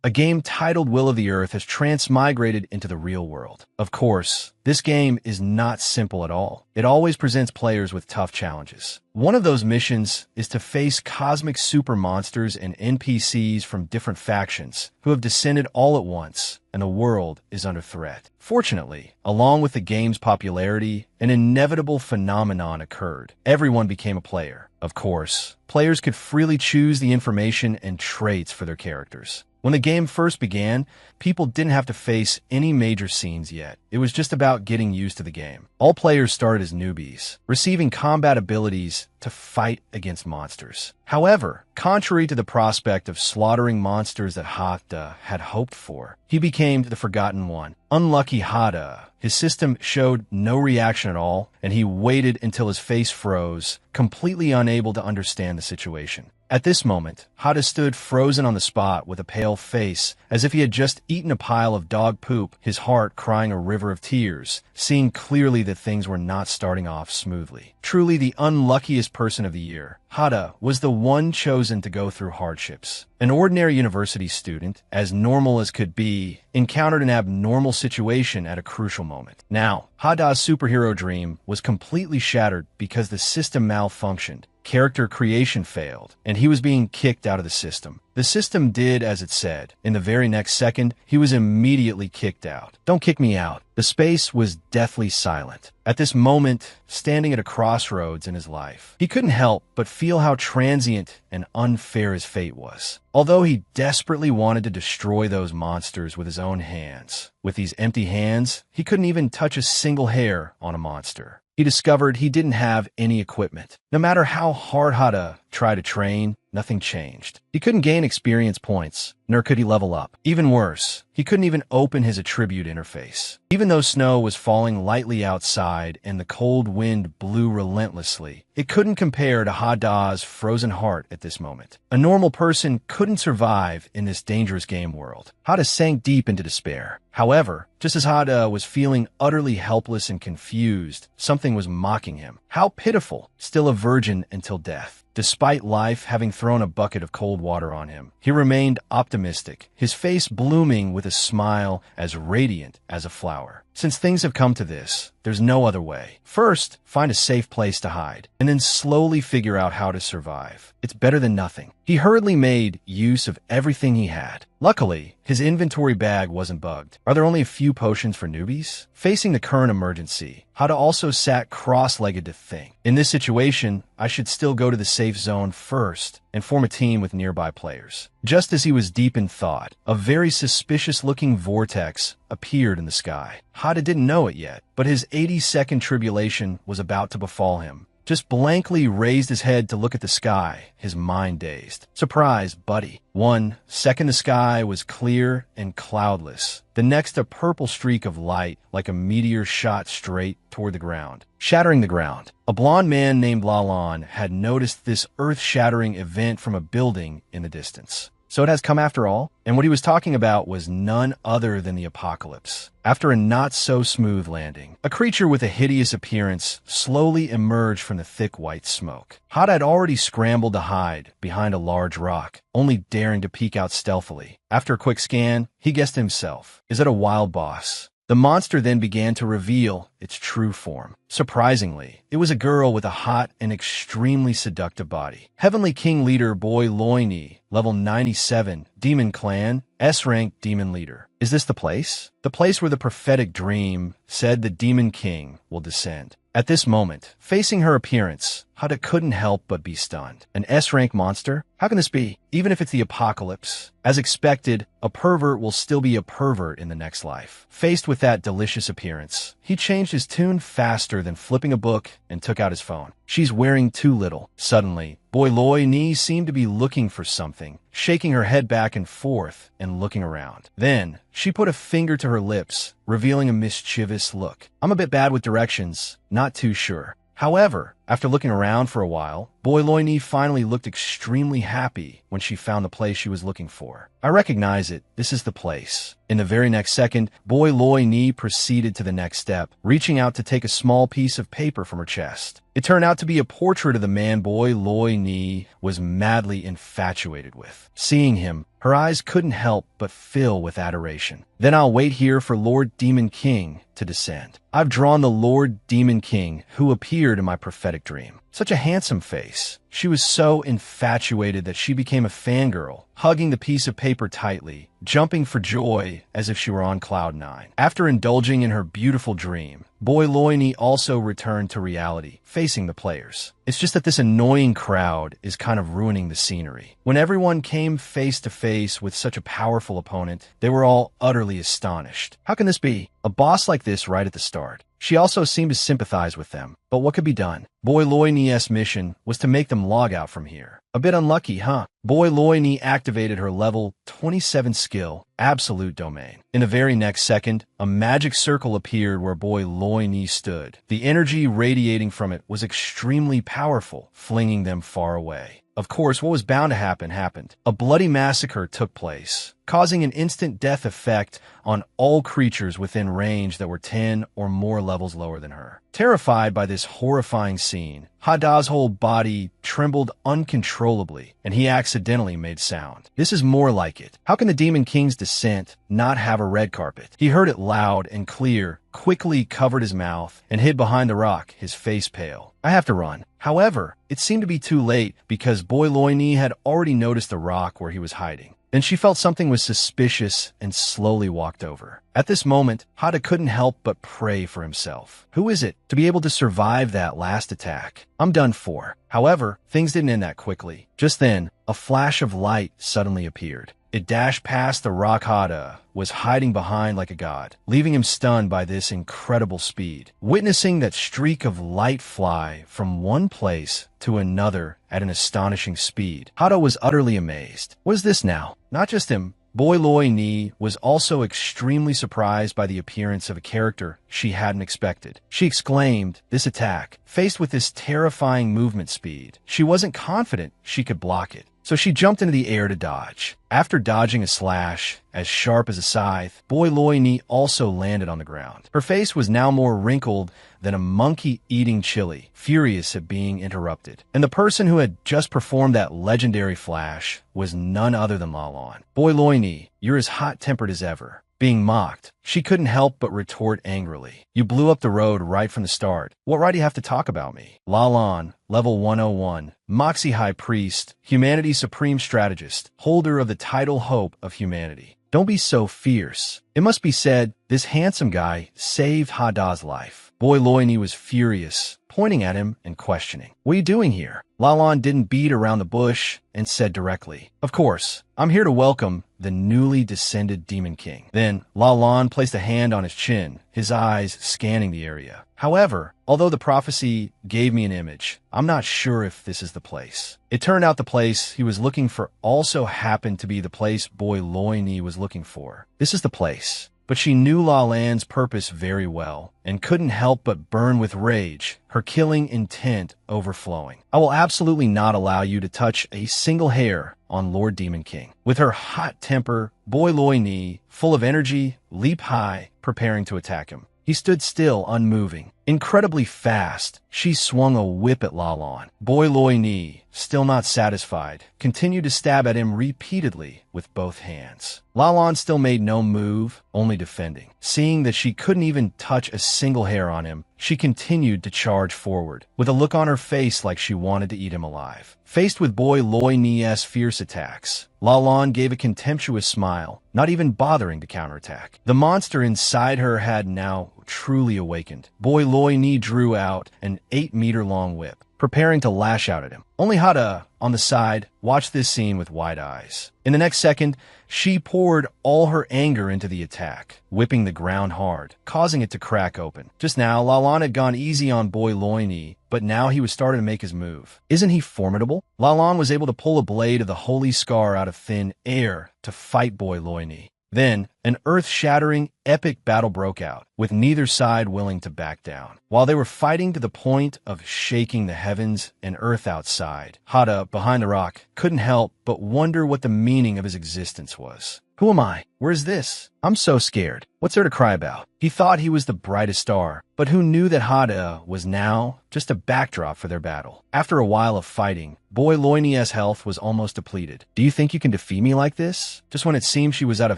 A game titled Will of the Earth has transmigrated into the real world. Of course, this game is not simple at all. It always presents players with tough challenges. One of those missions is to face cosmic super monsters and NPCs from different factions who have descended all at once, and the world is under threat. Fortunately, along with the game's popularity, an inevitable phenomenon occurred. Everyone became a player. Of course, players could freely choose the information and traits for their characters. When the game first began, people didn't have to face any major scenes yet. It was just about getting used to the game. All players started as newbies, receiving combat abilities to fight against monsters. However, contrary to the prospect of slaughtering monsters that Hata had hoped for, he became the Forgotten One. Unlucky Hata. His system showed no reaction at all, and he waited until his face froze, completely unable to understand the situation. At this moment, Hata stood frozen on the spot with a pale face, as if he had just eaten a pile of dog poop, his heart crying a river of tears, seeing clearly that things were not starting off smoothly. Truly the unluckiest person of the year, Hata was the one chosen to go through hardships. An ordinary university student, as normal as could be, encountered an abnormal situation at a crucial moment. Now, Hata's superhero dream was completely shattered because the system malfunctioned. Character creation failed, and he was being kicked out of the system. The system did as it said. In the very next second, he was immediately kicked out. "Don't kick me out." The space was deathly silent. At this moment, standing at a crossroads in his life, he couldn't help but feel how transient and unfair his fate was. Although he desperately wanted to destroy those monsters with his own hands, with these empty hands, he couldn't even touch a single hair on a monster. He discovered he didn't have any equipment. No matter how hard Hata tried to train, nothing changed. He couldn't gain experience points, nor could he level up. Even worse, he couldn't even open his attribute interface. Even though snow was falling lightly outside and the cold wind blew relentlessly, it couldn't compare to Hada's frozen heart at this moment. A normal person couldn't survive in this dangerous game world. Hada sank deep into despair. However, just as Hada was feeling utterly helpless and confused, something was mocking him. How pitiful, still a virgin until death. Despite life having thrown a bucket of cold water on him, he remained optimistic, his face blooming with a smile as radiant as a flower. Since things have come to this, there's no other way. First, find a safe place to hide, and then slowly figure out how to survive. It's better than nothing. He hurriedly made use of everything he had. Luckily, his inventory bag wasn't bugged. Are there only a few potions for newbies? Facing the current emergency, Hata also sat cross-legged to think. In this situation, I should still go to the safe zone first and form a team with nearby players. Just as he was deep in thought, a very suspicious-looking vortex appeared in the sky. Hata didn't know it yet, but his 80-second tribulation was about to befall him. Just blankly raised his head to look at the sky, his mind dazed. "Surprise, buddy." 1 second the sky was clear and cloudless. The next a purple streak of light, like a meteor, shot straight toward the ground, shattering the ground. A blond man named Lalan had noticed this earth-shattering event from a building in the distance. So it has come after all? And what he was talking about was none other than the apocalypse. After a not-so-smooth landing, a creature with a hideous appearance slowly emerged from the thick white smoke. Hata had already scrambled to hide behind a large rock, only daring to peek out stealthily. After a quick scan, he guessed himself. Is it a wild boss? The monster then began to reveal its true form. Surprisingly, it was a girl with a hot and extremely seductive body. Heavenly King Leader Boy Loini, level 97, Demon Clan, S-rank Demon Leader. Is this the place? The place where the prophetic dream said the Demon King will descend. At this moment, facing her appearance, Hata couldn't help but be stunned. An S-rank monster? How can this be? Even if it's the apocalypse. As expected, a pervert will still be a pervert in the next life. Faced with that delicious appearance, he changed his tune faster than flipping a book and took out his phone. She's wearing too little. Suddenly, Boy Loi Ni seemed to be looking for something, shaking her head back and forth and looking around. Then, she put a finger to her lips, revealing a mischievous look. I'm a bit bad with directions, not too sure. However, after looking around for a while, Boy Loini finally looked extremely happy when she found the place she was looking for. I recognize it. This is the place. In the very next second, Boy Loini proceeded to the next step, reaching out to take a small piece of paper from her chest. It turned out to be a portrait of the man Boy Loini was madly infatuated with. Seeing him, Her eyes couldn't help but fill with adoration. Then I'll wait here for Lord Demon King to descend. I've drawn the Lord Demon King who appeared in my prophetic dream. Such a handsome face. She was so infatuated that she became a fangirl, hugging the piece of paper tightly, jumping for joy as if she were on cloud nine. After indulging in her beautiful dream, Boy Loini also returned to reality, facing the players. It's just that this annoying crowd is kind of ruining the scenery. When everyone came face to face with such a powerful opponent, they were all utterly astonished. How can this be? A boss like this right at the start. She also seemed to sympathize with them, but what could be done? Boy Loini's mission was to make them log out from here. A bit unlucky, huh? Boy Loini activated her level 27 skill, Absolute Domain. In the very next second, a magic circle appeared where Boy Loini stood. The energy radiating from it was extremely powerful, flinging them far away. Of course, what was bound to happen happened. A bloody massacre took place, causing an instant death effect on all creatures within range that were 10 or more levels lower than her. Terrified by this horrifying scene, Hada's whole body trembled uncontrollably, and he accidentally made sound. This is more like it. How can the Demon King's descent not have a red carpet? He heard it loud and clear, quickly covered his mouth, and hid behind the rock, his face pale. I have to run. However, it seemed to be too late because Boy Loini had already noticed the rock where he was hiding. Then she felt something was suspicious and slowly walked over. At this moment, Hada couldn't help but pray for himself. Who is it to be able to survive that last attack? I'm done for. However, things didn't end that quickly. Just then, a flash of light suddenly appeared. It dashed past the rock Hada was hiding behind like a god, leaving him stunned by this incredible speed. Witnessing that streak of light fly from one place to another at an astonishing speed, Hada was utterly amazed. What is this now? Not just him. Boy Loini was also extremely surprised by the appearance of a character she hadn't expected. She exclaimed, "This attack, faced with this terrifying movement speed, she wasn't confident she could block it. So she jumped into the air to dodge. After dodging a slash as sharp as a scythe, Boy Loini also landed on the ground. Her face was now more wrinkled than a monkey eating chili, furious at being interrupted. And the person who had just performed that legendary flash was none other than Lalan. Boy Loini, you're as hot-tempered as ever. Being mocked, she couldn't help but retort angrily. You blew up the road right from the start. What right do you have to talk about me? Lalan, level 101, Moxie High Priest, Humanity's Supreme Strategist, holder of the title Hope of Humanity. Don't be so fierce. It must be said, this handsome guy saved Hada's life. Boy Loini was furious, pointing at him and questioning. What are you doing here? Lalan didn't beat around the bush and said directly, Of course, I'm here to welcome the newly descended Demon King. Then Lalan placed a hand on his chin, his eyes scanning the area. However, although the prophecy gave me an image, I'm not sure if this is the place. It turned out the place he was looking for also happened to be the place Boy Loini was looking for. This is the place. But she knew Lalan's purpose very well, and couldn't help but burn with rage, her killing intent overflowing. I will absolutely not allow you to touch a single hair on Lord Demon King. With her hot temper, Boy Loini, full of energy, leaped high, preparing to attack him. He stood still, unmoving. Incredibly fast, she swung a whip at Lalan. Boy Loini, still not satisfied, continued to stab at him repeatedly with both hands. Lalan still made no move, only defending. Seeing that she couldn't even touch a single hair on him, she continued to charge forward, with a look on her face like she wanted to eat him alive. Faced with Boy Loini's fierce attacks, Lalan gave a contemptuous smile, not even bothering to counterattack. The monster inside her had now truly awakened. Boy Loini drew out an 8-meter-long whip, preparing to lash out at him. Only Hada, on the side, watched this scene with wide eyes. In the next second, she poured all her anger into the attack, whipping the ground hard, causing it to crack open. Just now, Lalan had gone easy on Boy Loini, but now he was starting to make his move. Isn't he formidable? Lalan was able to pull a blade of the Holy Scar out of thin air to fight Boy Loini. Then, an earth-shattering, epic battle broke out, with neither side willing to back down. While they were fighting to the point of shaking the heavens and earth outside, Hada, behind the rock, couldn't help but wonder what the meaning of his existence was. Who am I? Where's this? I'm so scared. What's there to cry about? He thought he was the brightest star, but who knew that Hada was now just a backdrop for their battle? After a while of fighting, Boy Loini's health was almost depleted. Do you think you can defeat me like this? Just when it seemed she was out of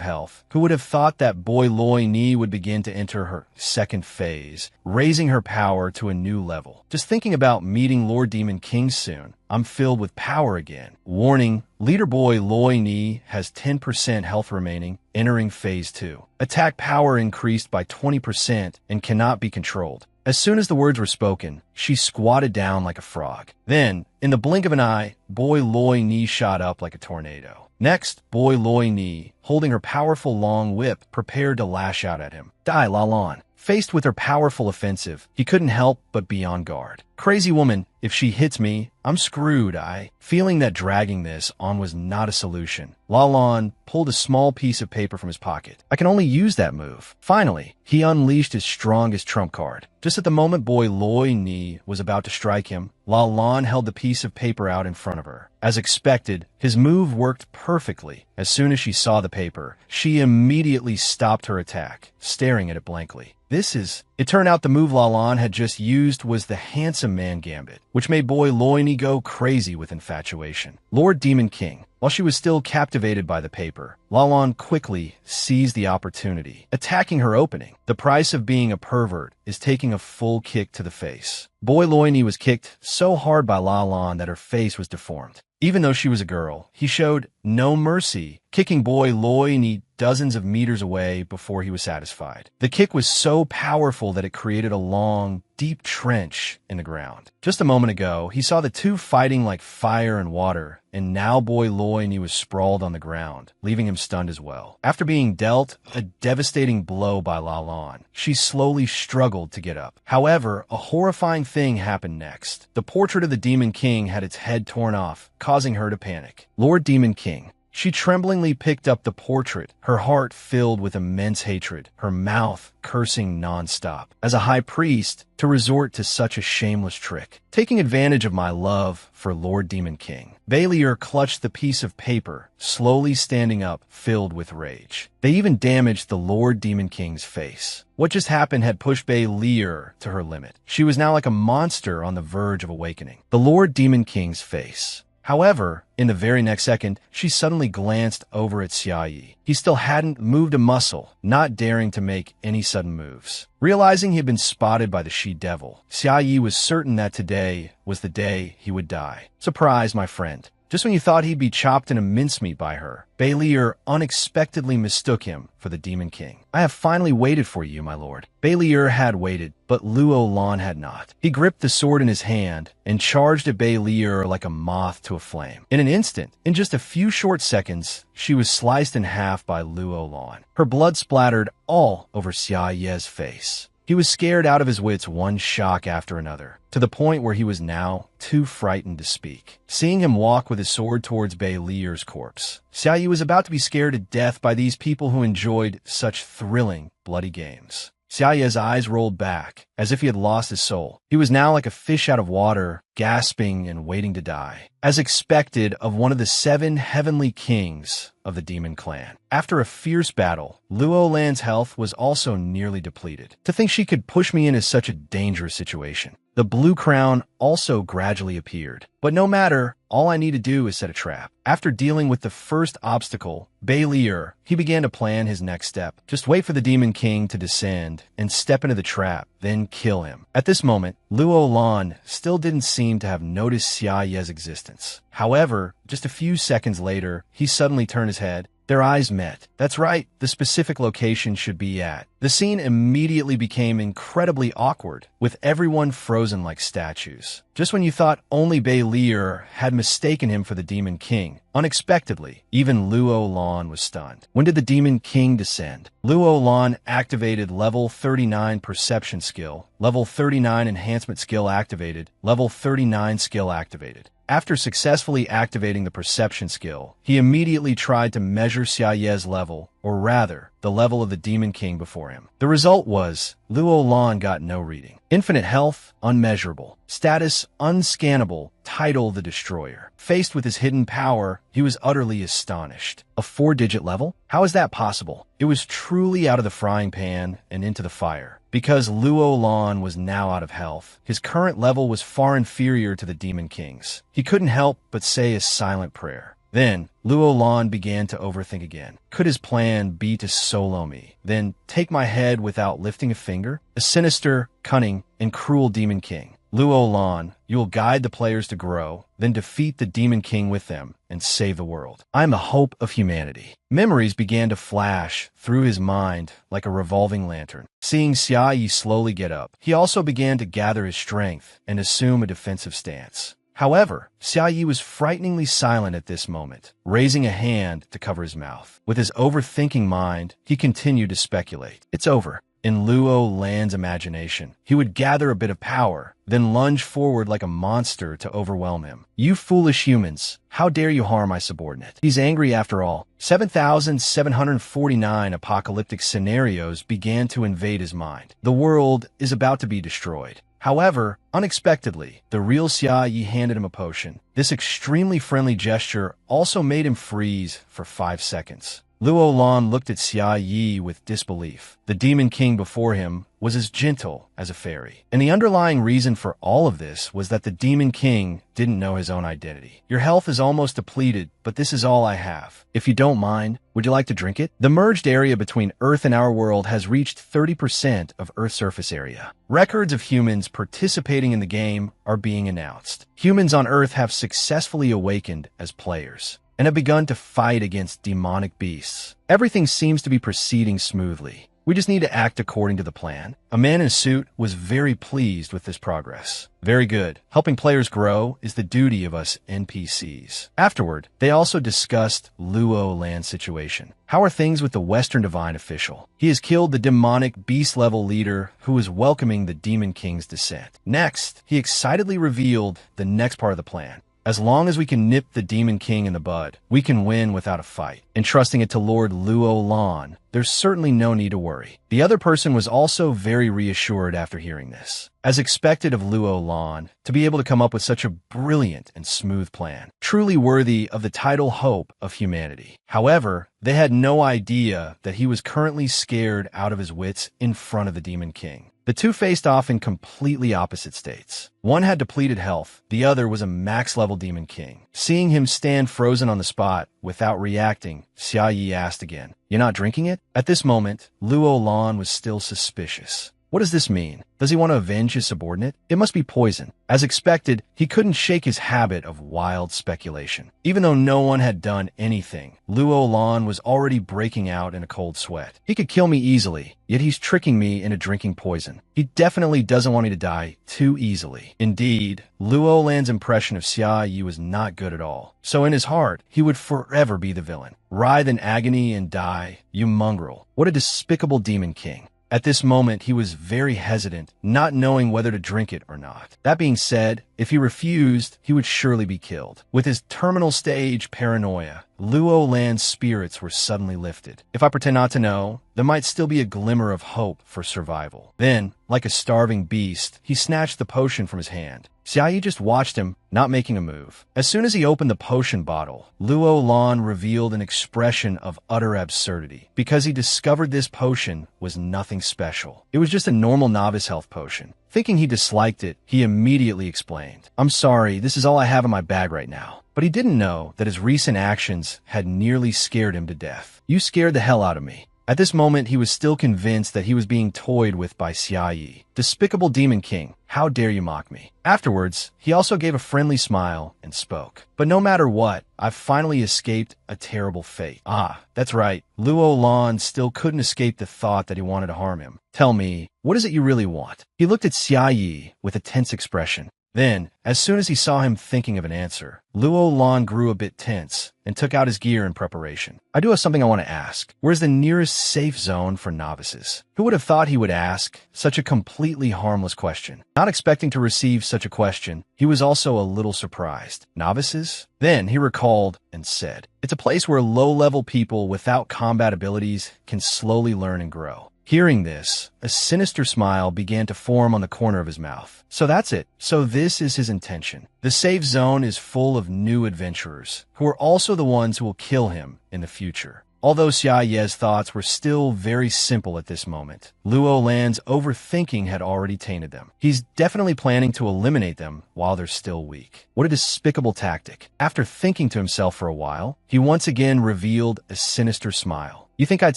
health, who would have thought that Boy Loini would begin to enter her second phase, raising her power to a new level? Just thinking about meeting Lord Demon King soon, I'm filled with power again. Warning, Leader Boy Loini has 10% health remaining, entering Phase 2. Attack power increased by 20% and cannot be controlled. As soon as the words were spoken, she squatted down like a frog. Then, in the blink of an eye, Boy Loini shot up like a tornado. Next, Boy Loini, holding her powerful long whip, prepared to lash out at him. Die, Lalan. Faced with her powerful offensive, he couldn't help but be on guard. Crazy woman, if she hits me, I'm screwed, Feeling that dragging this on was not a solution, Lalan pulled a small piece of paper from his pocket. I can only use that move. Finally, he unleashed his strongest trump card. Just at the moment Boy Loini was about to strike him, Lalan held the piece of paper out in front of her. As expected, his move worked perfectly. As soon as she saw the paper, she immediately stopped her attack, staring at it blankly. It turned out the move Lalan had just used was the Handsome Man Gambit, which made Boy Loini go crazy with infatuation. Lord Demon King. While she was still captivated by the paper, Lalan quickly seized the opportunity, attacking her opening. The price of being a pervert is taking a full kick to the face. Boy Loini was kicked so hard by Lalan that her face was deformed. Even though she was a girl, he showed no mercy, kicking Boy Loini dozens of meters away before he was satisfied. The kick was so powerful that it created a long, deep trench in the ground. Just a moment ago, he saw the two fighting like fire and water, and now Boy Loini was sprawled on the ground, leaving him stunned as well. After being dealt a devastating blow by Lalan, she slowly struggled to get up. However, a horrifying thing happened next. The portrait of the Demon King had its head torn off, causing her to panic. Lord Demon King. She tremblingly picked up the portrait, her heart filled with immense hatred, her mouth cursing nonstop. As a high priest, to resort to such a shameless trick. Taking advantage of my love for Lord Demon King, Baelier clutched the piece of paper, slowly standing up, filled with rage. They even damaged the Lord Demon King's face. What just happened had pushed Baelier to her limit. She was now like a monster on the verge of awakening. The Lord Demon King's face. However, in the very next second, she suddenly glanced over at Xiaoyi. He still hadn't moved a muscle, not daring to make any sudden moves. Realizing he had been spotted by the she-devil, Xiaoyi was certain that today was the day he would die. Surprise, my friend. Just when you thought he'd be chopped into mincemeat by her, Baelier unexpectedly mistook him for the Demon King. I have finally waited for you, my lord. Baelier had waited, but Luo Lan had not. He gripped the sword in his hand and charged at Baelier like a moth to a flame. In an instant, in just a few short seconds, she was sliced in half by Luo Lan. Her blood splattered all over Xiaoye's face. He was scared out of his wits, one shock after another, to the point where he was now too frightened to speak. Seeing him walk with his sword towards Baelier's corpse, Xiaoyi was about to be scared to death by these people who enjoyed such thrilling, bloody games. Xiaoye's eyes rolled back, as if he had lost his soul. He was now like a fish out of water, gasping and waiting to die, as expected of one of the 7 heavenly kings of the demon clan. After a fierce battle, Luo Lan's health was also nearly depleted. To think she could push me into such a dangerous situation. The blue crown also gradually appeared. But no matter, all I need to do is set a trap. After dealing with the first obstacle, Baelier, he began to plan his next step. Just wait for the Demon King to descend and step into the trap, then kill him. At this moment, Luo Lan still didn't seem to have noticed Xiaoye's existence. However, just a few seconds later, he suddenly turned his head. Their eyes met. That's right, the specific location should be at. The scene immediately became incredibly awkward, with everyone frozen like statues. Just when you thought only Baelier had mistaken him for the Demon King, unexpectedly, even Luo Lan was stunned. When did the Demon King descend? Luo Lan activated level 39 perception skill, level 39 enhancement skill activated, level 39 skill activated. After successfully activating the perception skill, he immediately tried to measure Xia Ye's level, or rather, the level of the Demon King before him. The result was, Luo Lan got no reading. Infinite health, unmeasurable. Status, unscannable. Title, the Destroyer. Faced with his hidden power, he was utterly astonished. A 4-digit level? How is that possible? It was truly out of the frying pan and into the fire. Because Luo Lan was now out of health, his current level was far inferior to the Demon King's. He couldn't help but say a silent prayer. Then, Luo Lan began to overthink again. Could his plan be to solo me, then take my head without lifting a finger? A sinister, cunning, and cruel Demon King. Luo Lan, you will guide the players to grow, then defeat the Demon King with them, and save the world. I am the hope of humanity. Memories began to flash through his mind like a revolving lantern. Seeing Xia Yi slowly get up, he also began to gather his strength and assume a defensive stance. However, Xia Yi was frighteningly silent at this moment, raising a hand to cover his mouth. With his overthinking mind, he continued to speculate. It's over. In Luo Lan's imagination, he would gather a bit of power, then lunge forward like a monster to overwhelm him. You foolish humans, how dare you harm my subordinate? He's angry after all. 7,749 apocalyptic scenarios began to invade his mind. The world is about to be destroyed. However, unexpectedly, the real Xia Yi handed him a potion. This extremely friendly gesture also made him freeze for 5 seconds. Luo Lan looked at Xia Yi with disbelief. The Demon King before him was as gentle as a fairy. And the underlying reason for all of this was that the Demon King didn't know his own identity. Your health is almost depleted, but this is all I have. If you don't mind, would you like to drink it? The merged area between Earth and our world has reached 30% of Earth's surface area. Records of humans participating in the game are being announced. Humans on Earth have successfully awakened as players and have begun to fight against demonic beasts. Everything seems to be proceeding smoothly. We just need to act according to the plan. A man in a suit was very pleased with this progress. Very good. Helping players grow is the duty of us NPCs. Afterward, they also discussed Luo Lan's situation. How are things with the Western Divine official? He has killed the demonic beast-level leader who was welcoming the Demon King's descent. Next, he excitedly revealed the next part of the plan. As long as we can nip the Demon King in the bud, we can win without a fight. Entrusting it to Lord Luo Lan, there's certainly no need to worry. The other person was also very reassured after hearing this. As expected of Luo Lan, to be able to come up with such a brilliant and smooth plan, truly worthy of the title Hope of Humanity. However, they had no idea that he was currently scared out of his wits in front of the Demon King. The two faced off in completely opposite states. One had depleted health, the other was a max-level Demon King. Seeing him stand frozen on the spot without reacting, Xia Yi asked again, "You're not drinking it?" At this moment, Luo Lan was still suspicious. What does this mean? Does he want to avenge his subordinate? It must be poison. As expected, he couldn't shake his habit of wild speculation. Even though no one had done anything, Luo Lan was already breaking out in a cold sweat. He could kill me easily, yet he's tricking me into drinking poison. He definitely doesn't want me to die too easily. Indeed, Luo Lan's impression of Xia Yi was not good at all. So in his heart, he would forever be the villain. Writhe in agony and die, you mongrel. What a despicable Demon King. At this moment, he was very hesitant, not knowing whether to drink it or not. That being said, if he refused, he would surely be killed. With his terminal stage paranoia, Luo Lan's spirits were suddenly lifted. If I pretend not to know, there might still be a glimmer of hope for survival. Then, like a starving beast, he snatched the potion from his hand. Xia Yi just watched him, not making a move. As soon as he opened the potion bottle, Luo Lan revealed an expression of utter absurdity, because he discovered this potion was nothing special. It was just a normal novice health potion. Thinking he disliked it, he immediately explained, "I'm sorry, this is all I have in my bag right now." But he didn't know that his recent actions had nearly scared him to death. "You scared the hell out of me." At this moment, he was still convinced that he was being toyed with by Xia Yi. Despicable Demon King, how dare you mock me? Afterwards, he also gave a friendly smile and spoke. "But no matter what, I've finally escaped a terrible fate." Ah, that's right. Luo Lan still couldn't escape the thought that he wanted to harm him. "Tell me, what is it you really want?" He looked at Xia Yi with a tense expression. Then, as soon as he saw him thinking of an answer, Luo Lan grew a bit tense and took out his gear in preparation. I do have something I want to ask. Where's the nearest safe zone for novices? Who would have thought he would ask such a completely harmless question? Not expecting to receive such a question, he was also a little surprised. Novices? Then he recalled and said, it's a place where low-level people without combat abilities can slowly learn and grow. Hearing this, a sinister smile began to form on the corner of his mouth. So that's it. So this is his intention. The safe zone is full of new adventurers, who are also the ones who will kill him in the future. Although Xia Ye's thoughts were still very simple at this moment, Luo Lan's overthinking had already tainted them. He's definitely planning to eliminate them while they're still weak. What a despicable tactic. After thinking to himself for a while, he once again revealed a sinister smile. You think I'd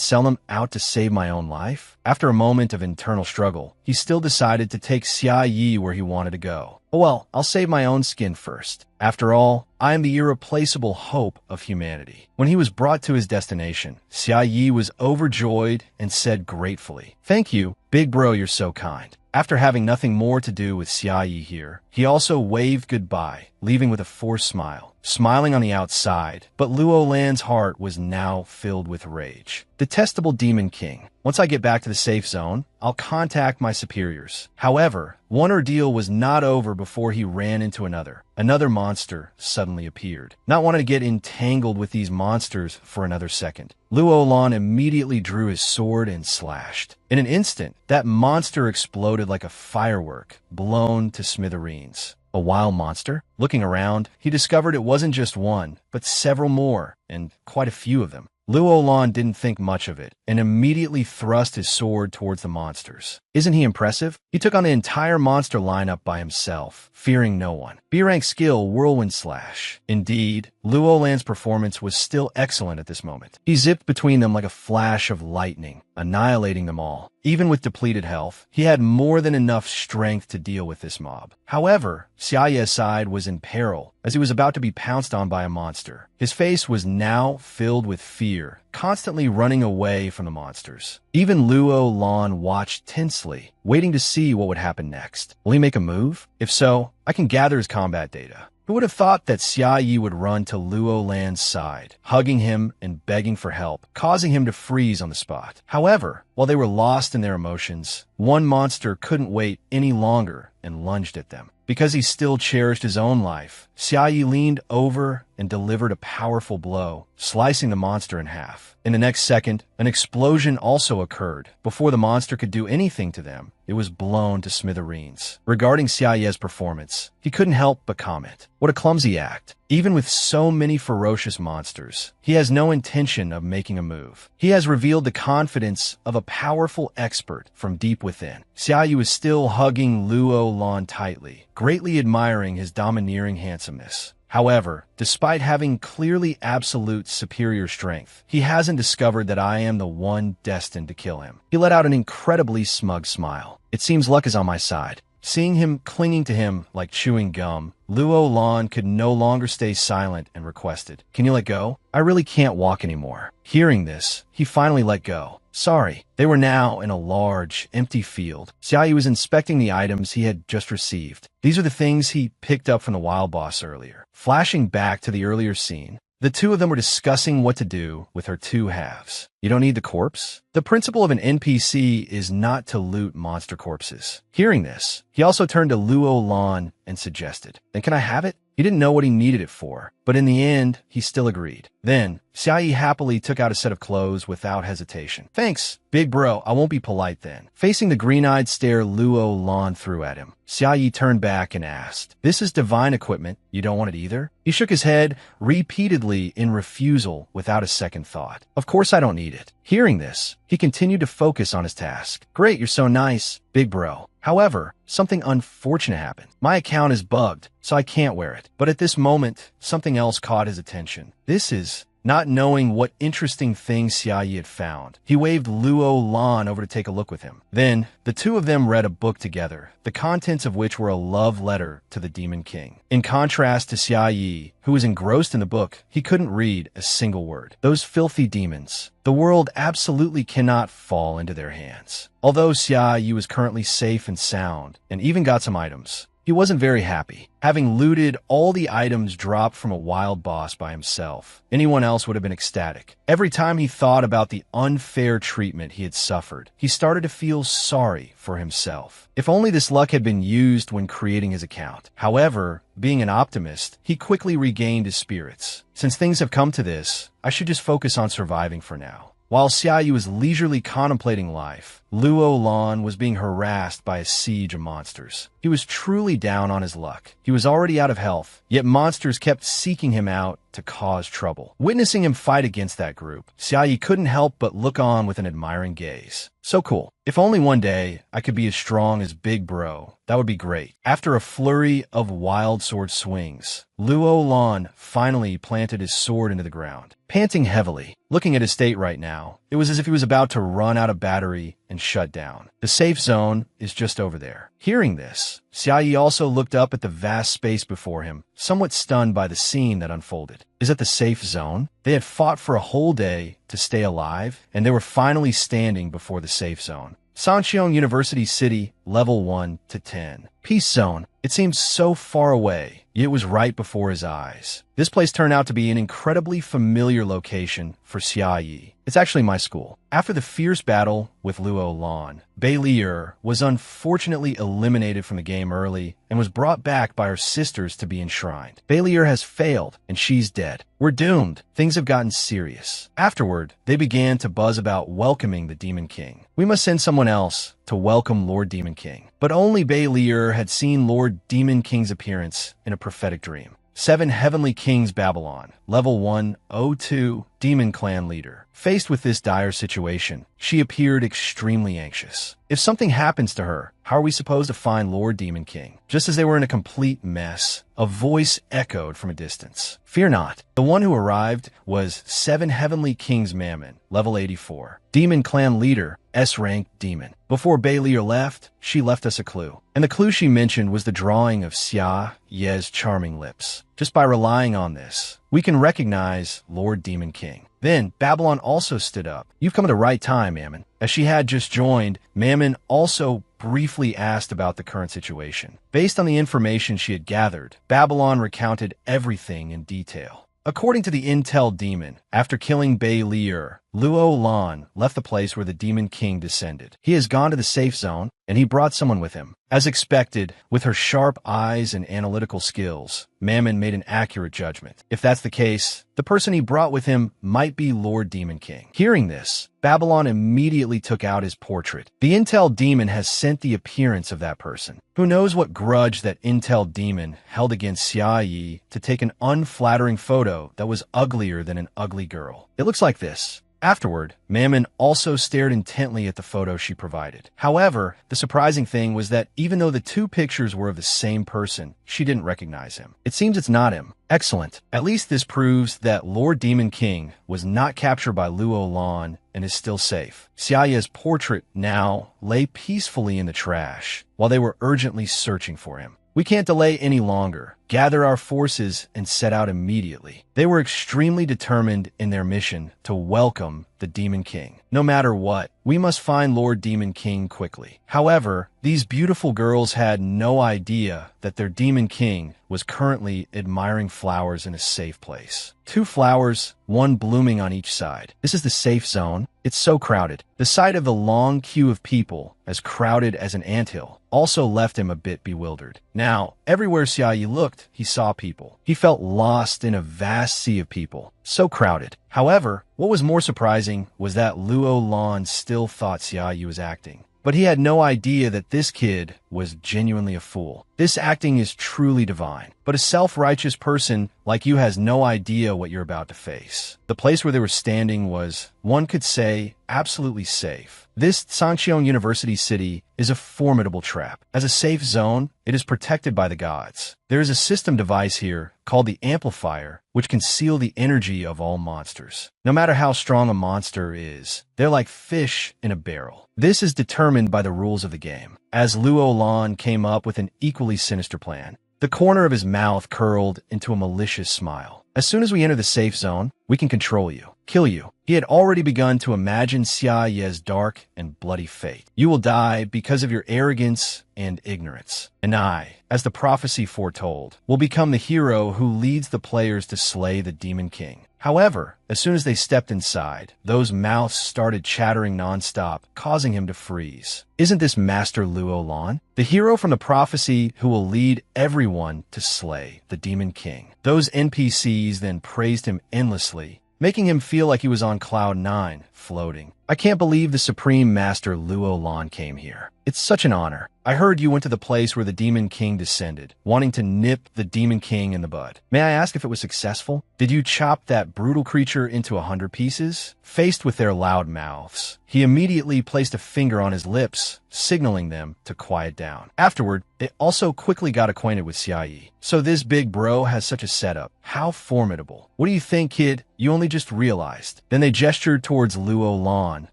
sell him out to save my own life? After a moment of internal struggle, he still decided to take Xia Yi where he wanted to go. Oh well, I'll save my own skin first. After all, I am the irreplaceable hope of humanity. When he was brought to his destination, Xia Yi was overjoyed and said gratefully, thank you, big bro, you're so kind. After having nothing more to do with Xia Yi here, he also waved goodbye, leaving with a forced smile, smiling on the outside, but Luo Lan's heart was now filled with rage. Detestable Demon King. Once I get back to the safe zone, I'll contact my superiors. However, one ordeal was not over before he ran into another. Another monster suddenly appeared. Not wanting to get entangled with these monsters for another second, Luo Lan immediately drew his sword and slashed. In an instant, that monster exploded like a firework, blown to smithereens. A wild monster? Looking around, he discovered it wasn't just one, but several more, and quite a few of them. Luo Lan didn't think much of it, and immediately thrust his sword towards the monsters. Isn't he impressive? He took on the entire monster lineup by himself, fearing no one. B-rank skill, Whirlwind Slash. Indeed, Luo Lan's performance was still excellent at this moment. He zipped between them like a flash of lightning, annihilating them all. Even with depleted health, he had more than enough strength to deal with this mob. However, Xia Ye's side was in peril, as he was about to be pounced on by a monster. His face was now filled with fear, constantly running away from the monsters. Even Luo Lan watched tensely, waiting to see what would happen next. Will he make a move? If so, I can gather his combat data. Who would have thought that Xia Yi would run to Luo Lan's side, hugging him and begging for help, causing him to freeze on the spot. However, while they were lost in their emotions, one monster couldn't wait any longer and lunged at them. Because he still cherished his own life, Xia Yi leaned over and delivered a powerful blow, slicing the monster in half. In the next second, an explosion also occurred. Before the monster could do anything to them, it was blown to smithereens. Regarding Xia Ye's performance, he couldn't help but comment, what a clumsy act. Even with so many ferocious monsters, he has no intention of making a move. He has revealed the confidence of a powerful expert from deep within. Xia Yi was still hugging Luo Lan tightly, greatly admiring his domineering handsomeness. However, despite having clearly absolute superior strength, he hasn't discovered that I am the one destined to kill him. He let out an incredibly smug smile. It seems luck is on my side. Seeing him clinging to him like chewing gum, Luo Lan could no longer stay silent and requested, can you let go? I really can't walk anymore. Hearing this, he finally let go. Sorry. They were now in a large, empty field. Xia Yi was inspecting the items he had just received. These are the things he picked up from the wild boss earlier. Flashing back to the earlier scene, the two of them were discussing what to do with her two halves. You don't need the corpse? The principle of an NPC is not to loot monster corpses. Hearing this, he also turned to Luo Lan and suggested, then can I have it? He didn't know what he needed it for, but in the end, he still agreed. Then, Xia Yi happily took out a set of clothes without hesitation. Thanks, big bro, I won't be polite then. Facing the green-eyed stare Luo Lan threw at him, Xia Yi turned back and asked, this is divine equipment, you don't want it either? He shook his head repeatedly in refusal without a second thought. Of course I don't need it. Hearing this, he continued to focus on his task. Great, you're so nice, big bro. However, something unfortunate happened. My account is bugged, so I can't wear it. But at this moment, something else caught his attention. This is not knowing what interesting things Xia Yi had found. He waved Luo Lan over to take a look with him. Then, the two of them read a book together, the contents of which were a love letter to the Demon King. In contrast to Xia Yi, who was engrossed in the book, he couldn't read a single word. Those filthy demons. The world absolutely cannot fall into their hands. Although Xia Yi was currently safe and sound, and even got some items, He wasn't very happy, having looted all the items dropped from a wild boss by himself. Anyone else would have been ecstatic. Every time he thought about the unfair treatment he had suffered, he started to feel sorry for himself. If only this luck had been used when creating his account. However, being an optimist, he quickly regained his spirits. Since things have come to this, I should just focus on surviving for now. While Xiaoyu was leisurely contemplating life, Luo Lan was being harassed by a siege of monsters. He was truly down on his luck. He was already out of health, yet monsters kept seeking him out to cause trouble. Witnessing him fight against that group, Xiaoyu couldn't help but look on with an admiring gaze. So cool. If only one day I could be as strong as Big Bro, that would be great. After a flurry of wild sword swings, Luo Lan finally planted his sword into the ground. Panting heavily, looking at his state right now, it was as if he was about to run out of battery and shut down. The safe zone is just over there. Hearing this, Xiaoyu also looked up at the vast space before him, somewhat stunned by the scene that unfolded. Is it the safe zone? They had fought for a whole day to stay alive, and they were finally standing before the safe zone. Sancheong University City, level 1 to 10. Peace Zone. It seemed so far away, yet it was right before his eyes. This place turned out to be an incredibly familiar location for Xia Yi. It's actually my school. After the fierce battle with Luo Lan, Bei Lier was unfortunately eliminated from the game early and was brought back by her sisters to be enshrined. Bei Lier has failed, and she's dead. We're doomed. Things have gotten serious. Afterward, they began to buzz about welcoming the Demon King. We must send someone else to welcome Lord Demon King. But only Bei Lier had seen Lord Demon King's appearance in a prophetic dream. 7 Heavenly Kings Babylon, level 102, Demon Clan leader. Faced with this dire situation, she appeared extremely anxious. If something happens to her, how are we supposed to find Lord Demon King? Just as they were in a complete mess, a voice echoed from a distance. Fear not. The one who arrived was 7 Heavenly Kings Mammon, level 84. Demon Clan leader, S-rank demon. Before Bei Lier left, she left us a clue. And the clue she mentioned was the drawing of Xia Ye's charming lips. Just by relying on this, we can recognize Lord Demon King. Then, Babylon also stood up. You've come at the right time, Mammon. As she had just joined, Mammon also briefly asked about the current situation. Based on the information she had gathered, Babylon recounted everything in detail. According to the Intel Demon, after killing Bei Lier, Luo Lan left the place where the Demon King descended. He has gone to the safe zone, and he brought someone with him. As expected, with her sharp eyes and analytical skills, Mammon made an accurate judgment. If that's the case, the person he brought with him might be Lord Demon King. Hearing this, Babylon immediately took out his portrait. The Intel Demon has sent the appearance of that person. Who knows what grudge that Intel Demon held against Xia Yi to take an unflattering photo that was uglier than an ugly girl. It looks like this. Afterward, Mammon also stared intently at the photo she provided. However, the surprising thing was that even though the two pictures were of the same person, she didn't recognize him. It seems it's not him. Excellent. At least this proves that Lord Demon King was not captured by Luo Lan and is still safe. Xiaoya's portrait now lay peacefully in the trash while they were urgently searching for him. We can't delay any longer. Gather our forces and set out immediately. They were extremely determined in their mission to welcome the Demon King. No matter what, we must find Lord Demon King quickly. However, these beautiful girls had no idea that their Demon King was currently admiring flowers in a safe place. 2 flowers, one blooming on each side. This is the safe zone. It's so crowded. The sight of the long queue of people, as crowded as an anthill, also left him a bit bewildered. Now, everywhere Xiaoyu looked, he saw people. He felt lost in a vast sea of people, so crowded. However, what was more surprising was that Luo Lan still thought Xiaoyu was acting. But he had no idea that this kid was genuinely a fool. This acting is truly divine. But a self-righteous person like you has no idea what you're about to face. The place where they were standing was, one could say, absolutely safe. This Sancheong University City is a formidable trap. As a safe zone, it is protected by the gods. There is a system device here called the Amplifier, which can seal the energy of all monsters. No matter how strong a monster is, they're like fish in a barrel. This is determined by the rules of the game. As Luo Lan came up with an equally sinister plan, the corner of his mouth curled into a malicious smile. As soon as we enter the safe zone, we can control you, kill you. He had already begun to imagine Xia Ye's dark and bloody fate. You will die because of your arrogance and ignorance. And I, as the prophecy foretold, will become the hero who leads the players to slay the Demon King. However, as soon as they stepped inside, those mouths started chattering nonstop, causing him to freeze. Isn't this Master Luo Lan, the hero from the prophecy who will lead everyone to slay the Demon King? Those NPCs then praised him endlessly, making him feel like he was on cloud 9, floating. I can't believe the Supreme Master Luo Lan came here. It's such an honor. I heard you went to the place where the Demon King descended, wanting to nip the Demon King in the bud. May I ask if it was successful? Did you chop that brutal creature into 100 pieces? Faced with their loud mouths, he immediately placed a finger on his lips, signaling them to quiet down. Afterward, they also quickly got acquainted with Xia Yi. So this big bro has such a setup. How formidable. What do you think, kid? You only just realized. Then they gestured towards Luo Lan,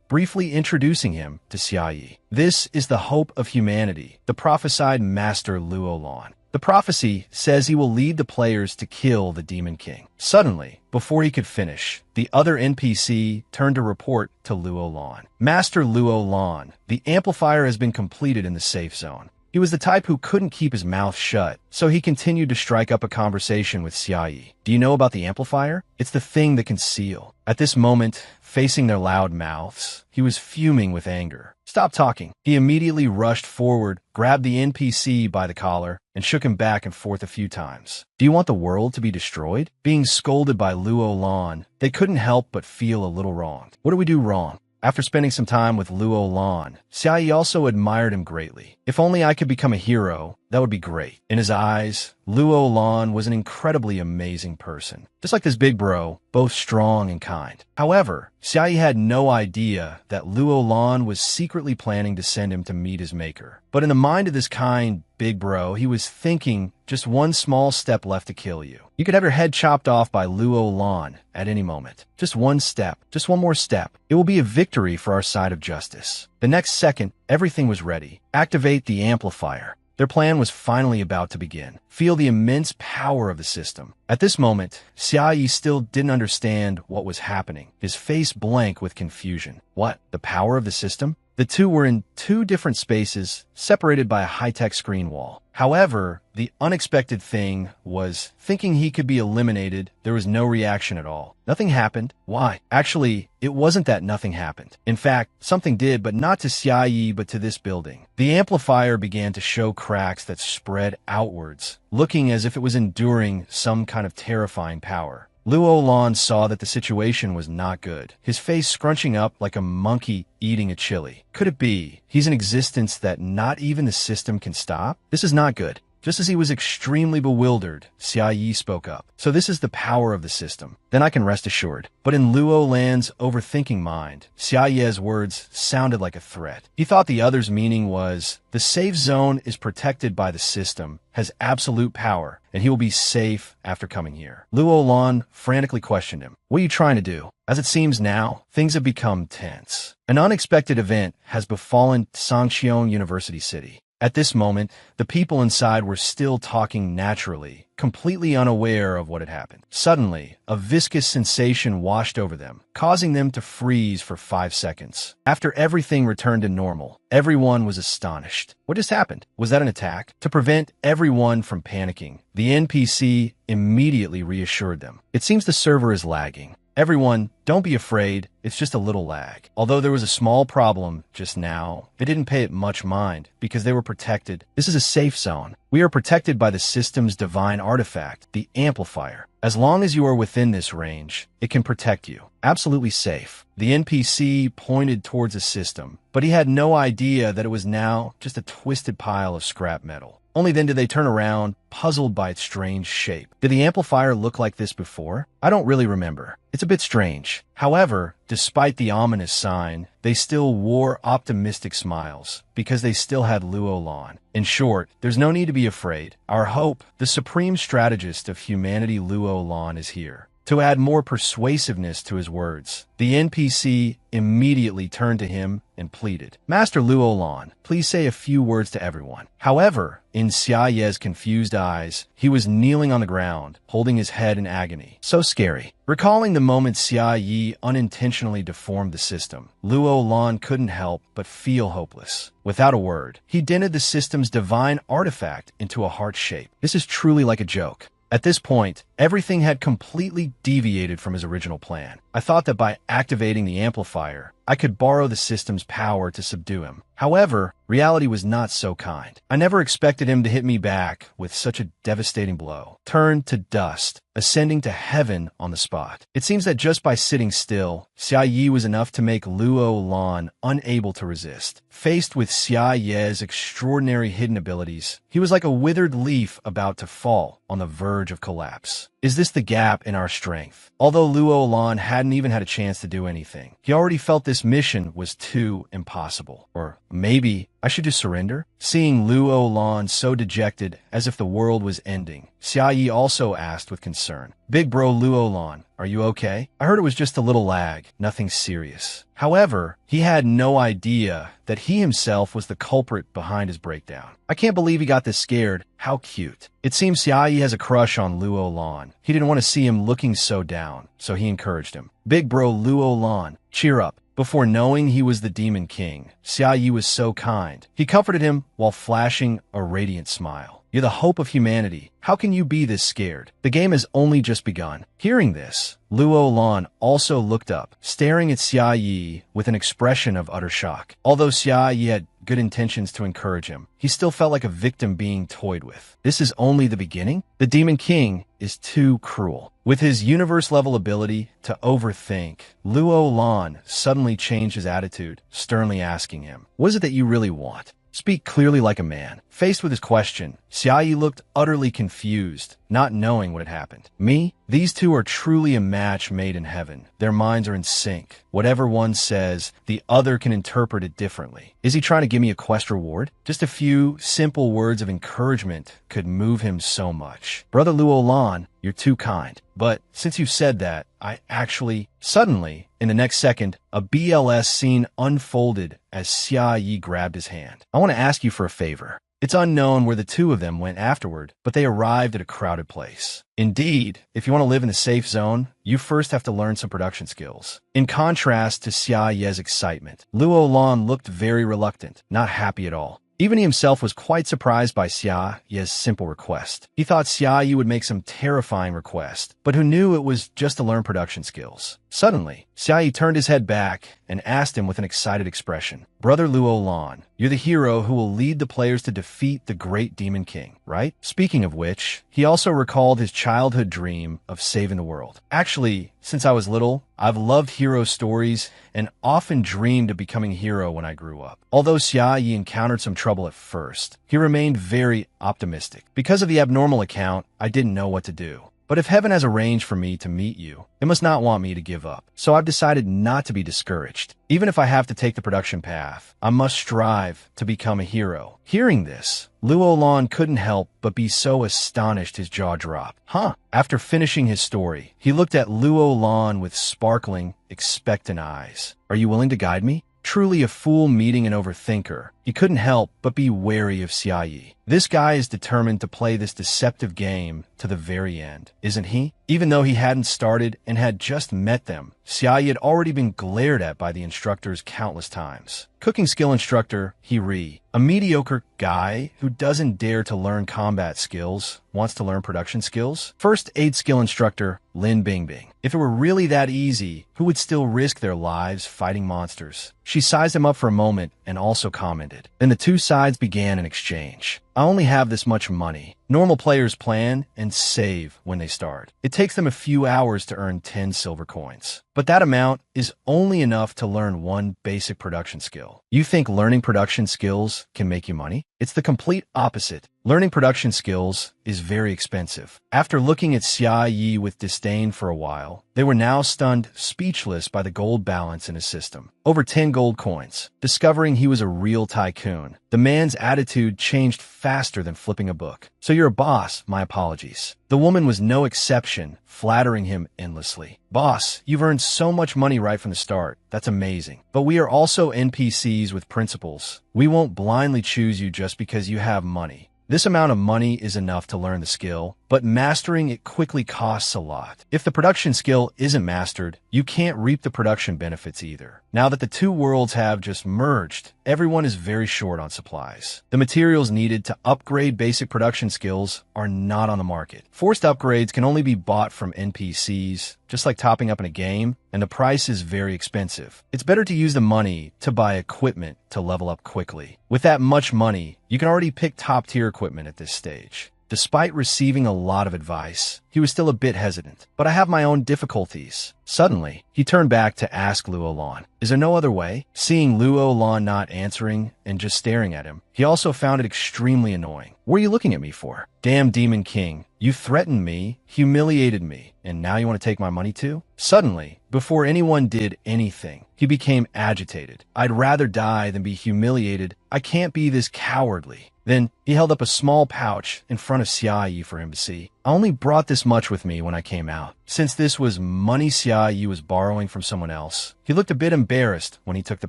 briefly introducing him to Xia Yi. This is the hope of humanity, the prophesied Master Luo Lan. The prophecy says he will lead the players to kill the Demon King. Suddenly, before he could finish, the other NPC turned to report to Luo Lan. Master Luo Lan, the amplifier has been completed in the safe zone. He was the type who couldn't keep his mouth shut, so he continued to strike up a conversation with Xia Yi. Do you know about the amplifier? It's the thing that can seal. At this moment, facing their loud mouths, he was fuming with anger. Stop talking. He immediately rushed forward, grabbed the NPC by the collar, and shook him back and forth a few times. Do you want the world to be destroyed? Being scolded by Luo Lan, they couldn't help but feel a little wronged. What do we do wrong? After spending some time with Luo Lan, Xia Yi also admired him greatly. If only I could become a hero, that would be great. In his eyes, Luo Lan was an incredibly amazing person. Just like this big bro, both strong and kind. However, Xia Yi had no idea that Luo Lan was secretly planning to send him to meet his maker. But in the mind of this kind big bro, he was thinking just one small step left to kill you. You could have your head chopped off by Luo Lan at any moment. Just one step, just one more step. It will be a victory for our side of justice. The next second, everything was ready. Activate the amplifier. Their plan was finally about to begin. Feel the immense power of the system. At this moment, Xia Yi still didn't understand what was happening, his face blank with confusion. What? The power of the system? The two were in two different spaces, separated by a high-tech screen wall. However, the unexpected thing was, thinking he could be eliminated, there was no reaction at all. Nothing happened. Why? Actually, it wasn't that nothing happened. In fact, something did, but not to Xia Yi, but to this building. The amplifier began to show cracks that spread outwards, looking as if it was enduring some kind of terrifying power. Luo Lan saw that the situation was not good, his face scrunching up like a monkey eating a chili. Could it be he's an existence that not even the system can stop? This is not good. Just as he was extremely bewildered, Xia Yi spoke up. So this is the power of the system. Then I can rest assured. But in Luo Lan's overthinking mind, Xia Yi's words sounded like a threat. He thought the other's meaning was, the safe zone is protected by the system, has absolute power, and he will be safe after coming here. Luo Lan frantically questioned him. What are you trying to do? As it seems now, things have become tense. An unexpected event has befallen Sangxiong University City. At this moment, the people inside were still talking naturally, completely unaware of what had happened. Suddenly, a viscous sensation washed over them, causing them to freeze for 5 seconds. After everything returned to normal, everyone was astonished. What just happened? Was that an attack? To prevent everyone from panicking, the NPC immediately reassured them. It seems the server is lagging. Everyone, don't be afraid, it's just a little lag. Although there was a small problem just now, they didn't pay it much mind because they were protected. This is a safe zone. We are protected by the system's divine artifact, the amplifier. As long as you are within this range, it can protect you. Absolutely safe. The NPC pointed towards the system, but he had no idea that it was now just a twisted pile of scrap metal. Only then did they turn around, puzzled by its strange shape. Did the amplifier look like this before? I don't really remember. It's a bit strange. However, despite the ominous sign, they still wore optimistic smiles because they still had Luo Lan. In short, there's no need to be afraid. Our hope, the supreme strategist of humanity Luo Lan, is here To add more persuasiveness to his words, the NPC immediately turned to him and pleaded, "Master Luolan, please say a few words to everyone." However, in Xia Ye's confused eyes, he was kneeling on the ground, holding his head in agony. So scary. Recalling the moment Xia Yi unintentionally deformed the system, Luolan couldn't help but feel hopeless. Without a word, he dented the system's divine artifact into a heart shape. This is truly like a joke. At this point, everything had completely deviated from his original plan. I thought that by activating the amplifier, I could borrow the system's power to subdue him. However, reality was not so kind. I never expected him to hit me back with such a devastating blow. Turned to dust, ascending to heaven on the spot. It seems that just by sitting still, Xia Yi was enough to make Luo Lan unable to resist. Faced with Xia Ye's extraordinary hidden abilities, he was like a withered leaf about to fall, on the verge of collapse. Is this the gap in our strength? Although Luo Lan hadn't even had a chance to do anything, he already felt this mission was too impossible. Or maybe I should just surrender? Seeing Luo Lan so dejected, as if the world was ending, Xia Yi also asked with concern, "Big bro Luo Lan, are you okay? I heard it was just a little lag, nothing serious." However, he had no idea that he himself was the culprit behind his breakdown. "I can't believe he got this scared. How cute." It seems Xia Yi has a crush on Luo Lan. He didn't want to see him looking so down, so he encouraged him. "Big bro Luo Lan, cheer up." Before knowing he was the Demon King, Xia Yi was so kind. He comforted him while flashing a radiant smile. "You're the hope of humanity. How can you be this scared? The game has only just begun." Hearing this, Luo Lan also looked up, staring at Xia Yi with an expression of utter shock. Although Xia Yi had good intentions to encourage him, he still felt like a victim being toyed with. This is only the beginning? The Demon King is too cruel. With his universe-level ability to overthink, Luo Lan suddenly changed his attitude, sternly asking him, "What is it that you really want? Speak clearly like a man." Faced with his question, Xia Yi looked utterly confused, not knowing what had happened. "Me? These two are truly a match made in heaven. Their minds are in sync. Whatever one says, the other can interpret it differently. Is he trying to give me a quest reward?" Just a few simple words of encouragement could move him so much. "Brother Luo Lan, you're too kind. But since you said that, I actually..." Suddenly, in the next second, a BLS scene unfolded as Xia Yi grabbed his hand. "I want to ask you for a favor." It's unknown where the two of them went afterward, but they arrived at a crowded place. Indeed, if you want to live in the safe zone, you first have to learn some production skills. In contrast to Xia Ye's excitement, Luo Lan looked very reluctant, not happy at all. Even he himself was quite surprised by Xia Ye's simple request. He thought Xia Yi would make some terrifying request, but who knew it was just to learn production skills. Suddenly, Xia Yi turned his head back and asked him with an excited expression, "Brother Luo Lan, you're the hero who will lead the players to defeat the great Demon King, right?" Speaking of which, he also recalled his childhood dream of saving the world. "Actually, since I was little, I've loved hero stories and often dreamed of becoming a hero when I grew up." Although Xia Yi encountered some trouble at first, he remained very optimistic. "Because of the abnormal account, I didn't know what to do. But if heaven has arranged for me to meet you, it must not want me to give up. So I've decided not to be discouraged. Even if I have to take the production path, I must strive to become a hero." Hearing this, Luo Lan couldn't help but be so astonished his jaw dropped. "Huh?" After finishing his story, he looked at Luo Lan with sparkling, expectant eyes. "Are you willing to guide me?" Truly a fool meeting an overthinker, he couldn't help but be wary of Xia Yi. This guy is determined to play this deceptive game to the very end, isn't he? Even though he hadn't started and had just met them, Xia Yi had already been glared at by the instructors countless times. Cooking skill instructor Hiri, a mediocre guy who doesn't dare to learn combat skills, wants to learn production skills. First aid skill instructor Lin Bingbing. If it were really that easy, who would still risk their lives fighting monsters? She sized him up for a moment and also commented. Then the two sides began an exchange. "I only have this much money. Normal players plan and save when they start. It takes them a few hours to earn 10 silver coins. But that amount is only enough to learn one basic production skill. You think learning production skills can make you money? It's the complete opposite. Learning production skills is very expensive." After looking at Xia Yi with disdain for a while, they were now stunned speechless by the gold balance in his system. Over 10 gold coins. Discovering he was a real tycoon, the man's attitude changed faster than flipping a book. "So you're a boss, my apologies. The woman was no exception, flattering him endlessly. Boss, you've earned so much money right from the start. That's amazing. But we are also NPCs with principles. We won't blindly choose you just because you have money. This amount of money is enough to learn the skill, but mastering it quickly costs a lot. If the production skill isn't mastered, you can't reap the production benefits either. Now that the two worlds have just merged, everyone is very short on supplies. The materials needed to upgrade basic production skills are not on the market. Forced upgrades can only be bought from NPCs, just like topping up in a game, and the price is very expensive. It's better to use the money to buy equipment to level up quickly. With that much money, you can already pick top-tier equipment at this stage. Despite receiving a lot of advice, he was still a bit hesitant. But I have my own difficulties. Suddenly, he turned back to ask Luo Lan, "Is there no other way?" Seeing Luo Lan not answering and just staring at him, he also found it extremely annoying. "What are you looking at me for? Damn Demon King, you threatened me, humiliated me, and now you want to take my money too?" Suddenly, before anyone did anything, he became agitated. "I'd rather die than be humiliated. I can't be this cowardly." Then he held up a small pouch in front of Xia Yi for him to see. "I only brought this much with me when I came out." Since this was money Xia Yi was borrowing from someone else, he looked a bit embarrassed when he took the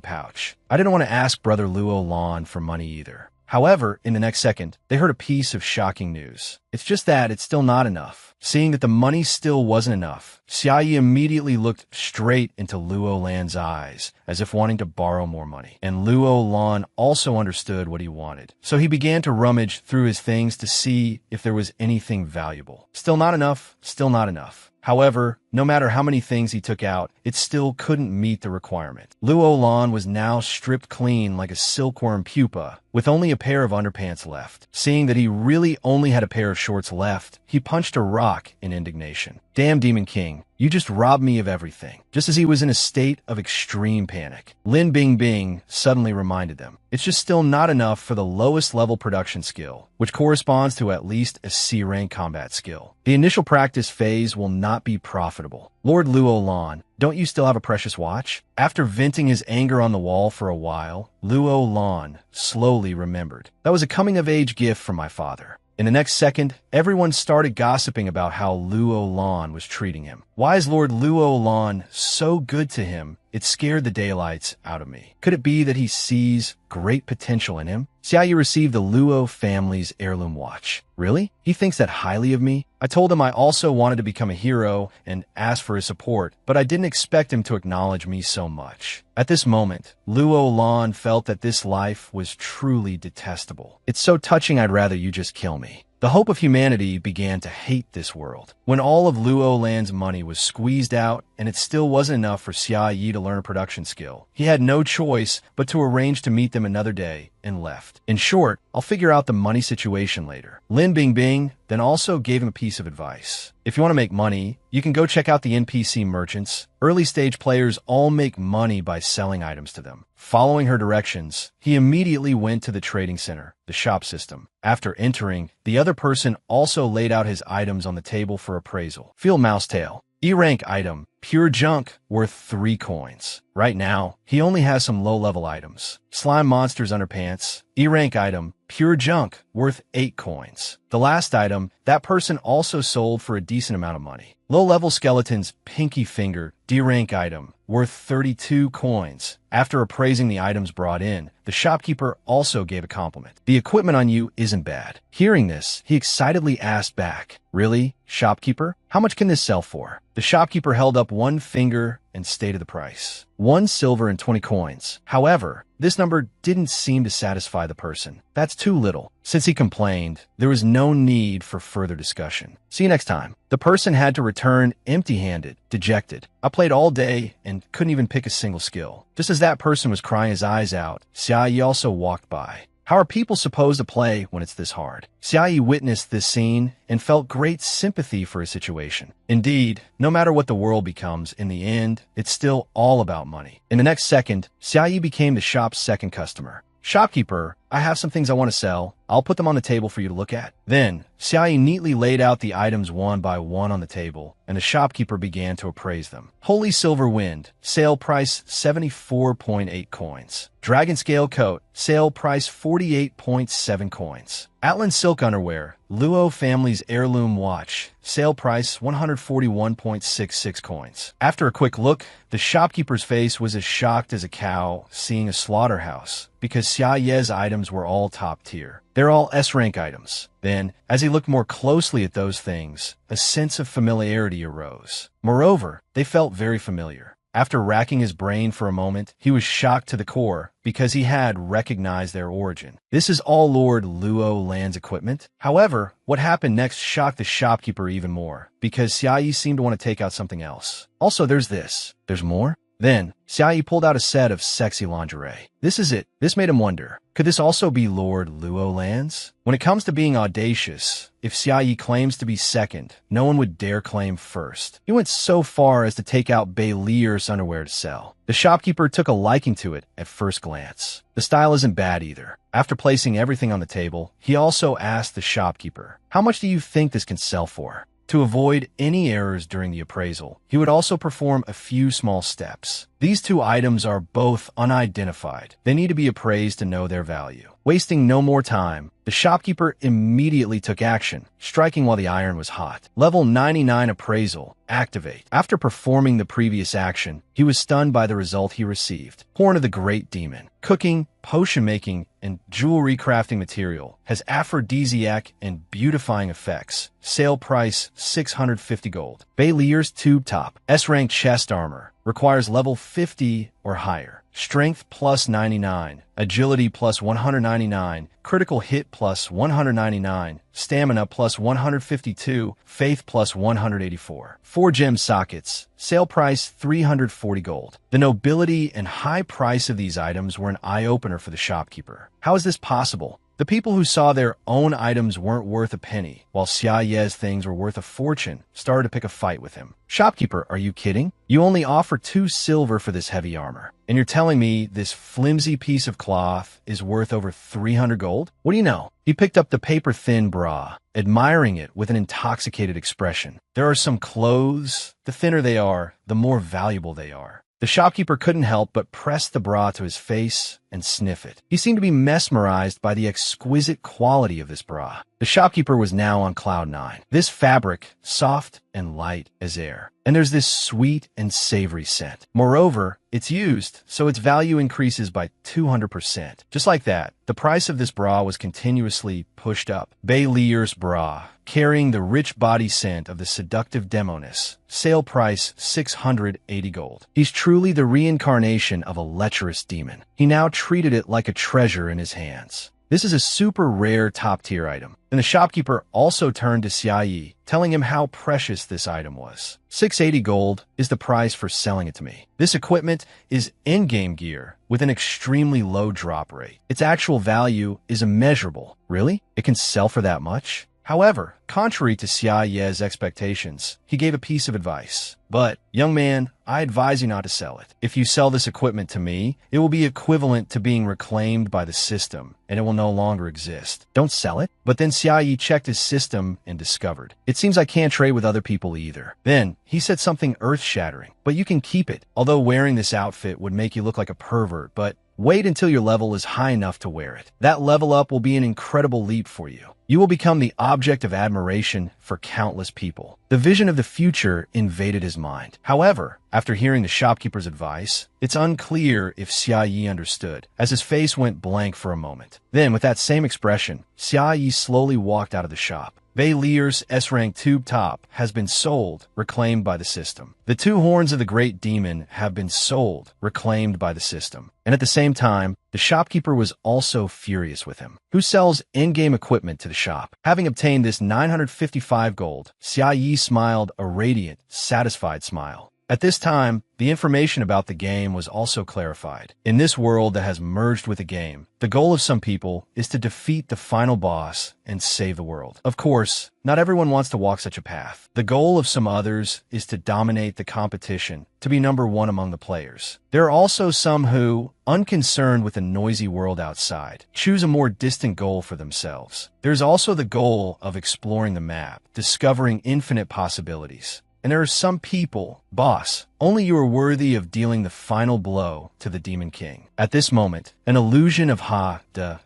pouch. I didn't want to ask Brother Luo Lan for money either. However, in the next second, they heard a piece of shocking news. It's just that it's still not enough. Seeing that the money still wasn't enough, Xia Yi immediately looked straight into Luo Lan's eyes, as if wanting to borrow more money. And Luo Lan also understood what he wanted. So he began to rummage through his things to see if there was anything valuable. Still not enough, still not enough. However, no matter how many things he took out, it still couldn't meet the requirement. Luo Lan was now stripped clean like a silkworm pupa, with only a pair of underpants left. Seeing that he really only had a pair of shorts left, he punched a rock in indignation. "Damn Demon King, you just robbed me of everything." Just as he was in a state of extreme panic, Lin Bingbing suddenly reminded them, "It's just still not enough for the lowest level production skill, which corresponds to at least a C-rank combat skill. The initial practice phase will not be profitable. Lord Luo Lan, don't you still have a precious watch?" After venting his anger on the wall for a while, Luo Lan slowly remembered. "That was a coming-of-age gift from my father." In the next second, everyone started gossiping about how Luo Lan was treating him. Why is Lord Luo Lan so good to him? It scared the daylights out of me. Could it be that he sees great potential in him? Xia Yi received the Luo family's heirloom watch. Really? He thinks that highly of me? I told him I also wanted to become a hero and asked for his support, but I didn't expect him to acknowledge me so much. At this moment, Luo Lan felt that this life was truly detestable. "It's so touching I'd rather you just kill me." The hope of humanity began to hate this world. When all of Luo Lan's money was squeezed out and it still wasn't enough for Xia Yi to learn a production skill, he had no choice but to arrange to meet them another day and left. In short, "I'll figure out the money situation later." Lin Bingbing then also gave him a piece of advice. "If you want to make money, you can go check out the NPC merchants. Early stage players all make money by selling items to them." Following her directions, he immediately went to the trading center, the shop system. After entering, the other person also laid out his items on the table for appraisal. Field Mousetail, E-rank item, pure junk, worth 3 coins. Right now, he only has some low-level items. Slime Monster's underpants, E-rank item, pure junk, worth 8 coins. The last item, that person also sold for a decent amount of money. Low-level skeleton's pinky finger, D-rank item, worth 32 coins. After appraising the items brought in, the shopkeeper also gave a compliment. "The equipment on you isn't bad." Hearing this, he excitedly asked back, "Really, shopkeeper? How much can this sell for?" The shopkeeper held up one finger and stated the price. 1 silver and 20 coins. However, this number didn't seem to satisfy the person. That's too little. Since he complained, there was no need for further discussion. See you next time. The person had to return empty-handed, dejected. "I played all day and couldn't even pick a single skill." Just as that person was crying his eyes out, Xia Yi also walked by. How are people supposed to play when it's this hard? Xia Yi witnessed this scene and felt great sympathy for his situation. Indeed, no matter what the world becomes, in the end, it's still all about money. In the next second, Xia Yi became the shop's second customer. "Shopkeeper, I have some things I want to sell. I'll put them on the table for you to look at." Then, Xiaoyi neatly laid out the items one by one on the table, and the shopkeeper began to appraise them. Holy Silver Wind, sale price 74.8 coins. Dragon Scale Coat, sale price 48.7 coins. Atlan Silk Underwear, Luo Family's Heirloom Watch, sale price 141.66 coins. After a quick look, the shopkeeper's face was as shocked as a cow seeing a slaughterhouse, because Xia Ye's items were all top tier. They're all S-rank items. Then, as he looked more closely at those things, a sense of familiarity arose. Moreover, they felt very familiar. After racking his brain for a moment, he was shocked to the core because he had recognized their origin. This is all Lord Luo Land's equipment. However, what happened next shocked the shopkeeper even more, because Xiaoyi seemed to want to take out something else. Also, there's this. There's more? Then, Xiaoyi pulled out a set of sexy lingerie. This is it. This made him wonder, could this also be Lord Luo Land's? When it comes to being audacious, if Xiaoyi claims to be second, no one would dare claim first. He went so far as to take out Baylier's underwear to sell. The shopkeeper took a liking to it at first glance. The style isn't bad either. After placing everything on the table, he also asked the shopkeeper, "How much do you think this can sell for?" To avoid any errors during the appraisal, he would also perform a few small steps. These two items are both unidentified. They need to be appraised to know their value. Wasting no more time, the shopkeeper immediately took action, striking while the iron was hot. Level 99 appraisal. Activate. After performing the previous action, he was stunned by the result he received. Horn of the Great Demon. Cooking, potion making, and jewelry crafting material. Has aphrodisiac and beautifying effects. Sale price 650 gold. Baylier's Tube Top. S-rank chest armor. Requires level 50 or higher. Strength plus 99. Agility plus 199. Critical hit plus 199. Stamina plus 152. Faith plus 184. 4 gem sockets. Sale price 340 gold. The nobility and high price of these items were an eye-opener for the shopkeeper. How is this possible? The people who saw their own items weren't worth a penny, while Xia Ye's things were worth a fortune, started to pick a fight with him. "Shopkeeper, are you kidding? You only offer 2 silver for this heavy armor, and you're telling me this flimsy piece of cloth is worth over 300 gold? What do you know?" He picked up the paper-thin bra, admiring it with an intoxicated expression. There are some clothes, the thinner they are, the more valuable they are. The shopkeeper couldn't help but press the bra to his face and sniff it. He seemed to be mesmerized by the exquisite quality of this bra. The shopkeeper was now on cloud 9. This fabric, soft and light as air. And there's this sweet and savory scent. Moreover, it's used, so its value increases by 200%. Just like that, the price of this bra was continuously pushed up. Baylier's bra, carrying the rich body scent of the seductive demoness. Sale price 680 gold. He's truly the reincarnation of a lecherous demon. He now treated it like a treasure in his hands. This is a super rare top-tier item. And the shopkeeper also turned to Xiaoyi, telling him how precious this item was. 680 gold is the price for selling it to me. This equipment is in-game gear with an extremely low drop rate. Its actual value is immeasurable. Really? It can sell for that much? However, contrary to Xia Ye's expectations, he gave a piece of advice. "But, young man, I advise you not to sell it. If you sell this equipment to me, it will be equivalent to being reclaimed by the system, and it will no longer exist. Don't sell it." But then Xia Yi checked his system and discovered, "It seems I can't trade with other people either." Then, he said something earth-shattering. "But you can keep it. Although wearing this outfit would make you look like a pervert, but wait until your level is high enough to wear it. That level up will be an incredible leap for you. You will become the object of admiration for countless people." The vision of the future invaded his mind. However, after hearing the shopkeeper's advice, it's unclear if Xia Yi understood, as his face went blank for a moment. Then, with that same expression, Xia Yi slowly walked out of the shop. Baylier's S-rank tube top has been sold, reclaimed by the system. The 2 horns of the Great Demon have been sold, reclaimed by the system. And at the same time, the shopkeeper was also furious with him. Who sells in-game equipment to the shop? Having obtained this 955 gold, Xia Yi smiled a radiant, satisfied smile. At this time, the information about the game was also clarified. In this world that has merged with the game, the goal of some people is to defeat the final boss and save the world. Of course, not everyone wants to walk such a path. The goal of some others is to dominate the competition, to be number one among the players. There are also some who, unconcerned with the noisy world outside, choose a more distant goal for themselves. There's also the goal of exploring the map, discovering infinite possibilities. And there are some people, boss, only you are worthy of dealing the final blow to the Demon King. At this moment, an illusion of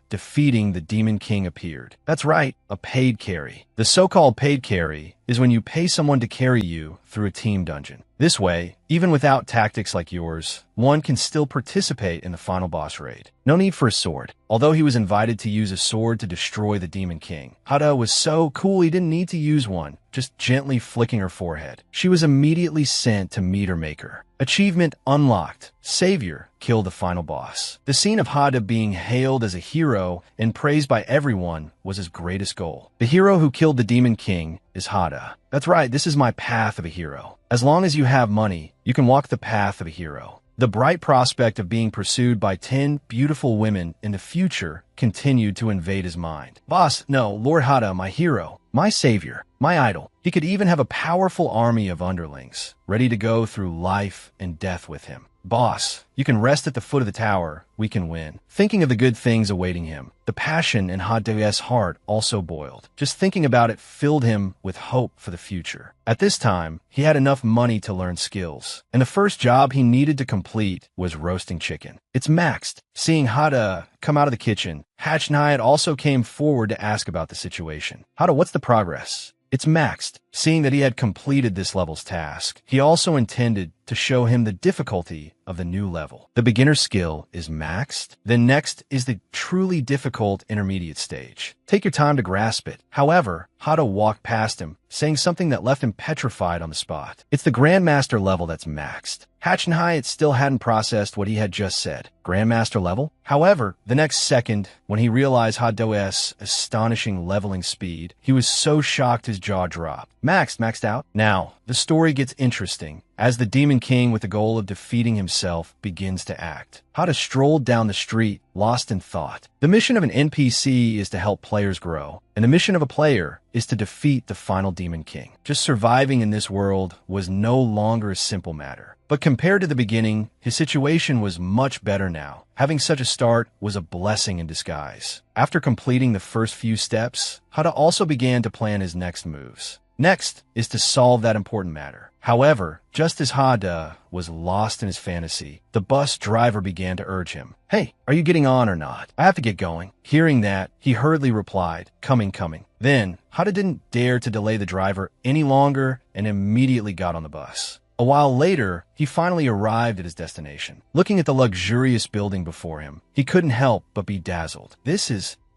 defeating the Demon King appeared. That's right, a paid carry. The so-called paid carry is when you pay someone to carry you through a team dungeon. This way, even without tactics like yours, one can still participate in the final boss raid. No need for a sword. Although he was invited to use a sword to destroy the Demon King, Hada was so cool he didn't need to use one, just gently flicking her forehead. She was immediately sent to meet her maker. Achievement unlocked. Savior killed the final boss. The scene of Hada being hailed as a hero and praised by everyone was his greatest goal. The hero who killed the Demon King is Hada. That's right, this is my path of a hero. As long as you have money, you can walk the path of a hero. The bright prospect of being pursued by 10 beautiful women in the future continued to invade his mind. Boss, no, Lord Hada, my hero, my savior, my idol. He could even have a powerful army of underlings, ready to go through life and death with him. Boss, you can rest at the foot of the tower. We can win. Thinking of the good things awaiting him, the passion in Hada's heart also boiled. Just thinking about it filled him with hope for the future. At this time, he had enough money to learn skills, and the first job he needed to complete was roasting chicken. It's maxed. Seeing Hada come out of the kitchen, Hatchnai also came forward to ask about the situation. Hada, what's the progress? It's maxed. Seeing that he had completed this level's task, he also intended to show him the difficulty of the new level. The beginner skill is maxed. Then next is the truly difficult intermediate stage. Take your time to grasp it. However, Hada walked past him, saying something that left him petrified on the spot. It's the Grandmaster level that's maxed. Hatchnai still hadn't processed what he had just said. Grandmaster level? However, the next second, when he realized Hada's astonishing leveling speed, he was so shocked his jaw dropped. Maxed out? Now, the story gets interesting as the Demon King, with the goal of defeating himself, begins to act. Hada strolled down the street, lost in thought. The mission of an NPC is to help players grow, and the mission of a player is to defeat the final Demon King. Just surviving in this world was no longer a simple matter. But compared to the beginning, his situation was much better now. Having such a start was a blessing in disguise. After completing the first few steps, Hada also began to plan his next moves. Next is to solve that important matter. However, just as Hada was lost in his fantasy, the bus driver began to urge him. Hey, are you getting on or not? I have to get going. Hearing that, he hurriedly replied, coming. Then, Hada didn't dare to delay the driver any longer and immediately got on the bus. A while later, he finally arrived at his destination. Looking at the luxurious building before him, he couldn't help but be dazzled.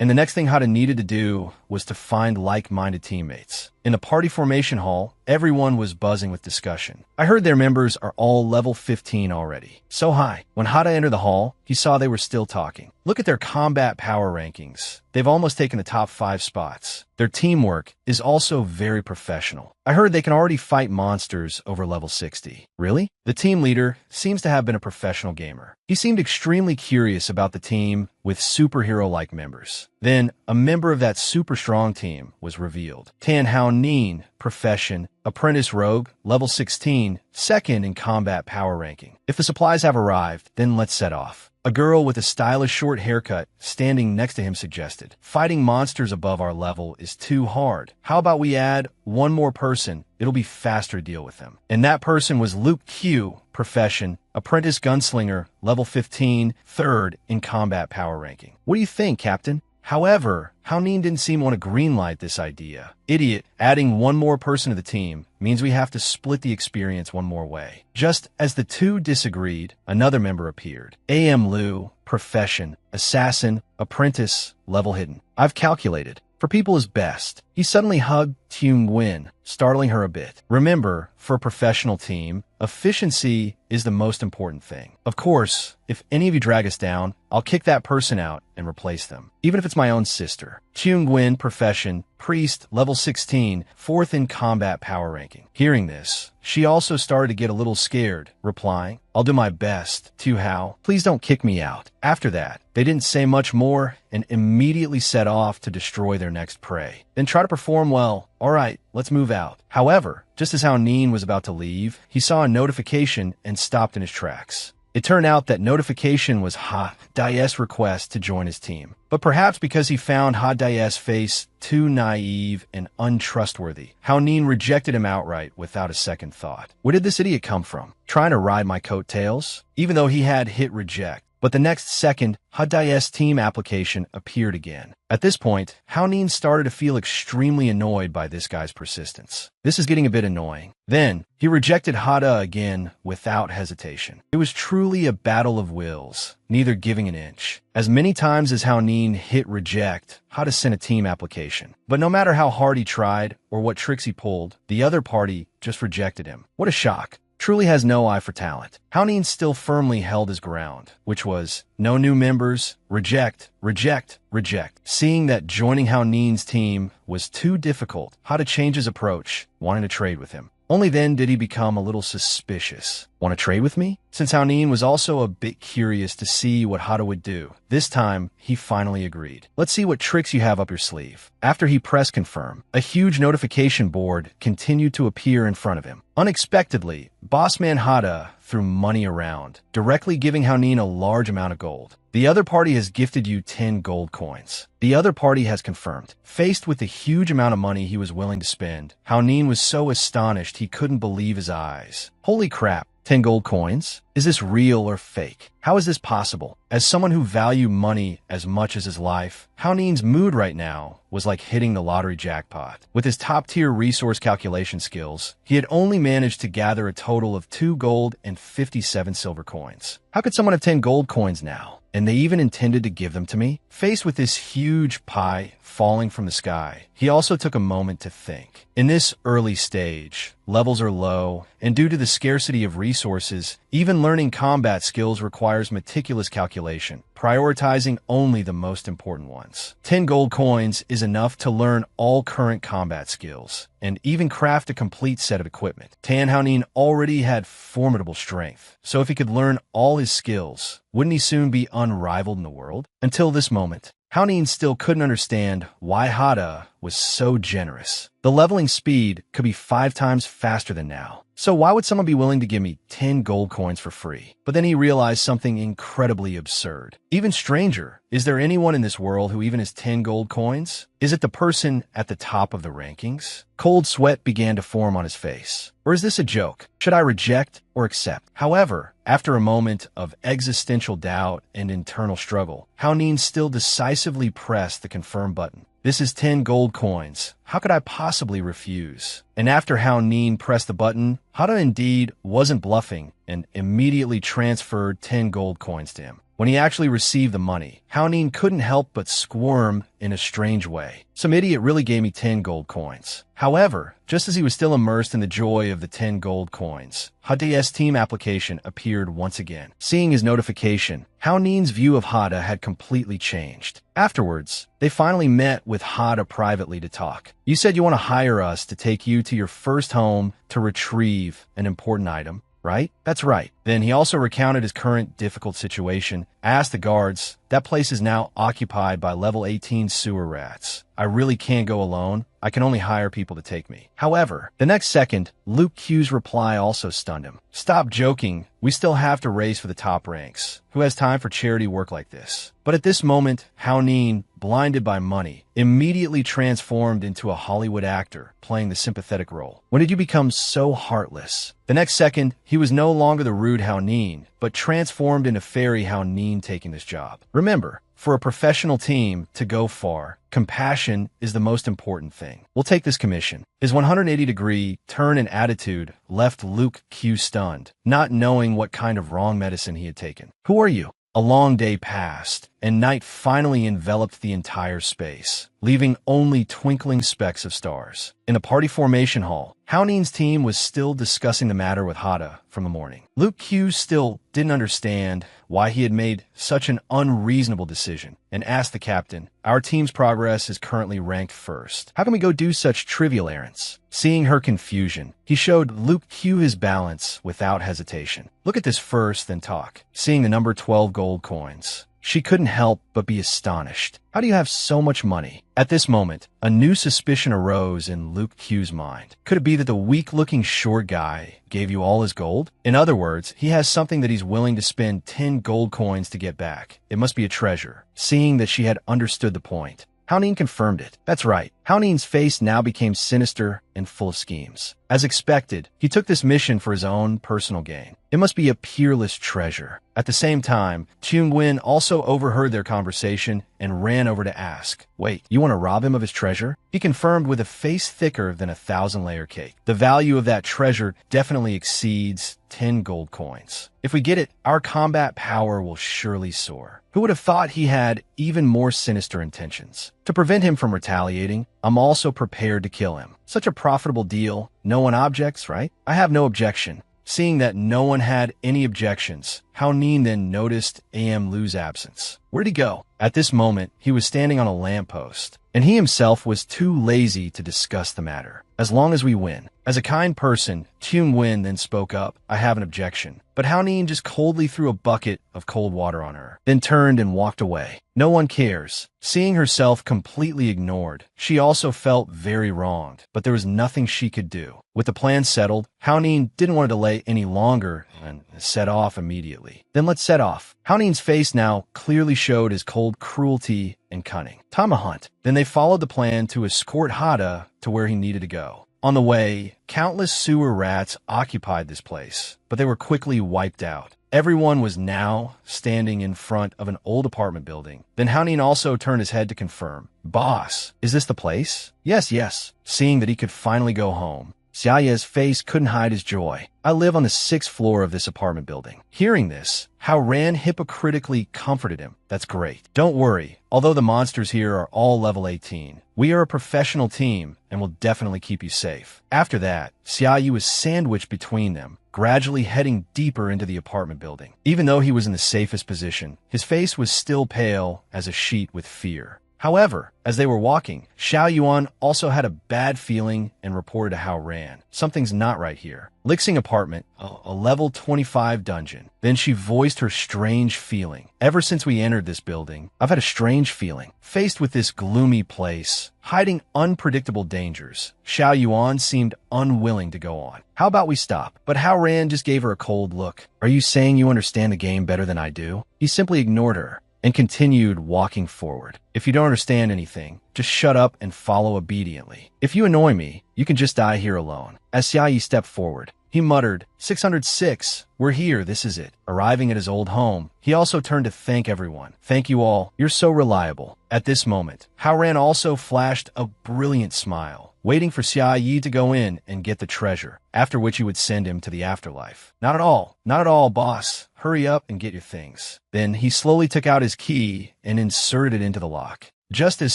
And the next thing Hada needed to do was to find like-minded teammates. In the party formation hall, everyone was buzzing with discussion. I heard their members are all level 15 already. So high. When Hada entered the hall, he saw they were still talking. Look at their combat power rankings. They've almost taken the top 5 spots. Their teamwork is also very professional. I heard they can already fight monsters over level 60. Really? The team leader seems to have been a professional gamer. He seemed extremely curious about the team with superhero-like members. Then, a member of that super strong team was revealed. Tan Hao Nin, profession, apprentice rogue, level 16, second in combat power ranking. If the supplies have arrived, then let's set off. A girl with a stylish short haircut standing next to him suggested, fighting monsters above our level is too hard. How about we add one more person? It'll be faster to deal with them. And that person was Luke Q, profession, apprentice gunslinger, level 15, third in combat power ranking. What do you think, Captain? However, Hao Nin didn't seem to want to greenlight this idea. Idiot, adding one more person to the team means we have to split the experience one more way. Just as the two disagreed, another member appeared. A.M. Liu, profession, assassin, apprentice, level hidden. I've calculated. For people is best. He suddenly hugged Tune Nguyen, startling her a bit. Remember, for a professional team, efficiency is the most important thing. Of course, if any of you drag us down, I'll kick that person out and replace them, even if it's my own sister. Kyung-Gwyn, profession, priest, level 16, 4th in combat power ranking. Hearing this, she also started to get a little scared, replying, "I'll do my best. Tu-Hao, please don't kick me out." After that, they didn't say much more and immediately set off to destroy their next prey. Then try to perform well. All right, let's move out. However, just as Hao Nin was about to leave, he saw a notification and stopped in his tracks. It turned out that notification was Ha Dae's request to join his team. But perhaps because he found Ha Dae's face too naive and untrustworthy, Hao Nin rejected him outright without a second thought. Where did this idiot come from? Trying to ride my coattails? Even though he had hit reject. But the next second, Ha Dae's team application appeared again. At this point, Hao Nin started to feel extremely annoyed by this guy's persistence. This is getting a bit annoying. Then, he rejected Hada again without hesitation. It was truly a battle of wills, neither giving an inch. As many times as Hao Nin hit reject, Hada sent a team application. But no matter how hard he tried or what tricks he pulled, the other party just rejected him. What a shock. Truly has no eye for talent. Hao Nin still firmly held his ground, which was no new members, reject, reject, reject. Seeing that joining Hao Nin's team was too difficult, Hada changed his approach, wanting to trade with him. Only then did he become a little suspicious. Want to trade with me? Since Hao Nin was also a bit curious to see what Hada would do, this time he finally agreed. Let's see what tricks you have up your sleeve. After he pressed confirm, a huge notification board continued to appear in front of him. Unexpectedly, Bossman Hada threw money around, directly giving Hao Nin a large amount of gold. The other party has gifted you 10 gold coins. The other party has confirmed. Faced with the huge amount of money he was willing to spend, Hao Nin was so astonished he couldn't believe his eyes. Holy crap, 10 gold coins? Is this real or fake? How is this possible? As someone who valued money as much as his life, Hao Nin's mood right now was like hitting the lottery jackpot. With his top-tier resource calculation skills, he had only managed to gather a total of 2 gold and 57 silver coins. How could someone have 10 gold coins now? And they even intended to give them to me? Faced with this huge pie falling from the sky, he also took a moment to think. In this early stage, levels are low, and due to the scarcity of resources, even learning combat skills requires meticulous calculation, prioritizing only the most important ones. 10 gold coins is enough to learn all current combat skills, and even craft a complete set of equipment. Tan Hao Nin already had formidable strength, so if he could learn all his skills, wouldn't he soon be unrivaled in the world? Until this moment, Hao Nin still couldn't understand why Hada was so generous. The leveling speed could be 5 times faster than now. So why would someone be willing to give me 10 gold coins for free? But then he realized something incredibly absurd. Even stranger, is there anyone in this world who even has 10 gold coins? Is it the person at the top of the rankings? Cold sweat began to form on his face. Or is this a joke? Should I reject or accept? However, after a moment of existential doubt and internal struggle, Hao Nin still decisively pressed the confirm button. This is 10 gold coins. How could I possibly refuse? And after Hao Nin pressed the button, Hada indeed wasn't bluffing and immediately transferred 10 gold coins to him. When he actually received the money, Hao Nin couldn't help but squirm in a strange way. Some idiot really gave me 10 gold coins. However, just as he was still immersed in the joy of the 10 gold coins, Hada's team application appeared once again. Seeing his notification, Hao Nin's view of Hada had completely changed. Afterwards, they finally met with Hada privately to talk. You said you want to hire us to take you to your first home to retrieve an important item, right? That's right. Then he also recounted his current difficult situation, asked the guards, that place is now occupied by level 18 sewer rats. I really can't go alone. I can only hire people to take me. However, the next second, Luke Q's reply also stunned him. Stop joking. We still have to race for the top ranks. Who has time for charity work like this? But at this moment, Hao Nin, blinded by money, immediately transformed into a Hollywood actor, playing the sympathetic role. When did you become so heartless? The next second, he was no longer the rude Hao Nin, but transformed into fairy Hao Nin taking this job. Remember, for a professional team to go far, compassion is the most important thing. We'll take this commission. His 180-degree turn in attitude left Luke Q stunned, not knowing what kind of wrong medicine he had taken. Who are you? A long day passed, and night finally enveloped the entire space, leaving only twinkling specks of stars. In the party formation hall, Hao Ning's team was still discussing the matter with Hada from the morning. Luke Q still didn't understand why he had made such an unreasonable decision and asked the captain, "Our team's progress is currently ranked first. How can we go do such trivial errands?" Seeing her confusion, he showed Luke Q his balance without hesitation. "Look at this first, then talk." Seeing the number 12 gold coins, she couldn't help but be astonished. "How do you have so much money?" At this moment, a new suspicion arose in Luke Q's mind. Could it be that the weak-looking short guy gave you all his gold? In other words, he has something that he's willing to spend 10 gold coins to get back. It must be a treasure. Seeing that she had understood the point, Hao Ning confirmed it. That's right. Hao Ning's face now became sinister and full of schemes. As expected, he took this mission for his own personal gain. It must be a peerless treasure. At the same time, Chung Win also overheard their conversation and ran over to ask, "Wait, you want to rob him of his treasure?" He confirmed with a face thicker than a 1,000-layer cake. "The value of that treasure definitely exceeds 10 gold coins. If we get it, our combat power will surely soar." Who would have thought he had even more sinister intentions? To prevent him from retaliating, I'm also prepared to kill him. Such a profitable deal. No one objects, right? I have no objection. Seeing that no one had any objections, Hao Ning then noticed A.M. Lu's absence. Where'd he go? At this moment, he was standing on a lamppost, and he himself was too lazy to discuss the matter. "As long as we win." As a kind person, Chung Win then spoke up, "I have an objection." But Hao Ning just coldly threw a bucket of cold water on her, then turned and walked away. No one cares. Seeing herself completely ignored, she also felt very wronged, but there was nothing she could do. With the plan settled, Hao Ning didn't want to delay any longer and set off immediately. "Then let's set off." Hao Ning's face now clearly showed his cold cruelty and cunning. "Time to hunt." Then they followed the plan to escort Hada to where he needed to go. On the way, countless sewer rats occupied this place, but they were quickly wiped out. Everyone was now standing in front of an old apartment building. Then Hao Ning also turned his head to confirm. "Boss, is this the place?" Yes. Seeing that he could finally go home, Xiaoye's face couldn't hide his joy. "I live on the 6th floor of this apartment building." Hearing this, Hao Ran hypocritically comforted him. "That's great. Don't worry. Although the monsters here are all level 18, we are a professional team and will definitely keep you safe." After that, Xiaoyu was sandwiched between them, gradually heading deeper into the apartment building. Even though he was in the safest position, his face was still pale as a sheet with fear. However, as they were walking, Xiao Yuan also had a bad feeling and reported to Hao Ran. "Something's not right here." Lixing apartment, a level 25 dungeon. Then she voiced her strange feeling. "Ever since we entered this building, I've had a strange feeling." Faced with this gloomy place, hiding unpredictable dangers, Xiao Yuan seemed unwilling to go on. "How about we stop?" But Hao Ran just gave her a cold look. "Are you saying you understand the game better than I do?" He simply ignored her and continued walking forward. "If you don't understand anything, just shut up and follow obediently. If you annoy me, you can just die here alone." As Xiaoyi stepped forward, he muttered, 606, we're here, this is it. Arriving at his old home, he also turned to thank everyone. "Thank you all, you're so reliable." At this moment, Hao Ran also flashed a brilliant smile, waiting for Xia Yi to go in and get the treasure, after which he would send him to the afterlife. Not at all, boss. Hurry up and get your things." Then he slowly took out his key and inserted it into the lock. Just as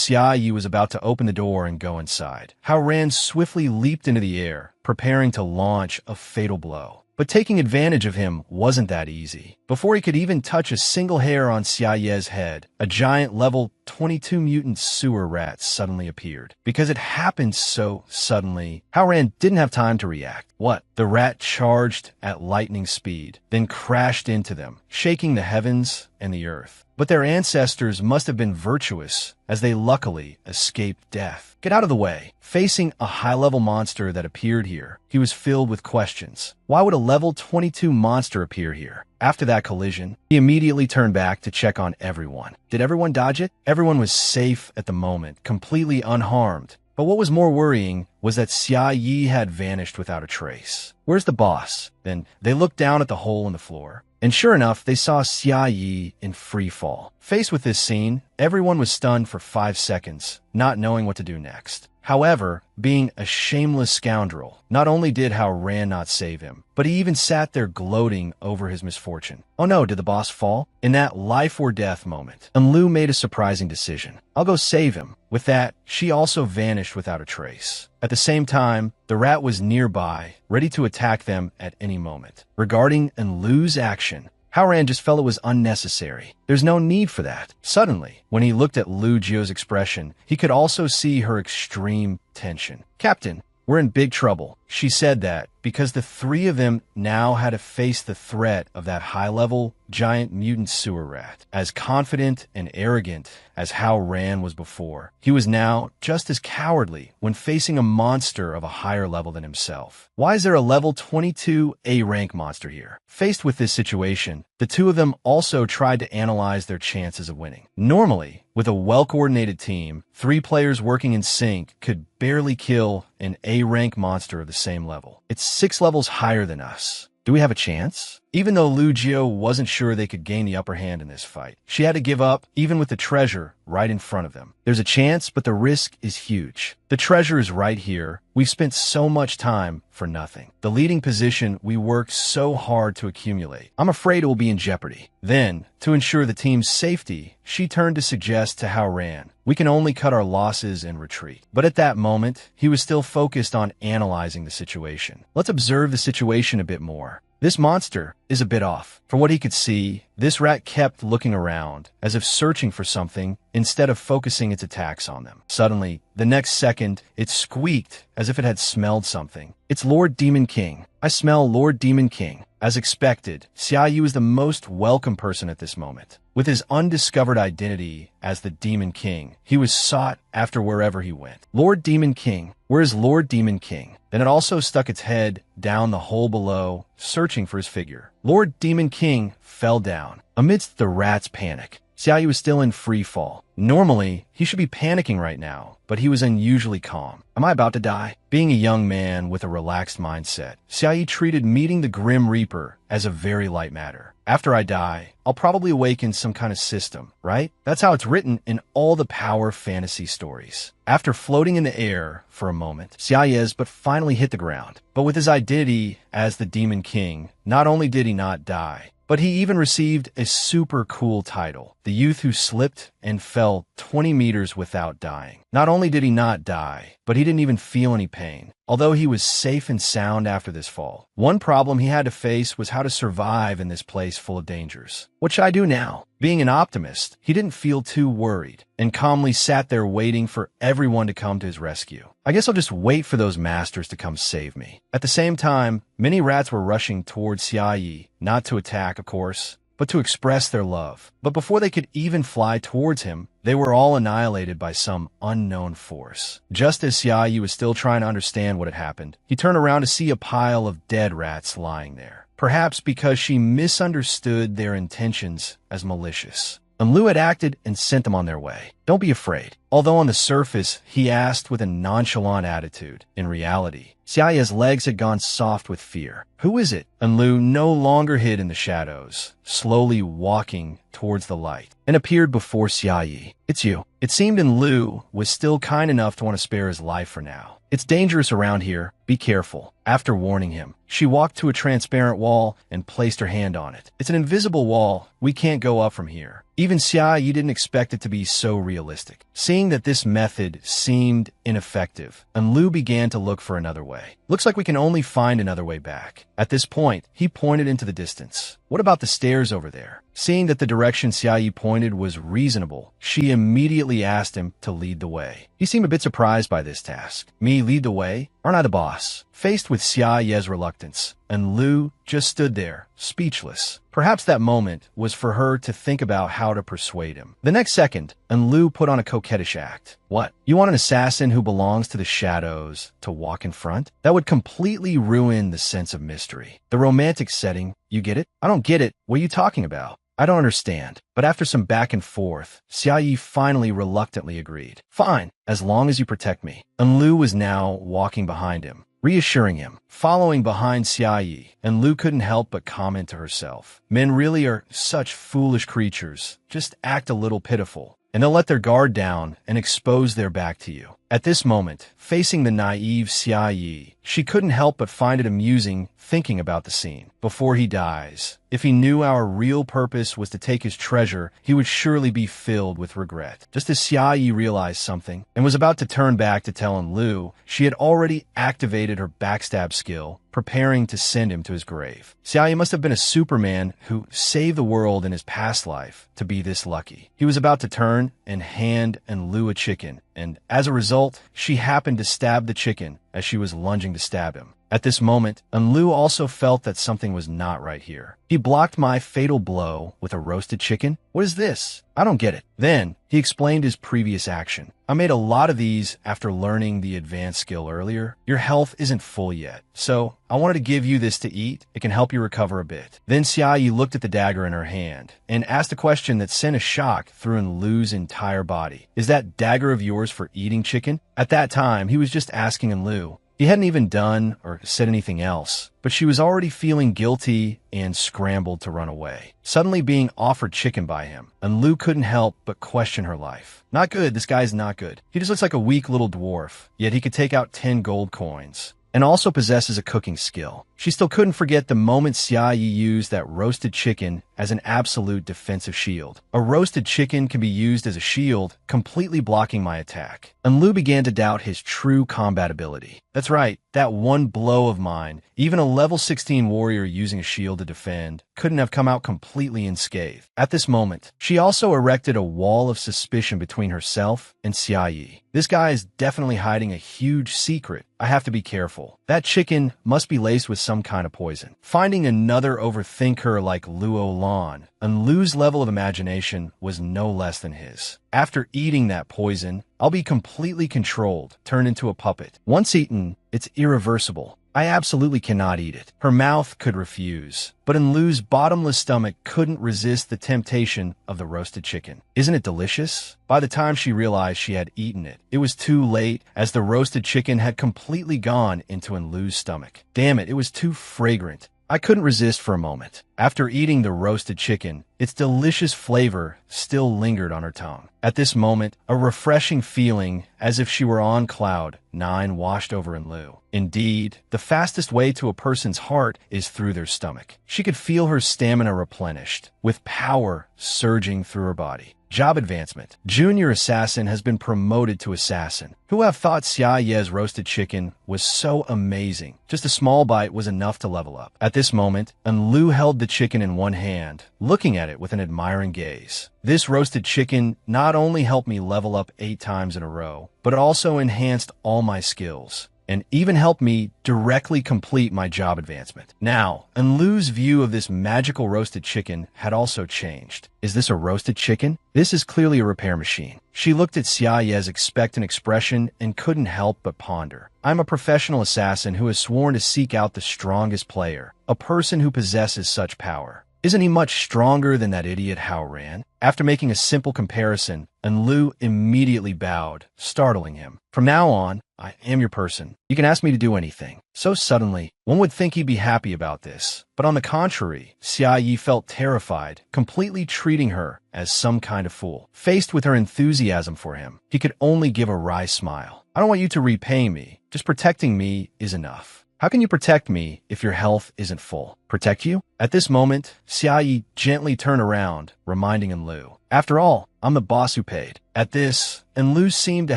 Xia Yi was about to open the door and go inside, Hao Ran swiftly leaped into the air, preparing to launch a fatal blow. But taking advantage of him wasn't that easy. Before he could even touch a single hair on Xia Ye's head, a giant level 22 mutant sewer rat suddenly appeared. Because it happened so suddenly, Hao Ran didn't have time to react. What? The rat charged at lightning speed, then crashed into them, shaking the heavens and the earth. But their ancestors must have been virtuous, as they luckily escaped death. Get out of the way. Facing a high-level monster that appeared here, he was filled with questions. Why would a level 22 monster appear here? After that collision, he immediately turned back to check on everyone. Did everyone dodge it? Everyone was safe at the moment, completely unharmed. But what was more worrying was that Xia Yi had vanished without a trace. Where's the boss? Then they looked down at the hole in the floor. And sure enough, they saw Xia Yi in free fall. Faced with this scene, everyone was stunned for 5 seconds, not knowing what to do next. However, being a shameless scoundrel, not only did Hao Ran not save him, but he even sat there gloating over his misfortune. Oh no, did the boss fall? In that life or death moment, Enlu made a surprising decision. I'll go save him. With that, she also vanished without a trace. At the same time, the rat was nearby, ready to attack them at any moment. Regarding Enlu's action, Haoran just felt it was unnecessary. There's no need for that. Suddenly, when he looked at Lu Jio's expression, he could also see her extreme tension. Captain, we're in big trouble. She said that because the three of them now had to face the threat of that high-level, giant mutant sewer rat. As confident and arrogant as Hao Ran was before, he was now just as cowardly when facing a monster of a higher level than himself. Why is there a level 22 A-rank monster here? Faced with this situation, the two of them also tried to analyze their chances of winning. Normally, with a well-coordinated team, 3 players working in sync could barely kill an A-rank monster of the same level. It's 6 levels higher than us. Do we have a chance? Even though Lu Jio wasn't sure they could gain the upper hand in this fight, she had to give up even with the treasure right in front of them. There's a chance, but the risk is huge. The treasure is right here. We've spent so much time for nothing. The leading position we worked so hard to accumulate. I'm afraid it will be in jeopardy. Then, to ensure the team's safety, she turned to suggest to Hao Ran, we can only cut our losses and retreat. But at that moment, he was still focused on analyzing the situation. Let's observe the situation a bit more. This monster is a bit off. From what he could see, this rat kept looking around, as if searching for something, instead of focusing its attacks on them. Suddenly, the next second, it squeaked as if it had smelled something. It's Lord Demon King. I smell Lord Demon King. As expected, Xia Yu is the most welcome person at this moment. With his undiscovered identity as the Demon King, he was sought after wherever he went. Lord Demon King. Where is Lord Demon King? Then it also stuck its head down the hole below, searching for his figure. Lord Demon King fell down. Amidst the rat's panic, Xia Yu was still in free fall. Normally, he should be panicking right now, but he was unusually calm. Am I about to die? Being a young man with a relaxed mindset, Xia Yu treated meeting the Grim Reaper as a very light matter. After I die, I'll probably awaken some kind of system, right? That's how it's written in all the power fantasy stories. After floating in the air for a moment, Xia Yez but finally hit the ground. But with his identity as the Demon King, not only did he not die, but he even received a super cool title, the youth who slipped and fell 20 meters without dying. Not only did he not die, but he didn't even feel any pain, although he was safe and sound after this fall. One problem he had to face was how to survive in this place full of dangers. What should I do now? Being an optimist, he didn't feel too worried and calmly sat there waiting for everyone to come to his rescue. I guess I'll just wait for those masters to come save me. At the same time, many rats were rushing towards Xia Yi, not to attack, of course, but to express their love. But before they could even fly towards him, they were all annihilated by some unknown force. Just as Xia Yi was still trying to understand what had happened, he turned around to see a pile of dead rats lying there. Perhaps because she misunderstood their intentions as malicious. And Lu had acted and sent them on their way. Don't be afraid. Although on the surface, he asked with a nonchalant attitude, in reality, Xiaoya's legs had gone soft with fear. Who is it? And Lu no longer hid in the shadows, slowly walking towards the light, and appeared before Xiaoyi. It's you. It seemed Lu was still kind enough to want to spare his life for now. It's dangerous around here. Be careful. After warning him, she walked to a transparent wall and placed her hand on it. It's an invisible wall. We can't go up from here. Even Xiaoyi didn't expect it to be so realistic. Seeing that this method seemed ineffective, and Lu began to look for another way. Looks like we can only find another way back. At this point, he pointed into the distance. What about the stairs over there? Seeing that the direction Xiaoyi pointed was reasonable, she immediately asked him to lead the way. He seemed a bit surprised by this task. Me lead the way? Aren't I the boss? Faced with Xia Ye's reluctance, and Lu just stood there, speechless. Perhaps that moment was for her to think about how to persuade him. The next second, and Lu put on a coquettish act. What? You want an assassin who belongs to the shadows to walk in front? That would completely ruin the sense of mystery. The romantic setting, you get it? I don't get it. What are you talking about? I don't understand. But after some back and forth, Xiaoyi finally reluctantly agreed. Fine, as long as you protect me. And Lu was now walking behind him, reassuring him. Following behind Xiaoyi, and Lu couldn't help but comment to herself. Men really are such foolish creatures. Just act a little pitiful, and they'll let their guard down and expose their back to you. At this moment, facing the naive Xia Yi, she couldn't help but find it amusing thinking about the scene. Before he dies, if he knew our real purpose was to take his treasure, he would surely be filled with regret. Just as Xia Yi realized something and was about to turn back to tell Enlu, she had already activated her backstab skill, preparing to send him to his grave. Xia Yi must have been a Superman who saved the world in his past life to be this lucky. He was about to turn and hand Enlu a chicken, and as a result, she happened to stab the chicken as she was lunging to stab him. At this moment, Enlu also felt that something was not right here. He blocked my fatal blow with a roasted chicken? What is this? I don't get it. Then, he explained his previous action. I made a lot of these after learning the advanced skill earlier. Your health isn't full yet, so I wanted to give you this to eat. It can help you recover a bit. Then Xia Yi looked at the dagger in her hand and asked a question that sent a shock through Enlu's entire body. Is that dagger of yours for eating chicken? At that time, he was just asking Enlu. He hadn't even done or said anything else, but she was already feeling guilty and scrambled to run away. Suddenly being offered chicken by him, Enlu couldn't help but question her life. Not good, this guy's not good. He just looks like a weak little dwarf, yet he could take out 10 gold coins. And also possesses a cooking skill. She still couldn't forget the moment Xia Yi used that roasted chicken as an absolute defensive shield. A roasted chicken can be used as a shield, completely blocking my attack. Enlu began to doubt his true combat ability. That's right, that one blow of mine, even a level 16 warrior using a shield to defend, couldn't have come out completely unscathed. At this moment, she also erected a wall of suspicion between herself and Xia Yi. This guy is definitely hiding a huge secret. I have to be careful. That chicken must be laced with some kind of poison. Finding another overthinker like Luo Lan, Enlu's level of imagination was no less than his. After eating that poison, I'll be completely controlled, turned into a puppet. Once eaten, it's irreversible. I absolutely cannot eat it. Her mouth could refuse, but Enlu's bottomless stomach couldn't resist the temptation of the roasted chicken. Isn't it delicious? By the time she realized she had eaten it, it was too late, as the roasted chicken had completely gone into Enlu's stomach. Damn it, it was too fragrant. I couldn't resist for a moment. After eating the roasted chicken, its delicious flavor still lingered on her tongue. At this moment, a refreshing feeling, as if she were on cloud 9, washed over Enlu. Indeed, the fastest way to a person's heart is through their stomach. She could feel her stamina replenished, with power surging through her body. Job advancement. Junior Assassin has been promoted to Assassin. Who have thought Xia Ye's roasted chicken was so amazing? Just a small bite was enough to level up. At this moment, Enlu held the chicken in one hand, looking at it with an admiring gaze. This roasted chicken not only helped me level up 8 times in a row, but it also enhanced all my skills, and even helped me directly complete my job advancement. Now, Enlu's view of this magical roasted chicken had also changed. Is this a roasted chicken? This is clearly a repair machine. She looked at Xia Ye's expectant expression and couldn't help but ponder. I'm a professional assassin who has sworn to seek out the strongest player, a person who possesses such power. Isn't he much stronger than that idiot Hao Ran? After making a simple comparison, Enlu immediately bowed, startling him. From now on, I am your person. You can ask me to do anything. So suddenly, one would think he'd be happy about this. But on the contrary, Xia Yi felt terrified, completely treating her as some kind of fool. Faced with her enthusiasm for him, he could only give a wry smile. I don't want you to repay me. Just protecting me is enough. How can you protect me if your health isn't full? Protect you? At this moment, Xia Yi gently turned around, reminding Enlu. After all, I'm the boss who paid. At this, Enlu seemed to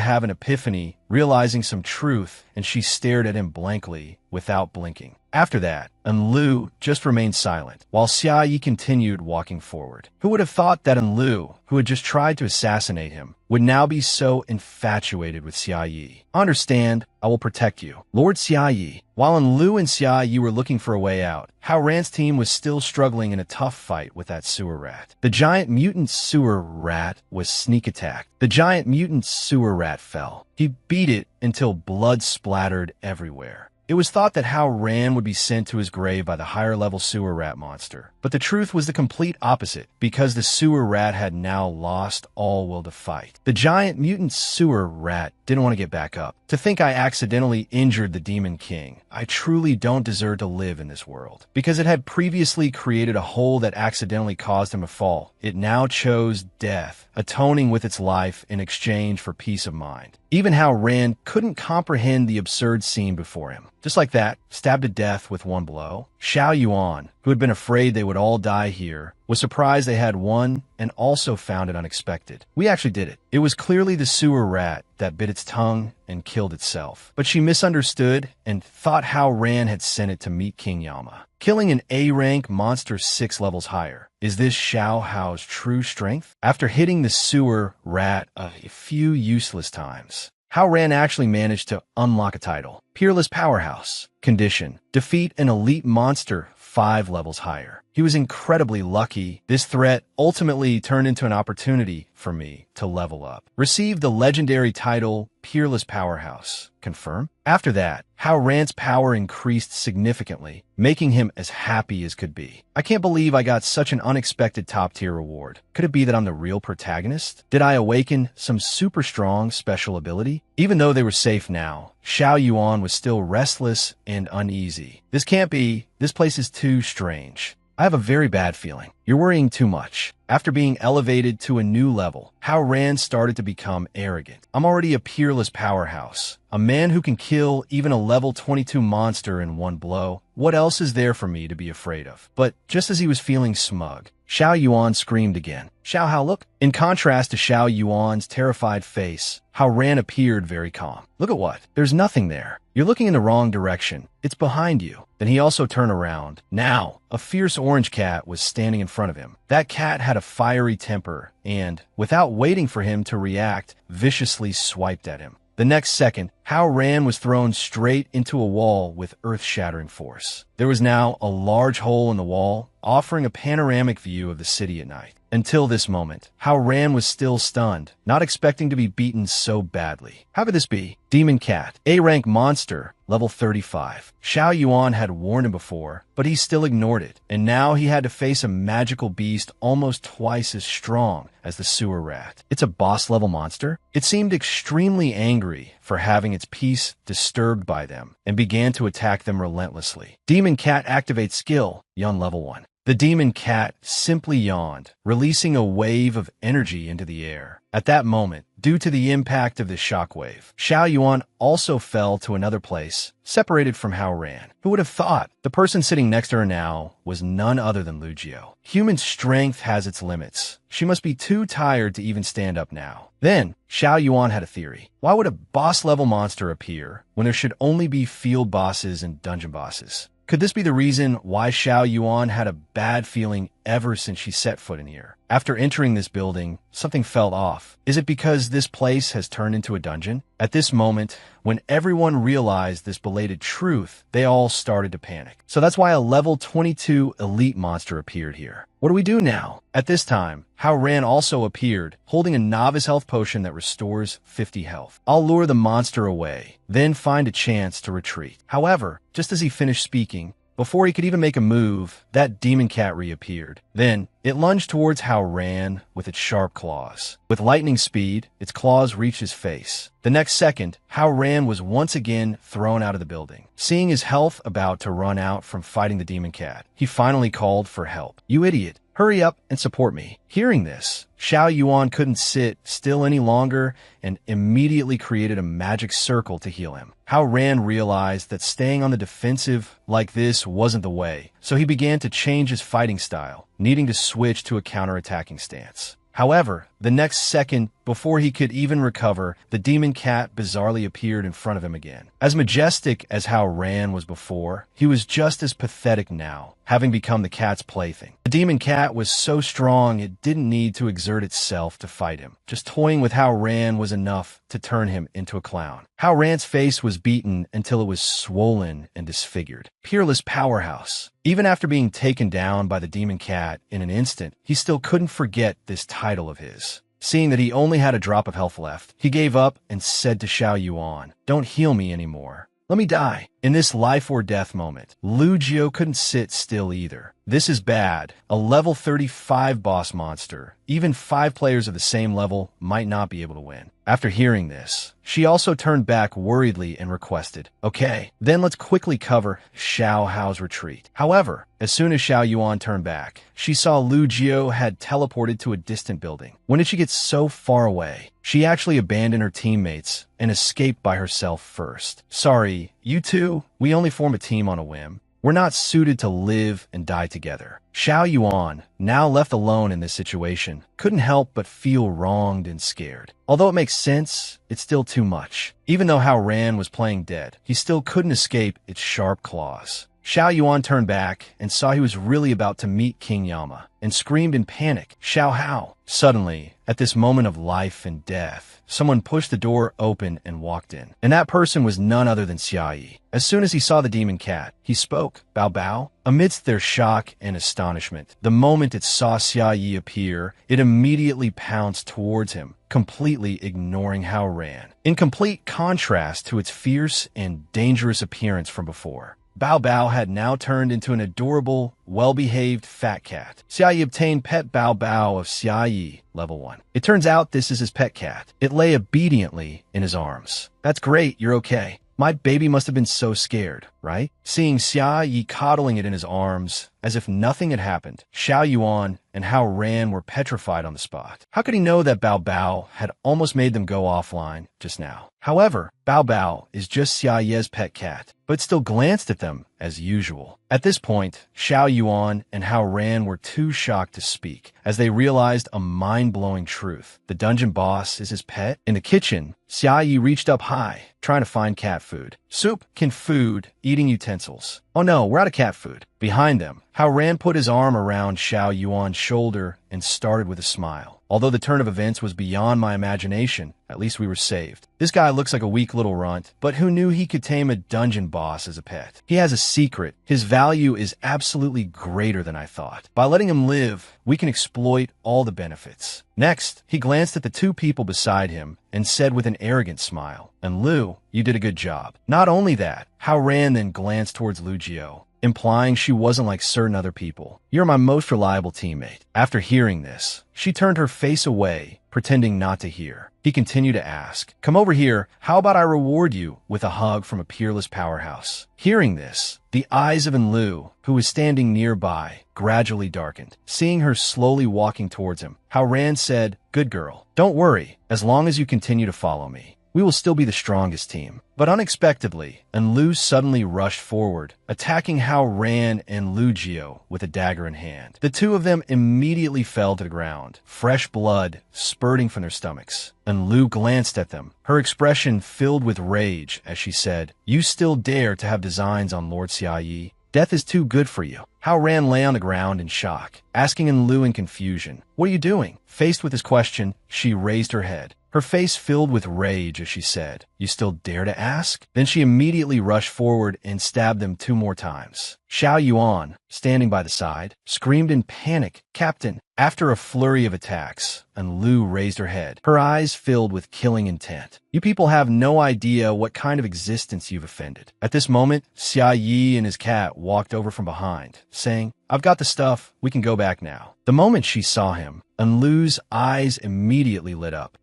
have an epiphany, realizing some truth, and she stared at him blankly, without blinking. After that, Enlu just remained silent, while Xia Yi continued walking forward. Who would have thought that Enlu, who had just tried to assassinate him, would now be so infatuated with Xia Yi? Understand, I will protect you. Lord Xia Yi. While Enlu and Xia Yi were looking for a way out, Hao Ran's team was still struggling in a tough fight with that sewer rat. The giant mutant sewer rat was sneak attacked. The giant mutant sewer rat fell. He beat it until blood splattered everywhere. It was thought that Hao Ran would be sent to his grave by the higher-level sewer rat monster, but But the truth was the complete opposite, because the sewer rat had now lost all will to fight. The giant mutant sewer rat didn't want to get back up. To think I accidentally injured the Demon King. I truly don't deserve to live in this world. Because it had previously created a hole that accidentally caused him to fall, it now chose death, atoning with its life in exchange for peace of mind. Even Hao Ran couldn't comprehend the absurd scene before him. Just like that, stabbed to death with one blow. Xiao Yuan, who had been afraid they would all die here, was surprised they had won and also found it unexpected. We actually did it. It was clearly the sewer rat that bit its tongue and killed itself. But she misunderstood and thought Hao Ran had sent it to meet King Yama. Killing an A-rank monster 6 levels higher. Is this Xiao Hao's true strength? After hitting the sewer rat a few useless times, Hao Ran actually managed to unlock a title. Peerless Powerhouse. Condition: defeat an elite monster 5 levels higher. He was incredibly lucky. This threat ultimately turned into an opportunity for me to level up. Receive the legendary title Peerless Powerhouse. Confirm? After that, Hao Ran's power increased significantly, making him as happy as could be. I can't believe I got such an unexpected top-tier reward. Could it be that I'm the real protagonist? Did I awaken some super strong special ability? Even though they were safe now, Xiao Yuan was still restless and uneasy. This can't be. This place is too strange. I have a very bad feeling. You're worrying too much. After being elevated to a new level, Hao Ran started to become arrogant. I'm already a peerless powerhouse, a man who can kill even a level 22 monster in one blow. What else is there for me to be afraid of? But just as he was feeling smug, Xiao Yuan screamed again. Xiao Hao, look. In contrast to Xiao Yuan's terrified face, Hao Ran appeared very calm. Look at what? There's nothing there. You're looking in the wrong direction. It's behind you. Then he also turned around. Now, a fierce orange cat was standing in front of him. That cat had a fiery temper and, without waiting for him to react, viciously swiped at him. The next second, Hao Ran was thrown straight into a wall with earth-shattering force. There was now a large hole in the wall, offering a panoramic view of the city at night. Until this moment, Hao Ran was still stunned, not expecting to be beaten so badly. How could this be? Demon Cat, A-rank monster, level 35. Xiao Yuan had warned him before, but he still ignored it, and now he had to face a magical beast almost twice as strong as the sewer rat. It's a boss-level monster? It seemed extremely angry for having its peace disturbed by them, and began to attack them relentlessly. Demon Cat activates skill, Yawn level 1. The demon cat simply yawned, releasing a wave of energy into the air. At that moment, due to the impact of the shockwave, Xiao Yuan also fell to another place, separated from Hao Ran. Who would have thought? The person sitting next to her now was none other than Lu Jiao. Human strength has its limits. She must be too tired to even stand up now. Then, Xiao Yuan had a theory. Why would a boss-level monster appear when there should only be field bosses and dungeon bosses? Could this be the reason why Xiao Yuan had a bad feeling ever since she set foot in here? After entering this building, something felt off. Is it because this place has turned into a dungeon? At this moment, when everyone realized this belated truth, they all started to panic. So that's why a level 22 elite monster appeared here. What do we do now? At this time, Hao Ran also appeared, holding a novice health potion that restores 50 health. I'll lure the monster away, then find a chance to retreat. However, just as he finished speaking, before he could even make a move, that demon cat reappeared. Then, it lunged towards Hao Ran with its sharp claws. With lightning speed, its claws reached his face. The next second, Hao Ran was once again thrown out of the building. Seeing his health about to run out from fighting the demon cat, he finally called for help. "You idiot! Hurry up and support me." Hearing this, Xiao Yuan couldn't sit still any longer and immediately created a magic circle to heal him. Hao Ran realized that staying on the defensive like this wasn't the way, so he began to change his fighting style, needing to switch to a counterattacking stance. However, the next second, before he could even recover, the demon cat bizarrely appeared in front of him again. As majestic as Hao Ran was before, he was just as pathetic now, having become the cat's plaything. The demon cat was so strong it didn't need to exert itself to fight him. Just toying with Hao Ran was enough to turn him into a clown. Hao Ran's face was beaten until it was swollen and disfigured. Peerless powerhouse. Even after being taken down by the demon cat in an instant, he still couldn't forget this title of his. Seeing that he only had a drop of health left, he gave up and said to Xiao Yuan, "Don't heal me anymore. Let me die." In this life or death moment, Lu Jiao couldn't sit still either. This is bad. A level 35 boss monster. Even 5 players of the same level might not be able to win. After hearing this, she also turned back worriedly and requested, "Okay, then let's quickly cover Xiao Hao's retreat." However, as soon as Xiao Yuan turned back, she saw Lu Jiao had teleported to a distant building. When did she get so far away? She actually abandoned her teammates and escaped by herself first. "Sorry, you two, we only form a team on a whim. We're not suited to live and die together." Xiao Yuan, now left alone in this situation, couldn't help but feel wronged and scared. Although it makes sense, it's still too much. Even though Hao Ran was playing dead, he still couldn't escape its sharp claws. Xiao Yuan turned back and saw he was really about to meet King Yama and screamed in panic, "Xiao Hao!" Suddenly, at this moment of life and death, someone pushed the door open and walked in. And that person was none other than Xia Yi. As soon as he saw the demon cat, he spoke, "Bao Bao." Amidst their shock and astonishment, the moment it saw Xia Yi appear, it immediately pounced towards him, completely ignoring Hao Ran, in complete contrast to its fierce and dangerous appearance from before. Bao Bao had now turned into an adorable, well-behaved fat cat. Xia Yi obtained pet Bao Bao of Xia Yi, level 1. It turns out this is his pet cat. It lay obediently in his arms. "That's great, you're okay. My baby must have been so scared, right?" Seeing Xia Yi coddling it in his arms, as if nothing had happened, Xiao Yuan and Hao Ran were petrified on the spot. How could he know that Bao Bao had almost made them go offline just now? However, Bao Bao is just Xia Ye's pet cat, but still glanced at them as usual. At this point, Xiao Yuan and Hao Ran were too shocked to speak, as they realized a mind-blowing truth. The dungeon boss is his pet? In the kitchen, Xia Yi reached up high, trying to find cat food. "Soup, can food, eating utensils. Oh no, we're out of cat food." Behind them, Hao Ran put his arm around Xiao Yuan's shoulder and started with a smile. "Although the turn of events was beyond my imagination, at least we were saved. This guy looks like a weak little runt, but who knew he could tame a dungeon boss as a pet? He has a secret. His value is absolutely greater than I thought. By letting him live, we can exploit all the benefits." Next, he glanced at the 2 people beside him and said with an arrogant smile, "And Lu, you did a good job." Not only that, Hao Ran then glanced towards Lu Jiao, implying she wasn't like certain other people. "You're my most reliable teammate." After hearing this, she turned her face away, pretending not to hear. He continued to ask, "Come over here, how about I reward you with a hug from a peerless powerhouse?" Hearing this, the eyes of Enlu, who was standing nearby, gradually darkened. Seeing her slowly walking towards him, Hao Ran said, "Good girl. Don't worry, as long as you continue to follow me, we will still be the strongest team." But unexpectedly, Enlu suddenly rushed forward, attacking Hao Ran and Lu Jiao with a dagger in hand. The 2 of them immediately fell to the ground, fresh blood spurting from their stomachs. Enlu glanced at them, her expression filled with rage as she said, "You still dare to have designs on Lord Xia Yi? Death is too good for you." Hao Ran lay on the ground in shock, asking Enlu in confusion, "What are you doing?" Faced with his question, she raised her head, her face filled with rage as she said, "You still dare to ask?" Then she immediately rushed forward and stabbed them 2 more times. Xiao Yuan, standing by the side, screamed in panic, "Captain!" After a flurry of attacks, Enlu raised her head, her eyes filled with killing intent. "You people have no idea what kind of existence you've offended." At this moment, Xia Yi and his cat walked over from behind, saying, "I've got the stuff, we can go back now." The moment she saw him, Enlu's eyes immediately lit up.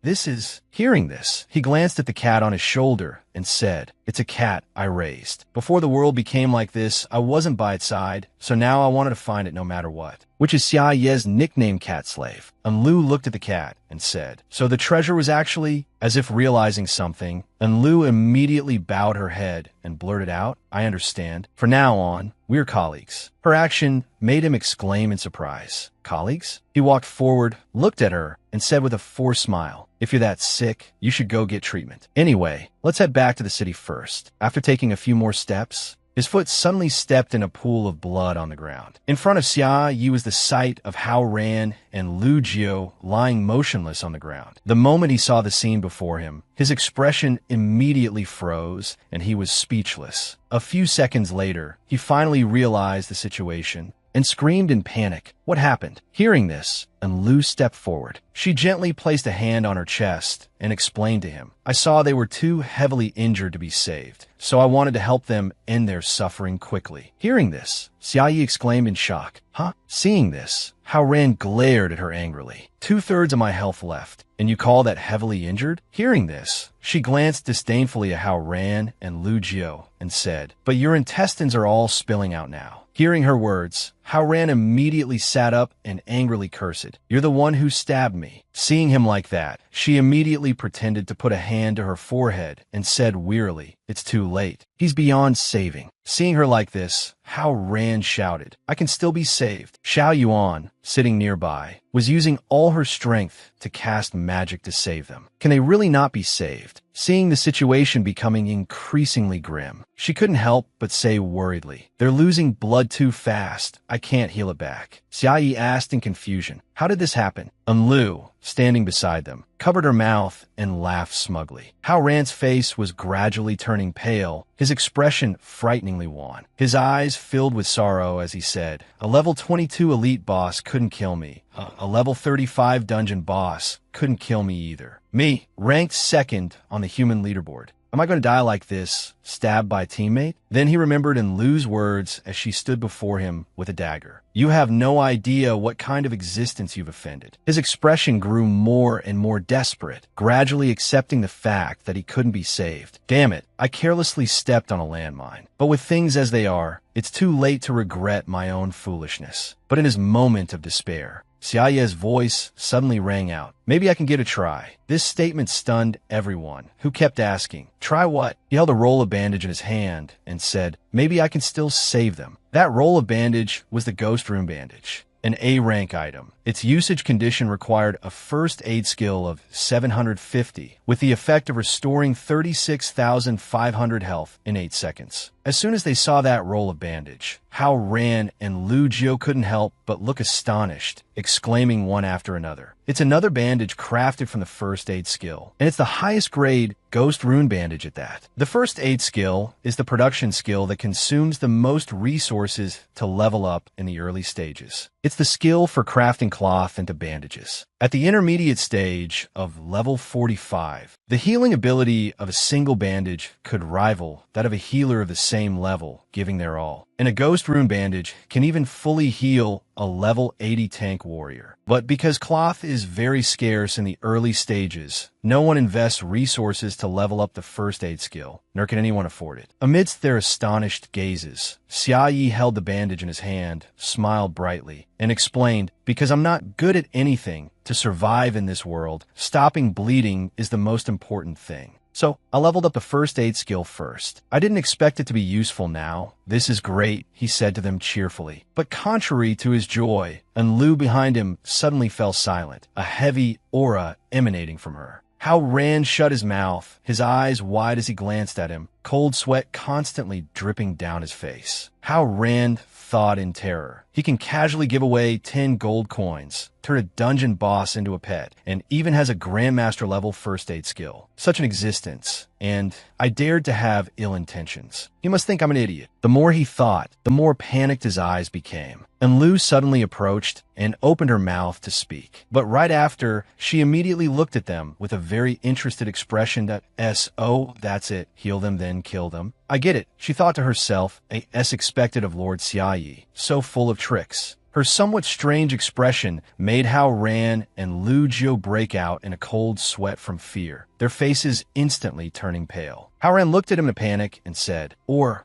Hearing this, he glanced at the cat on his shoulder and said, "It's a cat I raised. Before the world became like this, I wasn't by its side, so now I wanted to find it no matter what." Which is Xia Ye's nickname cat slave. Enlu looked at the cat and said, "So the treasure was actually..." As if realizing something, Enlu immediately bowed her head and blurted out, "I understand. From now on, we're colleagues." Her action made him exclaim in surprise. "Colleagues?" He walked forward, looked at her, and said with a forced smile, "If you're that sick, you should go get treatment. Anyway, let's head back to the city first." After taking a few more steps, his foot suddenly stepped in a pool of blood on the ground. In front of Xia Yi was the sight of Hao Ran and Lu Jiao lying motionless on the ground. The moment he saw the scene before him, his expression immediately froze and he was speechless. A few seconds later, he finally realized the situation and screamed in panic. What happened? Hearing this, Lu stepped forward. She gently placed a hand on her chest and explained to him, I saw they were too heavily injured to be saved, so I wanted to help them end their suffering quickly. Hearing this, Xiaoyi exclaimed in shock. Huh? Seeing this, Hao Ran glared at her angrily. 2/3 of my health left, and you call that heavily injured? Hearing this, she glanced disdainfully at Hao Ran and Lu Jiu and said, but your intestines are all spilling out now. Hearing her words, Hao Ran immediately sat up and angrily cursed. You're the one who stabbed me. Seeing him like that, she immediately pretended to put a hand to her forehead and said wearily, it's too late. He's beyond saving. Seeing her like this, Hao Ran shouted, I can still be saved. Xiao Yuan, sitting nearby, was using all her strength to cast magic to save them. Can they really not be saved? Seeing the situation becoming increasingly grim, she couldn't help but say worriedly, they're losing blood too fast. I can't heal it back. Xiaoyi asked in confusion, how did this happen? Lu, standing beside them, covered her mouth and laughed smugly. Hao Ran's face was gradually turning pale, his expression frighteningly wan. His eyes filled with sorrow as he said, a level 22 elite boss couldn't kill me. A level 35 dungeon boss couldn't kill me either. Me, ranked second on the human leaderboard. Am I going to die like this, stabbed by a teammate? Then he remembered Lu's words as she stood before him with a dagger. You have no idea what kind of existence you've offended. His expression grew more and more desperate, gradually accepting the fact that he couldn't be saved. Damn it, I carelessly stepped on a landmine. But with things as they are, it's too late to regret my own foolishness. But in his moment of despair, Xiaoye's voice suddenly rang out. Maybe I can get a try. This statement stunned everyone, who kept asking, try what? He held a roll of bandage in his hand and said, maybe I can still save them. That roll of bandage was the Ghost Rune bandage, an A-rank item. Its usage condition required a first aid skill of 750, with the effect of restoring 36,500 health in 8 seconds. As soon as they saw that roll of bandage, Hao Ran and Lu Jiu couldn't help but look astonished, exclaiming one after another. It's another bandage crafted from the first aid skill, and it's the highest grade Ghost Rune bandage at that. The first aid skill is the production skill that consumes the most resources to level up in the early stages. It's the skill for crafting cloth into bandages. At the intermediate stage of level 45, the healing ability of a single bandage could rival that of a healer of the same level, giving their all. And a Ghost Rune bandage can even fully heal a level 80 tank warrior. But because cloth is very scarce in the early stages, no one invests resources to level up the first aid skill, nor can anyone afford it. Amidst their astonished gazes, Xiaoyi held the bandage in his hand, smiled brightly, and explained, because I'm not good at anything to survive in this world, stopping bleeding is the most important thing. So I leveled up the first aid skill first. I didn't expect it to be useful now. This is great, he said to them cheerfully. But contrary to his joy, Lu behind him suddenly fell silent, a heavy aura emanating from her. Hao Ran shut his mouth, his eyes wide as he glanced at him, cold sweat constantly dripping down his face. Hao Ran thought in terror. He can casually give away 10 gold coins, turn a dungeon boss into a pet, and even has a Grandmaster level first aid skill. Such an existence, and I dared to have ill intentions. He must think I'm an idiot. The more he thought, the more panicked his eyes became. And Lu suddenly approached and opened her mouth to speak. But right after, she immediately looked at them with a very interested expression that oh, that's it, heal them then kill them. I get it, she thought to herself, as expected of Lord Xiaoyi, so full of tricks. Her somewhat strange expression made Hao Ran and Lu Jiu break out in a cold sweat from fear, their faces instantly turning pale. Hao Ran looked at him in a panic and said, or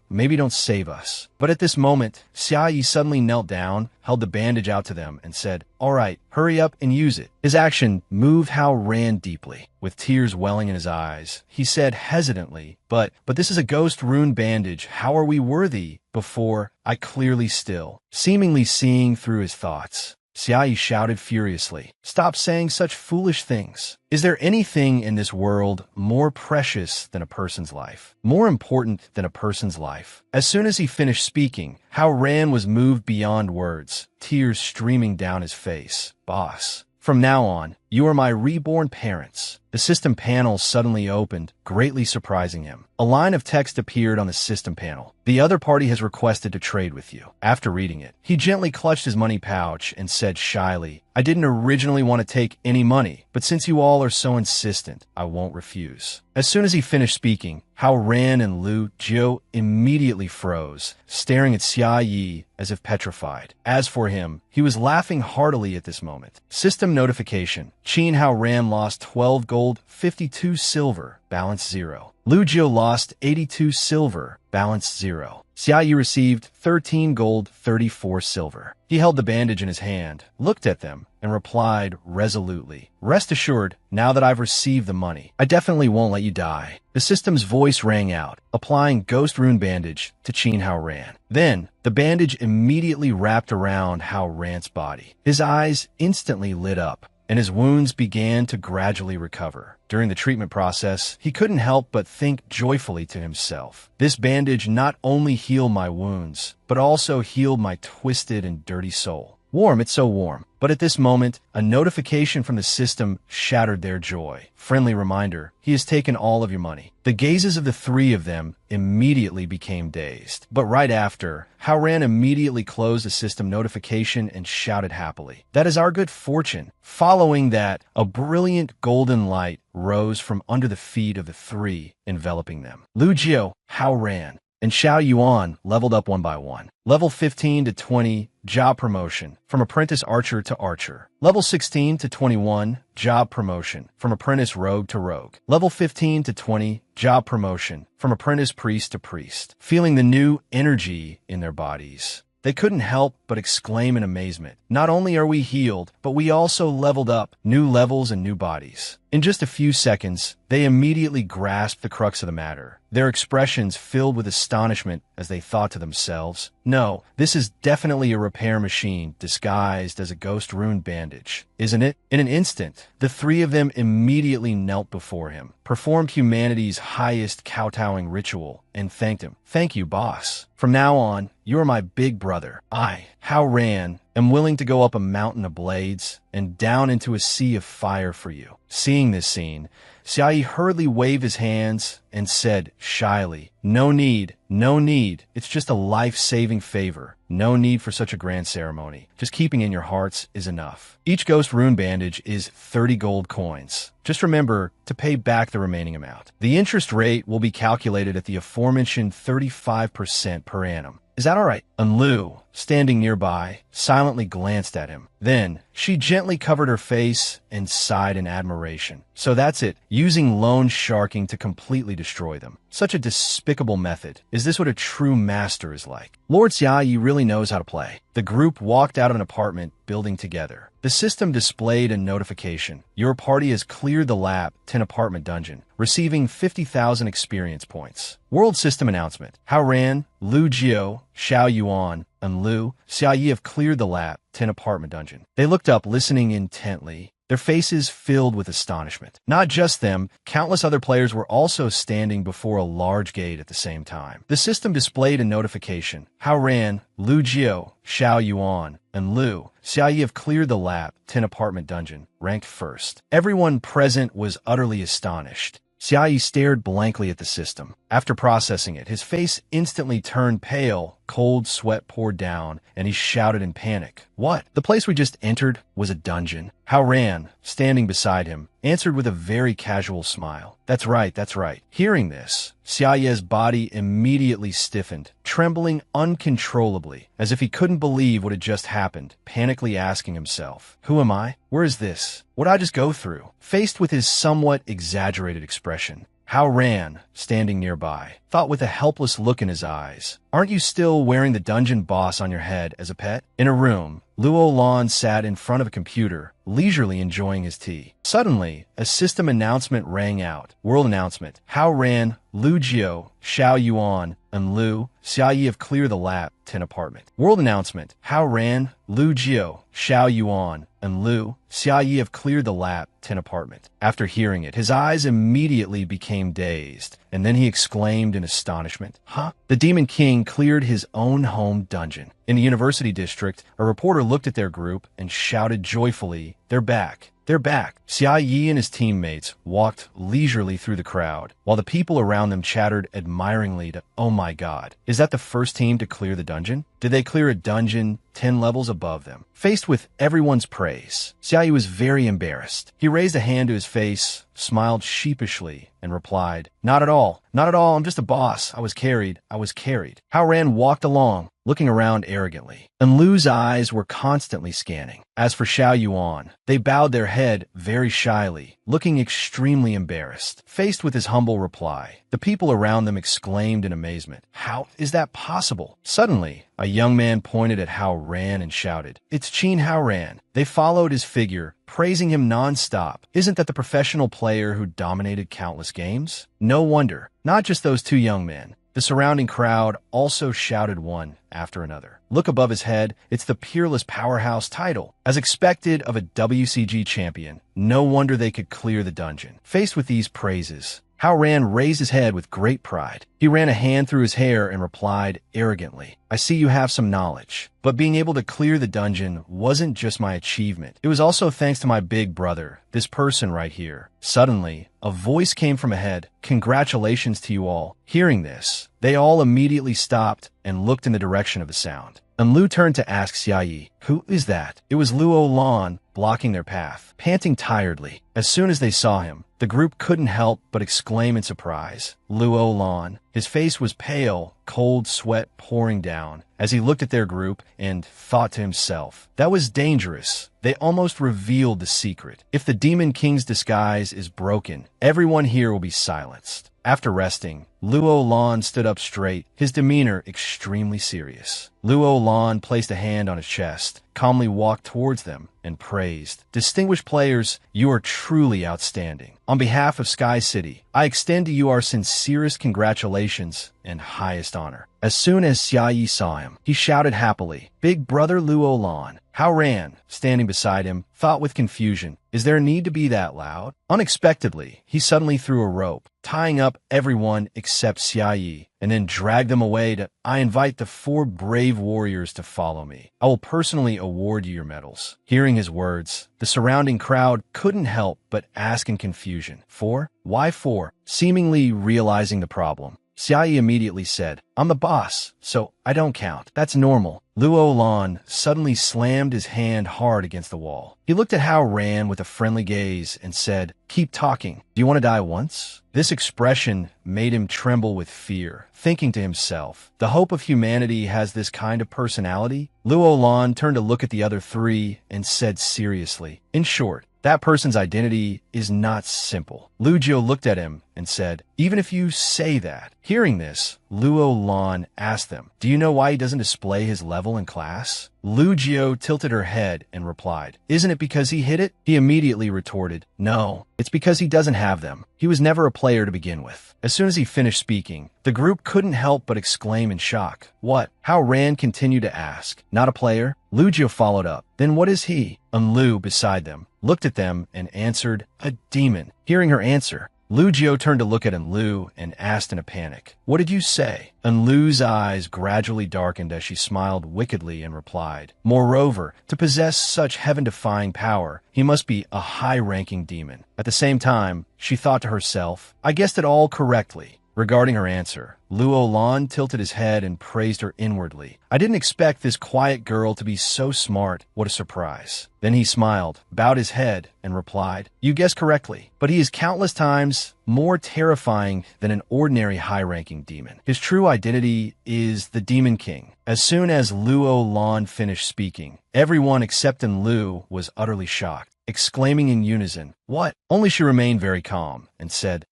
maybe don't save us. But at this moment, Xiaoyi suddenly knelt down, held the bandage out to them, and said, all right, hurry up and use it. His action moved Hao Ran deeply. With tears welling in his eyes, he said hesitantly, but this is a Ghost Rune bandage. How are we worthy? Before I clearly still, seemingly seeing through his thoughts. Xiaoyi shouted furiously, stop saying such foolish things. Is there anything in this world more precious than a person's life? More important than a person's life? As soon as he finished speaking, Hao Ran was moved beyond words, tears streaming down his face. Boss, From now on, you are my reborn parents. The system panel suddenly opened, greatly surprising him. A line of text appeared on the system panel. The other party has requested to trade with you. After reading it, he gently clutched his money pouch and said shyly, I didn't originally want to take any money, but since you all are so insistent, I won't refuse. As soon as he finished speaking, Hao Ran and Lu Jiu immediately froze, staring at Xia Yi as if petrified. As for him, he was laughing heartily at this moment. System notification. Qin Hao Ran lost 12 gold, 52 silver, balance 0. Lu Jiu lost 82 silver, balance 0. Xia Yi received 13 gold, 34 silver. He held the bandage in his hand, looked at them, and replied resolutely, Rest assured, now that I've received the money, I definitely won't let you die. The system's voice rang out, applying Ghost Rune Bandage to Qin Hao Ran. Then, the bandage immediately wrapped around Hao Ran's body. His eyes instantly lit up, and his wounds began to gradually recover. During the treatment process, he couldn't help but think joyfully to himself. This bandage not only healed my wounds, but also healed my twisted and dirty soul. Warm, it's so warm. But at this moment, a notification from the system shattered their joy. Friendly reminder, he has taken all of your money. The gazes of the three of them immediately became dazed. But right after, Hao Ran immediately closed the system notification and shouted happily, That is our good fortune. Following that, a brilliant golden light rose from under the feet of the three, enveloping them. Lu Jiu, Hao Ran, and Xiao Yuan leveled up one by one. Level 15 to 20, job promotion, from apprentice archer to archer. Level 16 to 21, job promotion, from apprentice rogue to rogue. Level 15 to 20, job promotion, from apprentice priest to priest. Feeling the new energy in their bodies, they couldn't help but exclaim in amazement. Not only are we healed, but we also leveled up, new levels and new bodies. In just a few seconds, they immediately grasped the crux of the matter, their expressions filled with astonishment as they thought to themselves, No, this is definitely a repair machine disguised as a ghost rune bandage, isn't it? In an instant, the three of them immediately knelt before him, performed humanity's highest kowtowing ritual, and thanked him. Thank you, boss. From now on, you are my big brother. I, Hao Ran, am willing to go up a mountain of blades and down into a sea of fire for you. Seeing this scene, Xia Yi hurriedly waved his hands and said shyly, No need, no need. It's just a life-saving favor. No need for such a grand ceremony. Just keeping in your hearts is enough. Each ghost rune bandage is 30 gold coins. Just remember to pay back the remaining amount. The interest rate will be calculated at the aforementioned 35% per annum. Is that all right? And Lu, standing nearby, silently glanced at him. Then, she gently covered her face and sighed in admiration. So that's it, using loan sharking to completely destroy them. Such a despicable method. Is this what a true master is like? Lord Xia Yi really knows how to play. The group walked out of an apartment building together. The system displayed a notification. Your party has cleared the lab 10 apartment dungeon, receiving 50,000 experience points. World system announcement. Hao Ran, Lu Jiu, Xiao Yuan, and Lu Xia Yi have cleared the lab 10 apartment dungeon. They looked up, listening intently, their faces filled with astonishment. Not just them, countless other players were also standing before a large gate at the same time. The system displayed a notification. Hao Ran, Lu Jiu, Xiao Yuan, and Lu Xia Yi have cleared the lab 10 apartment dungeon, ranked first. Everyone present was utterly astonished. Xia Yi stared blankly at the system. After processing it, his face instantly turned pale, cold sweat poured down, and he shouted in panic. What? The place we just entered was a dungeon. Hao Ran, standing beside him, answered with a very casual smile. That's right, that's right. Hearing this, Xia Yi's body immediately stiffened, trembling uncontrollably, as if he couldn't believe what had just happened, panically asking himself, Who am I? Where is this? What did I just go through? Faced with his somewhat exaggerated expression, Hao Ran, standing nearby, thought with a helpless look in his eyes, Aren't you still wearing the dungeon boss on your head as a pet? In a room, Luo Lan sat in front of a computer, leisurely enjoying his tea. Suddenly, a system announcement rang out. World announcement. Hao Ran, Lu Jiu, Xiao Yuan, and Lu Xia Yi have cleared the lab 10 apartment. World announcement. Hao Ran, Lu Jiu, Xiao Yuan, and Lu Xia Yi have cleared the lab 10 apartment. After hearing it, his eyes immediately became dazed, and then he exclaimed in astonishment, Huh? The Demon King cleared his own home dungeon. In the university district, a reporter looked at their group and shouted joyfully, "They're back! They're back!" Xia Yi and his teammates walked leisurely through the crowd, while the people around them chattered admiringly to, "Oh my god, is that the first team to clear the dungeon? Did they clear a dungeon 10 levels above them?" Faced with everyone's praise, Xia Yi was very embarrassed. He raised a hand to his face, smiled sheepishly, and replied, "Not at all. Not at all. I'm just a boss. I was carried. I was carried." Hao Ran walked along, looking around arrogantly, and Lu's eyes were constantly scanning. As for Xiao Yuan, they bowed their head very shyly, looking extremely embarrassed. Faced with his humble reply, the people around them exclaimed in amazement, "How is that possible?" Suddenly, a young man pointed at Hao Ran and shouted, "It's Qin Hao Ran." They followed his figure, praising him non-stop. Isn't that the professional player who dominated countless games? No wonder. Not just those two young men. The surrounding crowd also shouted one after another. Look above his head, it's the Peerless Powerhouse title. As expected of a WCG champion, no wonder they could clear the dungeon. Faced with these praises, Hao Ran raised his head with great pride. He ran a hand through his hair and replied arrogantly, "I see you have some knowledge. But being able to clear the dungeon wasn't just my achievement. It was also thanks to my big brother, this person right here." Suddenly, a voice came from ahead. "Congratulations to you all." Hearing this, they all immediately stopped and looked in the direction of the sound. And Lu turned to ask Xia Yi, "Who is that?" It was Luo Lan, blocking their path, panting tiredly. As soon as they saw him, the group couldn't help but exclaim in surprise. Luo Lan. His face was pale, cold sweat pouring down, as he looked at their group and thought to himself, "That was dangerous. They almost revealed the secret. If the Demon King's disguise is broken, everyone here will be silenced." After resting, Luo Lan stood up straight, his demeanor extremely serious. Luo Lan placed a hand on his chest, calmly walked towards them, and praised, "Distinguished players, you are truly outstanding. On behalf of Sky City, I extend to you our sincerest congratulations and highest honor." As soon as Xia Yi saw him, he shouted happily, "Big brother Luo Lan." Hao Ran, standing beside him, thought with confusion, "Is there a need to be that loud?" Unexpectedly, he suddenly threw a rope, tying up everyone except Xia Yi, and then dragged them away to, "I invite the 4 brave warriors to follow me. I will personally award you your medals." Hearing his words, the surrounding crowd couldn't help but ask in confusion, "4? Why 4?" Seemingly realizing the problem, Xia Yi immediately said, "I'm the boss, so I don't count. That's normal." Luo Lan suddenly slammed his hand hard against the wall. He looked at Hao Ran with a friendly gaze and said, "Keep talking. Do you want to die once?" This expression made him tremble with fear, thinking to himself, "The hope of humanity has this kind of personality?" Luo Lan turned to look at the other 3 and said seriously, "In short, that person's identity is not simple." Lu Jiu looked at him and said, "Even if you say that." Hearing this, Luo Lan asked them, "Do you know why he doesn't display his level in class?" Lu Jiu tilted her head and replied, "Isn't it because he hid it?" He immediately retorted, "No, it's because he doesn't have them. He was never a player to begin with." As soon as he finished speaking, the group couldn't help but exclaim in shock. "What?" Hao Ran continued to ask. "Not a player?" Lu Jiu followed up. "Then what is he?" And Lu, beside them, looked at them and answered, "A demon." Hearing her answer, Lu Jiu turned to look at Enlu and asked in a panic, "What did you say?" Enlu's eyes gradually darkened as she smiled wickedly and replied, "Moreover, to possess such heaven-defying power, he must be a high-ranking demon." At the same time, she thought to herself, "I guessed it all correctly." Regarding her answer, Luo Lan tilted his head and praised her inwardly. "I didn't expect this quiet girl to be so smart. What a surprise." Then he smiled, bowed his head, and replied, "You guessed correctly, but he is countless times more terrifying than an ordinary high-ranking demon. His true identity is the Demon King." As soon as Luo Lan finished speaking, everyone except Enlu was utterly shocked, exclaiming in unison, "What?" Only she remained very calm and said,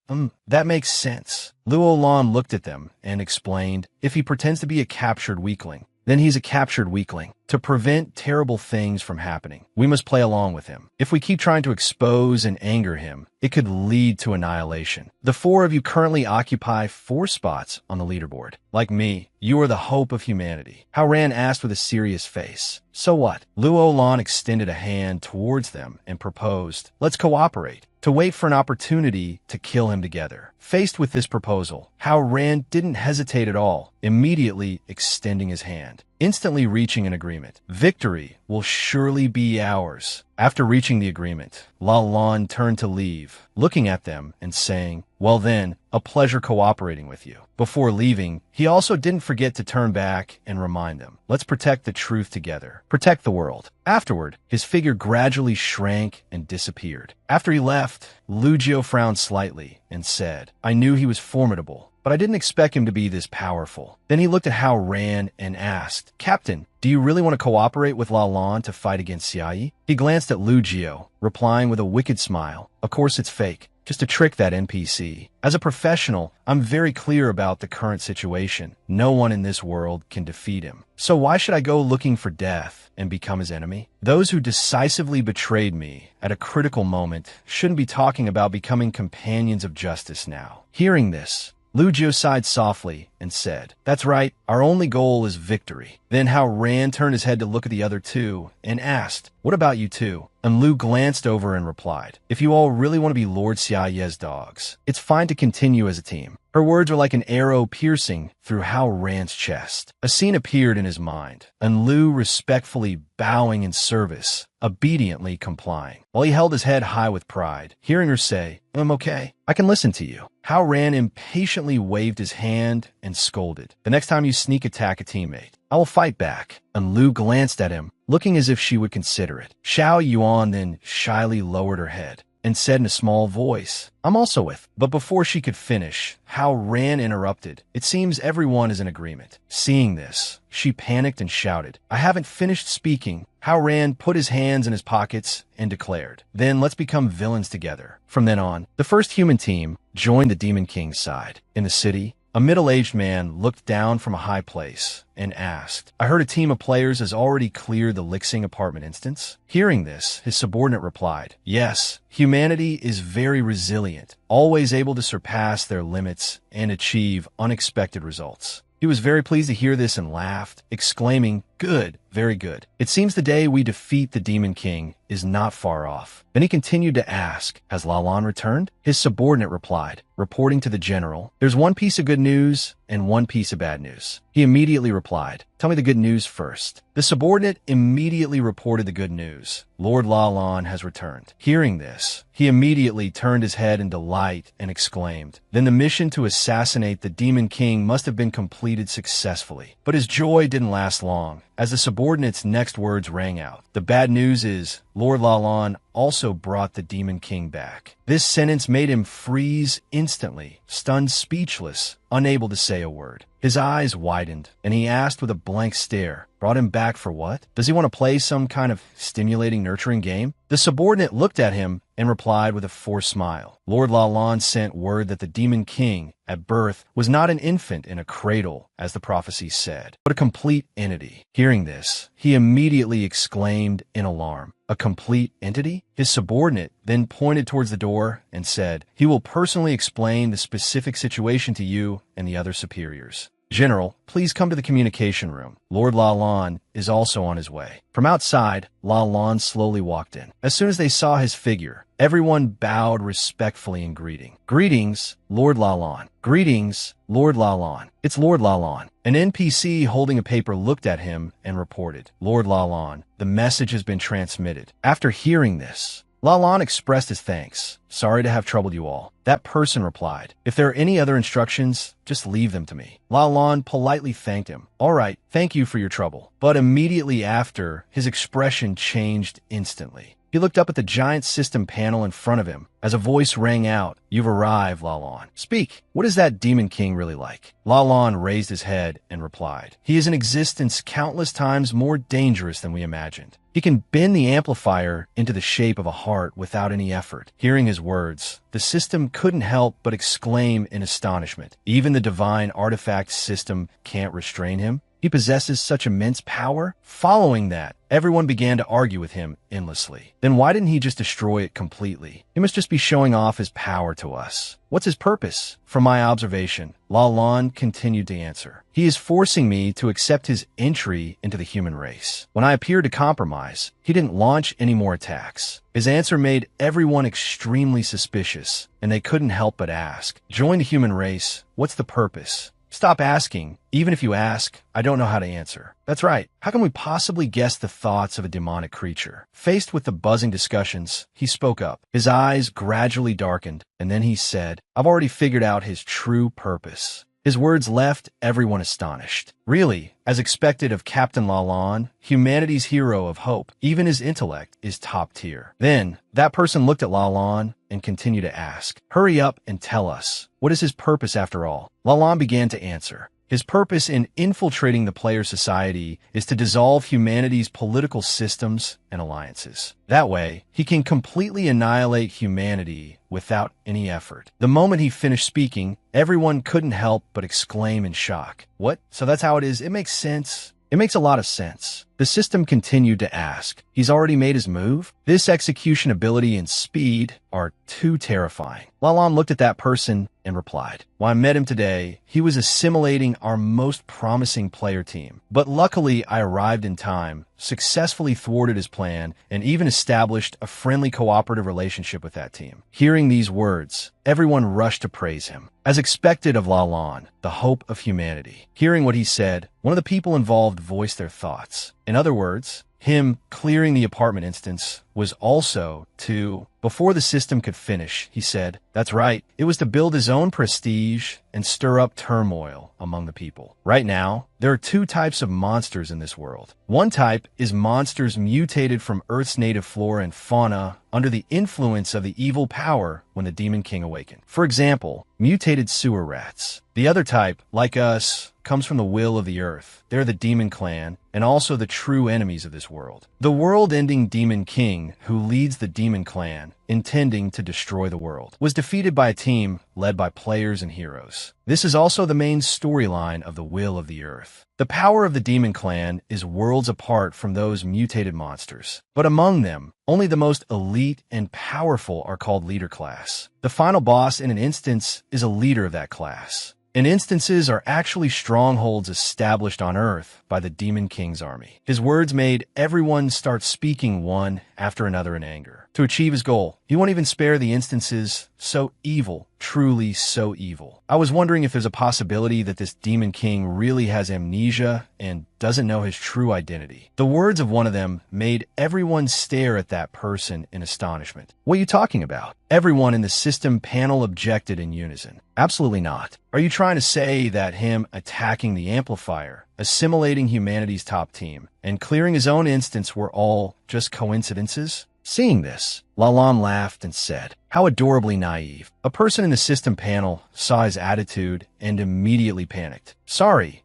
that makes sense." Luo Lan looked at them and explained, "If he pretends to be a captured weakling, then he's a captured weakling. To prevent terrible things from happening, we must play along with him. If we keep trying to expose and anger him, it could lead to annihilation. The 4 of you currently occupy 4 spots on the leaderboard. Like me, you are the hope of humanity." Hao Ran asked with a serious face, "So what?" Luo Lan extended a hand towards them and proposed, "Let's cooperate, to wait for an opportunity to kill him together." Faced with this proposal, Hao Ran didn't hesitate at all, immediately extending his hand. instantly reaching an agreement. Victory will surely be ours. After reaching the agreement, La Lan turned to leave, looking at them and saying, "Well then, a pleasure cooperating with you." Before leaving, he also didn't forget to turn back and remind them, "Let's protect the truth together. Protect the world." Afterward, his figure gradually shrank and disappeared. After he left, Lugio frowned slightly and said, "I knew he was formidable, but I didn't expect him to be this powerful." Then he looked at Hao Ran and asked, "Captain, do you really want to cooperate with La Lan to fight against Xiaoyi?" He glanced at Lugio, replying with a wicked smile, "Of course it's fake. Just to trick that NPC. As a professional, I'm very clear about the current situation. No one in this world can defeat him. So why should I go looking for death and become his enemy? Those who decisively betrayed me at a critical moment shouldn't be talking about becoming companions of justice now." Hearing this, Lugio sighed softly and said, "That's right, our only goal is victory." Then Hao Ran turned his head to look at the other two and asked, "What about you two?" And Lu glanced over and replied, "If you all really want to be Lord Xiaoye's dogs, it's fine to continue as a team." Her words were like an arrow piercing through Hao Ran's chest. A scene appeared in his mind, and Lu respectfully bowing in service, obediently complying, while he held his head high with pride. Hearing her say, "I'm okay, I can listen to you," Hao Ran impatiently waved his hand and scolded, "The next time you sneak attack a teammate, I will fight back." And Lu glanced at him, looking as if she would consider it. Xiao Yuan then shyly lowered her head and said in a small voice, "I'm also with." But before she could finish, Hao Ran interrupted. It seems everyone is in agreement. Seeing this, she panicked and shouted, "I haven't finished speaking." Hao Ran put his hands in his pockets and declared, "Then let's become villains together." From then on, the first human team joined the Demon King's side. In the city, a middle-aged man looked down from a high place and asked, "I heard a team of players has already cleared the Lixing apartment instance?" Hearing this, his subordinate replied, "Yes, humanity is very resilient, always able to surpass their limits and achieve unexpected results." He was very pleased to hear this and laughed, exclaiming, "Good, very good. It seems the day we defeat the Demon King is not far off." Then he continued to ask, "Has La Lan returned?" His subordinate replied, reporting to the general, "There's one piece of good news and one piece of bad news." He immediately replied, "Tell me the good news first." The subordinate immediately reported the good news. "Lord La Lan has returned." Hearing this, he immediately turned his head in delight and exclaimed, "Then the mission to assassinate the Demon King must have been completed successfully." But his joy didn't last long, as the subordinate's next words rang out. "The bad news is, Lord La Lan also brought the Demon King back." This sentence made him freeze instantly, stunned speechless, unable to say a word. His eyes widened, and he asked with a blank stare, "Brought him back for what? Does he want to play some kind of stimulating, nurturing game?" The subordinate looked at him and replied with a forced smile, "Lord La Lan sent word that the Demon King, at birth, was not an infant in a cradle, as the prophecy said, but a complete entity." Hearing this, he immediately exclaimed in alarm, "A complete entity?" His subordinate then pointed towards the door and said, "He will personally explain the specific situation to you and the other superiors. General, please come to the communication room. Lord La Lan is also on his way." From outside, La Lan slowly walked in. As soon as they saw his figure, everyone bowed respectfully in greeting. "Greetings, Lord La Lan." "Greetings, Lord La Lan. It's Lord La Lan." An NPC holding a paper looked at him and reported, "Lord La Lan, the message has been transmitted." After hearing this, La Lan expressed his thanks. "Sorry to have troubled you all." That person replied, "If there are any other instructions, just leave them to me." La Lan politely thanked him. "All right, thank you for your trouble." But immediately after, his expression changed instantly. He looked up at the giant system panel in front of him as a voice rang out, "You've arrived, La Lan. Speak, what is that Demon King really like?" La Lan raised his head and replied, "He is in existence countless times more dangerous than we imagined. He can bend the amplifier into the shape of a heart without any effort." Hearing his words, the system couldn't help but exclaim in astonishment. Even the divine artifact system can't restrain him. He possesses such immense power. Following that, everyone began to argue with him endlessly. Then why didn't he just destroy it completely? He must just be showing off his power to us. What's his purpose? From my observation, La Lan continued to answer, "He is forcing me to accept his entry into the human race. When I appeared to compromise, he didn't launch any more attacks." His answer made everyone extremely suspicious, and they couldn't help but ask, "Join the human race? What's the purpose?" Stop asking. Even if you ask, I don't know how to answer. That's right. How can we possibly guess the thoughts of a demonic creature? Faced with the buzzing discussions, he spoke up. His eyes gradually darkened, and then he said, I've already figured out his true purpose. His words left everyone astonished. Really, as expected of Captain Lalan, humanity's hero of hope, even his intellect is top tier. Then, that person looked at Lalan and continued to ask, hurry up and tell us. What is his purpose after all? Lalan began to answer. His purpose in infiltrating the player society is to dissolve humanity's political systems and alliances. That way, he can completely annihilate humanity without any effort. The moment he finished speaking, everyone couldn't help but exclaim in shock. What? So that's how it is? It makes sense. It makes a lot of sense. The system continued to ask, he's already made his move? This execution ability and speed are too terrifying. Lalan looked at that person and replied, when I met him today, he was assimilating our most promising player team. But luckily, I arrived in time, successfully thwarted his plan, and even established a friendly cooperative relationship with that team. Hearing these words, everyone rushed to praise him. As expected of Lalan, the hope of humanity. Hearing what he said, one of the people involved voiced their thoughts. In other words, him clearing the apartment instance was also to, before the system could finish, he said, that's right, it was to build his own prestige and stir up turmoil among the people. Right now, there are two types of monsters in this world. One type is monsters mutated from Earth's native flora and fauna under the influence of the evil power when the Demon King awakened. For example, mutated sewer rats. The other type, like us, comes from the will of the earth. They're the Demon Clan, and also the true enemies of this world. The world-ending Demon King, who leads the Demon Clan, intending to destroy the world, was defeated by a team led by players and heroes. This is also the main storyline of the Will of the Earth. The power of the Demon Clan is worlds apart from those mutated monsters, but among them, only the most elite and powerful are called leader class. The final boss in an instance is a leader of that class. And instances are actually strongholds established on Earth by the Demon King's army. His words made everyone start speaking one after another in anger. To achieve his goal, he won't even spare the instances so evil, truly so evil. I was wondering if there's a possibility that this Demon King really has amnesia and doesn't know his true identity. The words of one of them made everyone stare at that person in astonishment. What are you talking about? Everyone in the system panel objected in unison. Absolutely not. Are you trying to say that him attacking the amplifier, assimilating humanity's top team, and clearing his own instance were all just coincidences? Seeing this, Lalan laughed and said, how adorably naive. A person in the system panel saw his attitude and immediately panicked. Sorry,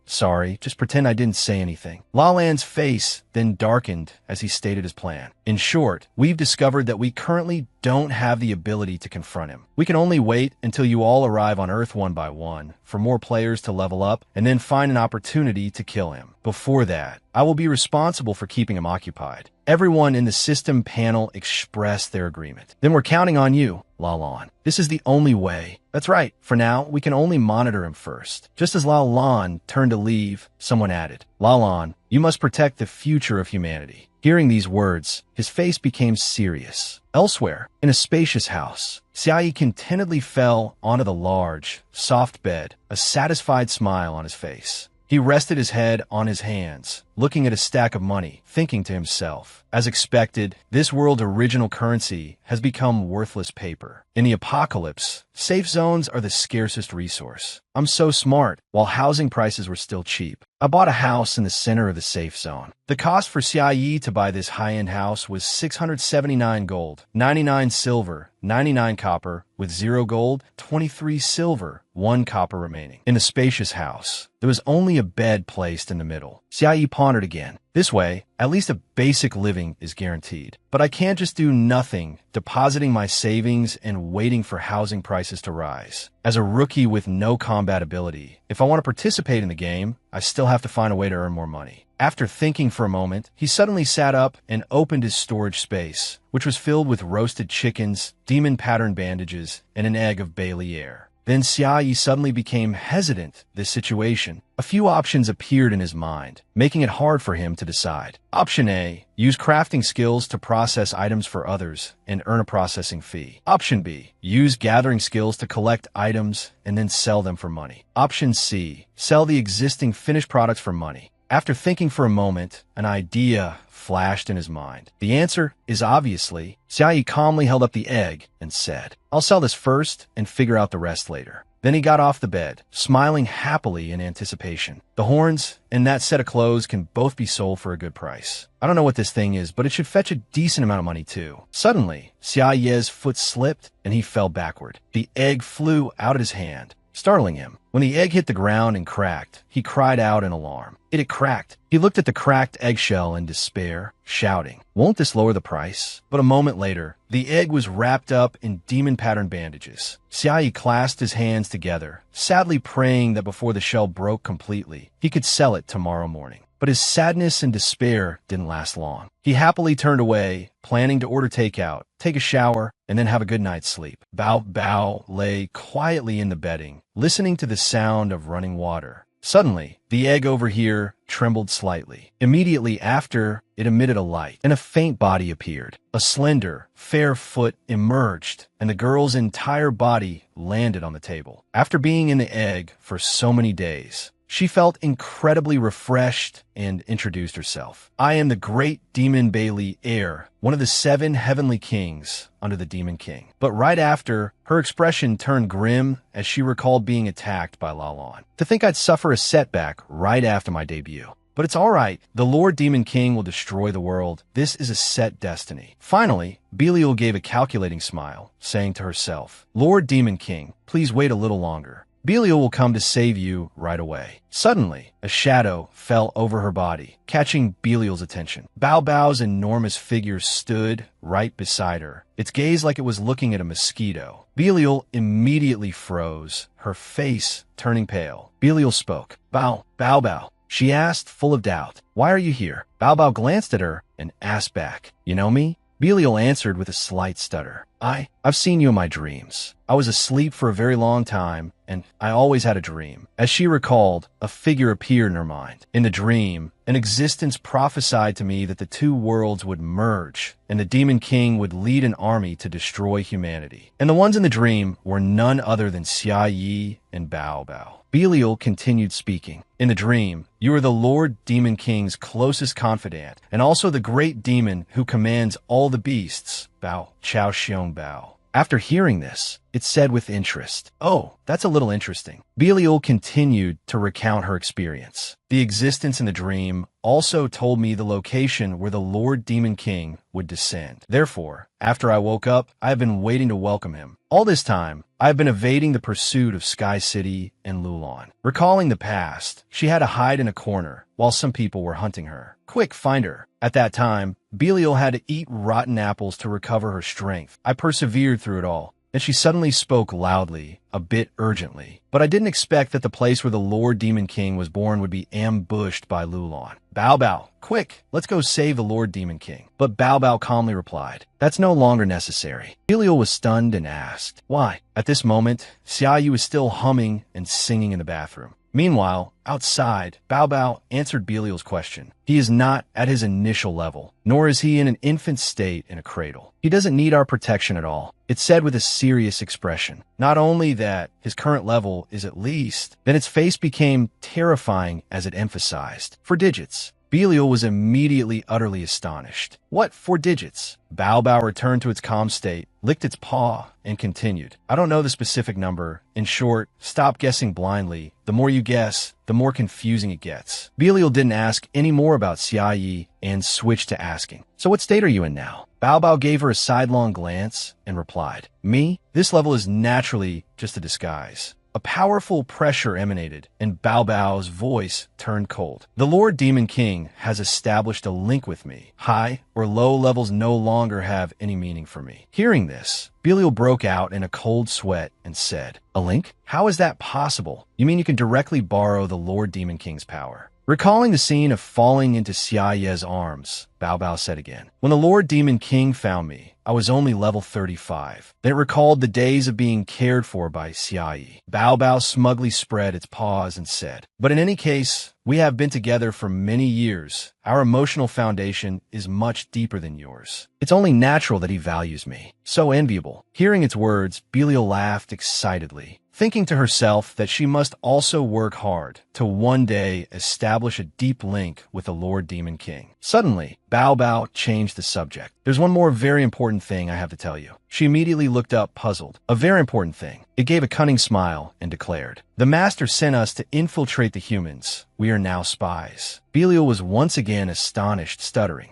just pretend I didn't say anything. Lalan's face then darkened as he stated his plan. In short, we've discovered that we currently don't have the ability to confront him. We can only wait until you all arrive on Earth one by one for more players to level up and then find an opportunity to kill him. Before that, I will be responsible for keeping him occupied. Everyone in the system panel expressed their agreement. Then we're counting on you, Lalan. This is the only way. That's right. For now, we can only monitor him first. Just as Lalan turned to leave, someone added, Lalan, you must protect the future of humanity. Hearing these words, his face became serious. Elsewhere, in a spacious house, Xiaoyi contentedly fell onto the large, soft bed, a satisfied smile on his face. He rested his head on his hands, looking at a stack of money, thinking to himself, as expected, this world's original currency has become worthless paper. In the apocalypse, safe zones are the scarcest resource. I'm so smart, while housing prices were still cheap. I bought a house in the center of the safe zone. The cost for Xiaoyi to buy this high-end house was 679 gold, 99 silver, 99 copper, with 0 gold, 23 silver, 1 copper remaining. In the spacious house, there was only a bed placed in the middle. Xiaoyi pondered again. This way, at least a basic living is guaranteed. But I can't just do nothing, depositing my savings and waiting for housing prices to rise. As a rookie with no combat ability, if I want to participate in the game, I still have to find a way to earn more money. After thinking for a moment, he suddenly sat up and opened his storage space, which was filled with roasted chickens, demon-patterned bandages, and an egg of Bailey air. Then Xiaoyi suddenly became hesitant this situation. A few options appeared in his mind, making it hard for him to decide. Option A, use crafting skills to process items for others and earn a processing fee. Option B, use gathering skills to collect items and then sell them for money. Option C, sell the existing finished products for money. After thinking for a moment, an idea flashed in his mind. The answer is obviously, Xiaoyi calmly held up the egg and said, "I'll sell this first and figure out the rest later." Then he got off the bed, smiling happily in anticipation. The horns and that set of clothes can both be sold for a good price. I don't know what this thing is, but it should fetch a decent amount of money too. Suddenly, Xiaoyi's foot slipped and he fell backward. The egg flew out of his hand, startling him. When the egg hit the ground and cracked, he cried out in alarm. It had cracked. He looked at the cracked eggshell in despair, shouting, "Won't this lower the price?" But a moment later, the egg was wrapped up in demon-patterned bandages. Xiaoyi clasped his hands together, sadly praying that before the shell broke completely, he could sell it tomorrow morning. But his sadness and despair didn't last long. He happily turned away, planning to order takeout, take a shower, and then have a good night's sleep. Bao Bao lay quietly in the bedding, listening to the sound of running water. Suddenly, the egg over here trembled slightly. Immediately after, it emitted a light, and a faint body appeared. A slender, fair foot emerged, and the girl's entire body landed on the table. After being in the egg for so many days, she felt incredibly refreshed and introduced herself. "I am the great demon Bailey heir, one of the 7 heavenly kings under the Demon King." But right after, her expression turned grim as she recalled being attacked by Lalon. "To think I'd suffer a setback right after my debut. But it's all right. The Lord Demon King will destroy the world. This is a set destiny." Finally, Belial gave a calculating smile, saying to herself, "Lord Demon King, please wait a little longer. Belial will come to save you right away." Suddenly, a shadow fell over her body, catching Belial's attention. Bao Bao's enormous figure stood right beside her, its gaze like it was looking at a mosquito. Belial immediately froze, her face turning pale. Belial spoke. "Bao, Bao Bao," she asked, full of doubt. "Why are you here?" Bao Bao glanced at her and asked back, "You know me?" Belial answered with a slight stutter. I've seen you in my dreams. I was asleep for a very long time, and I always had a dream." As she recalled, a figure appeared in her mind. In the dream, an existence prophesied to me that the 2 worlds would merge, and the Demon King would lead an army to destroy humanity. And the ones in the dream were none other than Xia Yi and Bao Bao. Belial continued speaking. "In the dream, you are the Lord Demon King's closest confidant, and also the great demon who commands all the beasts, Bao Chao Xiong Bao." After hearing this, it said with interest, "Oh, that's a little interesting." Belial continued to recount her experience. "The existence in the dream also told me the location where the Lord Demon King would descend. Therefore, after I woke up, I have been waiting to welcome him. All this time, I have been evading the pursuit of Sky City and Lulon." Recalling the past, she had to hide in a corner while some people were hunting her. "Quick, find her." At that time, Belial had to eat rotten apples to recover her strength. "I persevered through it all." Then she suddenly spoke loudly, a bit urgently. "But I didn't expect that the place where the Lord Demon King was born would be ambushed by Lulon. Bao Bao, quick, let's go save the Lord Demon King." But Bao Bao calmly replied, "That's no longer necessary." Belial was stunned and asked, "Why?" At this moment, Xiaoyi was still humming and singing in the bathroom. Meanwhile, outside, Bao Bao answered Belial's question. "He is not at his initial level, nor is he in an infant state in a cradle. He doesn't need our protection at all," it said with a serious expression. Not only that his current level is at least, then its face became terrifying as it emphasized, 4 digits. Belial was immediately utterly astonished. "What 4 digits?" Bao Bao returned to its calm state, licked its paw, and continued. "I don't know the specific number. In short, stop guessing blindly. The more you guess, the more confusing it gets." Belial didn't ask any more about Xia Yi and switched to asking, "So what state are you in now?" Bao Bao gave her a sidelong glance and replied, "Me? This level is naturally just a disguise." A powerful pressure emanated, and Bao Bao's voice turned cold. "The Lord Demon King has established a link with me. High or low levels no longer have any meaning for me." Hearing this, Belial broke out in a cold sweat and said, "A link? How is that possible? You mean you can directly borrow the Lord Demon King's power?" Recalling the scene of falling into Xiaoye's arms, Bao Bao said again, "When the Lord Demon King found me, I was only level 35. Then it recalled the days of being cared for by Xiaoye." Bao Bao smugly spread its paws and said, "But in any case, we have been together for many years. Our emotional foundation is much deeper than yours. It's only natural that he values me. So enviable." Hearing its words, Belial laughed excitedly, thinking to herself that she must also work hard to one day establish a deep link with the Lord Demon King. Suddenly, Bao Bao changed the subject. "There's one more very important thing I have to tell you." She immediately looked up, puzzled. "A very important thing." It gave a cunning smile and declared, "The Master sent us to infiltrate the humans. We are now spies." Belial was once again astonished, stuttering,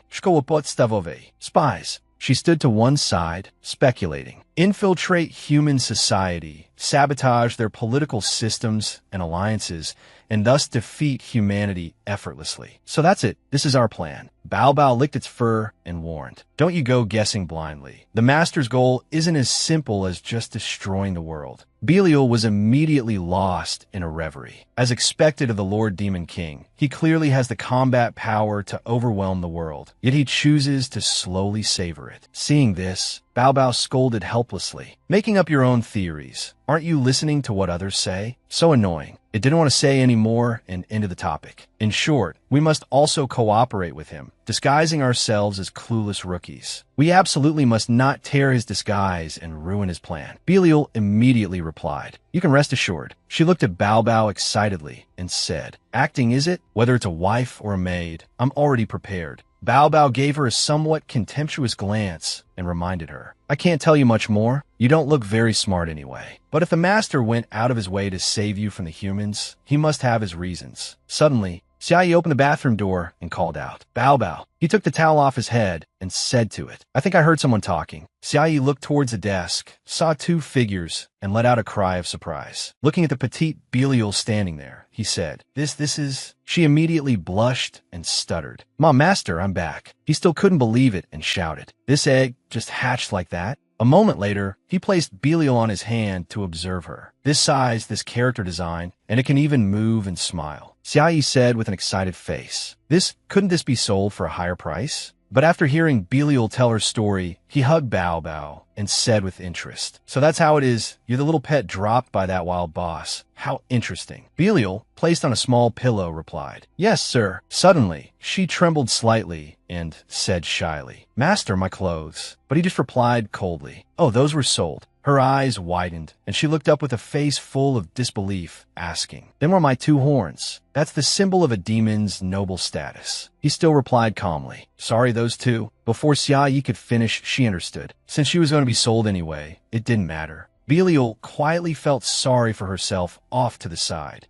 "Spies." She stood to one side, speculating. Infiltrate human society, sabotage their political systems and alliances, and thus defeat humanity effortlessly. So that's it. This is our plan. Bao Bao licked its fur and warned, "Don't you go guessing blindly. The Master's goal isn't as simple as just destroying the world." Belial was immediately lost in a reverie. As expected of the Lord Demon King, he clearly has the combat power to overwhelm the world, yet he chooses to slowly savor it. Seeing this, Bao Bao scolded helplessly. "Making up your own theories. Aren't you listening to what others say?" So annoying. It didn't want to say any more and ended the topic. In short, we must also cooperate with him, disguising ourselves as clueless rookies. We absolutely must not tear his disguise and ruin his plan. Belial immediately replied, "You can rest assured." She looked at Bao Bao excitedly and said, "Acting, is it? Whether it's a wife or a maid, I'm already prepared." Bao Bao gave her a somewhat contemptuous glance and reminded her, "I can't tell you much more. You don't look very smart anyway. But if the Master went out of his way to save you from the humans, he must have his reasons." Suddenly, Xiaoye opened the bathroom door and called out, "Bao Bao." He took the towel off his head and said to it, "I think I heard someone talking." Xiaoye looked towards the desk, saw two figures, and let out a cry of surprise. Looking at the petite Belial standing there, he said, This is... She immediately blushed and stuttered. "Ma, Master, I'm back." He still couldn't believe it and shouted, "This egg just hatched like that?" A moment later, he placed Belial on his hand to observe her. "This size, this character design, and it can even move and smile." Xiaoye said with an excited face, Couldn't this be sold for a higher price?" But after hearing Belial tell her story, he hugged Bao Bao and said with interest, "So that's how it is. You're the little pet dropped by that wild boss. How interesting." Belial, placed on a small pillow, replied, "Yes, sir." Suddenly, she trembled slightly and said shyly, "Master, my clothes." But he just replied coldly, "Oh, those were sold." Her eyes widened, and she looked up with a face full of disbelief, asking, "Then were my two horns? That's the symbol of a demon's noble status." He still replied calmly, "Sorry, those two." Before Xiaoye could finish, she understood. Since she was going to be sold anyway, it didn't matter. Belial quietly felt sorry for herself off to the side.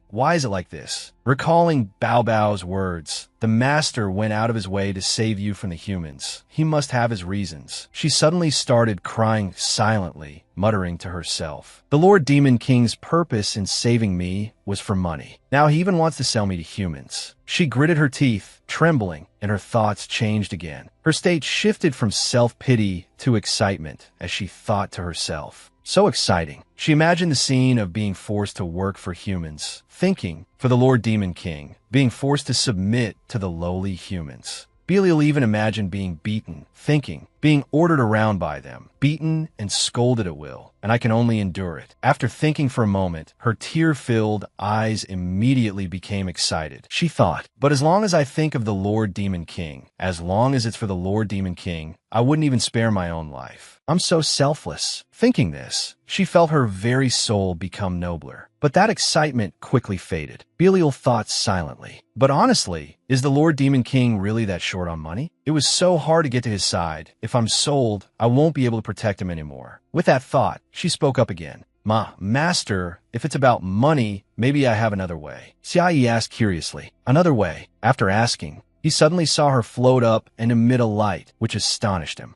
Why is it like this? Recalling Bao Bao's words, "The Master went out of his way to save you from the humans. He must have his reasons." She suddenly started crying silently, muttering to herself, "The Lord Demon King's purpose in saving me was for money. Now he even wants to sell me to humans." She gritted her teeth, trembling, and her thoughts changed again. Her state shifted from self-pity to excitement as she thought to herself, "So exciting." She imagined the scene of being forced to work for humans, thinking, for the Lord Demon King, being forced to submit to the lowly humans. Belial even imagined being beaten, thinking, being ordered around by them, beaten and scolded at will, and I can only endure it. After thinking for a moment, her tear-filled eyes immediately became excited. She thought, but as long as I think of the Lord Demon King, as long as it's for the Lord Demon King, I wouldn't even spare my own life. I'm so selfless. Thinking this, she felt her very soul become nobler. But that excitement quickly faded. Belial thought silently. But honestly, is the Lord Demon King really that short on money? It was so hard to get to his side. If I'm sold, I won't be able to protect him anymore. With that thought, she spoke up again. Master, if it's about money, maybe I have another way." Xiaoye asked curiously. "Another way?" After asking, he suddenly saw her float up and emit a light, which astonished him.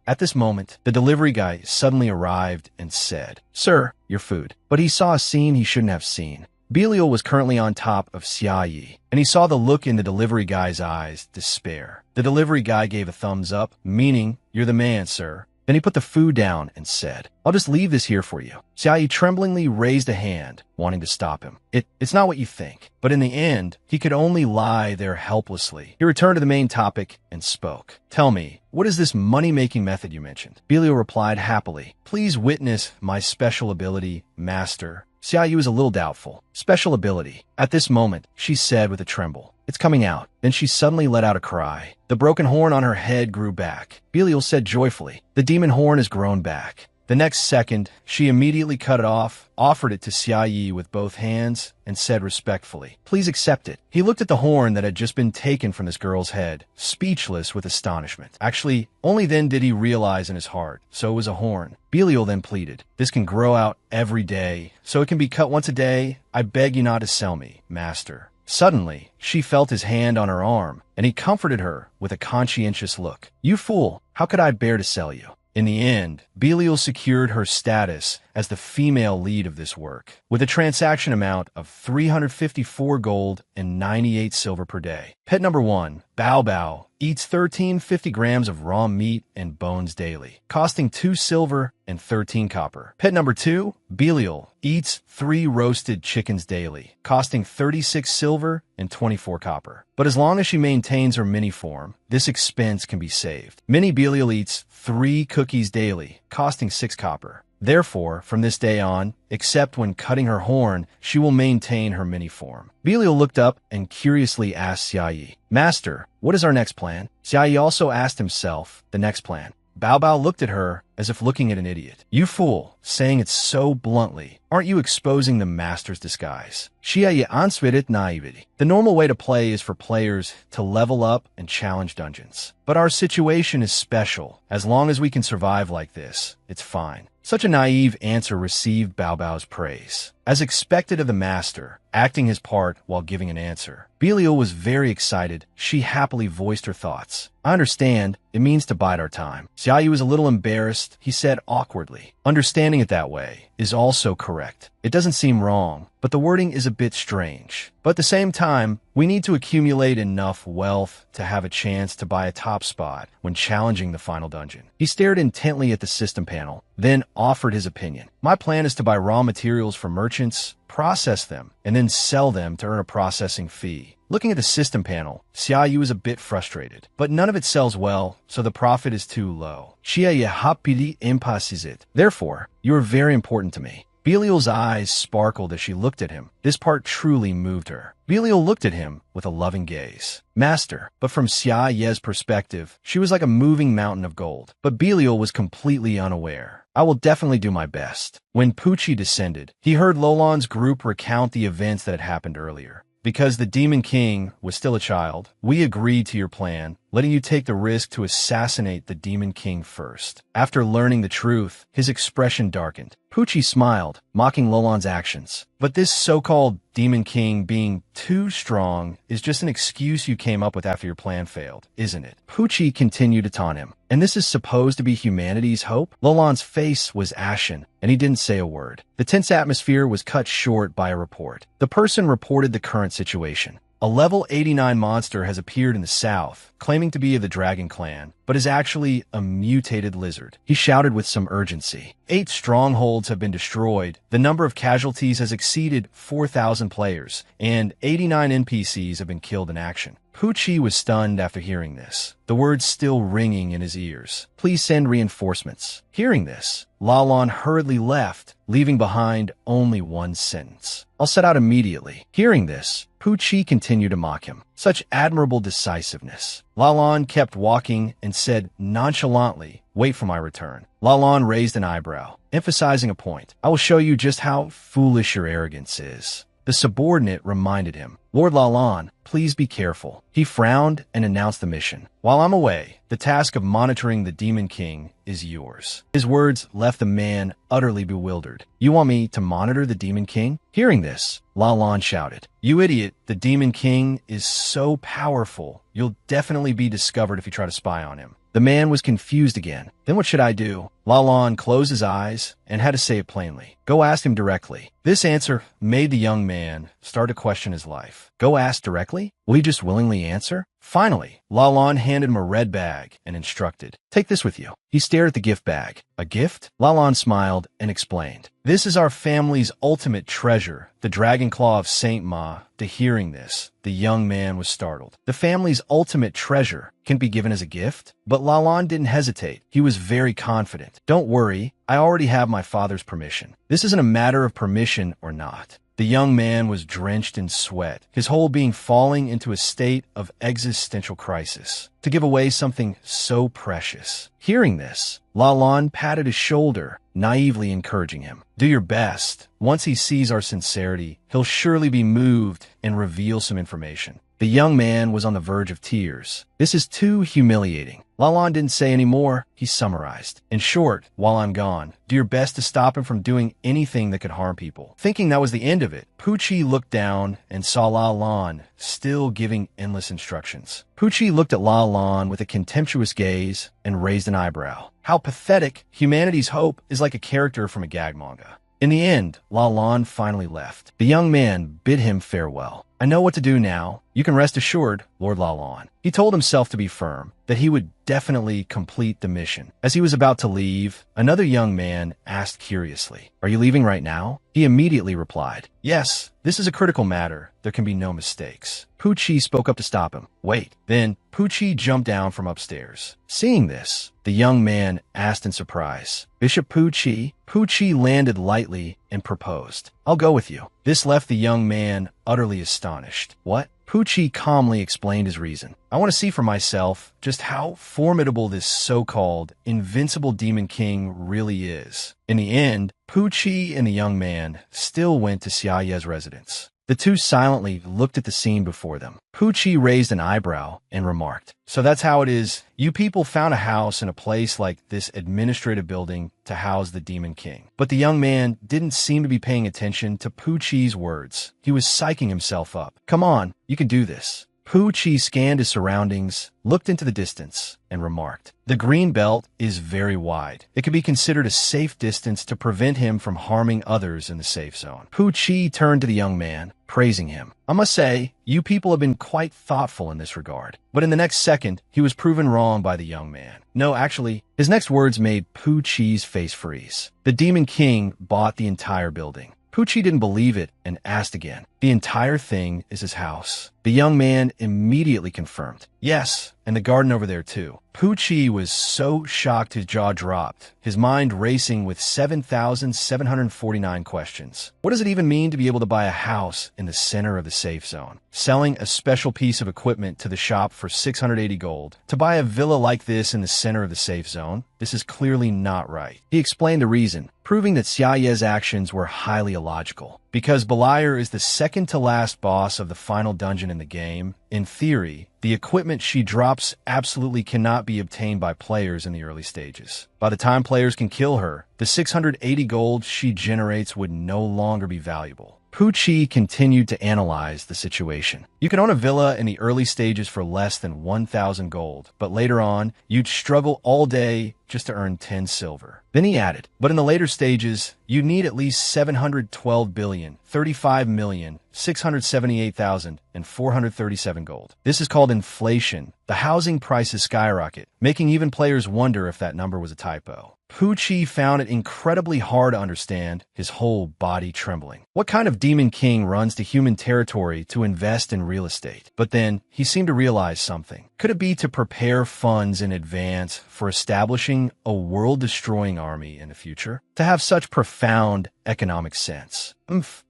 At this moment, the delivery guy suddenly arrived and said, "Sir, your food." But he saw a scene he shouldn't have seen. Belial was currently on top of Xiaoye, and he saw the look in the delivery guy's eyes, despair. The delivery guy gave a thumbs up, meaning, "You're the man, sir." Then he put the food down and said, "I'll just leave this here for you." Xiaoyi tremblingly raised a hand, wanting to stop him. It's not what you think. But in the end, he could only lie there helplessly. He returned to the main topic and spoke. "Tell me, what is this money-making method you mentioned?" Belial replied happily, "Please witness my special ability, Master." Xiaoyi was a little doubtful. "Special ability." At this moment, she said with a tremble, "It's coming out." Then she suddenly let out a cry. The broken horn on her head grew back. Belial said joyfully, "The demon horn has grown back." The next second, she immediately cut it off, offered it to Xiaoyi with both hands, and said respectfully, "Please accept it." He looked at the horn that had just been taken from this girl's head, speechless with astonishment. Actually, only then did he realize in his heart, so it was a horn. Belial then pleaded, "This can grow out every day, so it can be cut once a day. I beg you not to sell me, Master." Suddenly, she felt his hand on her arm, and he comforted her with a conscientious look. "You fool, how could I bear to sell you?" In the end, Belial secured her status as the female lead of this work, with a transaction amount of 354 gold and 98 silver per day. Pet number 1, Bao Bao, eats 1350 grams of raw meat and bones daily, costing 2 silver and 13 copper. Pet number 2, Belial, eats 3 roasted chickens daily, costing 36 silver and 24 copper. But as long as she maintains her mini form, this expense can be saved. Mini Belial eats 3 cookies daily, costing 6 copper. Therefore, from this day on, except when cutting her horn, she will maintain her mini form. Belial looked up and curiously asked Xiaoyi, "Master, what is our next plan?" Xiaoyi also asked himself the next plan. Bao Bao looked at her as if looking at an idiot. "You fool," saying it so bluntly. "Aren't you exposing the master's disguise?" Xiaoyi answered naivety. The normal way to play is for players to level up and challenge dungeons. But our situation is special. As long as we can survive like this, it's fine. Such a naive answer received Bao Bao's praise. As expected of the master, acting his part while giving an answer, Belial was very excited. She happily voiced her thoughts. "I understand. It means to bide our time." Xiaoyi was a little embarrassed. He said awkwardly, "Understanding it that way is also correct. It doesn't seem wrong, but the wording is a bit strange. But at the same time, we need to accumulate enough wealth to have a chance to buy a top spot when challenging the final dungeon." He stared intently at the system panel, then offered his opinion. "My plan is to buy raw materials from merchants, process them, and then sell them to earn a processing fee." Looking at the system panel, Xiaoyi was a bit frustrated, but none of it sells well, so the profit is too low. Xiaoyi happily impasses it. "Therefore, you are very important to me." Belial's eyes sparkled as she looked at him. This part truly moved her. Belial looked at him with a loving gaze. "Master," but from Xiaoyi's perspective, she was like a moving mountain of gold. But Belial was completely unaware. "I will definitely do my best." When Pucci descended, he heard Lolan's group recount the events that had happened earlier. "Because the Demon King was still a child, we agreed to your plan, letting you take the risk to assassinate the Demon King first." After learning the truth, his expression darkened. Pucci smiled, mocking Lolan's actions. "But this so-called Demon King being too strong is just an excuse you came up with after your plan failed, isn't it?" Pucci continued to taunt him. "And this is supposed to be humanity's hope?" Lolan's face was ashen, and he didn't say a word. The tense atmosphere was cut short by a report. The person reported the current situation. A level 89 monster has appeared in the south, claiming to be of the Dragon Clan, but is actually a mutated lizard. He shouted with some urgency. 8 strongholds have been destroyed, the number of casualties has exceeded 4,000 players, and 89 NPCs have been killed in action. Pucci was stunned after hearing this, the words still ringing in his ears. "Please send reinforcements." Hearing this, Lalan hurriedly left, leaving behind only one sentence. "I'll set out immediately." Hearing this, Pucci continued to mock him. Such admirable decisiveness. Lalan kept walking and said nonchalantly, "Wait for my return." Lalan raised an eyebrow, emphasizing a point. "I will show you just how foolish your arrogance is." The subordinate reminded him, "Lord Lalan, please be careful." He frowned and announced the mission. "While I'm away, the task of monitoring the Demon King is yours." His words left the man utterly bewildered. "You want me to monitor the Demon King?" Hearing this, Lalan shouted, "You idiot, the Demon King is so powerful, you'll definitely be discovered if you try to spy on him." The man was confused again. "Then what should I do?" Lalan closed his eyes and had to say it plainly. "Go ask him directly." This answer made the young man start to question his life. Go ask directly? Will he just willingly answer? Finally, Lalan handed him a red bag and instructed, "Take this with you." He stared at the gift bag. "A gift?" Lalan smiled and explained, "This is our family's ultimate treasure, the Dragon Claw of Saint Ma." To hearing this, the young man was startled. The family's ultimate treasure can be given as a gift? But Lalan didn't hesitate. He was very confident. "Don't worry, I already have my father's permission. This isn't a matter of permission or not." The young man was drenched in sweat, his whole being falling into a state of existential crisis. To give away something so precious. Hearing this, Lalan patted his shoulder, naively encouraging him. "Do your best. Once he sees our sincerity, he'll surely be moved and reveal some information." The young man was on the verge of tears. "This is too humiliating." Lalan didn't say any more. He summarized, "In short, while I'm gone, do your best to stop him from doing anything that could harm people." Thinking that was the end of it, Pucci looked down and saw Lalan still giving endless instructions. Pucci looked at Lalan with a contemptuous gaze and raised an eyebrow. How pathetic. Humanity's hope is like a character from a gag manga. In the end, Lalan finally left. The young man bid him farewell. "I know what to do now. You can rest assured, Lord Lalan." He told himself to be firm, that he would definitely complete the mission. As he was about to leave, another young man asked curiously, "Are you leaving right now?" He immediately replied, "Yes, this is a critical matter. There can be no mistakes." Pucci spoke up to stop him. "Wait." Then Pucci jumped down from upstairs. Seeing this, the young man asked in surprise, "Bishop Pucci?" Pucci landed lightly and proposed, "I'll go with you." This left the young man utterly astonished. "What?" Pucci calmly explained his reason. "I want to see for myself just how formidable this so-called invincible Demon King really is." In the end, Pucci and the young man still went to Xiaoye's residence. The two silently looked at the scene before them. Pucci raised an eyebrow and remarked, "So that's how it is. You people found a house in a place like this administrative building to house the Demon King." But the young man didn't seem to be paying attention to Pucci's words. He was psyching himself up. "Come on, you can do this." Pucci scanned his surroundings, looked into the distance, and remarked, "The green belt is very wide. It could be considered a safe distance to prevent him from harming others in the safe zone." Pucci turned to the young man, praising him. "I must say, you people have been quite thoughtful in this regard." But in the next second, he was proven wrong by the young man. No, actually, his next words made Pucci's face freeze. The Demon King bought the entire building. Pucci didn't believe it and asked again, "The entire thing is his house?" The young man immediately confirmed, "Yes, and the garden over there too." Pucci was so shocked his jaw dropped, his mind racing with 7,749 questions. What does it even mean to be able to buy a house in the center of the safe zone? Selling a special piece of equipment to the shop for 680 gold. To buy a villa like this in the center of the safe zone? This is clearly not right. He explained the reason, proving that Xiaoye's actions were highly illogical. Because Beliar is the second-to-last boss of the final dungeon in the game, in theory, the equipment she drops absolutely cannot be obtained by players in the early stages. By the time players can kill her, the 680 gold she generates would no longer be valuable. Pucci continued to analyze the situation. You can own a villa in the early stages for less than 1,000 gold, but later on, you'd struggle all day just to earn 10 silver. Then he added, but in the later stages, you need at least 712 billion, 35,678,437 gold. This is called inflation. The housing prices skyrocket, making even players wonder if that number was a typo. Pucci found it incredibly hard to understand, his whole body trembling. What kind of Demon King runs to human territory to invest in real estate? But then, he seemed to realize something. Could it be to prepare funds in advance for establishing a world-destroying army in the future? To have such profound economic sense.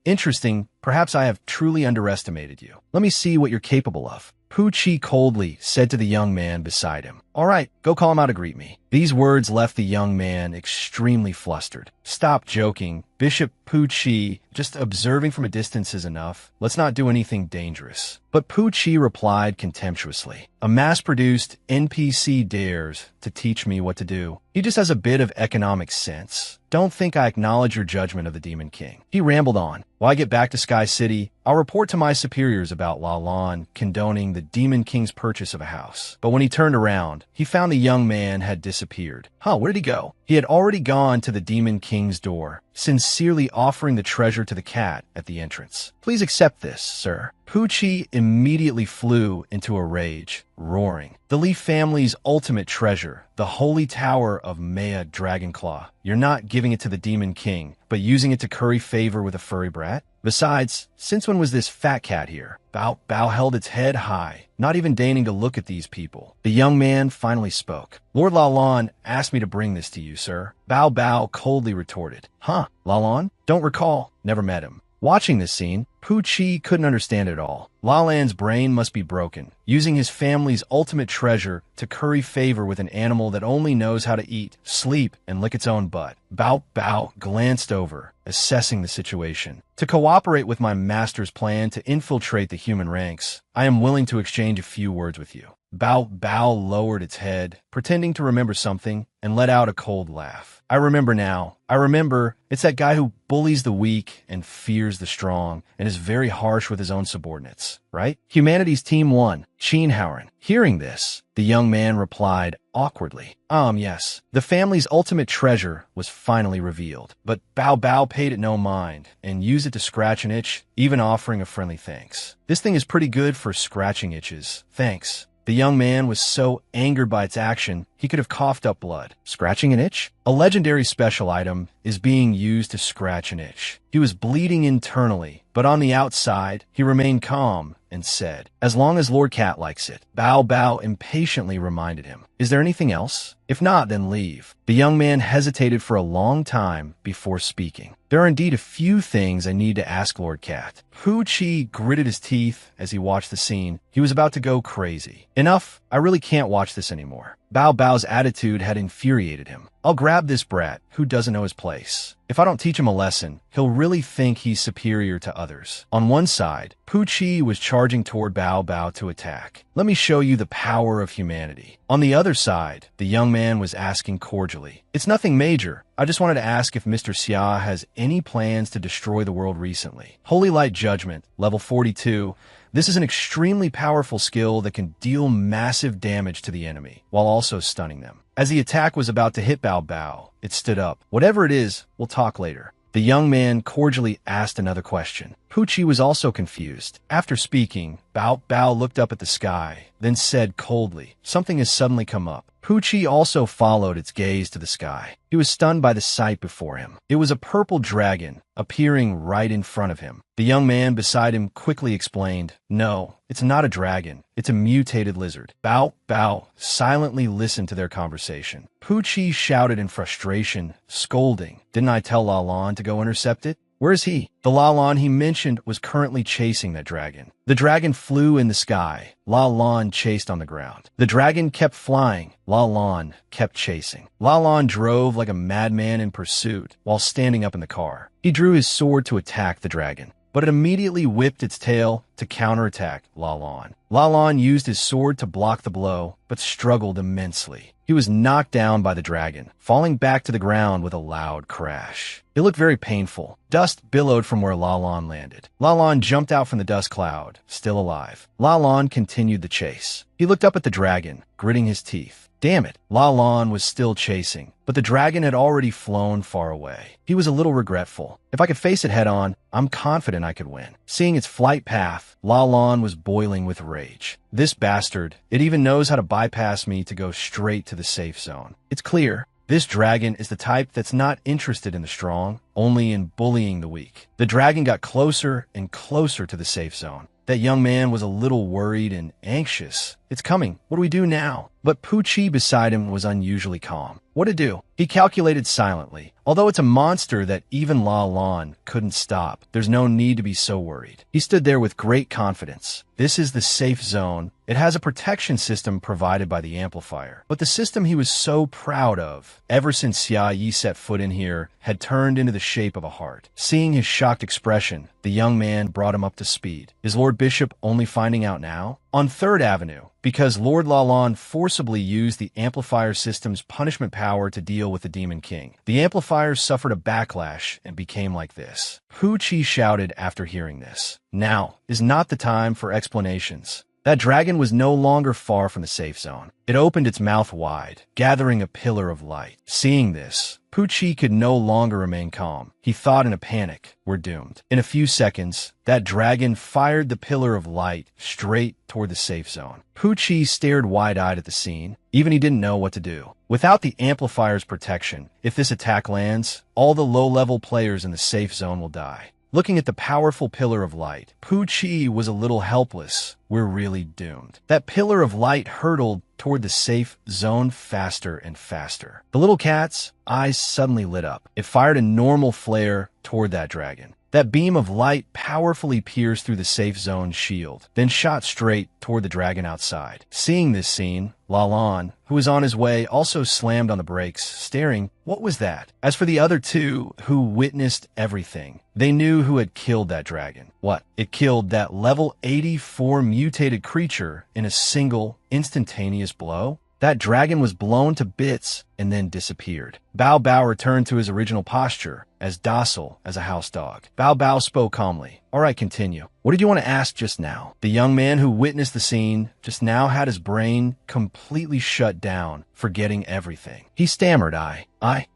Interesting. Perhaps I have truly underestimated you. Let me see what you're capable of. Pucci coldly said to the young man beside him, "All right, go call him out to greet me." These words left the young man extremely flustered. "Stop joking. Bishop Pucci, just observing from a distance is enough. Let's not do anything dangerous." But Pucci replied contemptuously, "A mass-produced NPC dares to teach me what to do. He just has a bit of economic sense. Don't think I acknowledge your judgment of the Demon King." He rambled on. "While I get back to Sky City, I'll report to my superiors about Lalan condoning the Demon King's purchase of a house." But when he turned around, he found the young man had disappeared. Where did he go? He had already gone to the Demon King's door, sincerely offering the treasure to the cat at the entrance. "Please accept this, sir." Poochie immediately flew into a rage, roaring, "The Lee family's ultimate treasure, the holy tower of Maya Dragonclaw. You're not giving it to the Demon King, but using it to curry favor with a furry brat? Besides, since when was this fat cat here?" Bao Bao held its head high, not even deigning to look at these people. The young man finally spoke. "Lord Lalan asked me to bring this to you, sir." Bao Bao coldly retorted. "Huh, Lalan? Don't recall. Never met him." Watching this scene, Poochie couldn't understand it all. Lalan's brain must be broken, using his family's ultimate treasure to curry favor with an animal that only knows how to eat, sleep, and lick its own butt. Bao Bao glanced over, assessing the situation. "To cooperate with my master's plan to infiltrate the human ranks, I am willing to exchange a few words with you." Bao Bao lowered its head, pretending to remember something, and let out a cold laugh. "I remember now. I remember. It's that guy who bullies the weak and fears the strong, and is very harsh with his own subordinates, right? Humanity's Team 1, Cheenhauern." Hearing this, the young man replied awkwardly, Yes. The family's ultimate treasure was finally revealed, but Bao Bao paid it no mind, and used it to scratch an itch, even offering a friendly thanks. "This thing is pretty good for scratching itches. Thanks." The young man was so angered by its action, he could have coughed up blood. Scratching an itch? A legendary special item is being used to scratch an itch. He was bleeding internally, but on the outside, he remained calm and said, "As long as Lord Cat likes it." Bao Bao impatiently reminded him, "Is there anything else? If not, then leave." The young man hesitated for a long time before speaking. "There are indeed a few things I need to ask Lord Cat." Poochie gritted his teeth as he watched the scene. He was about to go crazy. "Enough. I really can't watch this anymore." Bao Bao's attitude had infuriated him. "I'll grab this brat who doesn't know his place. If I don't teach him a lesson, he'll really think he's superior to others." On one side, Poochie was charging toward Bao Bao to attack. "Let me show you the power of humanity." On the other side, the young man was asking cordially, "It's nothing major. I just wanted to ask if Mr. Xia has any plans to destroy the world recently." Holy Light Judgment, level 42. This is an extremely powerful skill that can deal massive damage to the enemy, while also stunning them. As the attack was about to hit Bao Bao, it stood up. "Whatever it is, we'll talk later." The young man cordially asked another question. Poochie was also confused. After speaking, Bao Bao looked up at the sky, then said coldly, "Something has suddenly come up." Poochie also followed its gaze to the sky. He was stunned by the sight before him. It was a purple dragon, appearing right in front of him. The young man beside him quickly explained, "No, it's not a dragon. It's a mutated lizard." Bao Bao silently listened to their conversation. Poochie shouted in frustration, scolding, "Didn't I tell Lalan to go intercept it? Where is he?" The Lalan he mentioned was currently chasing that dragon. The dragon flew in the sky. Lalan chased on the ground. The dragon kept flying. Lalan kept chasing. Lalan drove like a madman in pursuit while standing up in the car. He drew his sword to attack the dragon, but it immediately whipped its tail to counterattack Lalan. Lalan used his sword to block the blow, but struggled immensely. He was knocked down by the dragon, falling back to the ground with a loud crash. It looked very painful. Dust billowed from where Lalan landed. Lalan jumped out from the dust cloud, still alive. Lalan continued the chase. He looked up at the dragon, gritting his teeth. Damn it, Lalan was still chasing, but the dragon had already flown far away. He was a little regretful. If I could face it head on, I'm confident I could win. Seeing its flight path, Lalan was boiling with rage. This bastard, it even knows how to bypass me to go straight to the safe zone. It's clear. This dragon is the type that's not interested in the strong, only in bullying the weak. The dragon got closer and closer to the safe zone. That young man was a little worried and anxious. It's coming. What do we do now? But Poochie beside him was unusually calm. What to do? He calculated silently. Although it's a monster that even Lalan couldn't stop, there's no need to be so worried. He stood there with great confidence. This is the safe zone. It has a protection system provided by the amplifier. But the system he was so proud of, ever since Xia Yi set foot in here, had turned into the shape of a heart. Seeing his shocked expression, the young man brought him up to speed. Is Lord Bishop only finding out now? On 3rd Avenue, because Lord Lalan forcibly used the amplifier system's punishment power to deal with the Demon King. The amplifier suffered a backlash and became like this. Poochie shouted after hearing this. Now is not the time for explanations. That dragon was no longer far from the safe zone. It opened its mouth wide, gathering a pillar of light. Seeing this, Pucci could no longer remain calm. He thought in a panic, we're doomed. In a few seconds, that dragon fired the pillar of light straight toward the safe zone. Pucci stared wide-eyed at the scene. Even he didn't know what to do. Without the amplifier's protection, if this attack lands, all the low-level players in the safe zone will die. Looking at the powerful pillar of light, Pucci was a little helpless. We're really doomed. That pillar of light hurtled toward the safe zone faster and faster. The little cat's eyes suddenly lit up. It fired a normal flare toward that dragon. That beam of light powerfully pierced through the safe zone shield, then shot straight toward the dragon outside. Seeing this scene, Lalan, who was on his way, also slammed on the brakes, staring, what was that? As for the other two, who witnessed everything, they knew who had killed that dragon. What? It killed that level 84 mutated creature in a single, instantaneous blow? That dragon was blown to bits and then disappeared. Bao Bao returned to his original posture, as docile as a house dog. Bao Bao spoke calmly. All right, continue. What did you want to ask just now? The young man who witnessed the scene just now had his brain completely shut down, forgetting everything. He stammered,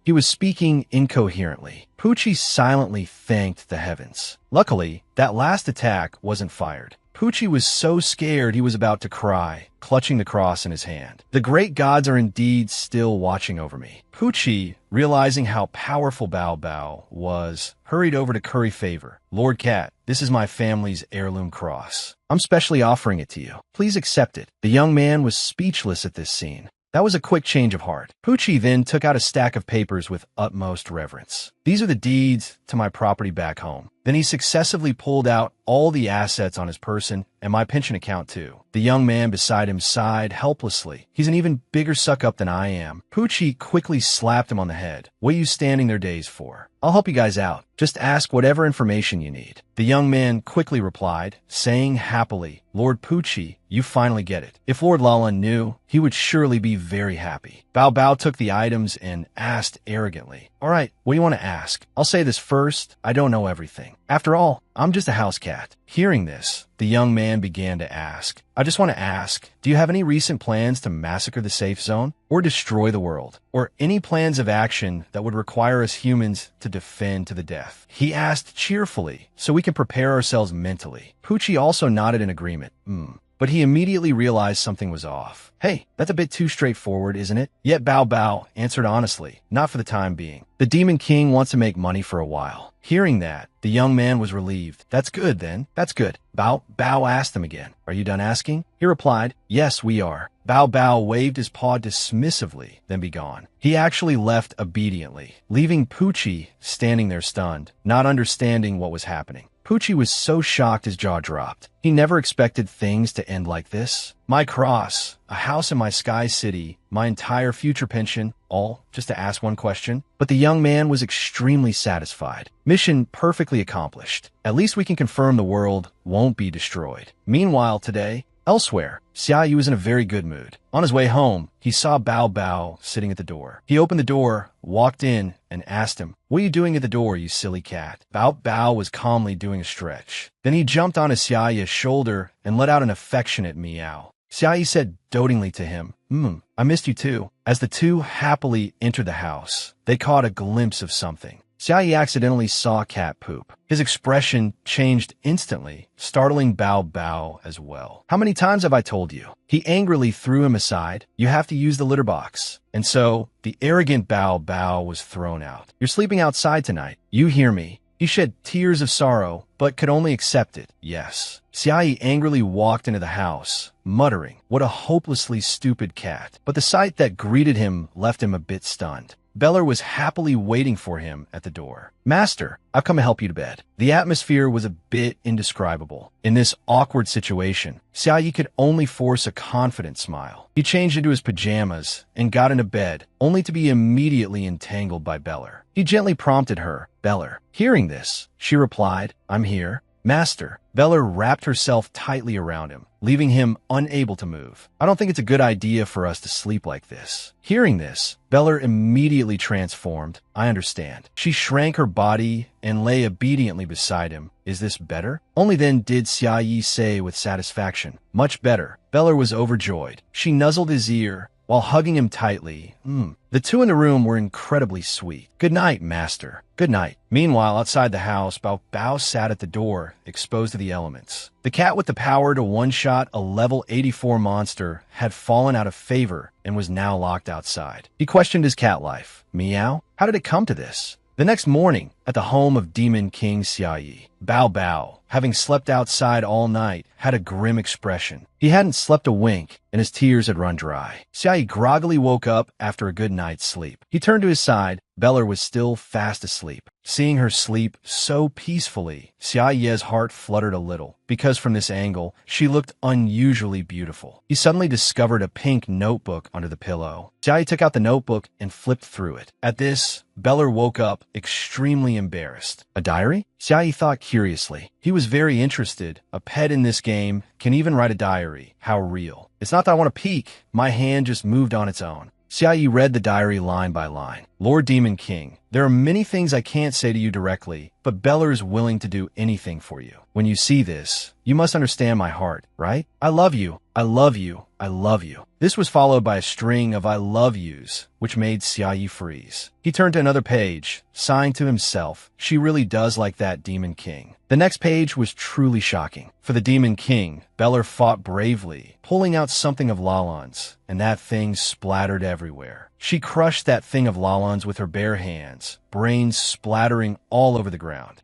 He was speaking incoherently. Pucci silently thanked the heavens. Luckily, that last attack wasn't fired. Pucci was so scared he was about to cry, clutching the cross in his hand. The great gods are indeed still watching over me. Pucci, realizing how powerful Bao Bao was, hurried over to curry favor. Lord Cat, this is my family's heirloom cross. I'm specially offering it to you. Please accept it. The young man was speechless at this scene. That was a quick change of heart. Pucci then took out a stack of papers with utmost reverence. These are the deeds to my property back home. Then he successively pulled out all the assets on his person and my pension account too. The young man beside him sighed helplessly. He's an even bigger suck-up than I am. Pucci quickly slapped him on the head. What are you standing there dazed for? I'll help you guys out. Just ask whatever information you need. The young man quickly replied, saying happily, Lord Pucci, you finally get it. If Lord Lalan knew, he would surely be very happy. Bao Bao took the items and asked arrogantly, all right, what do you want to ask? I'll say this first, I don't know everything. After all, I'm just a house cat. Hearing this, the young man began to ask, I just want to ask, do you have any recent plans to massacre the safe zone or destroy the world? Or any plans of action that would require us humans to defend to the death? He asked cheerfully, so we can prepare ourselves mentally. Pucci also nodded in agreement. But he immediately realized something was off. Hey, that's a bit too straightforward, isn't it? Yet Bao Bao answered honestly, not for the time being. The Demon King wants to make money for a while. Hearing that, the young man was relieved. That's good then. That's good. Bao Bao asked him again. Are you done asking? He replied, yes, we are. Bao Bao waved his paw dismissively, then be gone. He actually left obediently, leaving Pucci standing there stunned, not understanding what was happening. Pucci was so shocked his jaw dropped. He never expected things to end like this. My cross, a house in my sky city, my entire future pension, all just to ask one question. But the young man was extremely satisfied. Mission perfectly accomplished. At least we can confirm the world won't be destroyed. Meanwhile, today, elsewhere, Xiaoyu was in a very good mood. On his way home, he saw Bao Bao sitting at the door. He opened the door, walked in, and asked him, what are you doing at the door, you silly cat? Bao Bao was calmly doing a stretch. Then he jumped onto Xiaoyu's shoulder and let out an affectionate meow. Xiaoyu said dotingly to him, I missed you too. As the two happily entered the house, they caught a glimpse of something. Xiaoyu accidentally saw cat poop. His expression changed instantly, startling Bao Bao as well. How many times have I told you? He angrily threw him aside. You have to use the litter box. And so, the arrogant Bao Bao was thrown out. You're sleeping outside tonight. You hear me. He shed tears of sorrow, but could only accept it, yes. Xiaoyu angrily walked into the house, muttering, what a hopelessly stupid cat. But the sight that greeted him left him a bit stunned. Beller was happily waiting for him at the door. Master, I've come to help you to bed. The atmosphere was a bit indescribable. In this awkward situation, Xiaoyu could only force a confident smile. He changed into his pajamas and got into bed, only to be immediately entangled by Beller. He gently prompted her, Beller. Hearing this, she replied, I'm here. Master, Bella wrapped herself tightly around him, leaving him unable to move. I don't think it's a good idea for us to sleep like this. Hearing this, Bella immediately transformed. I understand. She shrank her body and lay obediently beside him. Is this better? Only then did Xia Yi say with satisfaction, much better. Bella was overjoyed. She nuzzled his ear while hugging him tightly. The two in the room were incredibly sweet. Good night, Master. Good night. Meanwhile, outside the house, Bao sat at the door, exposed to the elements. The cat with the power to one-shot a level 84 monster had fallen out of favor and was now locked outside. He questioned his cat life. Meow? How did it come to this? The next morning, at the home of Demon King Xia Yi, Bao, having slept outside all night, had a grim expression. He hadn't slept a wink, and his tears had run dry. Xia Yi groggily woke up after a good night's sleep. He turned to his side. Bella was still fast asleep. Seeing her sleep so peacefully, Xia Yi's heart fluttered a little, because from this angle, she looked unusually beautiful. He suddenly discovered a pink notebook under the pillow. Xia Yi took out the notebook and flipped through it. At this, Bella woke up extremely embarrassed. A diary? Xia Yi thought curiously. He was very interested. A pet in this game can even write a diary. How real. It's not that I want to peek. My hand just moved on its own. Xia Yi read the diary line by line. Lord Demon King, there are many things I can't say to you directly, but Bella is willing to do anything for you. When you see this, you must understand my heart, right? I love you. I love you. I love you. This was followed by a string of I love yous, which made Xia Yi freeze. He turned to another page, sighing to himself. She really does like that Demon King. The next page was truly shocking. For the Demon King, Bella fought bravely, pulling out something of Lalan's, and that thing splattered everywhere. She crushed that thing of Lalan's with her bare hands, brains splattering all over the ground.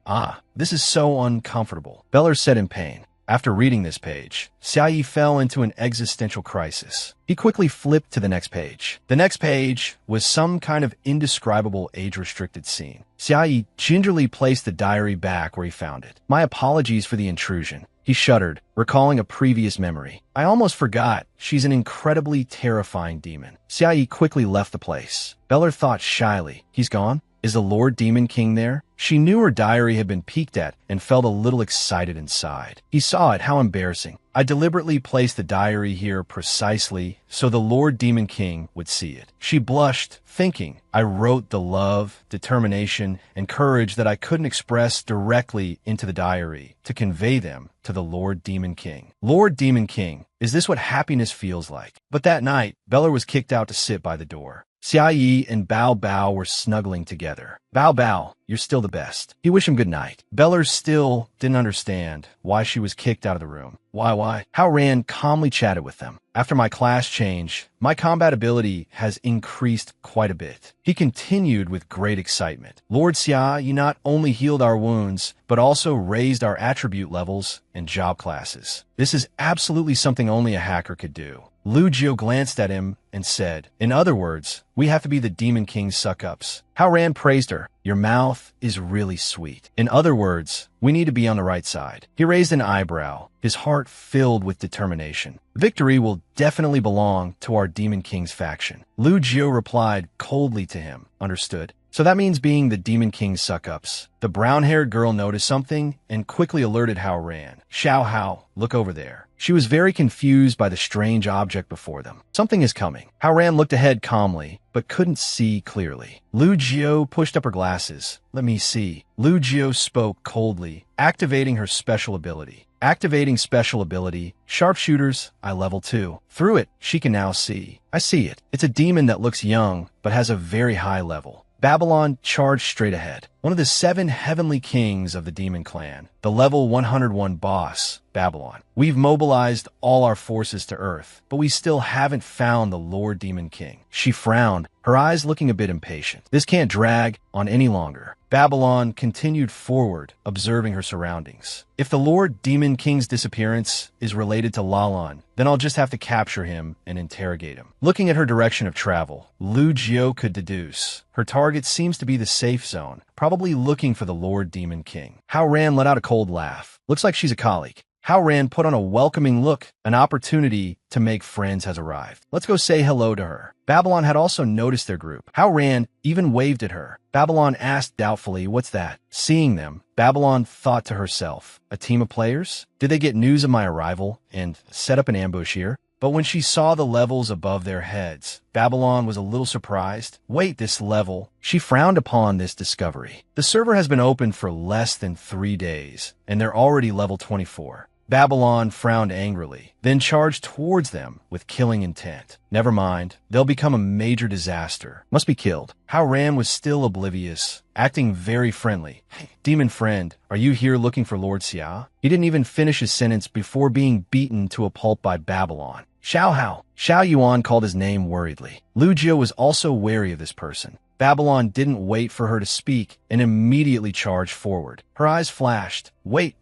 This is so uncomfortable, Bella said in pain. After reading this page, Xia Yi fell into an existential crisis. He quickly flipped to the next page. The next page was some kind of indescribable age-restricted scene. Xia Yi gingerly placed the diary back where he found it. My apologies for the intrusion. He shuddered, recalling a previous memory. I almost forgot. She's an incredibly terrifying demon. Xia Yi quickly left the place. Bella thought shyly. He's gone? Is the Lord Demon King there? She knew her diary had been peeked at and felt a little excited inside. He saw it. How embarrassing. I deliberately placed the diary here precisely so the Lord Demon King would see it. She blushed, thinking, I wrote the love, determination, and courage that I couldn't express directly into the diary to convey them to the Lord Demon King. Lord Demon King, is this what happiness feels like? But that night, Bella was kicked out to sit by the door. Xia Yi and Bao were snuggling together. Bao, you're still the best. He wished him good night. Bella still didn't understand why she was kicked out of the room. Why? Hao Ran calmly chatted with them. After my class change, my combat ability has increased quite a bit. He continued with great excitement. Lord Xia, you not only healed our wounds, but also raised our attribute levels and job classes. This is absolutely something only a hacker could do. Lu Jiu glanced at him and said, in other words, we have to be the Demon King's suck-ups. Hao Ran praised her. Your mouth is really sweet. In other words, we need to be on the right side. He raised an eyebrow, his heart filled with determination. Victory will definitely belong to our Demon King's faction. Lu Jiu replied coldly to him. Understood. So that means being the Demon King's suck-ups. The brown-haired girl noticed something and quickly alerted Hao Ran. Xiao Hao, look over there. She was very confused by the strange object before them. Something is coming. Hao Ran looked ahead calmly, but couldn't see clearly. Lu Jiu pushed up her glasses. Let me see. Lu Jiu spoke coldly, activating her special ability. Activating special ability. Sharpshooters, I level 2. Through it, she can now see. I see it. It's a demon that looks young, but has a very high level. Babylon charged straight ahead. One of the 7 heavenly kings of the demon clan, the level 101 boss, Babylon. We've mobilized all our forces to Earth, but we still haven't found the Lord Demon King. She frowned, her eyes looking a bit impatient. This can't drag on any longer. Babylon continued forward, observing her surroundings. If the Lord Demon King's disappearance is related to Lalan, then I'll just have to capture him and interrogate him. Looking at her direction of travel, Lu Jiu could deduce her target seems to be the safe zone, probably looking for the Lord Demon King. Hao Ran let out a cold laugh. Looks like she's a colleague. Hao Ran put on a welcoming look. An opportunity to make friends has arrived. Let's go say hello to her. Babylon had also noticed their group. Hao Ran even waved at her. Babylon asked doubtfully, "What's that?" Seeing them, Babylon thought to herself, "A team of players? Did they get news of my arrival and set up an ambush here?" But when she saw the levels above their heads, Babylon was a little surprised. Wait, this level? She frowned upon this discovery. The server has been open for less than 3 days, and they're already level 24. Babylon frowned angrily, then charged towards them with killing intent. Never mind, they'll become a major disaster. Must be killed. Hao Ran was still oblivious, acting very friendly. "Hey, demon friend, are you here looking for Lord Xia?" He didn't even finish his sentence before being beaten to a pulp by Babylon. Xiao Hao. Xiao Yuan called his name worriedly. Lu Jia was also wary of this person. Babylon didn't wait for her to speak and immediately charged forward. Her eyes flashed. Wait,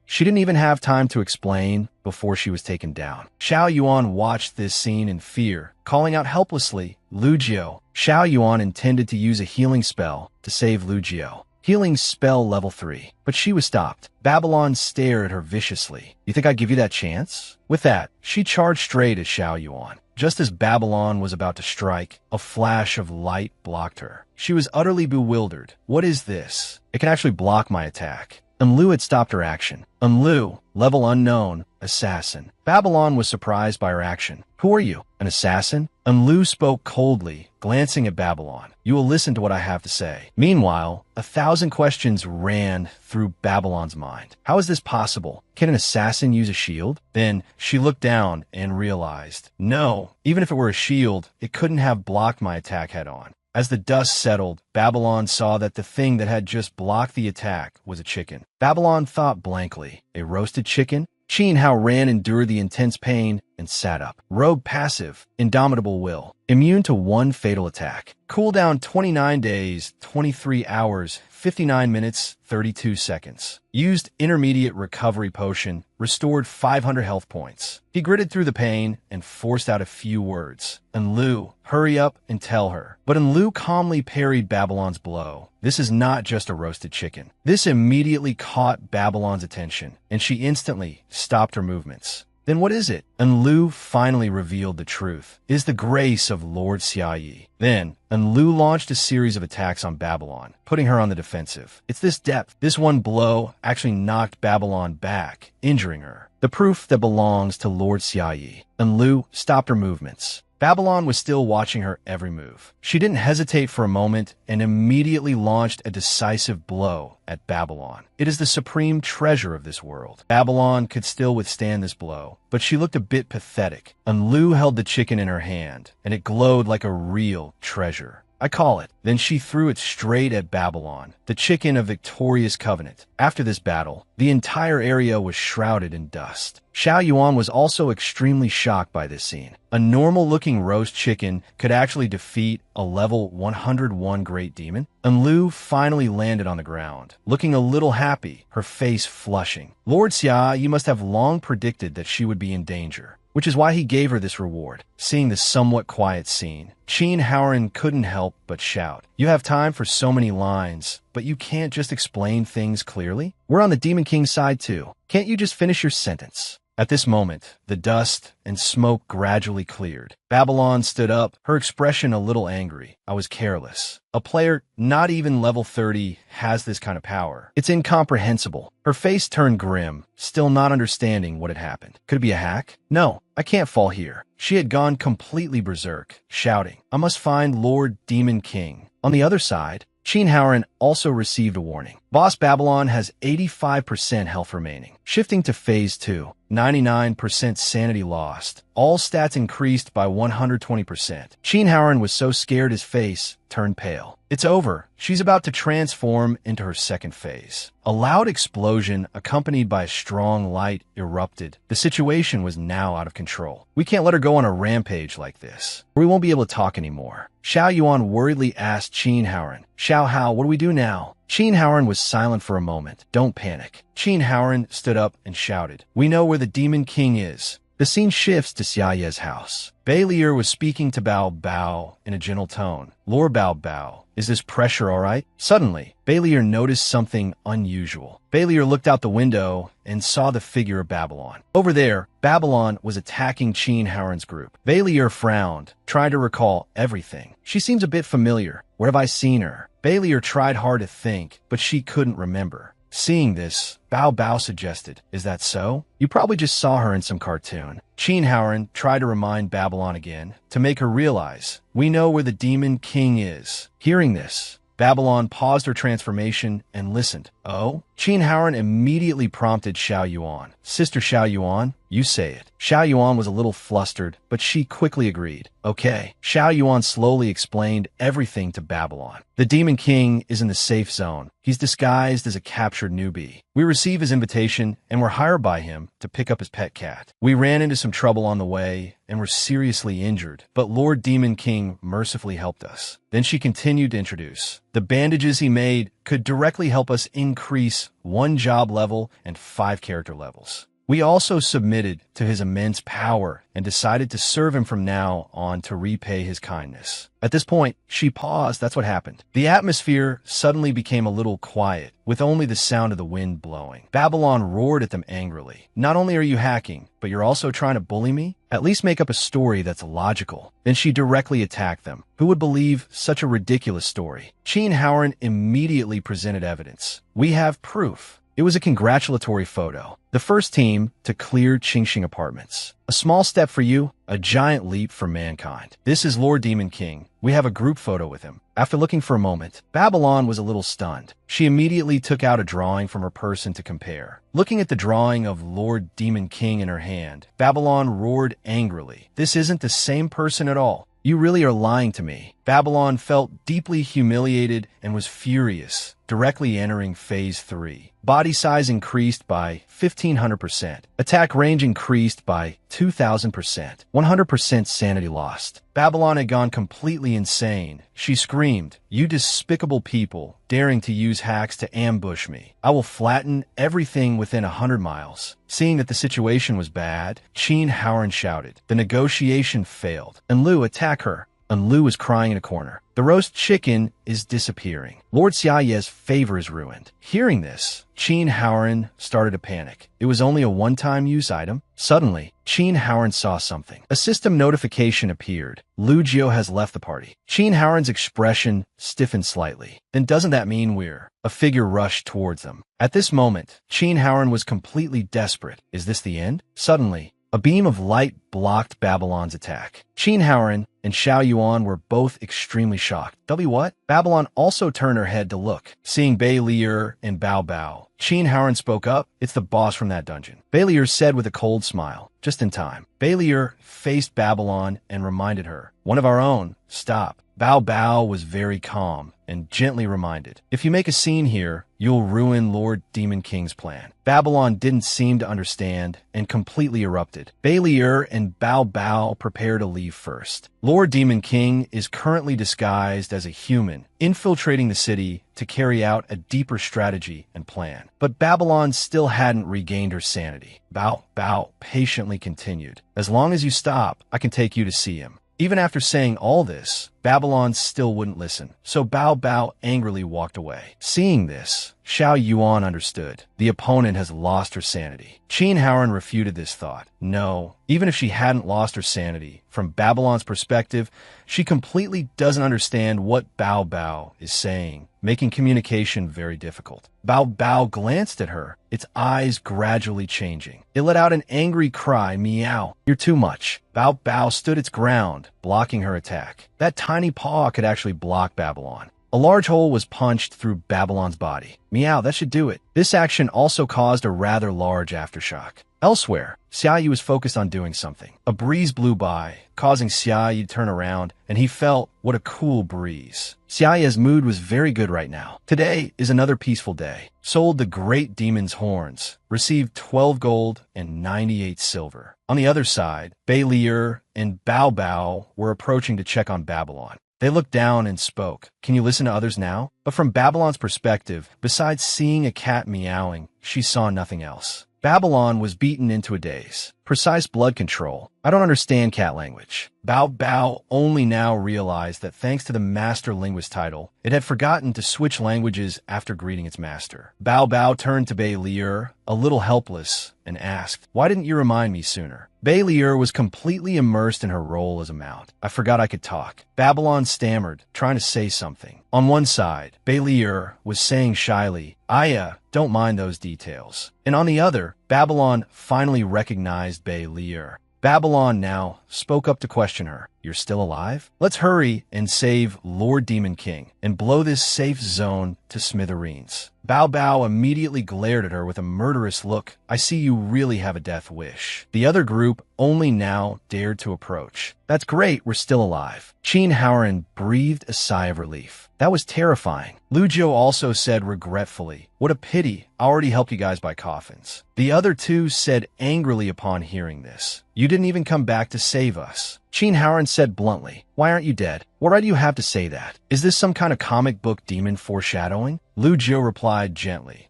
she didn't even have time to explain before she was taken down. Xiao Yuan watched this scene in fear, calling out helplessly, "Lu Jiao." Xiao Yuan intended to use a healing spell to save Lu Jiao. Healing spell level 3, but she was stopped. Babylon stared at her viciously. "You think I'd give you that chance?" With that, she charged straight at Xiao Yuan. Just as Babylon was about to strike, a flash of light blocked her. She was utterly bewildered. What is this? It can actually block my attack. Enlu had stopped her action. Enlu, level unknown, assassin. Babylon was surprised by her action. "Who are you? An assassin?" Enlu spoke coldly, glancing at Babylon. "You will listen to what I have to say." Meanwhile, 1,000 questions ran through Babylon's mind. How is this possible? Can an assassin use a shield? Then she looked down and realized, no, even if it were a shield, it couldn't have blocked my attack head on. As the dust settled, Babylon saw that the thing that had just blocked the attack was a chicken. Babylon thought blankly. A roasted chicken? Qin Hao Ran endured the intense pain and sat up. Rogue passive, indomitable will, immune to one fatal attack. Cooldown 29 days, 23 hours, 59 minutes, 32 seconds. Used intermediate recovery potion, restored 500 health points. He gritted through the pain and forced out a few words. Enlu, hurry up and tell her. But Enlu calmly parried Babylon's blow. This is not just a roasted chicken. This immediately caught Babylon's attention, and she instantly stopped her movements. Then what is it? Enlu finally revealed the truth. It is the grace of Lord Xia Yi. Then, Enlu launched a series of attacks on Babylon, putting her on the defensive. It's this depth. This one blow actually knocked Babylon back, injuring her. The proof that belongs to Lord Xia Yi. Enlu stopped her movements. Babylon was still watching her every move. She didn't hesitate for a moment and immediately launched a decisive blow at Babylon. It is the supreme treasure of this world. Babylon could still withstand this blow, but she looked a bit pathetic. Enlu held the chicken in her hand, and it glowed like a real treasure. I call it. Then she threw it straight at Babylon, the chicken of victorious covenant. After this battle, the entire area was shrouded in dust. Xiao Yuan was also extremely shocked by this scene. A normal-looking roast chicken could actually defeat a level 101 great demon. Enlu finally landed on the ground, looking a little happy, her face flushing. Lord Xia, you must have long predicted that she would be in danger, which is why he gave her this reward. Seeing the somewhat quiet scene, Qin Haoran couldn't help but shout, "You have time for so many lines, but you can't just explain things clearly? We're on the Demon King's side too. Can't you just finish your sentence?" At this moment, the dust and smoke gradually cleared. Babylon stood up, her expression a little angry. "I was careless. A player not even level 30 has this kind of power. It's incomprehensible." Her face turned grim, still not understanding what had happened. Could it be a hack? No, I can't fall here. She had gone completely berserk, shouting, "I must find Lord Demon King." On the other side, Qin Haoran also received a warning. Boss Babylon has 85% health remaining. Shifting to Phase 2, 99% sanity lost. All stats increased by 120%. Qin Haoran was so scared his face turned pale. It's over. She's about to transform into her second phase. A loud explosion accompanied by a strong light erupted. The situation was now out of control. We can't let her go on a rampage like this, or we won't be able to talk anymore. Xiao Yuan worriedly asked Qin Haoran, "Xiao Hao, what do we do now?" Qin Haoran was silent for a moment. "Don't panic." Qin Haoran stood up and shouted, "We know where the Demon King is. The scene shifts to Xiaoye's house. Beilir was speaking to Bao Bao in a gentle tone. Lord Bao Bao, is this pressure all right? Suddenly, Beilir noticed something unusual. Beilir looked out the window and saw the figure of Babylon. Over there, Babylon was attacking Qin Haoran's group. Beilir frowned, trying to recall everything. She seems a bit familiar. Where have I seen her? Beilir tried hard to think, but she couldn't remember. Seeing this, Bao Bao suggested, is that so? You probably just saw her in some cartoon. Qin Haoran tried to remind Babylon again, to make her realize, we know where the Demon King is. Hearing this, Babylon paused her transformation and listened. Oh? Qin Haoran immediately prompted Xiao Yuan. Sister Xiao Yuan, you say it. Xiao Yuan was a little flustered, but she quickly agreed. Okay. Xiao Yuan slowly explained everything to Babylon. The Demon King is in the safe zone. He's disguised as a captured newbie. We receive his invitation and were hired by him to pick up his pet cat. We ran into some trouble on the way and were seriously injured, but Lord Demon King mercifully helped us. Then she continued to introduce. The bandages he made could directly help us increase 1 job level and 5 character levels. We also submitted to his immense power and decided to serve him from now on to repay his kindness. At this point, she paused. That's what happened. The atmosphere suddenly became a little quiet, with only the sound of the wind blowing. Babylon roared at them angrily. Not only are you hacking, but you're also trying to bully me? At least make up a story that's logical. Then she directly attacked them. Who would believe such a ridiculous story? Qin Haoran immediately presented evidence. We have proof. It was a congratulatory photo. The first team to clear Qingxing apartments. A small step for you, a giant leap for mankind. This is Lord Demon King. We have a group photo with him. After looking for a moment, Babylon was a little stunned. She immediately took out a drawing from her person to compare. Looking at the drawing of Lord Demon King in her hand, Babylon roared angrily. This isn't the same person at all. You really are lying to me. Babylon felt deeply humiliated and was furious, directly entering Phase 3. Body size increased by 1,500%. Attack range increased by 2,000%. 100% sanity lost. Babylon had gone completely insane. She screamed, "You despicable people, daring to use hacks to ambush me. I will flatten everything within 100 miles. Seeing that the situation was bad, Qin Haoran shouted. The negotiation failed. Enlu, attack her. Enlu is crying in a corner. The roast chicken is disappearing. Lord Xiaoye's favor is ruined. Hearing this, Qin Haoran started to panic. It was only a one-time use item. Suddenly, Qin Haoran saw something. A system notification appeared. Lu Jiu has left the party. Qin Haoran's expression stiffened slightly. Then doesn't that mean we're? A figure rushed towards them. At this moment, Qin Haoran was completely desperate. Is this the end? Suddenly, a beam of light blocked Babylon's attack. Qin Haoran and Xiao Yuan were both extremely shocked. What? Babylon also turned her head to look. Seeing Beilir and Bao Bao, Qin Haoran spoke up. It's the boss from that dungeon. Beilir said with a cold smile. Just in time. Beilir faced Babylon and reminded her. One of our own. Stop. Bao Bao was very calm and gently reminded, if you make a scene here, you'll ruin Lord Demon King's plan. Babylon didn't seem to understand and completely erupted. Beilir and Bao Bao prepare to leave first. Lord Demon King is currently disguised as a human, infiltrating the city to carry out a deeper strategy and plan. But Babylon still hadn't regained her sanity. Bao Bao patiently continued, as long as you stop, I can take you to see him. Even after saying all this, Babylon still wouldn't listen, so Bao Bao angrily walked away. Seeing this, Xiao Yuan understood. The opponent has lost her sanity. Qin Haoran refuted this thought. No, even if she hadn't lost her sanity, from Babylon's perspective, she completely doesn't understand what Bao Bao is saying, making communication very difficult. Bao Bao glanced at her, its eyes gradually changing. It let out an angry cry, meow. You're too much. Bao Bao stood its ground, blocking her attack. That tiny paw could actually block Babylon. A large hole was punched through Babylon's body. Meow, that should do it. This action also caused a rather large aftershock. Elsewhere, Xiaoyu was focused on doing something. A breeze blew by, causing Xiaoyu to turn around, and he felt what a cool breeze. Xiaoyu's mood was very good right now. Today is another peaceful day. Sold the great demon's horns. Received 12 gold and 98 silver. On the other side, Beilir and Bao Bao were approaching to check on Babylon. They looked down and spoke. Can you listen to others now? But from Babylon's perspective, besides seeing a cat meowing, she saw nothing else. Babylon was beaten into a daze. Precise blood control. I don't understand cat language. Bao Bao only now realized that thanks to the Master Linguist title, it had forgotten to switch languages after greeting its master. Bao Bao turned to Bei Lier, a little helpless, and asked, "Why didn't you remind me sooner?" Bei Lier was completely immersed in her role as a mount. "I forgot I could talk." Babylon stammered, trying to say something. On one side, Bei Lier was saying shyly, "Aya, don't mind those details." And on the other, Babylon finally recognized Bei Lier. Babylon now spoke up to question her. "You're still alive? Let's hurry and save Lord Demon King and blow this safe zone to smithereens." Bao Bao immediately glared at her with a murderous look. "I see you really have a death wish." The other group only now dared to approach. "That's great, we're still alive." Qin Haoran breathed a sigh of relief. "That was terrifying." Lu Jiu also said regretfully, "What a pity, I already helped you guys buy coffins." The other two said angrily upon hearing this, "You didn't even come back to save us." Qin Haoran said bluntly, "Why aren't you dead? What right do you have to say that? Is this some kind of comic book demon foreshadowing?" Lu Jiu replied gently,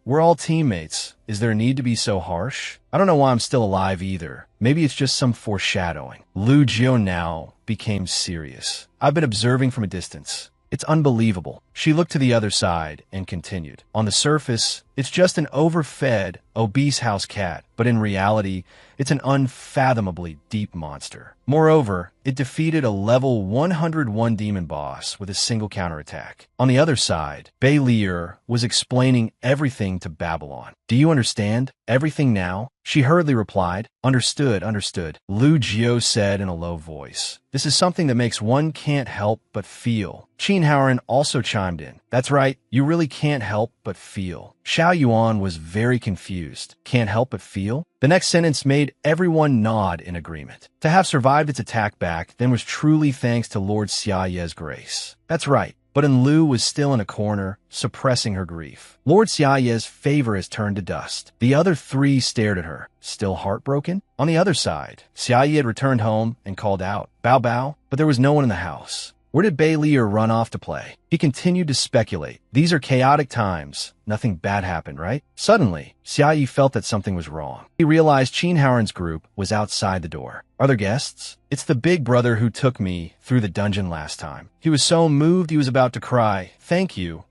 we're all teammates. Is there a need to be so harsh? I don't know why I'm still alive either. Maybe it's just some foreshadowing." Lu Jiu now became serious. "I've been observing from a distance. It's unbelievable." She looked to the other side and continued. "On the surface, it's just an overfed, obese house cat, but in reality, it's an unfathomably deep monster. Moreover, it defeated a level 101 demon boss with a single counterattack." On the other side, Bei Lier was explaining everything to Babylon. "Do you understand? Everything now?" She hurriedly replied, Understood. Lu Jiu said in a low voice, "This is something that makes one can't help but feel." Qin Haoran also chimed in. "That's right, you really can't help but feel." Xiao Yuan was very confused. Can't help but feel? The next sentence made everyone nod in agreement. To have survived its attack back then was truly thanks to Lord Xia Ye's grace. That's right. But Lu was still in a corner, suppressing her grief. Lord Xia Ye's favor has turned to dust. The other three stared at her, still heartbroken. On the other side, Xia Ye had returned home and called out, "Bao Bao," but there was no one in the house. Where did Bei Lier run off to play? He continued to speculate. These are chaotic times. Nothing bad happened, right? Suddenly, Xia Yi felt that something was wrong. He realized Qin Haoran's group was outside the door. "Are there guests?" "It's the big brother who took me through the dungeon last time." He was so moved he was about to cry. Thank you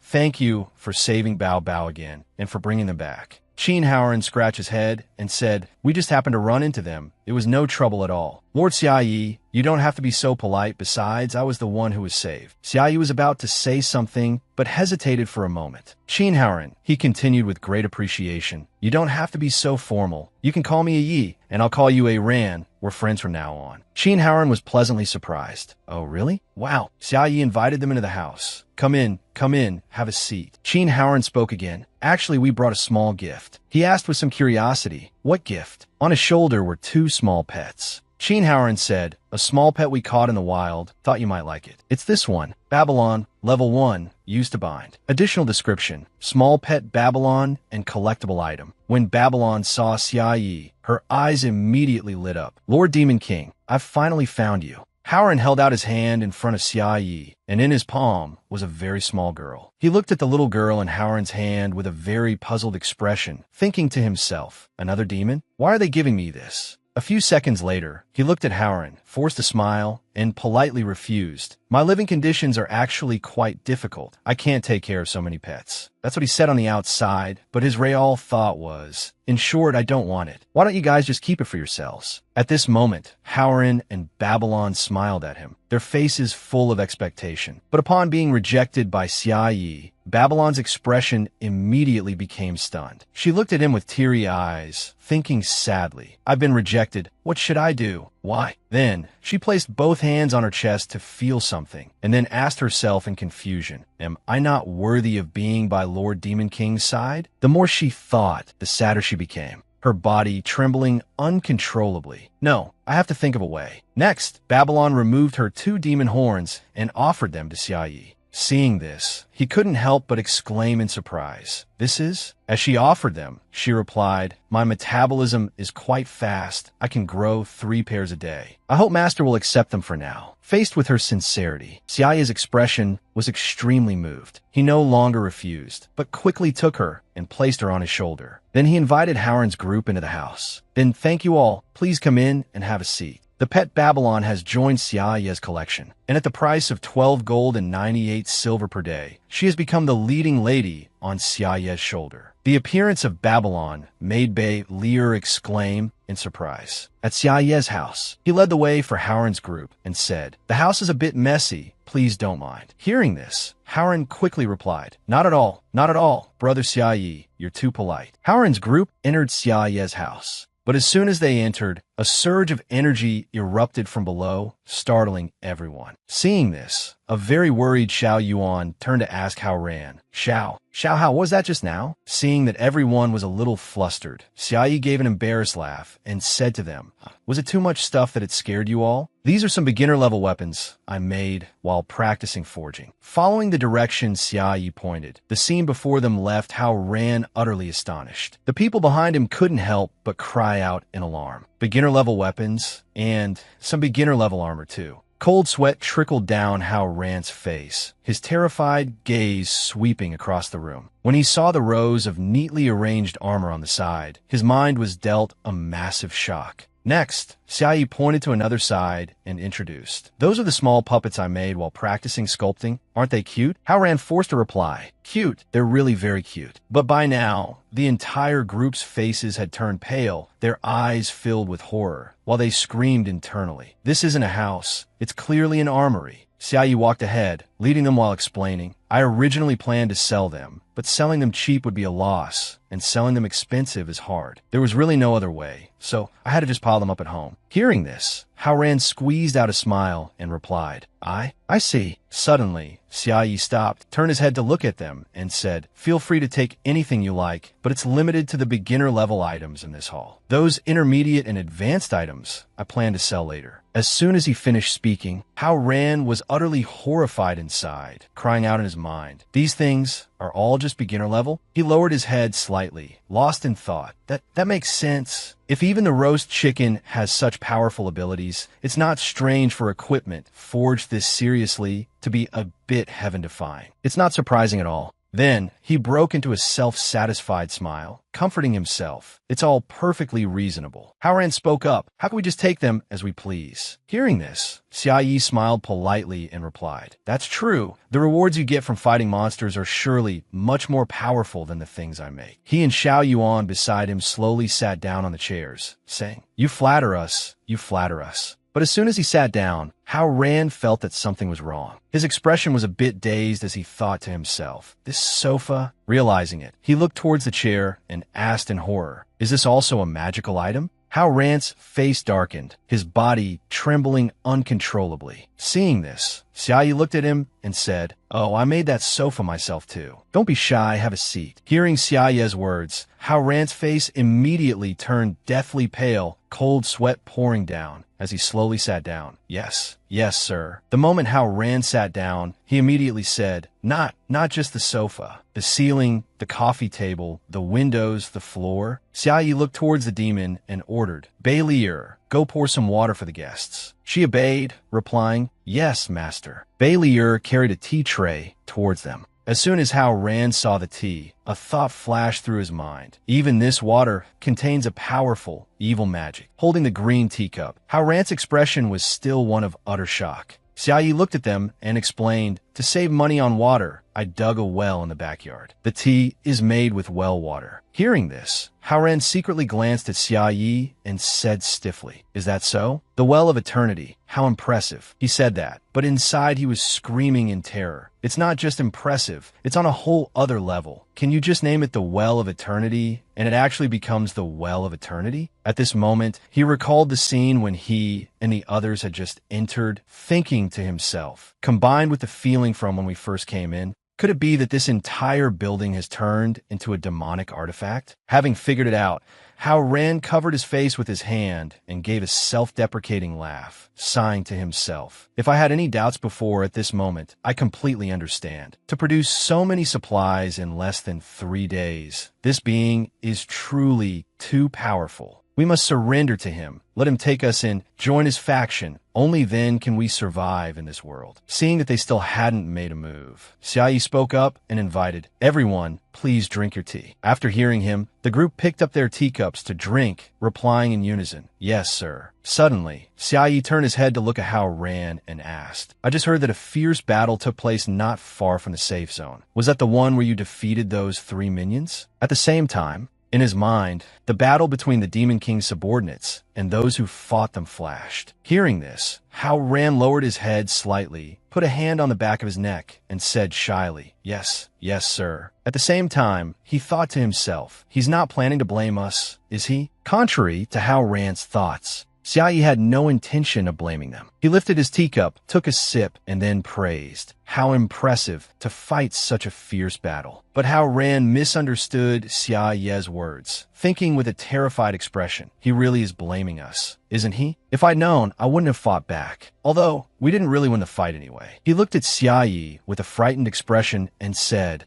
for saving Bao Bao again, and for bringing them back." Qin Haoran scratched his head and said, "We just happened to run into them. It was no trouble at all." "Lord Xia Yi, you don't have to be so polite. Besides, I was the one who was saved." Xia Yi was about to say something, but hesitated for a moment. "Qin Haoran," he continued with great appreciation, "you don't have to be so formal. You can call me a Yi, and I'll call you a Ran. We're friends from now on." Qin Haoran was pleasantly surprised. "Oh, really? Wow." Xia Yi invited them into the house. Come in, have a seat." Qin Haoran spoke again. "Actually, we brought a small gift." He asked with some curiosity, "What gift?" On his shoulder were two small pets. Qin Haoran said, "A small pet we caught in the wild. Thought you might like it. It's this one. Babylon, level 1, used to bind." Additional description, small pet Babylon and collectible item. When Babylon saw Xia Yi, her eyes immediately lit up. "Lord Demon King, I've finally found you." Haoran held out his hand in front of Xia Yi, and in his palm was a very small girl. He looked at the little girl in Haoran's hand with a very puzzled expression, thinking to himself, "Another demon? Why are they giving me this?" A few seconds later, he looked at Haoran, forced a smile, and politely refused. "My living conditions are actually quite difficult. I can't take care of so many pets." That's what he said on the outside, but his real thought was, "In short, I don't want it. Why don't you guys just keep it for yourselves?" At this moment, Haoran and Babylon smiled at him, their faces full of expectation. But upon being rejected by Xia Yi, Babylon's expression immediately became stunned. She looked at him with teary eyes, thinking sadly, "I've been rejected. What should I do? Why?" Then, she placed both hands on her chest to feel something, and then asked herself in confusion, "Am I not worthy of being by Lord Demon King's side?" The more she thought, the sadder she became, her body trembling uncontrollably. "No, I have to think of a way." Next, Babylon removed her 2 demon horns and offered them to Xia Yi. Seeing this, he couldn't help but exclaim in surprise, "This is?" As she offered them, she replied, "My metabolism is quite fast. I can grow 3 pairs a day. I hope Master will accept them for now." Faced with her sincerity, Xiaoya's expression was extremely moved. He no longer refused, but quickly took her and placed her on his shoulder. Then he invited Howren's group into the house. "Then thank you all. Please come in and have a seat. The pet Babylon has joined Xiaoya's collection, and at the price of 12 gold and 98 silver per day, she has become the leading lady on Xiaoya's shoulder." The appearance of Babylon made Bei Lier exclaim in surprise. At Xiaoya's house, he led the way for Howren's group and said, "The house is a bit messy. Please don't mind." Hearing this, Howren quickly replied, "Not at all, not at all, Brother Xiaoyi, you're too polite." Howren's group entered Xiaoya's house. But as soon as they entered, a surge of energy erupted from below, startling everyone. Seeing this, a very worried Xiao Yuan turned to ask Hao Ran, Xiao, what was that just now?" Seeing that everyone was a little flustered, Xiao Yi gave an embarrassed laugh and said to them, "Was it too much stuff that it scared you all? These are some beginner-level weapons I made while practicing forging." Following the direction Xiao Yi pointed, the scene before them left Hao Ran utterly astonished. The people behind him couldn't help but cry out in alarm. Beginner-level weapons, and some beginner-level armor too. Cold sweat trickled down Hao Ran's face, his terrified gaze sweeping across the room. When he saw the rows of neatly arranged armor on the side, his mind was dealt a massive shock. Next, Xiao Yi pointed to another side and introduced, "Those are the small puppets I made while practicing sculpting. Aren't they cute?" Hao Ran forced a reply, "Cute, they're really very cute." But by now, the entire group's faces had turned pale, their eyes filled with horror, while they screamed internally. "This isn't a house. It's clearly an armory." Xiao Yi walked ahead, leading them while explaining, "I originally planned to sell them, but selling them cheap would be a loss, and selling them expensive is hard. There was really no other way, so I had to just pile them up at home." Hearing this, Hao Ran squeezed out a smile and replied, I see." Suddenly, Xiao Yi stopped, turned his head to look at them, and said, "Feel free to take anything you like, but it's limited to the beginner-level items in this hall. Those intermediate and advanced items I plan to sell later." As soon as he finished speaking, Hao Ran was utterly horrified inside, crying out in his mind, "These things are all just beginner level?" He lowered his head slightly, lost in thought. That makes sense. If even the roast chicken has such powerful abilities, it's not strange for equipment forged this seriously to be a bit heaven-defying. It's not surprising at all. Then, he broke into a self-satisfied smile, comforting himself. "It's all perfectly reasonable." Hao Ran spoke up, "How can we just take them as we please?" Hearing this, Xiao Yi smiled politely and replied, "That's true. The rewards you get from fighting monsters are surely much more powerful than the things I make." He and Xiao Yuan beside him slowly sat down on the chairs, saying, "You flatter us, you flatter us." But as soon as he sat down, Hao Ran felt that something was wrong. His expression was a bit dazed as he thought to himself, "This sofa?" Realizing it, he looked towards the chair and asked in horror, "Is this also a magical item?" Hao Ran's face darkened, his body trembling uncontrollably. Seeing this, Xiao Yi looked at him and said, "Oh, I made that sofa myself too. Don't be shy, have a seat." Hearing Xiao Yi's words, Hao Ran's face immediately turned deathly pale, cold sweat pouring down as he slowly sat down. Yes, sir." The moment Hao Ran sat down, he immediately said, Not just the sofa, the ceiling, the coffee table, the windows, the floor." Xiao Yi looked towards the demon and ordered, "Bei Lier, go pour some water for the guests." She obeyed, replying, "Yes, master." Bei Lier carried a tea tray towards them. As soon as Hao Ran saw the tea, a thought flashed through his mind. Even this water contains a powerful, evil magic. Holding the green teacup, Hao Ran's expression was still one of utter shock. Xiao Yi looked at them and explained, "To save money on water, I dug a well in the backyard. The tea is made with well water." Hearing this, Hao Ran secretly glanced at Xiao Yi and said stiffly, "Is that so? The well of eternity. How impressive." He said that, but inside he was screaming in terror. It's not just impressive, it's on a whole other level. Can you just name it the well of eternity, and it actually becomes the well of eternity? At this moment, he recalled the scene when he and the others had just entered, thinking to himself, combined with the feeling from when we first came in, Could it be that this entire building has turned into a demonic artifact? Having figured it out, Hao Ran covered his face with his hand and gave a self-deprecating laugh, sighing to himself. If I had any doubts before, at this moment, I completely understand. To produce so many supplies in less than 3 days, this being is truly too powerful. We must surrender to him, let him take us in, join his faction. Only then can we survive in this world. Seeing that they still hadn't made a move, Xiaoyi spoke up and invited, "Everyone, please drink your tea." After hearing him, the group picked up their teacups to drink, replying in unison, "Yes, sir." Suddenly, Xiaoyi turned his head to look at Hao Ran and asked, "I just heard that a fierce battle took place not far from the safe zone. Was that the one where you defeated those 3 minions?" At the same time, in his mind, the battle between the Demon King's subordinates and those who fought them flashed. Hearing this, Hao Ran lowered his head slightly, put a hand on the back of his neck, and said shyly, "Yes, yes, sir." At the same time, he thought to himself, he's not planning to blame us, is he? Contrary to Hao Ran's thoughts, Xiaoyi had no intention of blaming them. He lifted his teacup, took a sip, and then praised. How impressive to fight such a fierce battle. But Hao Ran misunderstood Xiaoyi's words, thinking with a terrified expression, he really is blaming us, isn't he? If I'd known, I wouldn't have fought back. Although, we didn't really win the fight anyway. He looked at Xiaoyi with a frightened expression and said,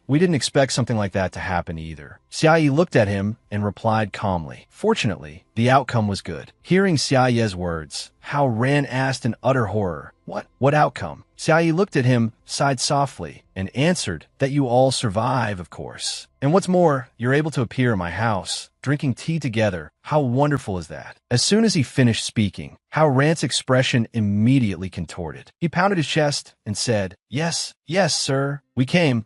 we didn't expect something like that to happen either. Xiaoyi looked at him and replied calmly. Fortunately, the outcome was good. Hearing Xiaoyi's words, Hao Ran asked in utter horror, What outcome? Xiaoyi looked at him, sighed softly, and answered that you all survive, of course. And what's more, you're able to appear in my house, drinking tea together. How wonderful is that? As soon as he finished speaking, Hao Ran's expression immediately contorted. He pounded his chest and said, Yes, sir. We came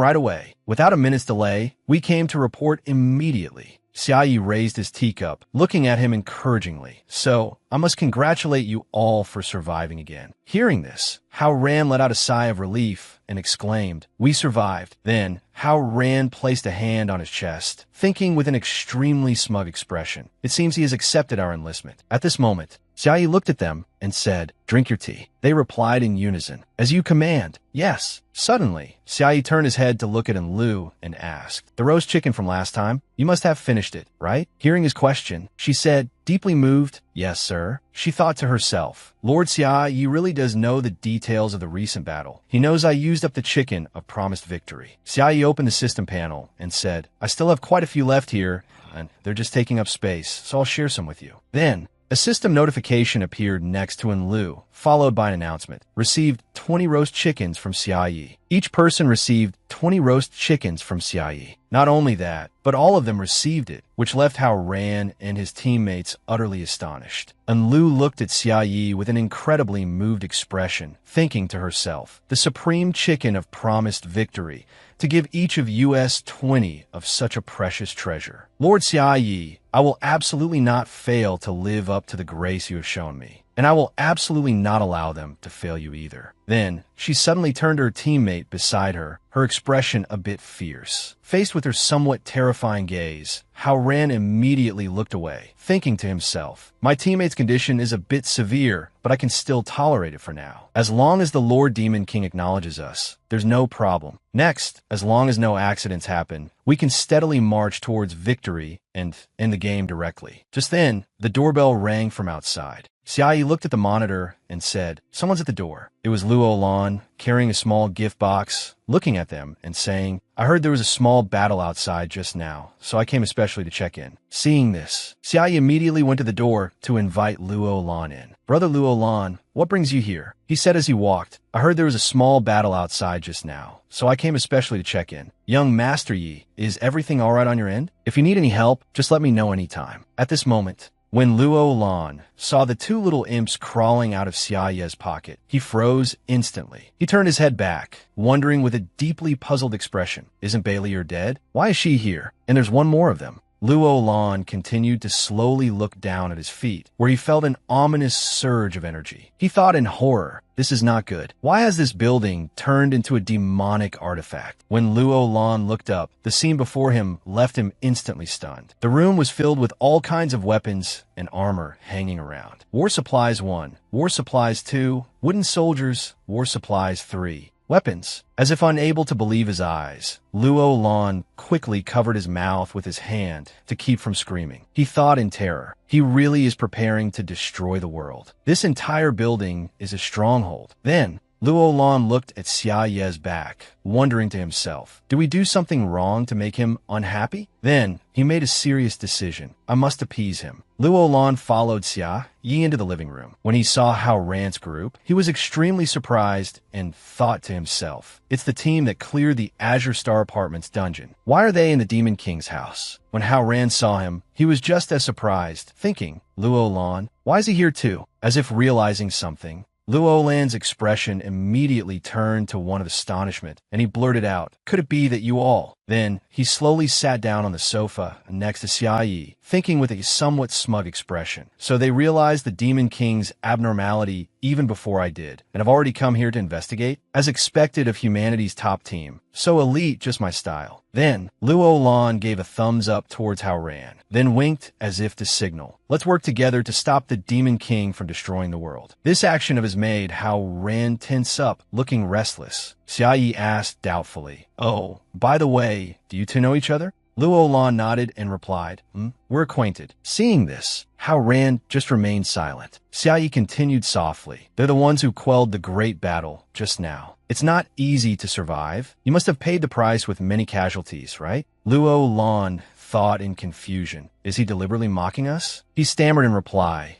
right away. Without a minute's delay, we came to report immediately. Xiaoyi raised his teacup, looking at him encouragingly. So, I must congratulate you all for surviving again. Hearing this, Hao Ran let out a sigh of relief and exclaimed, We survived. Then, Hao Ran placed a hand on his chest, thinking with an extremely smug expression. It seems he has accepted our enlistment. At this moment, Xiaoyi looked at them and said, Drink your tea. They replied in unison, As you command. Yes. Suddenly, Xiaoyi turned his head to look at Enlu and asked, The roast chicken from last time? You must have finished it, right? Hearing his question, she said, deeply moved, Yes, sir. She thought to herself, Lord Xiaoyi really does know the details of the recent battle. He knows I used up the chicken of promised victory. Xiaoyi opened the system panel and said, I still have quite a few left here, and they're just taking up space, so I'll share some with you. Then, a system notification appeared next to Enlu, followed by an announcement. Received 20 roast chickens from Xiaoyi. Each person received 20 roast chickens from Xiaoyi. Not only that, but all of them received it, which left Hao Ran and his teammates utterly astonished. Enlu looked at Xiaoyi with an incredibly moved expression, thinking to herself, the supreme chicken of promised victory, to give each of us 20 of such a precious treasure. Lord Xiaoyi, I will absolutely not fail to live up to the grace you have shown me, and I will absolutely not allow them to fail you either. Then, she suddenly turned to her teammate beside her, her expression a bit fierce. Faced with her somewhat terrifying gaze, Hao Ran immediately looked away, thinking to himself, My teammate's condition is a bit severe, but I can still tolerate it for now. As long as the Lord Demon King acknowledges us, there's no problem. Next, as long as no accidents happen, we can steadily march towards victory and end the game directly. Just then, the doorbell rang from outside. Xiaoyi looked at the monitor and said, Someone's at the door. It was Luo Lan, carrying a small gift box, looking at them and saying, I heard there was a small battle outside just now, so I came especially to check in. Seeing this, Xiaoyi immediately went to the door to invite Luo Lan in. Brother Luo Lan, what brings you here? He said as he walked, I heard there was a small battle outside just now, so I came especially to check in. Young Master Yi, is everything all right on your end? If you need any help, just let me know anytime. At this moment, when Luo Lan saw the 2 little imps crawling out of Xiaoyi's pocket, he froze instantly. He turned his head back, wondering with a deeply puzzled expression, Isn't Bailey dead? Why is she here? And there's one more of them. Luo Lan continued to slowly look down at his feet, where he felt an ominous surge of energy. He thought in horror, this is not good. Why has this building turned into a demonic artifact? When Luo Lan looked up, the scene before him left him instantly stunned. The room was filled with all kinds of weapons and armor hanging around. War supplies 1, war supplies 2, wooden soldiers, war supplies 3. Weapons. As if unable to believe his eyes, Luo Lan quickly covered his mouth with his hand to keep from screaming. He thought in terror. He really is preparing to destroy the world. This entire building is a stronghold. Then, Luo Lan looked at Xia Ye's back, wondering to himself, did we do something wrong to make him unhappy? Then, he made a serious decision. I must appease him. Luo Lan followed Xia Yi into the living room. When he saw Hao Ran's group, he was extremely surprised and thought to himself, it's the team that cleared the Azure Star Apartments dungeon. Why are they in the Demon King's house? When Hao Ran saw him, he was just as surprised, thinking, Luo Lan, why is he here too? As if realizing something, Luo Lan's expression immediately turned to one of astonishment, and he blurted out, could it be that you all? Then, he slowly sat down on the sofa next to Xia Yi, thinking with a somewhat smug expression. So they realized the Demon King's abnormality even before I did, and have already come here to investigate? As expected of humanity's top team. So elite, just my style. Then, Luo Lan gave a thumbs up towards Hao Ran, then winked as if to signal. Let's work together to stop the Demon King from destroying the world. This action of his made Hao Ran tense up, looking restless. Xia Yi asked doubtfully, oh, by the way, do you two know each other? Luo Lan nodded and replied, we're acquainted. Seeing this, Hao Ran just remained silent. Xia Yi continued softly. They're the ones who quelled the great battle just now. It's not easy to survive. You must have paid the price with many casualties, right? Luo Lan thought in confusion. Is he deliberately mocking us? He stammered in reply,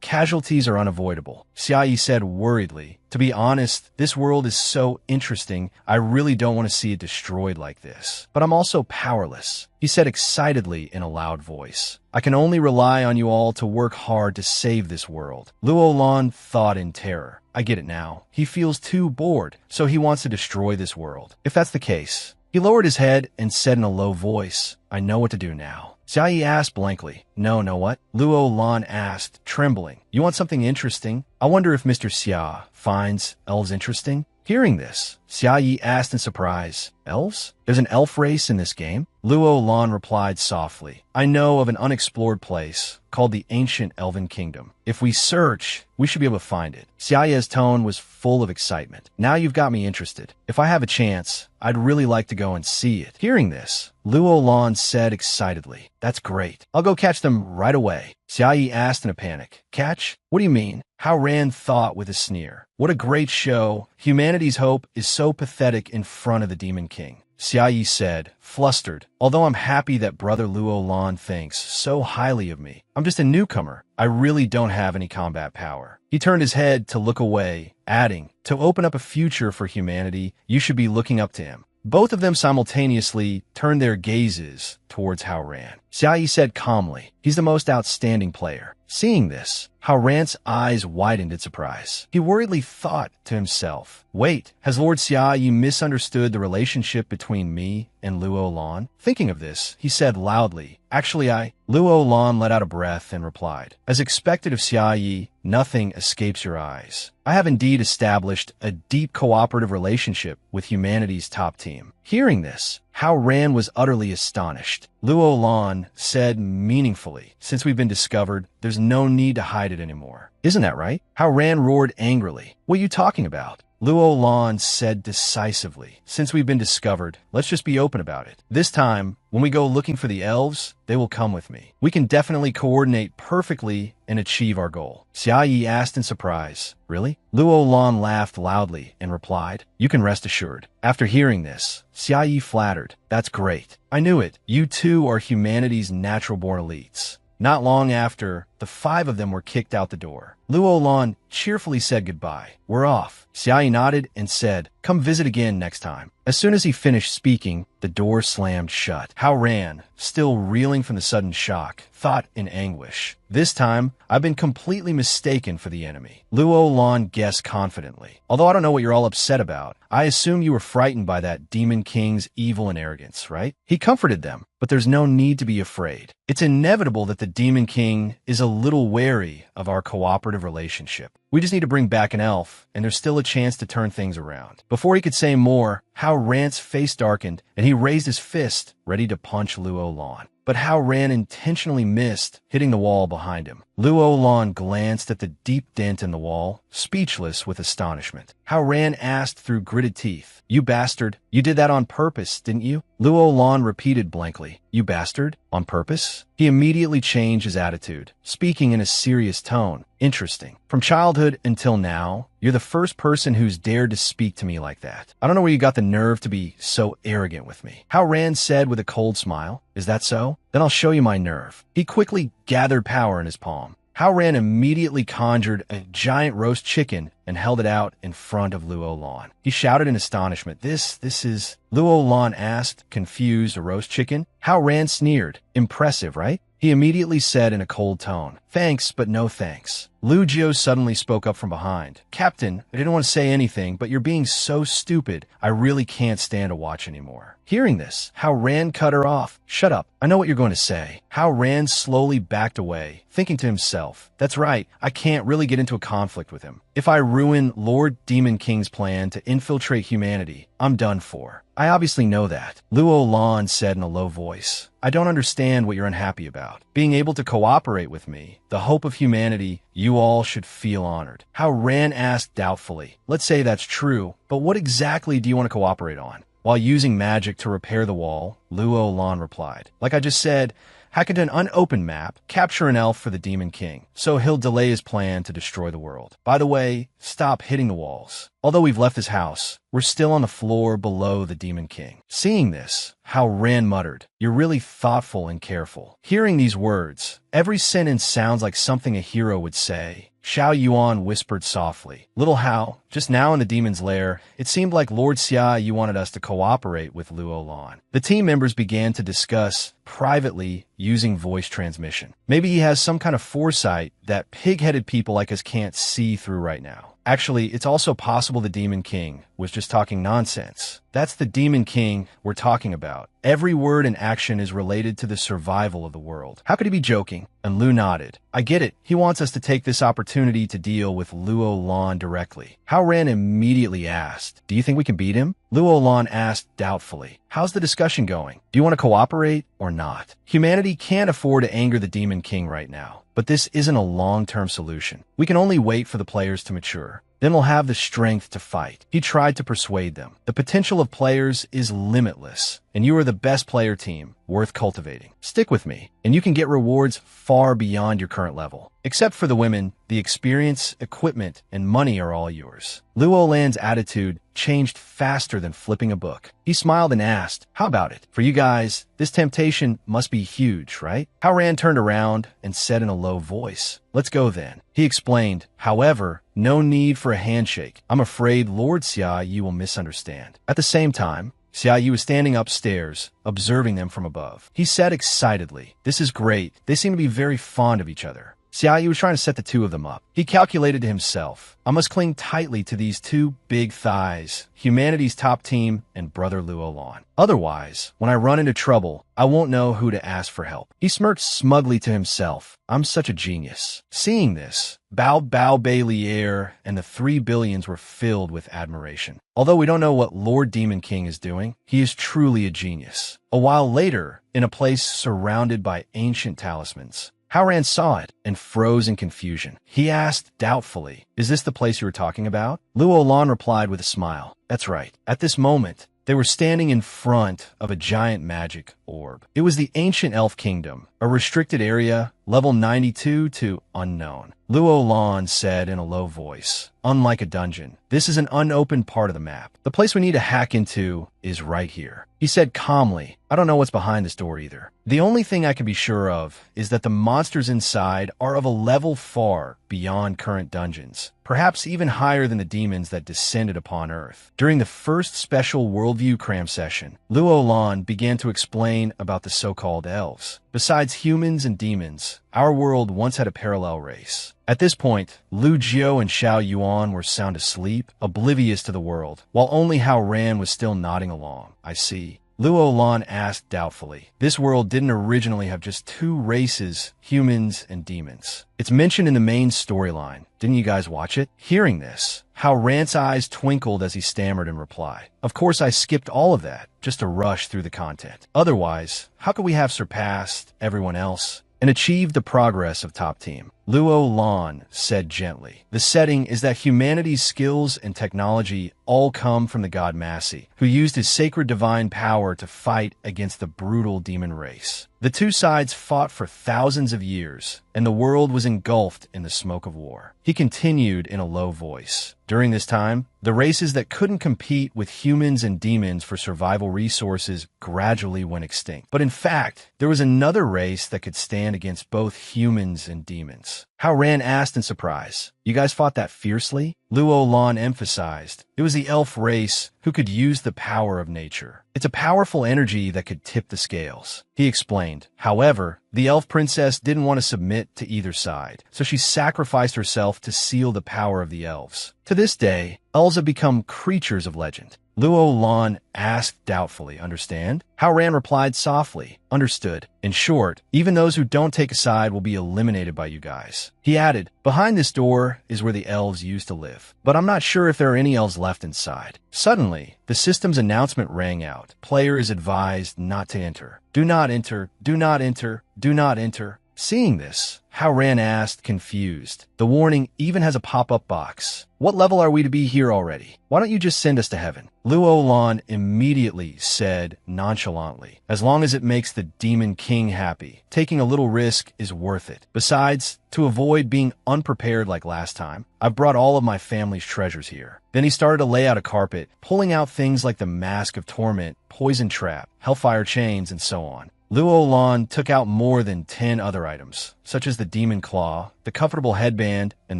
casualties are unavoidable. Xia Yi said worriedly, to be honest, this world is so interesting, I really don't want to see it destroyed like this. But I'm also powerless. He said excitedly in a loud voice. I can only rely on you all to work hard to save this world. Luo Lan thought in terror. I get it now. He feels too bored, so he wants to destroy this world. If that's the case, he lowered his head and said in a low voice, I know what to do now. Xia Yi asked blankly, no, what? Luo Lan asked, trembling. You want something interesting? I wonder if Mr. Xia finds elves interesting? Hearing this, Xia Yi asked in surprise, elves? There's an elf race in this game? Luo Lan replied softly, I know of an unexplored place called the Ancient Elven Kingdom. If we search, we should be able to find it. Xia Yi's tone was full of excitement. Now you've got me interested. If I have a chance, I'd really like to go and see it. Hearing this, Luo Lan said excitedly, that's great. I'll go catch them right away. Xia Yi asked in a panic, catch? What do you mean? Hao Ran thought with a sneer. What a great show. Humanity's hope is so pathetic in front of the Demon King. Xia Yi said, flustered, although I'm happy that Brother Luo Lan thinks so highly of me. I'm just a newcomer. I really don't have any combat power. He turned his head to look away, adding, to open up a future for humanity, you should be looking up to him. Both of them simultaneously turned their gazes towards Hao Ran. Xia Yi said calmly, he's the most outstanding player. Seeing this, Hao Ran's eyes widened in surprise. He worriedly thought to himself, wait, has Lord Xia Yi misunderstood the relationship between me and Luo Lan? Thinking of this, he said loudly, actually Luo Lan let out a breath and replied, as expected of Xia Yi, nothing escapes your eyes. I have indeed established a deep cooperative relationship with humanity's top team. Hearing this, Hao Ran was utterly astonished. Luo Lan said meaningfully, since we've been discovered, there's no need to hide it anymore. Isn't that right? Hao Ran roared angrily. What are you talking about? Luo Lan said decisively, since we've been discovered, let's just be open about it. This time, when we go looking for the elves, they will come with me. We can definitely coordinate perfectly and achieve our goal. Xia Yi asked in surprise, really? Luo Lan laughed loudly and replied, you can rest assured. After hearing this, Xia Yi flattered, that's great. I knew it. You two are humanity's natural-born elites. Not long after, the 5 of them were kicked out the door. Luo Lan cheerfully said goodbye. We're off. Xia Yi nodded and said, come visit again next time. As soon as he finished speaking, the door slammed shut. Hao Ran, still reeling from the sudden shock, thought in anguish. This time, I've been completely mistaken for the enemy. Luo Lan guessed confidently. Although I don't know what you're all upset about, I assume you were frightened by that Demon King's evil and arrogance, right? He comforted them, but there's no need to be afraid. It's inevitable that the Demon King is a little wary of our cooperative relationship. We just need to bring back an elf, and there's still a chance to turn things around. Before he could say more, Hao Ran's face darkened, and he raised his fist, ready to punch Luo Lan. but Hao Ran intentionally missed, hitting the wall behind him. Luo Lan glanced at the deep dent in the wall, speechless with astonishment. Hao Ran asked through gritted teeth, "You bastard, you did that on purpose, didn't you?" Luo Lan repeated blankly, "You bastard? On purpose?" He immediately changed his attitude, speaking in a serious tone. "Interesting. From childhood until now, you're the first person who's dared to speak to me like that. I don't know where you got the nerve to be so arrogant with me." Hao Ran said with a cold smile, "Is that so? Then I'll show you my nerve." He quickly gathered power in his palm. Hao Ran immediately conjured a giant roast chicken and held it out in front of Luo Lan. He shouted in astonishment, This is... Luo Lan asked, confused, "A roast chicken?" Hao Ran sneered. "Impressive, right?" He immediately said in a cold tone, "Thanks, but no thanks." Lu Jiu suddenly spoke up from behind. "Captain, I didn't want to say anything, but you're being so stupid, I really can't stand to watch anymore." Hearing this, Hao Ran cut her off. "Shut up. I know what you're going to say." Hao Ran slowly backed away, thinking to himself, "That's right, I can't really get into a conflict with him. If I ruin Lord Demon King's plan to infiltrate humanity, I'm done for. I obviously know that." Luo Lan said in a low voice, "I don't understand what you're unhappy about. Being able to cooperate with me, the hope of humanity, you all should feel honored." Hao Ran asked doubtfully, "Let's say that's true, but what exactly do you want to cooperate on?" While using magic to repair the wall, Luo Lan replied, "Like I just said, hack into an unopened map, capture an elf for the Demon King, so he'll delay his plan to destroy the world. By the way, stop hitting the walls. Although we've left his house, we're still on the floor below the Demon King." Seeing this, Hao Ran muttered, "You're really thoughtful and careful." Hearing these words, every sentence sounds like something a hero would say. Xiao Yuan whispered softly, "Little Hao, just now in the demon's lair, it seemed like Lord Xia Yu wanted us to cooperate with Luo Lan." The team members began to discuss privately using voice transmission. Maybe he has some kind of foresight that pig-headed people like us can't see through right now. Actually, it's also possible the Demon King was just talking nonsense. That's the Demon King we're talking about. Every word and action is related to the survival of the world. How could he be joking? And Lu nodded. "I get it. He wants us to take this opportunity to deal with Luo Lan directly." Hao Ran immediately asked, "Do you think we can beat him?" Luo Lan asked doubtfully, "How's the discussion going? Do you want to cooperate or not? Humanity can't afford to anger the Demon King right now. But this isn't a long-term solution. We can only wait for the players to mature. Then we'll have the strength to fight." He tried to persuade them. "The potential of players is limitless, and you are the best player team, worth cultivating. Stick with me, and you can get rewards far beyond your current level. Except for the women, the experience, equipment, and money are all yours." Luo Lan's attitude changed faster than flipping a book. He smiled and asked, "How about it? For you guys, this temptation must be huge, right?" Hao Ran turned around and said in a low voice, "Let's go then." He explained, "However, no need for a handshake. I'm afraid Lord Xia Yu will misunderstand." At the same time, Xia Yu was standing upstairs, observing them from above. He said excitedly, "This is great. They seem to be very fond of each other." Xia Yu was trying to set the two of them up. He calculated to himself, "I must cling tightly to these two big thighs, humanity's top team and brother Luo Lan. Otherwise, when I run into trouble, I won't know who to ask for help." He smirked smugly to himself, "I'm such a genius." Seeing this, Bao Bao Bailier and the 3 billions were filled with admiration. Although we don't know what Lord Demon King is doing, he is truly a genius. A while later, in a place surrounded by ancient talismans, Hao Ran saw it and froze in confusion. He asked doubtfully, "Is this the place you were talking about?" Luo Lan replied with a smile, "That's right." At this moment, they were standing in front of a giant magic orb. It was the ancient elf kingdom, a restricted area, level 92 to unknown. Luo Lan said in a low voice, "Unlike a dungeon, this is an unopened part of the map. The place we need to hack into is right here." He said calmly, "I don't know what's behind this door either. The only thing I can be sure of is that the monsters inside are of a level far beyond current dungeons, perhaps even higher than the demons that descended upon Earth." During the first special Worldview Cram session, Luo Lan began to explain about the so-called elves. Besides humans and demons, our world once had a parallel race. At this point, Lu Jiu and Xiao Yuan were sound asleep, oblivious to the world, while only Hao Ran was still nodding along. "I see." Luo Lan asked doubtfully. This world didn't originally have just two races, humans and demons. It's mentioned in the main storyline. Didn't you guys watch it? Hearing this, how Rant's eyes twinkled as he stammered in reply. Of course I skipped all of that, just to rush through the content. Otherwise, how could we have surpassed everyone else and achieved the progress of Top Team? Luo Lan said gently. The setting is that humanity's skills and technology all come from the god Massey, who used his sacred divine power to fight against the brutal demon race. The two sides fought for thousands of years, and the world was engulfed in the smoke of war. He continued in a low voice. During this time, the races that couldn't compete with humans and demons for survival resources gradually went extinct. But in fact, there was another race that could stand against both humans and demons. How Ran asked in surprise. You guys fought that fiercely? Luo Lan emphasized. It was the elf race who could use the power of nature. It's a powerful energy that could tip the scales. He explained. However, the elf princess didn't want to submit to either side, so she sacrificed herself to seal the power of the elves. To this day, elves have become creatures of legend. Luo Lan asked doubtfully, understand? How Ran replied softly, understood. In short, even those who don't take a side will be eliminated by you guys. He added, behind this door is where the elves used to live, but I'm not sure if there are any elves left inside. Suddenly, the system's announcement rang out. Player is advised not to enter. Do not enter, do not enter, do not enter. Seeing this, How Ran asked, confused. The warning even has a pop-up box. What level are we to be here already? Why don't you just send us to heaven? Luo Lan immediately said nonchalantly, as long as it makes the Demon King happy, taking a little risk is worth it. Besides, to avoid being unprepared like last time, I've brought all of my family's treasures here. Then he started to lay out a carpet, pulling out things like the Mask of Torment, Poison Trap, Hellfire Chains, and so on. Luo Lan took out more than 10 other items, such as the Demon Claw, the comfortable headband, and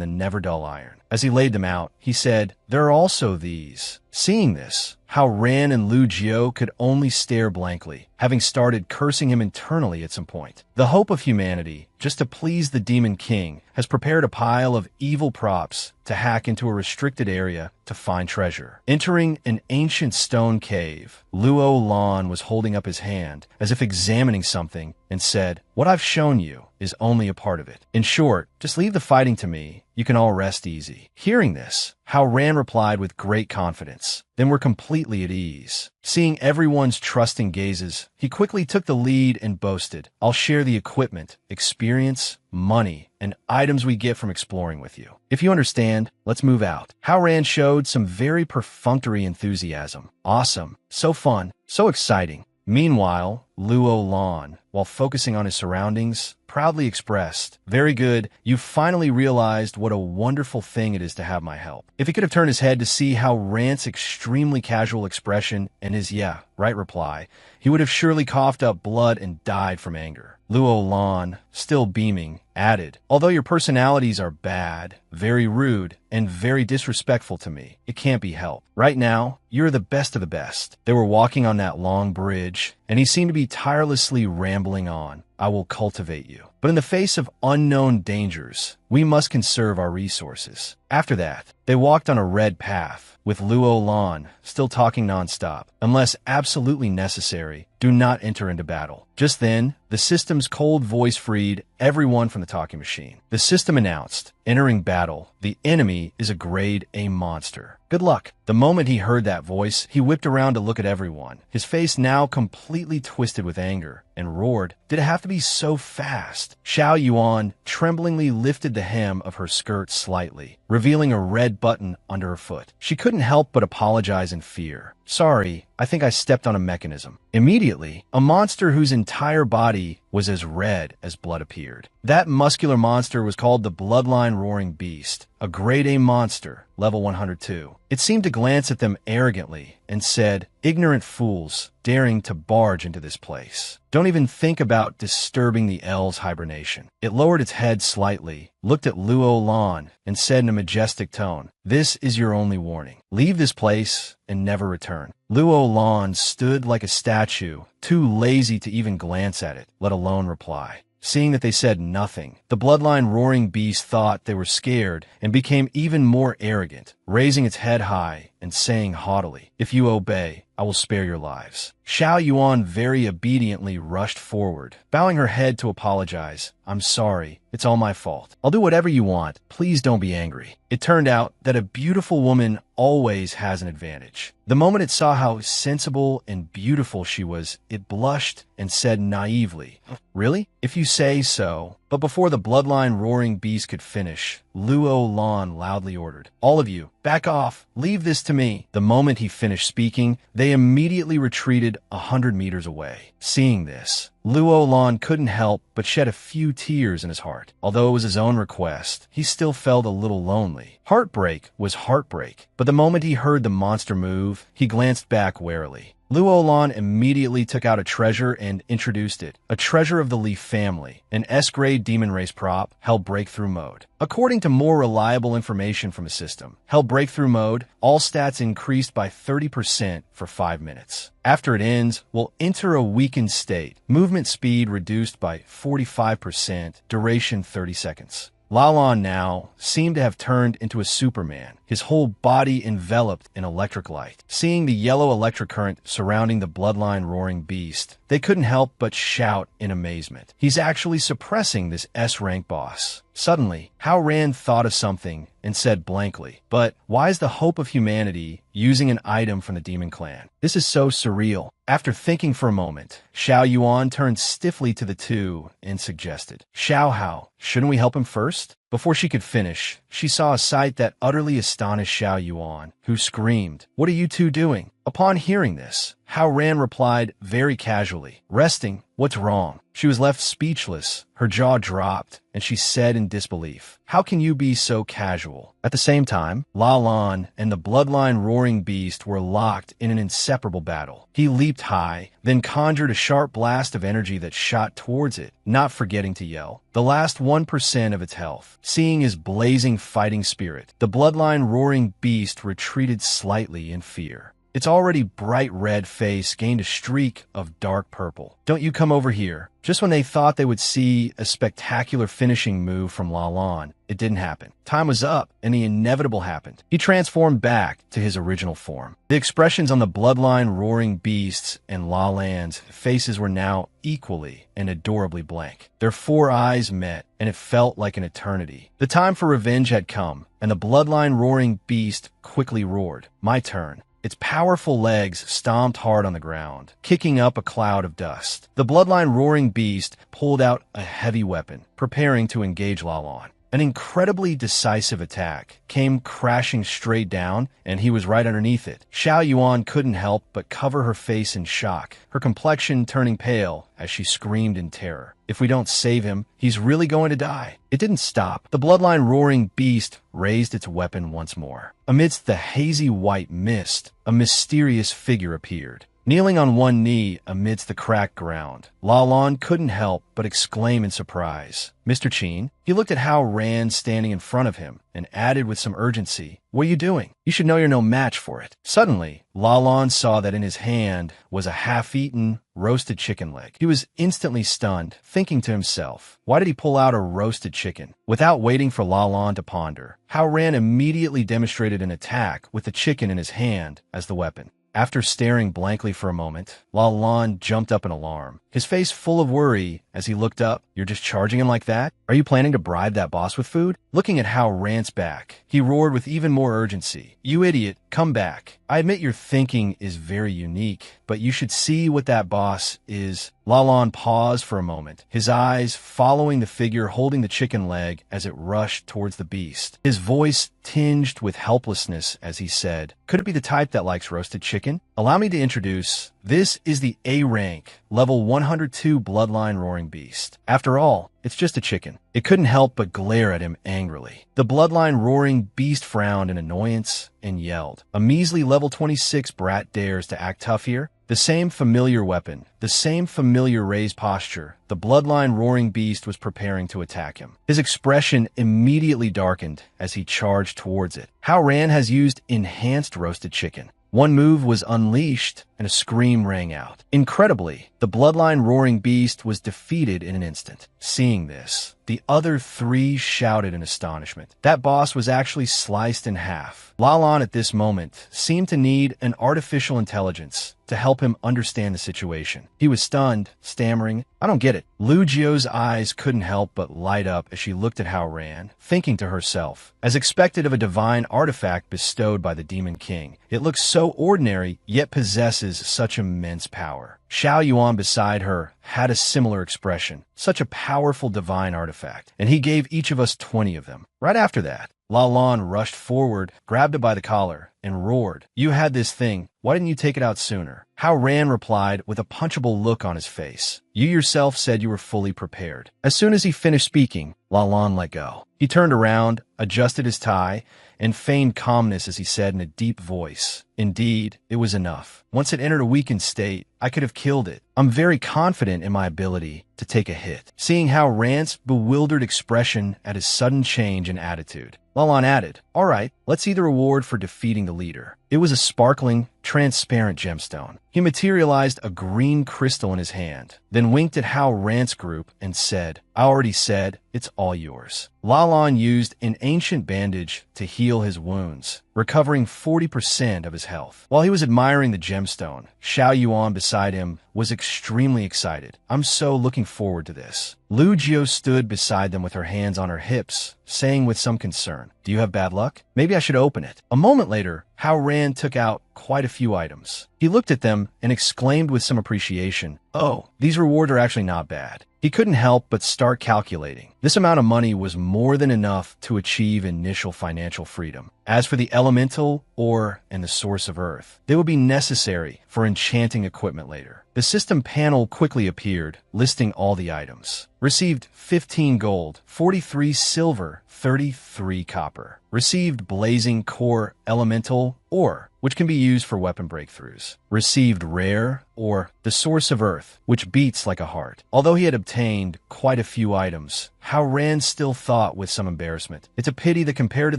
the Never Dull Iron. As he laid them out, he said, there are also these. Seeing this, How Ran and Lu Jiao could only stare blankly, having started cursing him internally at some point. The hope of humanity, just to please the Demon King, has prepared a pile of evil props to hack into a restricted area to find treasure. Entering an ancient stone cave, Luo Lan was holding up his hand as if examining something and said, what I've shown you is only a part of it. In short, just leave the fighting to me. You can all rest easy. Hearing this, How Ran replied with great confidence. Then we're completely at ease. Seeing everyone's trusting gazes, he quickly took the lead and boasted, I'll share the equipment, experience, money, and items we get from exploring with you. If you understand, let's move out. How Ran showed some very perfunctory enthusiasm. Awesome. So fun. So exciting. Meanwhile, Luo Lan, while focusing on his surroundings, proudly expressed, very good, you finally realized what a wonderful thing it is to have my help. If he could have turned his head to see How Rant's extremely casual expression and his yeah, right reply, he would have surely coughed up blood and died from anger. Luo Lan, still beaming, added, although your personalities are bad, very rude, and very disrespectful to me, it can't be helped. Right now, you're the best of the best. They were walking on that long bridge, and he seemed to be tirelessly rambling on. I will cultivate you. But in the face of unknown dangers, we must conserve our resources. After that, they walked on a red path, with Luo Lan still talking nonstop. Unless absolutely necessary, do not enter into battle. Just then, the system's cold voice freed everyone from the talking machine. The system announced, entering battle, the enemy is a grade A monster. Good luck. The moment he heard that voice, he whipped around to look at everyone, his face now completely twisted with anger, and roared, did it have to be so fast? Xiao Yuan tremblingly lifted the hem of her skirt slightly, revealing a red button under her foot. She couldn't help but apologize in fear. Sorry, I think I stepped on a mechanism. Immediately, a monster whose entire body was as red as blood appeared. That muscular monster was called the Bloodline Roaring Beast, a grade A monster, level 102. It seemed to glance at them arrogantly and said, ignorant fools, daring to barge into this place. Don't even think about disturbing the L's hibernation. It lowered its head slightly, looked at Luo Lan, and said in a majestic tone, this is your only warning. Leave this place and never return. Luo Lan stood like a statue, too lazy to even glance at it, let alone reply. Seeing that they said nothing, the Bloodline Roaring Beast thought they were scared and became even more arrogant, raising its head high and saying haughtily, "If you obey, I will spare your lives." Xiao Yuan very obediently rushed forward, bowing her head to apologize. "I'm sorry. It's all my fault. I'll do whatever you want. Please don't be angry." It turned out that a beautiful woman always has an advantage. The moment it saw how sensible and beautiful she was, it blushed and said naively, "Really? If you say so." But before the bloodline roaring beast could finish, Luo Lan loudly ordered, "All of you, back off. Leave this to me." The moment he finished speaking, they immediately retreated 100 meters away. Seeing this, Luo Lan couldn't help but shed a few tears in his heart. Although it was his own request, he still felt a little lonely. Heartbreak was heartbreak, but the moment he heard the monster move, he glanced back warily. Luo Lan immediately took out a treasure and introduced it. A treasure of the Leaf family, an S-grade demon race prop, held breakthrough mode. According to more reliable information from a system, held breakthrough mode, all stats increased by 30% for 5 minutes. After it ends, will enter a weakened state. Movement speed reduced by 45%, duration 30 seconds. Lalan now seemed to have turned into a Superman, his whole body enveloped in electric light. Seeing the yellow electric current surrounding the bloodline roaring beast, they couldn't help but shout in amazement. He's actually suppressing this S-rank boss. Suddenly, Hao Ran thought of something and said blankly, "But why is the hope of humanity using an item from the demon clan? This is so surreal." After thinking for a moment, Xiao Yuan turned stiffly to the two and suggested, "Xiao Hao, shouldn't we help him first?" Before she could finish, she saw a sight that utterly astonished Xiao Yuan, who screamed, "What are you two doing?" Upon hearing this, Hao Ran replied very casually, "Resting, what's wrong?" She was left speechless, her jaw dropped, and she said in disbelief, "How can you be so casual?" At the same time, La Lan and the bloodline roaring beast were locked in an inseparable battle. He leaped high, then conjured a sharp blast of energy that shot towards it, not forgetting to yell. The last 1% of its health. Seeing his blazing fighting spirit, the bloodline roaring beast retreated slightly in fear. Its already bright red face gained a streak of dark purple. "Don't you come over here." Just when they thought they would see a spectacular finishing move from La Lan, it didn't happen. Time was up, and the inevitable happened. He transformed back to his original form. The expressions on the bloodline roaring beasts and La Lan's faces were now equally and adorably blank. Their 4 eyes met, and it felt like an eternity. The time for revenge had come, and the bloodline roaring beast quickly roared, "My turn." Its powerful legs stomped hard on the ground, kicking up a cloud of dust. The bloodline roaring beast pulled out a heavy weapon, preparing to engage Lalan. An incredibly decisive attack came crashing straight down, and he was right underneath it. Xiao Yuan couldn't help but cover her face in shock, her complexion turning pale as she screamed in terror. "If we don't save him, he's really going to die." It didn't stop. The bloodline roaring beast raised its weapon once more. Amidst the hazy white mist, a mysterious figure appeared. Kneeling on one knee amidst the cracked ground, Lalan couldn't help but exclaim in surprise, "Mr. Qin?" He looked at Hao Ran standing in front of him and added with some urgency, "What are you doing? You should know you're no match for it." Suddenly, Lalan saw that in his hand was a half-eaten, roasted chicken leg. He was instantly stunned, thinking to himself, why did he pull out a roasted chicken? Without waiting for Lalan to ponder, Hao Ran immediately demonstrated an attack with the chicken in his hand as the weapon. After staring blankly for a moment, Lalan jumped up in alarm, his face full of worry as he looked up. "You're just charging him like that? Are you planning to bribe that boss with food?" Looking at Hao Ran's back, he roared with even more urgency, "You idiot, come back. I admit your thinking is very unique, but you should see what that boss is." Lalan paused for a moment, his eyes following the figure holding the chicken leg as it rushed towards the beast. His voice tinged with helplessness as he said, "Could it be the type that likes roasted chicken? Allow me to introduce, this is the A-rank, level 102 bloodline roaring beast. After all, it's just a chicken." It couldn't help but glare at him angrily. The bloodline roaring beast frowned in annoyance and yelled, "A measly level 26 brat dares to act tough here?" The same familiar weapon, the same familiar raised posture, the bloodline roaring beast was preparing to attack him. His expression immediately darkened as he charged towards it. Hao Ran has used enhanced roasted chicken. One move was unleashed, and a scream rang out. Incredibly, the bloodline roaring beast was defeated in an instant. Seeing this, the other three shouted in astonishment. That boss was actually sliced in half. Lalan at this moment seemed to need an artificial intelligence to help him understand the situation. He was stunned, stammering, "I don't get it." Lu Jio's eyes couldn't help but light up as she looked at Hao Ran, thinking to herself, as expected of a divine artifact bestowed by the Demon King, it looks so ordinary, yet possesses such immense power. Xiao Yuan beside her had a similar expression, such a powerful divine artifact, and he gave each of us 20 of them. Right after that, Lalan rushed forward, grabbed it by the collar, and roared, "You had this thing. Why didn't you take it out sooner?" Hao Ran replied with a punchable look on his face, "You yourself said you were fully prepared." As soon as he finished speaking, Lalan let go. He turned around, adjusted his tie, and feigned calmness as he said in a deep voice, "Indeed, it was enough. Once it entered a weakened state, I could have killed it. I'm very confident in my ability to take a hit." Seeing Hao Ran's bewildered expression at his sudden change in attitude, Lalan added, "All right, let's see the reward for defeating the leader." It was a sparkling, transparent gemstone. He materialized a green crystal in his hand, then winked at Hao Ran's group and said, "I already said, it's all yours." Lalan used an ancient bandage to heal his wounds, recovering 40% of his health. While he was admiring the gemstone, Xiao Yuan beside him was extremely excited. "I'm so looking forward to this." Lu Jio stood beside them with her hands on her hips, saying with some concern, "Do you have bad luck? Maybe I should open it." A moment later, Hao Ran took out quite a few items. He looked at them and exclaimed with some appreciation, "Oh, these rewards are actually not bad." He couldn't help but start calculating. This amount of money was more than enough to achieve initial financial freedom. As for the elemental ore and the source of earth, they would be necessary for enchanting equipment later. The system panel quickly appeared, listing all the items. Received 15 gold, 43 silver, 33 copper. Received blazing core elemental ore, which can be used for weapon breakthroughs. Received rare, or the source of earth, which beats like a heart. Although he had obtained quite a few items, Hao Ran still thought with some embarrassment, "It's a pity that compared to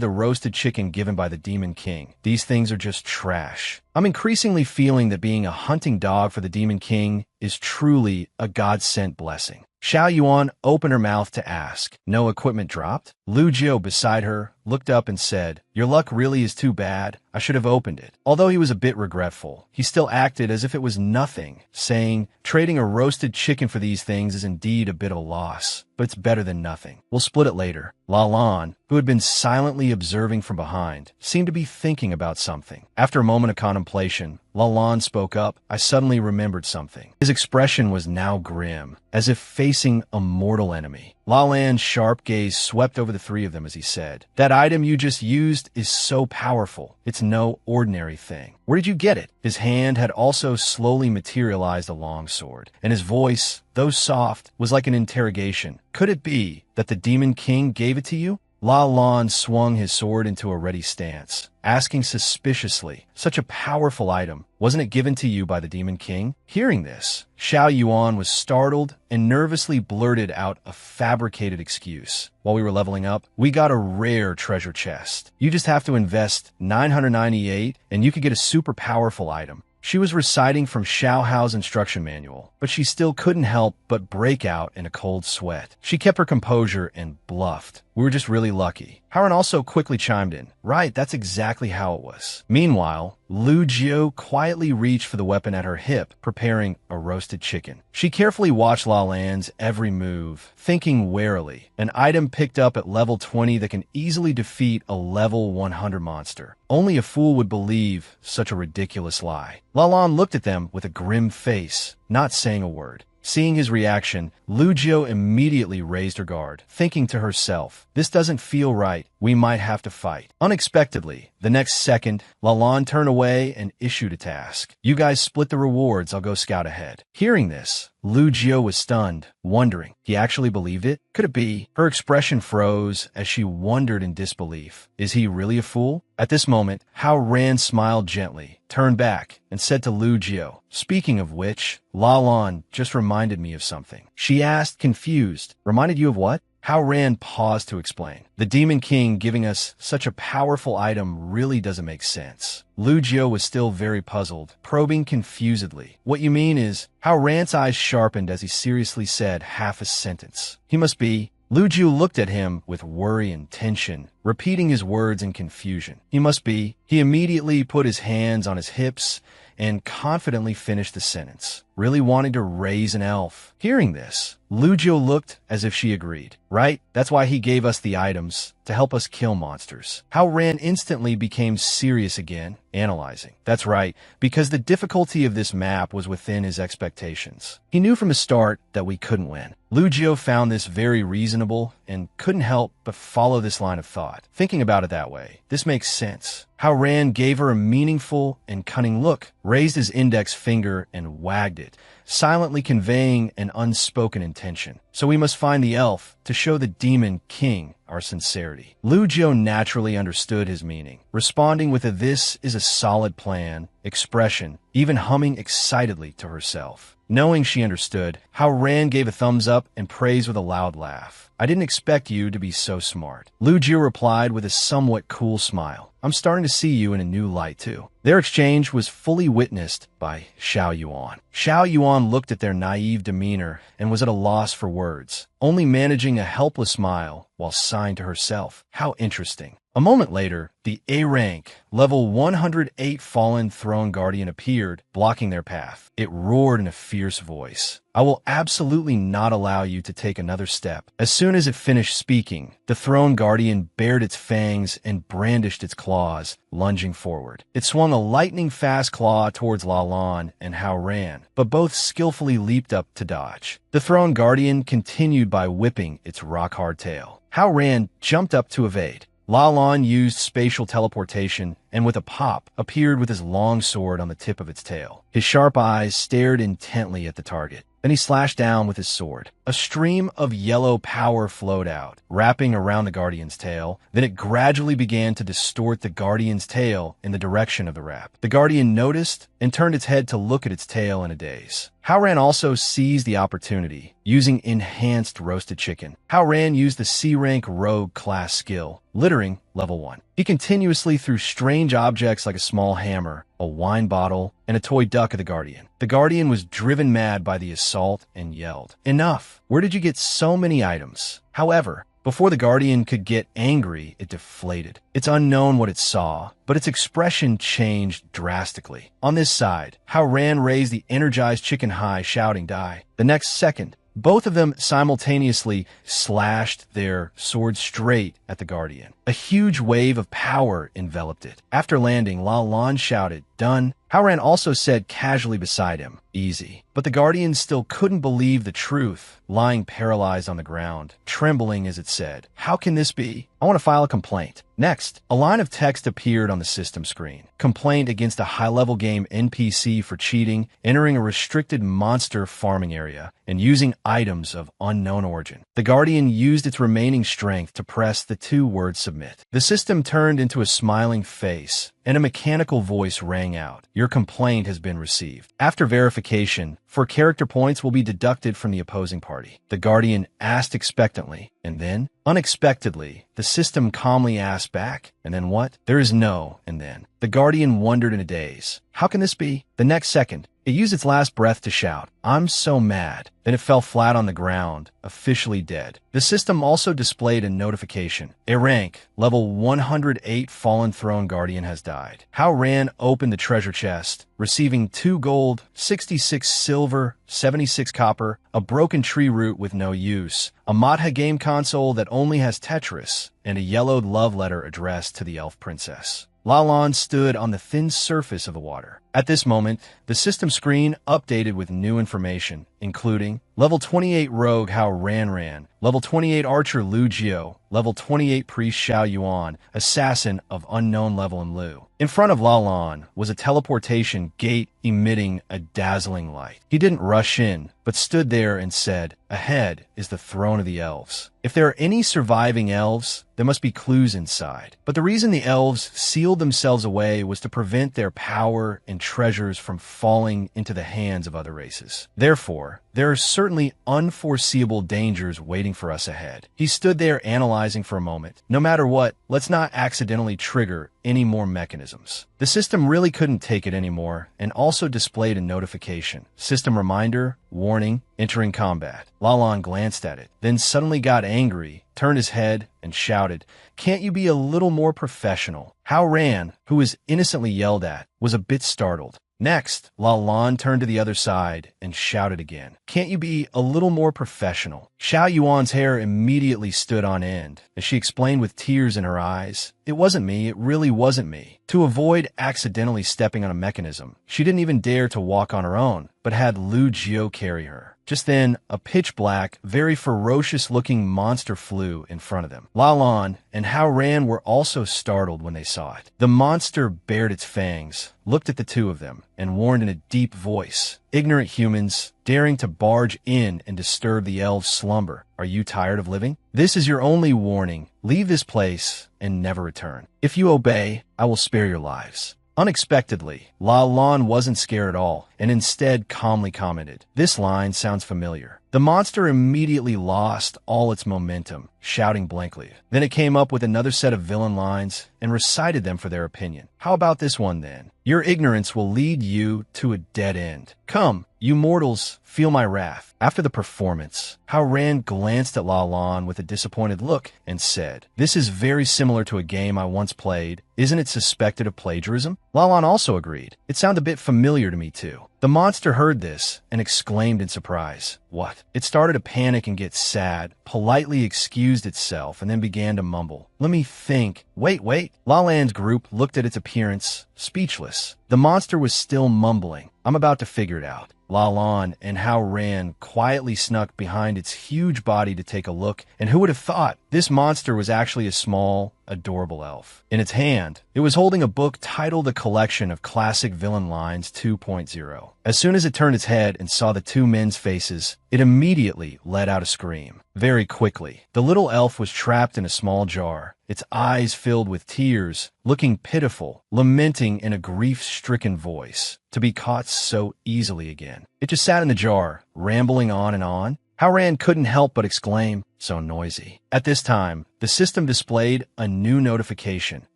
the roasted chicken given by the Demon King, these things are just trash." I'm increasingly feeling that being a hunting dog for the Demon King is truly a God-sent blessing. Xiao Yuan opened her mouth to ask, "No equipment dropped?" Lu Jio beside her looked up and said, "Your luck really is too bad. I should have opened it." Although he was a bit regretful, he still acted as if it was nothing, saying, "Trading a roasted chicken for these things is indeed a bit of a loss, but it's better than nothing. We'll split it later." Lalan, who had been silently observing from behind, seemed to be thinking about something. After a moment of contemplation, Lalan spoke up. "I suddenly remembered something." His expression was now grim, as if facing a mortal enemy. Lalan's sharp gaze swept over the three of them as he said, "That item you just used is so powerful. It's no ordinary thing. Where did you get it?" His hand had also slowly materialized a long sword, and his voice, though soft, was like an interrogation. "Could it be that the Demon King gave it to you?" Lalan swung his sword into a ready stance, asking suspiciously, "Such a powerful item, wasn't it given to you by the Demon King?" Hearing this, Xiao Yuan was startled and nervously blurted out a fabricated excuse. "While we were leveling up, we got a rare treasure chest. You just have to invest 998 and you could get a super powerful item." She was reciting from Xiao Hao's instruction manual, but she still couldn't help but break out in a cold sweat. She kept her composure and bluffed, "We were just really lucky." Haran also quickly chimed in, "Right, that's exactly how it was." Meanwhile, Lu Jio quietly reached for the weapon at her hip, preparing a roasted chicken. She carefully watched Lalan's every move, thinking warily, an item picked up at level 20 that can easily defeat a level 100 monster. Only a fool would believe such a ridiculous lie. Lalan looked at them with a grim face, not saying a word. Seeing his reaction, Lu Jio immediately raised her guard, thinking to herself, "This doesn't feel right. We might have to fight." Unexpectedly, the next second, Lalan turned away and issued a task. "You guys split the rewards. I'll go scout ahead." Hearing this, Lu Jio was stunned, wondering, he actually believed it? Could it be? Her expression froze as she wondered in disbelief. Is he really a fool? At this moment, Hao Ran smiled gently, turned back, and said to Lu Jio, "Speaking of which, Lalan just reminded me of something." She asked, confused, "Reminded you of what?" Hao Ran paused to explain. The Demon King giving us such a powerful item really doesn't make sense. Lu Jiu was still very puzzled, probing confusedly. What you mean is, Hao Ran's eyes sharpened as he seriously said half a sentence. He must be. Lu Jiu looked at him with worry and tension, repeating his words in confusion. He must be. He immediately put his hands on his hips and confidently finished the sentence, really wanting to raise an elf. Hearing this, Lu Jiu looked as if she agreed. Right? That's why he gave us the items, to help us kill monsters. Hao Ran instantly became serious again, analyzing. That's right, because the difficulty of this map was within his expectations. He knew from the start that we couldn't win. Lu Jiu found this very reasonable and couldn't help but follow this line of thought. Thinking about it that way, this makes sense. Hao Ran gave her a meaningful and cunning look, raised his index finger and wagged it, silently conveying an unspoken intention. So we must find the elf to show the Demon King our sincerity. Lu Jiu naturally understood his meaning, responding with a "this is a solid plan" expression, even humming excitedly to herself. Knowing she understood, Hao Ran gave a thumbs up and praised with a loud laugh. "I didn't expect you to be so smart." Lu Jiu replied with a somewhat cool smile. "I'm starting to see you in a new light, too." Their exchange was fully witnessed by Xiao Yuan. Xiao Yuan looked at their naive demeanor and was at a loss for words, only managing a helpless smile while sighing to herself. How interesting. A moment later, the A-rank, level 108 Fallen Throne Guardian appeared, blocking their path. It roared in a fierce voice. "I will absolutely not allow you to take another step." As soon as it finished speaking, the Throne Guardian bared its fangs and brandished its claws, lunging forward. It swung a lightning-fast claw towards La Lan and Hao Ran, but both skillfully leaped up to dodge. The Throne Guardian continued by whipping its rock-hard tail. Hao Ran jumped up to evade. La Lan used spatial teleportation and with a pop appeared with his long sword on the tip of its tail. His sharp eyes stared intently at the target. Then he slashed down with his sword. A stream of yellow power flowed out, wrapping around the Guardian's tail. Then it gradually began to distort the Guardian's tail in the direction of the wrap. The Guardian noticed and turned its head to look at its tail in a daze. Hao Ran also seized the opportunity, using enhanced roasted chicken. Hao Ran used the C-rank rogue class skill, littering level 1. He continuously threw strange objects like a small hammer, a wine bottle, and a toy duck at the Guardian. The Guardian was driven mad by the assault and yelled, "Enough! Where did you get so many items?" However, before the Guardian could get angry, it deflated. It's unknown what it saw, but its expression changed drastically. On this side, Hao Ran raised the energized chicken high, shouting, "Die!" The next second, both of them simultaneously slashed their swords straight at the Guardian. A huge wave of power enveloped it. After landing, La Lan shouted, "Done." Hao Ran also said casually beside him, "Easy." But the Guardian still couldn't believe the truth, lying paralyzed on the ground, trembling as it said, "How can this be? I want to file a complaint." Next, a line of text appeared on the system screen. Complaint against a high-level game NPC for cheating, entering a restricted monster farming area, and using items of unknown origin. The Guardian used its remaining strength to press the two words submit. The system turned into a smiling face, and a mechanical voice rang out. "Your complaint has been received." After verification, 4 character points will be deducted from the opposing party. The Guardian asked expectantly, and then, unexpectedly, the system calmly asked back, "And then what?" "There is no and then." The Guardian wondered in a daze. How can this be? The next second, it used its last breath to shout, "I'm so mad." Then it fell flat on the ground, officially dead. The system also displayed a notification. A rank, level 108 Fallen Throne Guardian has died. Hao Ran opened the treasure chest, receiving 2 gold, 66 silver, 76 copper, a broken tree root with no use, a Manhwa game console that only has Tetris, and a yellowed love letter addressed to the elf princess. La Lan stood on the thin surface of the water. At this moment, the system screen updated with new information, including level 28 Rogue Hao Ran, level 28 Archer Lu Jiu, level 28 Priest Xiao Yuan, assassin of unknown level in Lu. In front of La Lan was a teleportation gate emitting a dazzling light. He didn't rush in, but stood there and said, "Ahead is the throne of the elves. If there are any surviving elves, there must be clues inside." But the reason the elves sealed themselves away was to prevent their power and treasures from falling into the hands of other races. Therefore, sure. There are certainly unforeseeable dangers waiting for us ahead. He stood there analyzing for a moment. No matter what, let's not accidentally trigger any more mechanisms. The system really couldn't take it anymore and also displayed a notification. System reminder, warning, entering combat. Lalan glanced at it, then suddenly got angry, turned his head, and shouted, "Can't you be a little more professional?" Hao Ran, who was innocently yelled at, was a bit startled. Next, Lalan turned to the other side and shouted again, "Can't you be a little more professional?" Xiao Yuan's hair immediately stood on end as she explained with tears in her eyes, "It wasn't me, it really wasn't me." To avoid accidentally stepping on a mechanism, she didn't even dare to walk on her own, but had Lu Jiu carry her. Just then, a pitch-black, very ferocious-looking monster flew in front of them. Lalan and Hao Ran were also startled when they saw it. The monster bared its fangs, looked at the two of them, and warned in a deep voice, "Ignorant humans, daring to barge in and disturb the elves' slumber. Are you tired of living? This is your only warning. Leave this place and never return. If you obey, I will spare your lives." Unexpectedly, Lalan wasn't scared at all, and instead calmly commented, "This line sounds familiar." The monster immediately lost all its momentum, shouting blankly. Then it came up with another set of villain lines and recited them for their opinion. "How about this one then? Your ignorance will lead you to a dead end. Come, you mortals, feel my wrath." After the performance, Hao Ran glanced at Lalan with a disappointed look and said, "This is very similar to a game I once played. Isn't it suspected of plagiarism?" Lalan also agreed. "It sounded a bit familiar to me too." The monster heard this and exclaimed in surprise, "What?" It started to panic and get sad, politely excused itself, and then began to mumble, "Let me think. Wait. Lalan's group looked at its appearance, speechless. The monster was still mumbling, "I'm about to figure it out." Lalan and Hao Ran quietly snuck behind its huge body to take a look, and who would have thought this monster was actually a small, adorable elf. In its hand, it was holding a book titled A Collection of Classic Villain Lines 2.0. As soon as it turned its head and saw the two men's faces, it immediately let out a scream. Very quickly, the little elf was trapped in a small jar, its eyes filled with tears, looking pitiful, lamenting in a grief-stricken voice, to be caught so easily again. It just sat in the jar, rambling on and on. Hao Ran couldn't help but exclaim, "So noisy." At this time, the system displayed a new notification.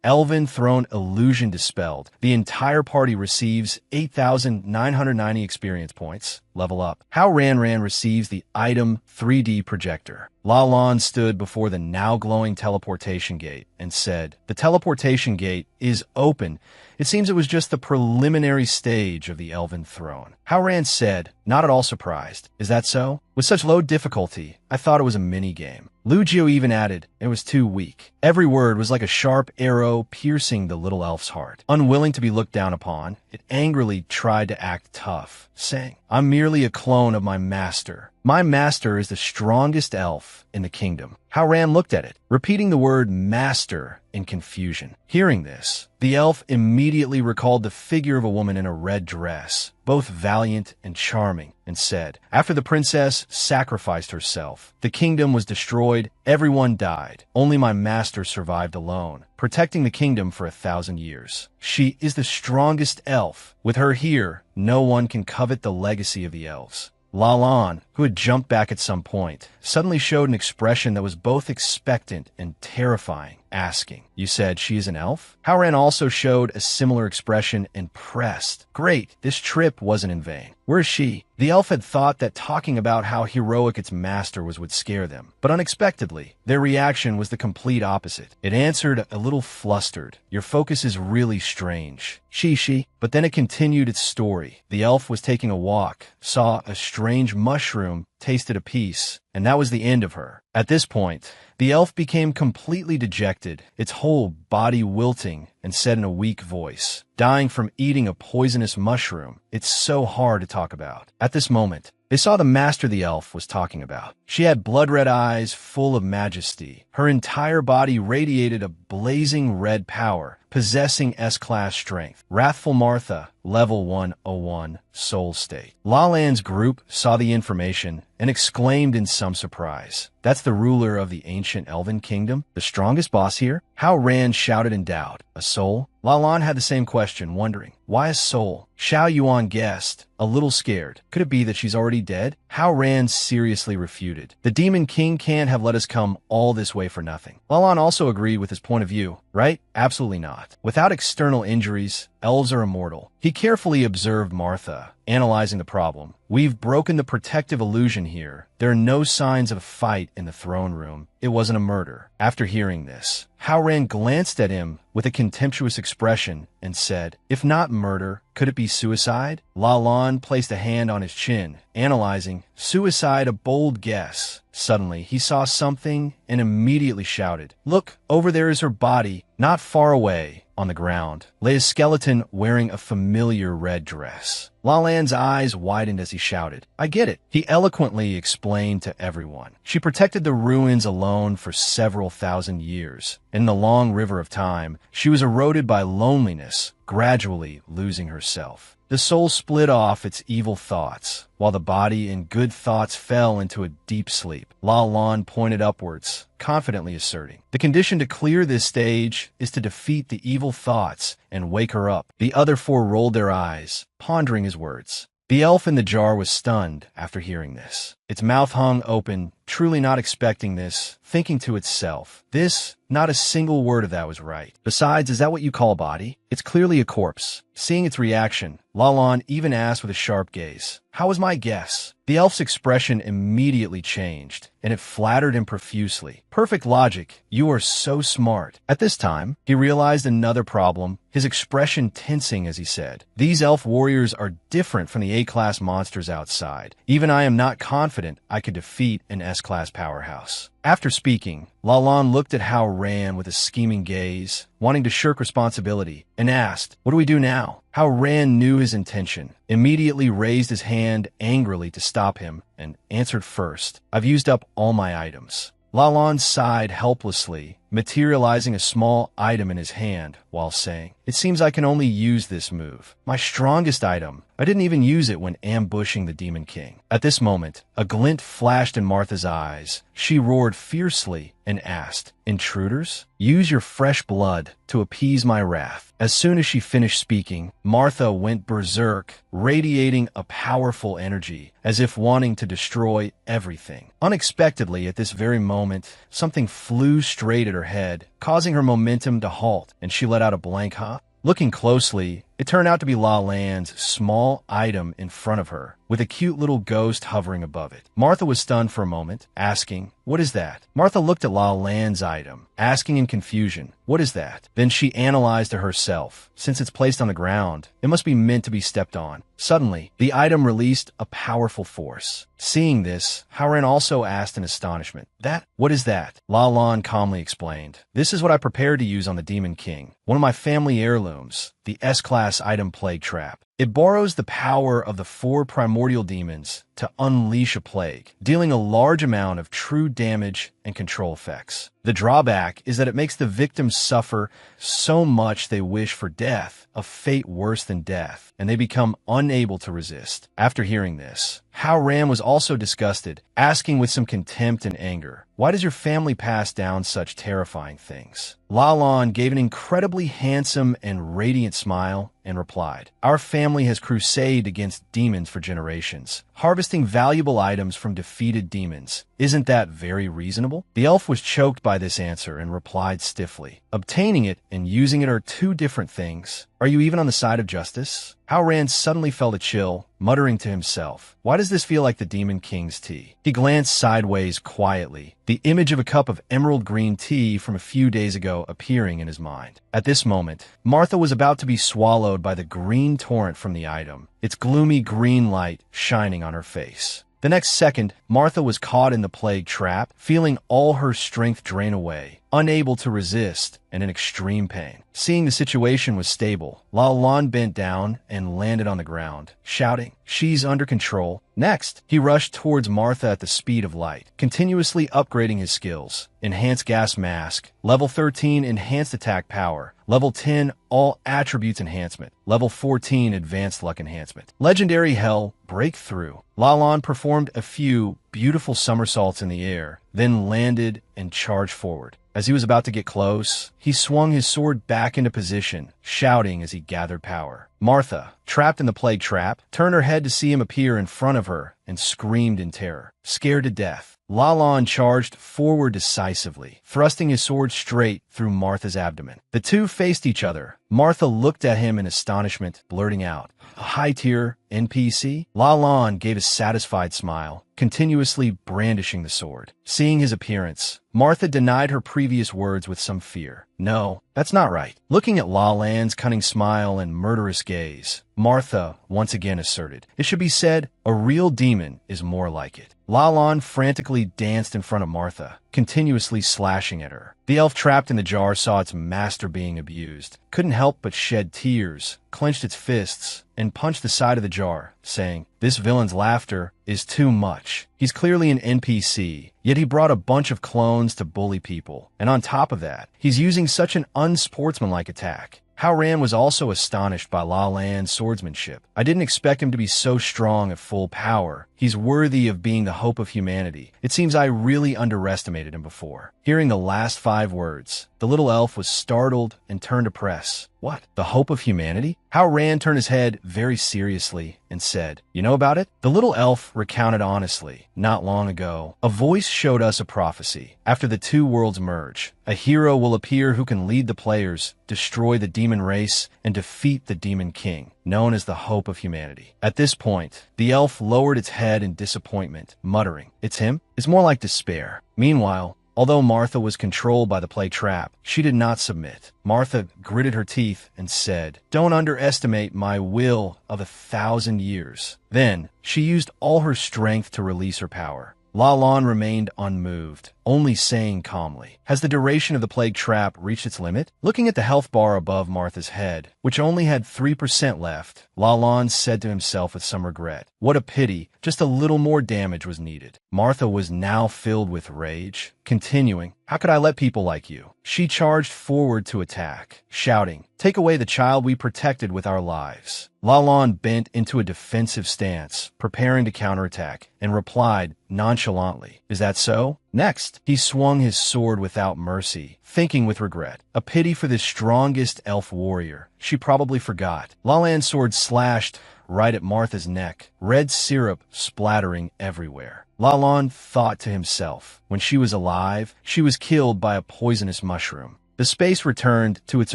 Elven Throne Illusion dispelled. The entire party receives 8,990 experience points. Level up. Hao Ran receives the item 3D projector. Lalan stood before the now glowing teleportation gate and said, "The teleportation gate is open." It seems it was just the preliminary stage of the Elven Throne. Hao Ran said, not at all surprised, "Is that so? With such low difficulty, I thought it was a mini-game." Lu Jiu even added, "It was too weak." Every word was like a sharp arrow piercing the little elf's heart. Unwilling to be looked down upon, it angrily tried to act tough, saying, "I'm merely a clone of my master. My master is the strongest elf in the kingdom." Hao Ran looked at it, repeating the word master in confusion. Hearing this, the elf immediately recalled the figure of a woman in a red dress, both valiant and charming, and said, "After the princess sacrificed herself, the kingdom was destroyed, everyone died. Only my master survived alone, protecting the kingdom for 1,000 years. She is the strongest elf. With her here, no one can covet the legacy of the elves." Lalan, who had jumped back at some point, suddenly showed an expression that was both expectant and terrifying, asking, "You said she is an elf?" Hao Ran also showed a similar expression and pressed, "Great, this trip wasn't in vain. Where is she?" The elf had thought that talking about how heroic its master was would scare them, but unexpectedly, their reaction was the complete opposite. It answered a little flustered, "Your focus is really strange. She. But then it continued its story. The elf was taking a walk, saw a strange mushroom, tasted a piece, and that was the end of her. At this point, the elf became completely dejected, its whole body wilting, and said in a weak voice, "Dying from eating a poisonous mushroom. It's so hard to talk about." At this moment, they saw the master the elf was talking about. She had blood-red eyes full of majesty. Her entire body radiated a blazing red power, possessing S-class strength. Wrathful Martha, level 101, soul state. Lalan's group saw the information and exclaimed in some surprise, "That's the ruler of the ancient elven kingdom? The strongest boss here?" Hao Ran shouted in doubt, "A soul?" Lalan had the same question, wondering, "Why a soul?" Xiao Yuan guessed, a little scared. Could it be that she's already dead? Hao Ran seriously refuted. The Demon King can't have let us come all this way for nothing. Lalan also agreed with his point of view, right? Absolutely not. Without external injuries, elves are immortal. He carefully observed Martha, analyzing the problem. We've broken the protective illusion here. There are no signs of a fight in the throne room. It wasn't a murder. After hearing this, Hao Ran glanced at him with a contemptuous expression and said, if not murder, could it be suicide? Lalan placed a hand on his chin, analyzing, suicide, a bold guess. Suddenly, he saw something and immediately shouted, look, over there is her body. Not far away, on the ground, lay a skeleton wearing a familiar red dress. Lalan's eyes widened as he shouted, I get it. He eloquently explained to everyone. She protected the ruins alone for several thousand years. In the long river of time, she was eroded by loneliness, gradually losing herself. The soul split off its evil thoughts, while the body in good thoughts fell into a deep sleep. Lalan pointed upwards, confidently asserting, the condition to clear this stage is to defeat the evil thoughts and wake her up. The other four rolled their eyes, pondering his words. The elf in the jar was stunned after hearing this. Its mouth hung open, truly not expecting this, thinking to itself, this, not a single word of that was right. Besides, is that what you call a body? It's clearly a corpse. Seeing its reaction, Lalan even asked with a sharp gaze, how was my guess? The elf's expression immediately changed, and it flattered him profusely. Perfect logic. You are so smart. At this time, he realized another problem, his expression tensing as he said, these elf warriors are different from the A-class monsters outside. Even I am not confident I could defeat an S-class powerhouse. After speaking, Lalan looked at Hao Ran with a scheming gaze, wanting to shirk responsibility, and asked, what do we do now? Hao Ran knew his intention, immediately raised his hand angrily to stop him, and answered first, I've used up all my items. Lalan sighed helplessly, materializing a small item in his hand while saying, it seems I can only use this move. My strongest item. I didn't even use it when ambushing the Demon King. At this moment, a glint flashed in Martha's eyes. She roared fiercely and asked, intruders? Use your fresh blood to appease my wrath. As soon as she finished speaking, Martha went berserk, radiating a powerful energy, as if wanting to destroy everything. Unexpectedly, at this very moment, something flew straight at her head, causing her momentum to halt, and she let out a blank huh. Looking closely, it turned out to be Lalan's small item in front of her, with a cute little ghost hovering above it. Martha was stunned for a moment, asking, what is that? Martha looked at Lalan's item, asking in confusion, what is that? Then she analyzed to herself, since it's placed on the ground, it must be meant to be stepped on. Suddenly, the item released a powerful force. Seeing this, Hao Ran also asked in astonishment, what is that? Lalan calmly explained, this is what I prepared to use on the Demon King, one of my family heirlooms, the S-Class item Plague Trap. It borrows the power of the 4 primordial demons to unleash a plague, dealing a large amount of true damage and control effects. The drawback is that it makes the victims suffer so much they wish for death, a fate worse than death, and they become unable to resist. After hearing this, Hao Ran was also disgusted, asking with some contempt and anger, why does your family pass down such terrifying things? Lalan gave an incredibly handsome and radiant smile and replied, our family has crusaded against demons for generations, harvesting valuable items from defeated demons. Isn't that very reasonable? The elf was choked by this answer and replied stiffly, obtaining it and using it are two different things. Are you even on the side of justice? Hao Ran suddenly felt a chill, muttering to himself, why does this feel like the Demon King's tea? He glanced sideways quietly, the image of a cup of emerald green tea from a few days ago appearing in his mind. At this moment, Martha was about to be swallowed by the green torrent from the item, its gloomy green light shining on her face. The next second, Martha was caught in the plague trap, feeling all her strength drain away, unable to resist, and in extreme pain. Seeing the situation was stable, Lalan bent down and landed on the ground, shouting, she's under control. Next, he rushed towards Martha at the speed of light, continuously upgrading his skills. Enhanced Gas Mask, Level 13 Enhanced Attack Power, Level 10 All Attributes Enhancement, Level 14 Advanced Luck Enhancement, Legendary Hell Breakthrough. Lalan performed a few beautiful somersaults in the air, then landed and charged forward. As he was about to get close, he swung his sword back into position, shouting as he gathered power. Martha, trapped in the plague trap, turned her head to see him appear in front of her and screamed in terror. Scared to death, Lalan charged forward decisively, thrusting his sword straight through Martha's abdomen. The two faced each other. Martha looked at him in astonishment, blurting out, "A high-tier NPC?" Lalan gave a satisfied smile, continuously brandishing the sword. Seeing his appearance, Martha denied her previous words with some fear. "No, that's not right." Looking at Lalan's cunning smile and murderous gaze, Martha once again asserted, "It should be said, a real demon is more like it." Lalan frantically danced in front of Martha, continuously slashing at her. The elf trapped in the jar saw its master being abused, couldn't help but shed tears, clenched its fists, and punched the side of the jar, saying, "This villain's laughter is too much. He's clearly an NPC, yet he brought a bunch of clones to bully people. And on top of that, he's using such an unsportsmanlike attack." Hao Ran was also astonished by Lalan's swordsmanship. "I didn't expect him to be so strong at full power. He's worthy of being the hope of humanity. It seems I really underestimated him before." Hearing the last 5 words, the little elf was startled and turned to press. "What? The hope of humanity?" Hao Ran turned his head very seriously and said, "You know about it?" The little elf recounted honestly. "Not long ago, a voice showed us a prophecy. After the 2 worlds merge, a hero will appear who can lead the players, destroy the demon race, and defeat the demon king, known as the hope of humanity." At this point, the elf lowered its head in disappointment, muttering, "It's him? It's more like despair." Meanwhile, although Martha was controlled by the plague trap, she did not submit. Martha gritted her teeth and said, "Don't underestimate my will of 1,000 years." Then, she used all her strength to release her power. Lalan remained unmoved, only saying calmly, "Has the duration of the plague trap reached its limit?" Looking at the health bar above Martha's head, which only had 3% left, Lalan said to himself with some regret, "What a pity, just a little more damage was needed." Martha was now filled with rage, continuing, "How could I let people like you?" She charged forward to attack, shouting, "Take away the child we protected with our lives." Lalan bent into a defensive stance, preparing to counterattack, and replied nonchalantly, "Is that so?" Next, he swung his sword without mercy, thinking with regret, "A pity for this strongest elf warrior. She probably forgot." Lalan's sword slashed right at Martha's neck, red syrup splattering everywhere. Lalan thought to himself, when she was alive, she was killed by a poisonous mushroom. The space returned to its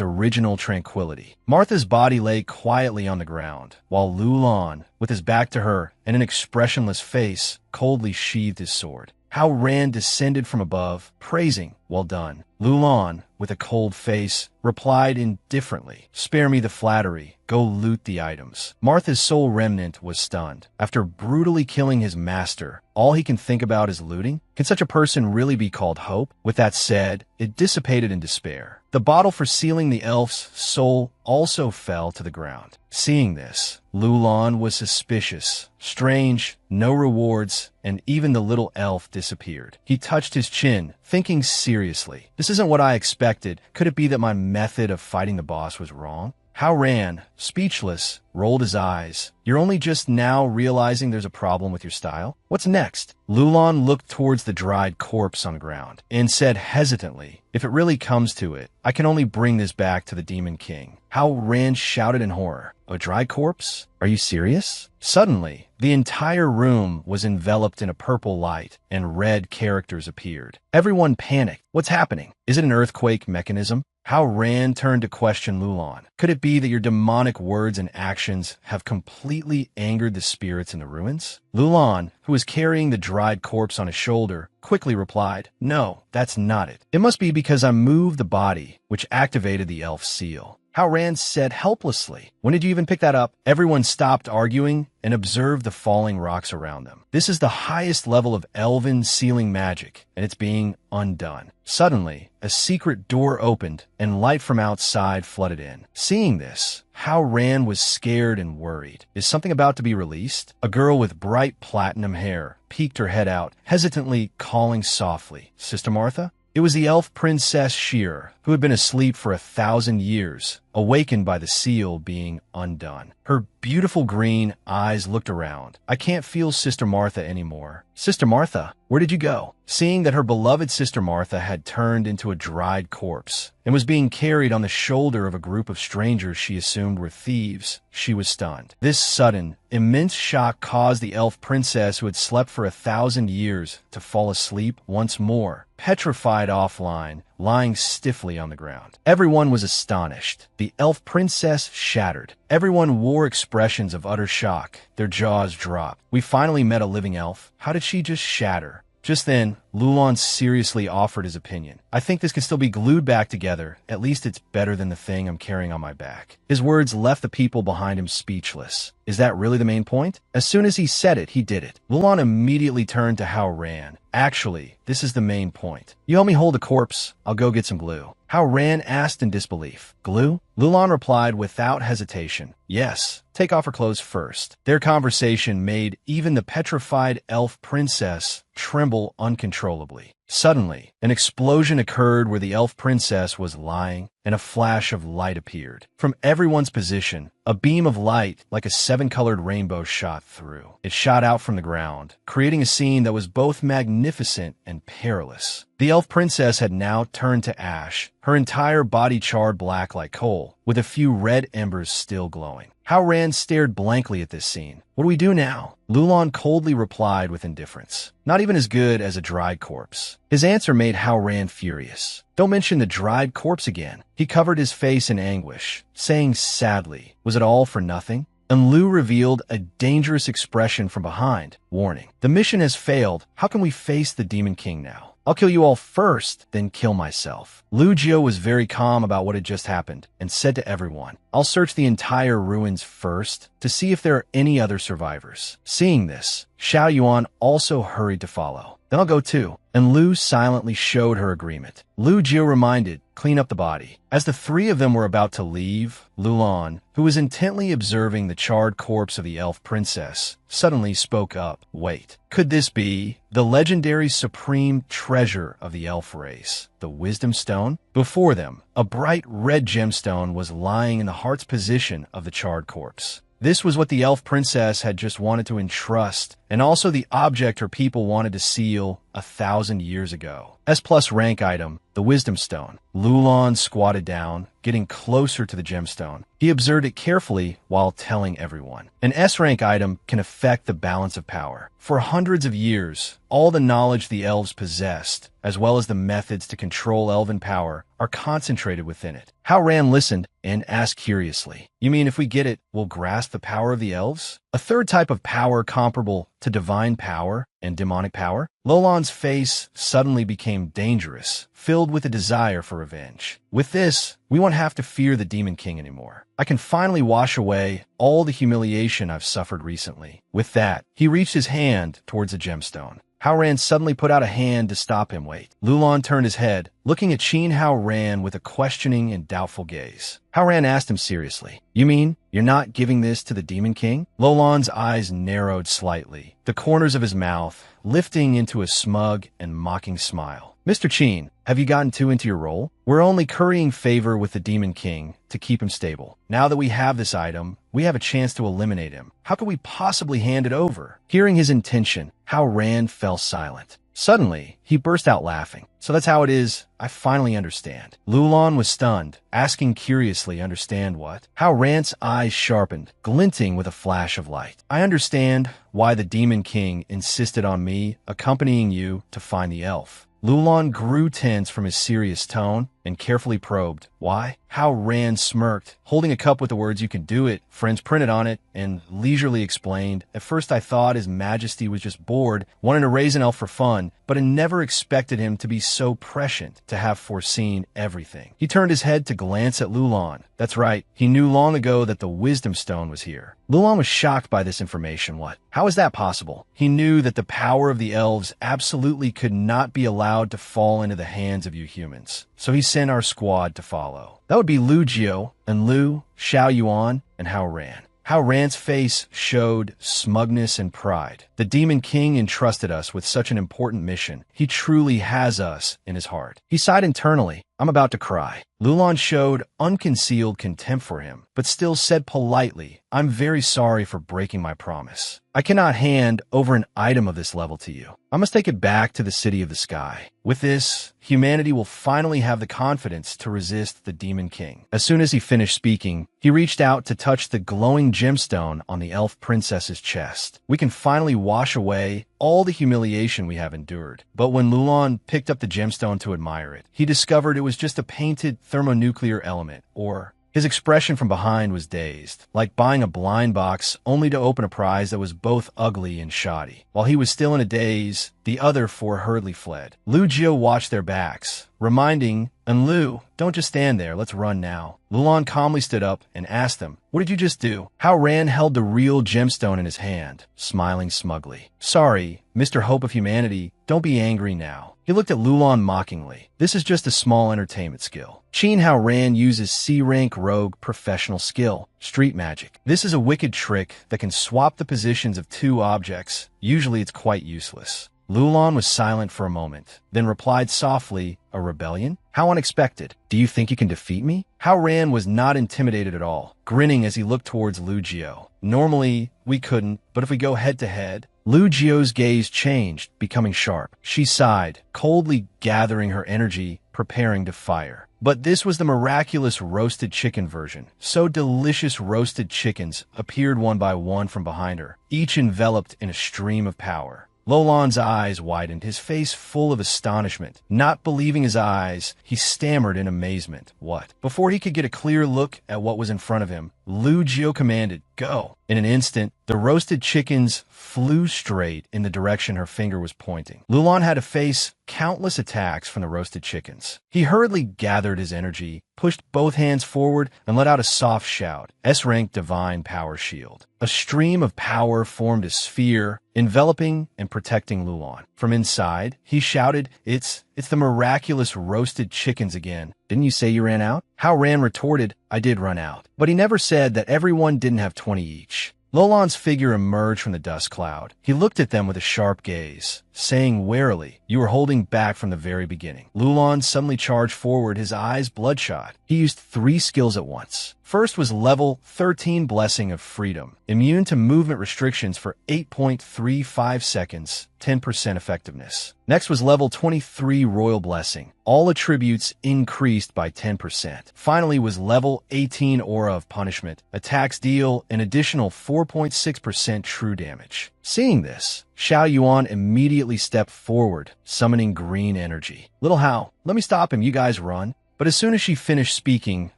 original tranquility. Martha's body lay quietly on the ground, while Lulan, with his back to her and an expressionless face, coldly sheathed his sword. Hao Ran descended from above, praising, "Well done." Lulan, with a cold face, replied indifferently, "Spare me the flattery. Go loot the items." Martha's sole remnant was stunned. After brutally killing his master, all he can think about is looting? Can such a person really be called hope? With that said, it dissipated in despair. The bottle for sealing the elf's soul also fell to the ground. Seeing this, Lulan was suspicious. Strange, no rewards, and even the little elf disappeared. He touched his chin, thinking seriously, "This isn't what I expected. Could it be that my method of fighting the boss was wrong?" Hao Ran, speechless, rolled his eyes. "You're only just now realizing there's a problem with your style? What's next?" Lulan looked towards the dried corpse on the ground and said hesitantly, "If it really comes to it, I can only bring this back to the Demon King." Hao Ran shouted in horror, "A dry corpse? Are you serious?" Suddenly, the entire room was enveloped in a purple light, and red characters appeared. Everyone panicked. "What's happening? Is it an earthquake mechanism?" Hao Ran turned to question Lulan. "Could it be that your demonic words and actions have completely angered the spirits in the ruins?" Lulan, who was carrying the dried corpse on his shoulder, quickly replied, "No, that's not it. It must be because I moved the body, which activated the elf's seal." Hao Ran said helplessly, "When did you even pick that up?" Everyone stopped arguing and observed the falling rocks around them. This is the highest level of elven sealing magic, and it's being undone. Suddenly, a secret door opened, and light from outside flooded in. Seeing this, Hao Ran was scared and worried. Is something about to be released? A girl with bright platinum hair peeked her head out, hesitantly calling softly, "Sister Martha?" It was the elf princess Sheer, who had been asleep for 1,000 years, awakened by the seal being undone. Her beautiful green eyes looked around. I can't feel Sister Martha anymore. Sister Martha, where did you go? Seeing that her beloved Sister Martha had turned into a dried corpse and was being carried on the shoulder of a group of strangers she assumed were thieves, she was stunned. This sudden, immense shock caused the elf princess who had slept for 1,000 years to fall asleep once more, petrified offline, lying stiffly on the ground. Everyone was astonished. The elf princess shattered. Everyone wore expressions of utter shock. Their jaws dropped. We finally met a living elf. How did she just shatter? Just then, Lulon seriously offered his opinion. I think this can still be glued back together. At least it's better than the thing I'm carrying on my back. His words left the people behind him speechless. Is that really the main point? As soon as he said it, he did it. Lulon immediately turned to Hao Ran. Actually, this is the main point. You help me hold the corpse. I'll go get some glue. Hao Ran asked in disbelief. Glue? Lulon replied without hesitation. Yes. Take off her clothes first. Their conversation made even the petrified elf princess tremble uncontrollably. Suddenly, an explosion occurred where the elf princess was lying, and a flash of light appeared. From everyone's position, a beam of light like a 7-colored rainbow shot through. It shot out from the ground, creating a scene that was both magnificent and perilous. The elf princess had now turned to ash, her entire body charred black like coal, with a few red embers still glowing. Hao Ran stared blankly at this scene. What do we do now? Lulon coldly replied with indifference. Not even as good as a dried corpse. His answer made Hao Ran furious. Don't mention the dried corpse again. He covered his face in anguish, saying sadly, was it all for nothing? And Lu revealed a dangerous expression from behind, warning. The mission has failed. How can we face the Demon King now? I'll kill you all first, then kill myself. Lu Jio was very calm about what had just happened and said to everyone, I'll search the entire ruins first to see if there are any other survivors. Seeing this, Xiao Yuan also hurried to follow. Then I'll go too. And Lu silently showed her agreement. Lu Jio reminded, clean up the body. As the three of them were about to leave, Lulon, who was intently observing the charred corpse of the elf princess, suddenly spoke up. Wait, could this be the legendary supreme treasure of the elf race, the Wisdom Stone? Before them, a bright red gemstone was lying in the heart's position of the charred corpse. This was what the elf princess had just wanted to entrust, and also the object her people wanted to seal 1,000 years ago. S+ rank item, the Wisdom Stone. Lulon squatted down, getting closer to the gemstone. He observed it carefully while telling everyone. An S rank item can affect the balance of power. For hundreds of years, all the knowledge the elves possessed, as well as the methods to control elven power, are concentrated within it. Hao Ran listened and asked curiously, you mean if we get it, we'll grasp the power of the elves? A third type of power comparable to divine power and demonic power? Lulon's face suddenly became dangerous, filled with a desire for revenge. With this, we won't have to fear the Demon King anymore. I can finally wash away all the humiliation I've suffered recently. With that, he reached his hand towards the gemstone. Hao Ran suddenly put out a hand to stop him. Wait. Lulon turned his head, looking at Qin Hao Ran with a questioning and doubtful gaze. Hao Ran asked him seriously, you mean you're not giving this to the Demon King? Lulon's eyes narrowed slightly, the corners of his mouth lifting into a smug and mocking smile. Mr. Qin, have you gotten too into your role? We're only currying favor with the Demon King to keep him stable. Now that we have this item, we have a chance to eliminate him. How could we possibly hand it over? Hearing his intention, Hao Ran fell silent. Suddenly, he burst out laughing. So that's how it is. I finally understand. Lulon was stunned, asking curiously, understand what? Hao Ran's eyes sharpened, glinting with a flash of light. I understand why the Demon King insisted on me accompanying you to find the elf. Lulon grew tense from his serious tone and carefully probed. Why? Hao Ran smirked, holding a cup with the words, you can do it, friends printed on it, and leisurely explained, at first I thought His Majesty was just bored, wanting to raise an elf for fun, but I never expected him to be so prescient, to have foreseen everything. He turned his head to glance at Lulon. That's right, he knew long ago that the Wisdom Stone was here. Lulon was shocked by this information. What? How is that possible? He knew that the power of the elves absolutely could not be allowed to fall into the hands of you humans. So he sent our squad to follow. That would be Lu Jio and Lu, Xiao Yuan, and Hao Ran. Hao Ran's face showed smugness and pride. The Demon King entrusted us with such an important mission. He truly has us in his heart. He sighed internally. I'm about to cry. Lulan showed unconcealed contempt for him, but still said politely, I'm very sorry for breaking my promise. I cannot hand over an item of this level to you. I must take it back to the city of the sky. With this, humanity will finally have the confidence to resist the Demon King. As soon as he finished speaking, he reached out to touch the glowing gemstone on the elf princess's chest. We can finally wash away all the humiliation we have endured. But when Lulan picked up the gemstone to admire it, he discovered it was just a painted thermonuclear element, or his expression from behind was dazed, like buying a blind box only to open a prize that was both ugly and shoddy. While he was still in a daze, the other four hurriedly fled. Lu Jio watched their backs, reminding, and Lu, don't just stand there, let's run now. Lulan calmly stood up and asked them, what did you just do? Hao Ran held the real gemstone in his hand, smiling smugly. Sorry, Mr. Hope of Humanity, don't be angry now. He looked at Lulan mockingly. This is just a small entertainment skill. Qin Hao Ran uses C-rank rogue professional skill, street magic. This is a wicked trick that can swap the positions of two objects. Usually it's quite useless. Lulan was silent for a moment, then replied softly, a rebellion? How unexpected. Do you think you can defeat me? Hao Ran was not intimidated at all, grinning as he looked towards Lu Jio. Normally, we couldn't, but if we go head-to-head. Lu Jio's gaze changed, becoming sharp. She sighed, coldly gathering her energy, preparing to fire. But this was the miraculous roasted chicken version. So delicious roasted chickens appeared one by one from behind her, each enveloped in a stream of power. Lulan's eyes widened, his face full of astonishment. Not believing his eyes, he stammered in amazement. What? Before he could get a clear look at what was in front of him, Lu Jio commanded, go. In an instant, the roasted chickens flew straight in the direction her finger was pointing. Lulan had to face countless attacks from the roasted chickens. He hurriedly gathered his energy, pushed both hands forward, and let out a soft shout, S-rank Divine Power Shield. A stream of power formed a sphere, enveloping and protecting Lulan. From inside, he shouted, It's the miraculous roasted chickens again. Didn't you say you ran out? Hao Ran retorted, I did run out. But he never said that everyone didn't have 20 each. Lulan's figure emerged from the dust cloud. He looked at them with a sharp gaze, saying warily, you were holding back from the very beginning. Lulan suddenly charged forward, his eyes bloodshot. He used 3 skills at once. First was level 13 Blessing of Freedom, immune to movement restrictions for 8.35 seconds, 10% effectiveness. Next was level 23 Royal Blessing, all attributes increased by 10%. Finally was level 18 Aura of Punishment, attacks deal an additional 4.6% true damage. Seeing this, Xiao Yuan immediately stepped forward, summoning green energy. Little Hao, let me stop him, you guys run. But as soon as she finished speaking,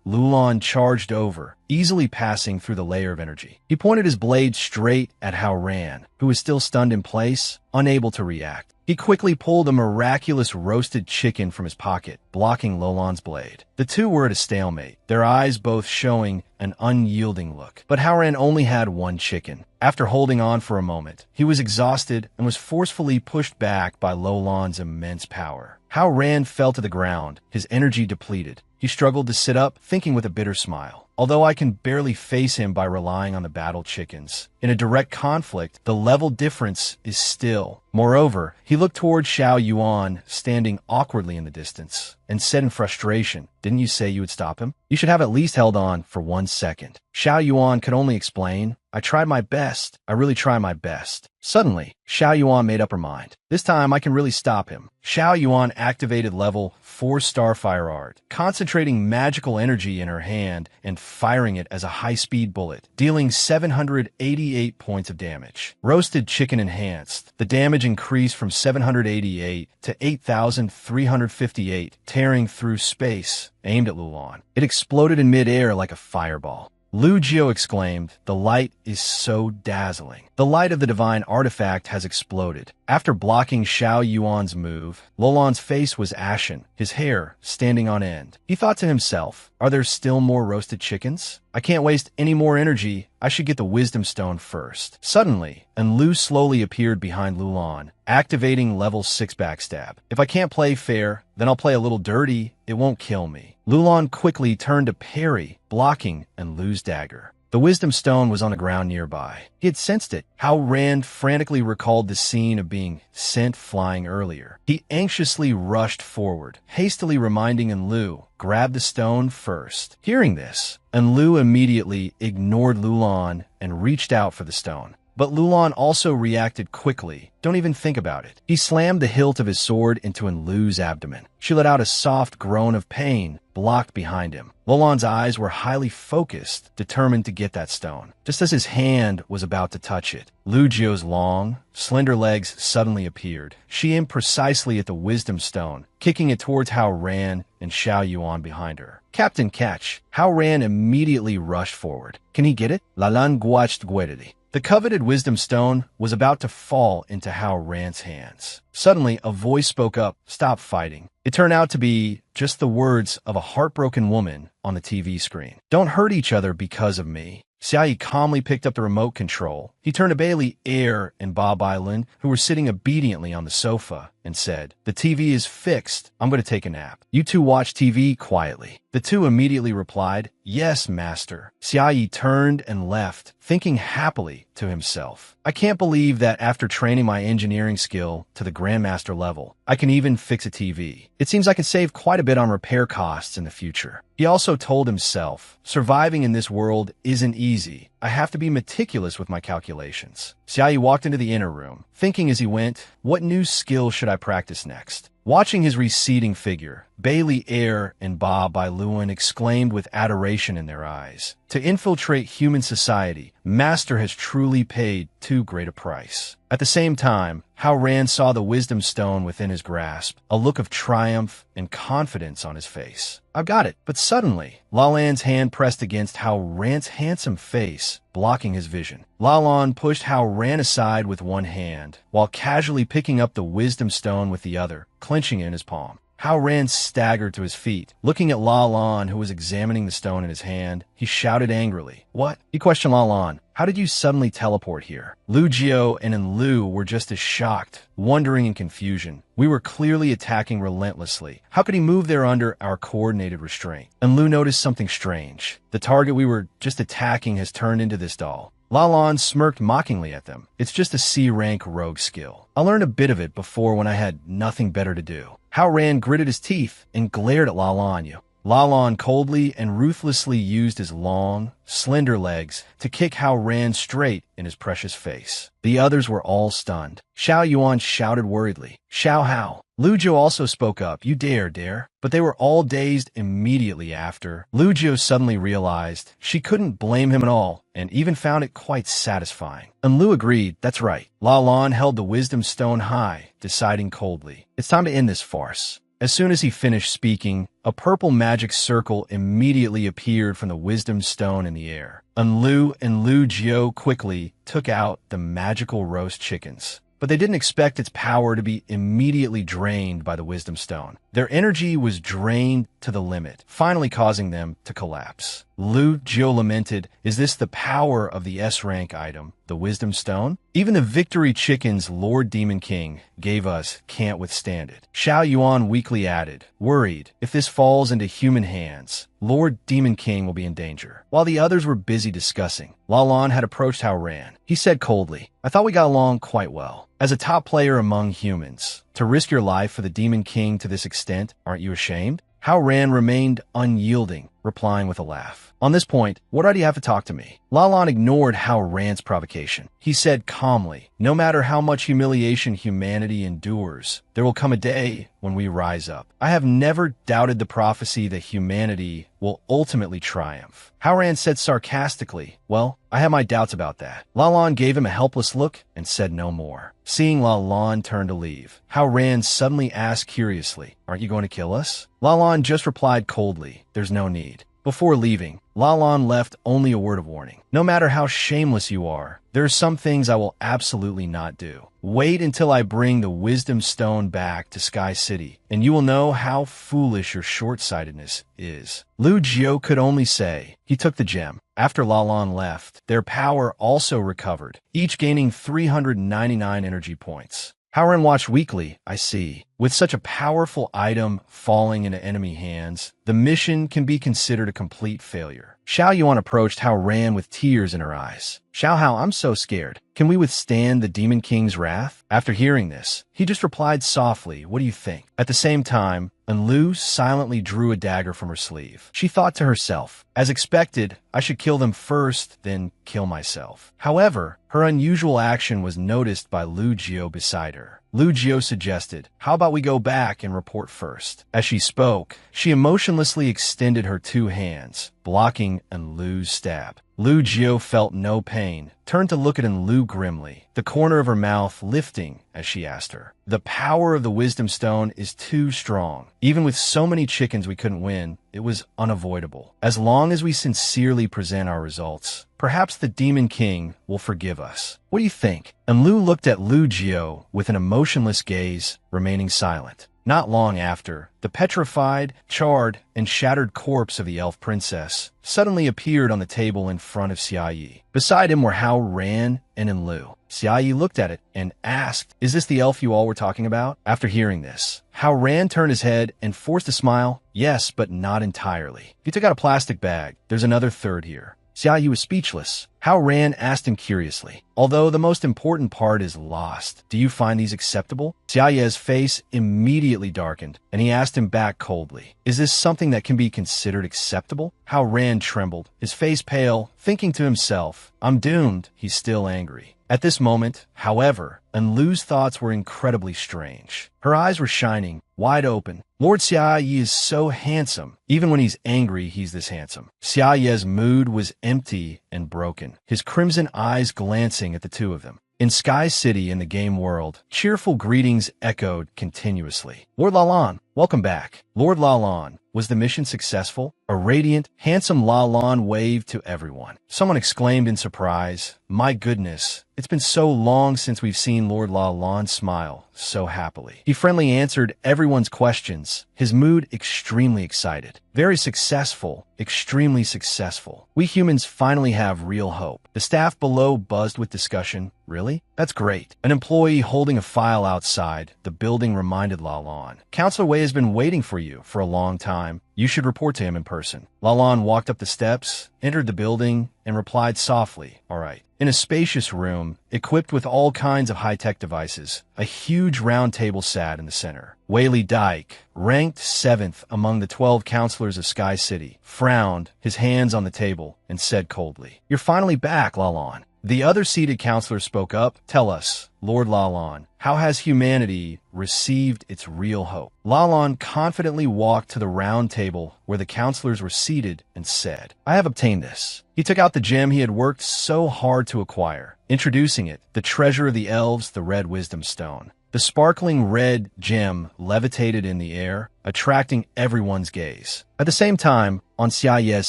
Lulan charged over, easily passing through the layer of energy. He pointed his blade straight at Hao Ran, who was still stunned in place, unable to react. He quickly pulled a miraculous roasted chicken from his pocket, blocking Lulan's blade. The two were at a stalemate, their eyes both showing an unyielding look. But Hao Ran only had 1 chicken. After holding on for a moment, he was exhausted and was forcefully pushed back by Lulan's immense power. Hao Ran fell to the ground, his energy depleted. He struggled to sit up, thinking with a bitter smile. Although I can barely face him by relying on the battle chickens, in a direct conflict, the level difference is still. Moreover, he looked toward Xiao Yuan, standing awkwardly in the distance, and said in frustration, didn't you say you would stop him? You should have at least held on for 1 second. Xiao Yuan could only explain, I tried my best. I really tried my best. Suddenly, Xiao Yuan made up her mind. This time I can really stop him. Xiao Yuan activated level 4 Starfire Art, concentrating magical energy in her hand and firing it as a high-speed bullet, dealing 788 points of damage. Roasted Chicken enhanced. The damage increased from 788 to 8,358, tearing through space, aimed at Lulan. It exploded in mid-air like a fireball. Lu Jio exclaimed, the light is so dazzling. The light of the divine artifact has exploded. After blocking Xiao Yuan's move, Lulan's face was ashen, his hair standing on end. He thought to himself, are there still more roasted chickens? I can't waste any more energy. I should get the wisdom stone first. Suddenly, Lu slowly appeared behind Lulan, activating level 6 backstab. If I can't play fair, then I'll play a little dirty. It won't kill me. Lulan quickly turned to parry, blocking Lu's dagger. The wisdom stone was on the ground nearby. He had sensed it. Hao Ran frantically recalled the scene of being sent flying earlier. He anxiously rushed forward, hastily reminding Enlu, grab the stone first. Hearing this, Enlu immediately ignored Lulan and reached out for the stone. But Lulan also reacted quickly. Don't even think about it. He slammed the hilt of his sword into Enlu's abdomen. She let out a soft groan of pain, blocked behind him. Lulan's eyes were highly focused, determined to get that stone. Just as his hand was about to touch it, Lu Jio's long, slender legs suddenly appeared. She aimed precisely at the wisdom stone, kicking it towards Hao Ran and Xiao Yuan behind her. Captain Catch! Hao Ran immediately rushed forward. Can he get it? Lalan guached gueridi. The coveted wisdom stone was about to fall into Hao Ran's hands. Suddenly, a voice spoke up, "Stop fighting." It turned out to be just the words of a heartbroken woman on the TV screen. "Don't hurt each other because of me." Xiaoyi calmly picked up the remote control. He turned to Bailey, Air, and Ba Bailun, who were sitting obediently on the sofa, and said, "The TV is fixed. I'm going to take a nap. You two watch TV quietly." The two immediately replied, "Yes, master." Xiaoyi turned and left, thinking happily to himself, "I can't believe that after training my engineering skill to the Grandmaster level, I can even fix a TV. It seems I can save quite a bit on repair costs in the future." He also told himself, "Surviving in this world isn't easy. I have to be meticulous with my calculations." Xiaoyi walked into the inner room, thinking as he went, what new skill should I practice next? Watching his receding figure, Bailey, Air, and Ba Bailun exclaimed with adoration in their eyes. To infiltrate human society, Master has truly paid too great a price. At the same time, Hao Ran saw the wisdom stone within his grasp, a look of triumph and confidence on his face. "I've got it." But suddenly, Lalan's hand pressed against Hao Ran's handsome face, blocking his vision. Lalan pushed Hao Ran aside with one hand, while casually picking up the wisdom stone with the other, clenching it in his palm. Hao Ran staggered to his feet. Looking at Lalan, who was examining the stone in his hand, he shouted angrily. "What?" He questioned Lalan. "How did you suddenly teleport here?" Lu Jio and Enlu were just as shocked, wondering in confusion. "We were clearly attacking relentlessly. How could he move there under our coordinated restraint?" Enlu noticed something strange. The target we were just attacking has turned into this doll. Lalan smirked mockingly at them. "It's just a C-rank rogue skill. I learned a bit of it before when I had nothing better to do." Hao Ran gritted his teeth and glared at Lalan. Lalan coldly and ruthlessly used his long, slender legs to kick Hao Ran straight in his precious face. The others were all stunned. Xiao Yuan shouted worriedly, "Xiao Hao." Lu Jiu also spoke up, "You dare." But they were all dazed immediately after. Lu Jiu suddenly realized she couldn't blame him at all, and even found it quite satisfying. And Lu agreed, "That's right." Lalan held the wisdom stone high, deciding coldly, "It's time to end this farce." As soon as he finished speaking, a purple magic circle immediately appeared from the wisdom stone in the air. Enlu and Lu Jiu quickly took out the magical roast chickens. But they didn't expect its power to be immediately drained by the wisdom stone. Their energy was drained to the limit, finally causing them to collapse. Lu Jiu lamented, "Is this the power of the S-rank item, the wisdom stone? Even the victory chickens Lord Demon King gave us can't withstand it." Xiao Yuan weakly added, worried, "If this falls into human hands, Lord Demon King will be in danger." While the others were busy discussing, Lalan had approached Hao Ran. He said coldly, "I thought we got along quite well. As a top player among humans, to risk your life for the Demon King to this extent, aren't you ashamed?" Hao Ran remained unyielding, replying with a laugh. "On this point, what right do you have to talk to me?" Lalan ignored Hao Ran's provocation. He said calmly, "No matter how much humiliation humanity endures, there will come a day when we rise up. I have never doubted the prophecy that humanity will ultimately triumph." Hao Ran said sarcastically, "Well, I have my doubts about that." Lalan gave him a helpless look and said no more. Seeing Lalan turn to leave, Hao Ran suddenly asked curiously, "Aren't you going to kill us?" Lalan just replied coldly, "There's no need." Before leaving, Lalan left only a word of warning. "No matter how shameless you are, there are some things I will absolutely not do. Wait until I bring the wisdom stone back to Sky City, and you will know how foolish your short-sightedness is." Lu Jiu could only say, he took the gem. After Lalan left, their power also recovered, each gaining 399 energy points. Howren watched weakly. I see. With such a powerful item falling into enemy hands, the mission can be considered a complete failure. Xiao Yuan approached Hao Ran with tears in her eyes. Xiao Hao, I'm so scared. Can we withstand the Demon King's wrath? After hearing this, he just replied softly, what do you think? At the same time, Enlu silently drew a dagger from her sleeve. She thought to herself, as expected, I should kill them first, then kill myself. However, her unusual action was noticed by Lu Jiao beside her. Lu Jiao suggested, how about we go back and report first? As she spoke, she emotionlessly extended her two hands, blocking Enlu's stab. Lu Jiao felt no pain, turned to look at Enlu grimly, the corner of her mouth lifting as she asked her. The power of the Wisdom Stone is too strong. Even with so many chickens we couldn't win, it was unavoidable. As long as we sincerely present our results, perhaps the Demon King will forgive us. What do you think? Enlu looked at Lu Jiao with an emotionless gaze, remaining silent. Not long after, the petrified, charred, and shattered corpse of the elf princess suddenly appeared on the table in front of Xia Yi. Beside him were Hao Ran and Enlu. Xia Yi looked at it and asked, is this the elf you all were talking about? After hearing this, Hao Ran turned his head and forced a smile. Yes, but not entirely. He took out a plastic bag. There's another third here. Xia Yi was speechless. Hao Ran asked him curiously, although the most important part is lost, do you find these acceptable? Xia Yi's face immediately darkened, and he asked him back coldly, is this something that can be considered acceptable? Hao Ran trembled, his face pale, thinking to himself, I'm doomed. He's still angry. At this moment, however, Enlu's thoughts were incredibly strange. Her eyes were shining, wide open. Lord Xia Yi is so handsome. Even when he's angry, he's this handsome. Xia Yi's mood was empty and broken, his crimson eyes glancing at the two of them. In Sky City in the game world, cheerful greetings echoed continuously. Lord Lalan, welcome back. Lord Lalan, was the mission successful? A radiant, handsome Lalan waved to everyone. Someone exclaimed in surprise, my goodness, it's been so long since we've seen Lord Lalan smile so happily. He friendly answered everyone's questions, his mood extremely excited. Very successful, extremely successful. We humans finally have real hope. The staff below buzzed with discussion. Really? That's great. An employee holding a file outside the building reminded Lalan. Counselor Wei has been waiting for you for a long time. You should report to him in person. Lalan walked up the steps, entered the building, and replied softly, all right. In a spacious room, equipped with all kinds of high-tech devices, a huge round table sat in the center. Whaley Dyke, ranked 7th among the 12 counselors of Sky City, frowned, his hands on the table, and said coldly, you're finally back, Lalan. The other seated counselor spoke up. Tell us, Lord Lalan, how has humanity received its real hope? Lalan confidently walked to the round table where the counselors were seated and said, I have obtained this. He took out the gem he had worked so hard to acquire, introducing it, the treasure of the elves, the Red Wisdom Stone. The sparkling red gem levitated in the air, attracting everyone's gaze. At the same time, on Xia Yi's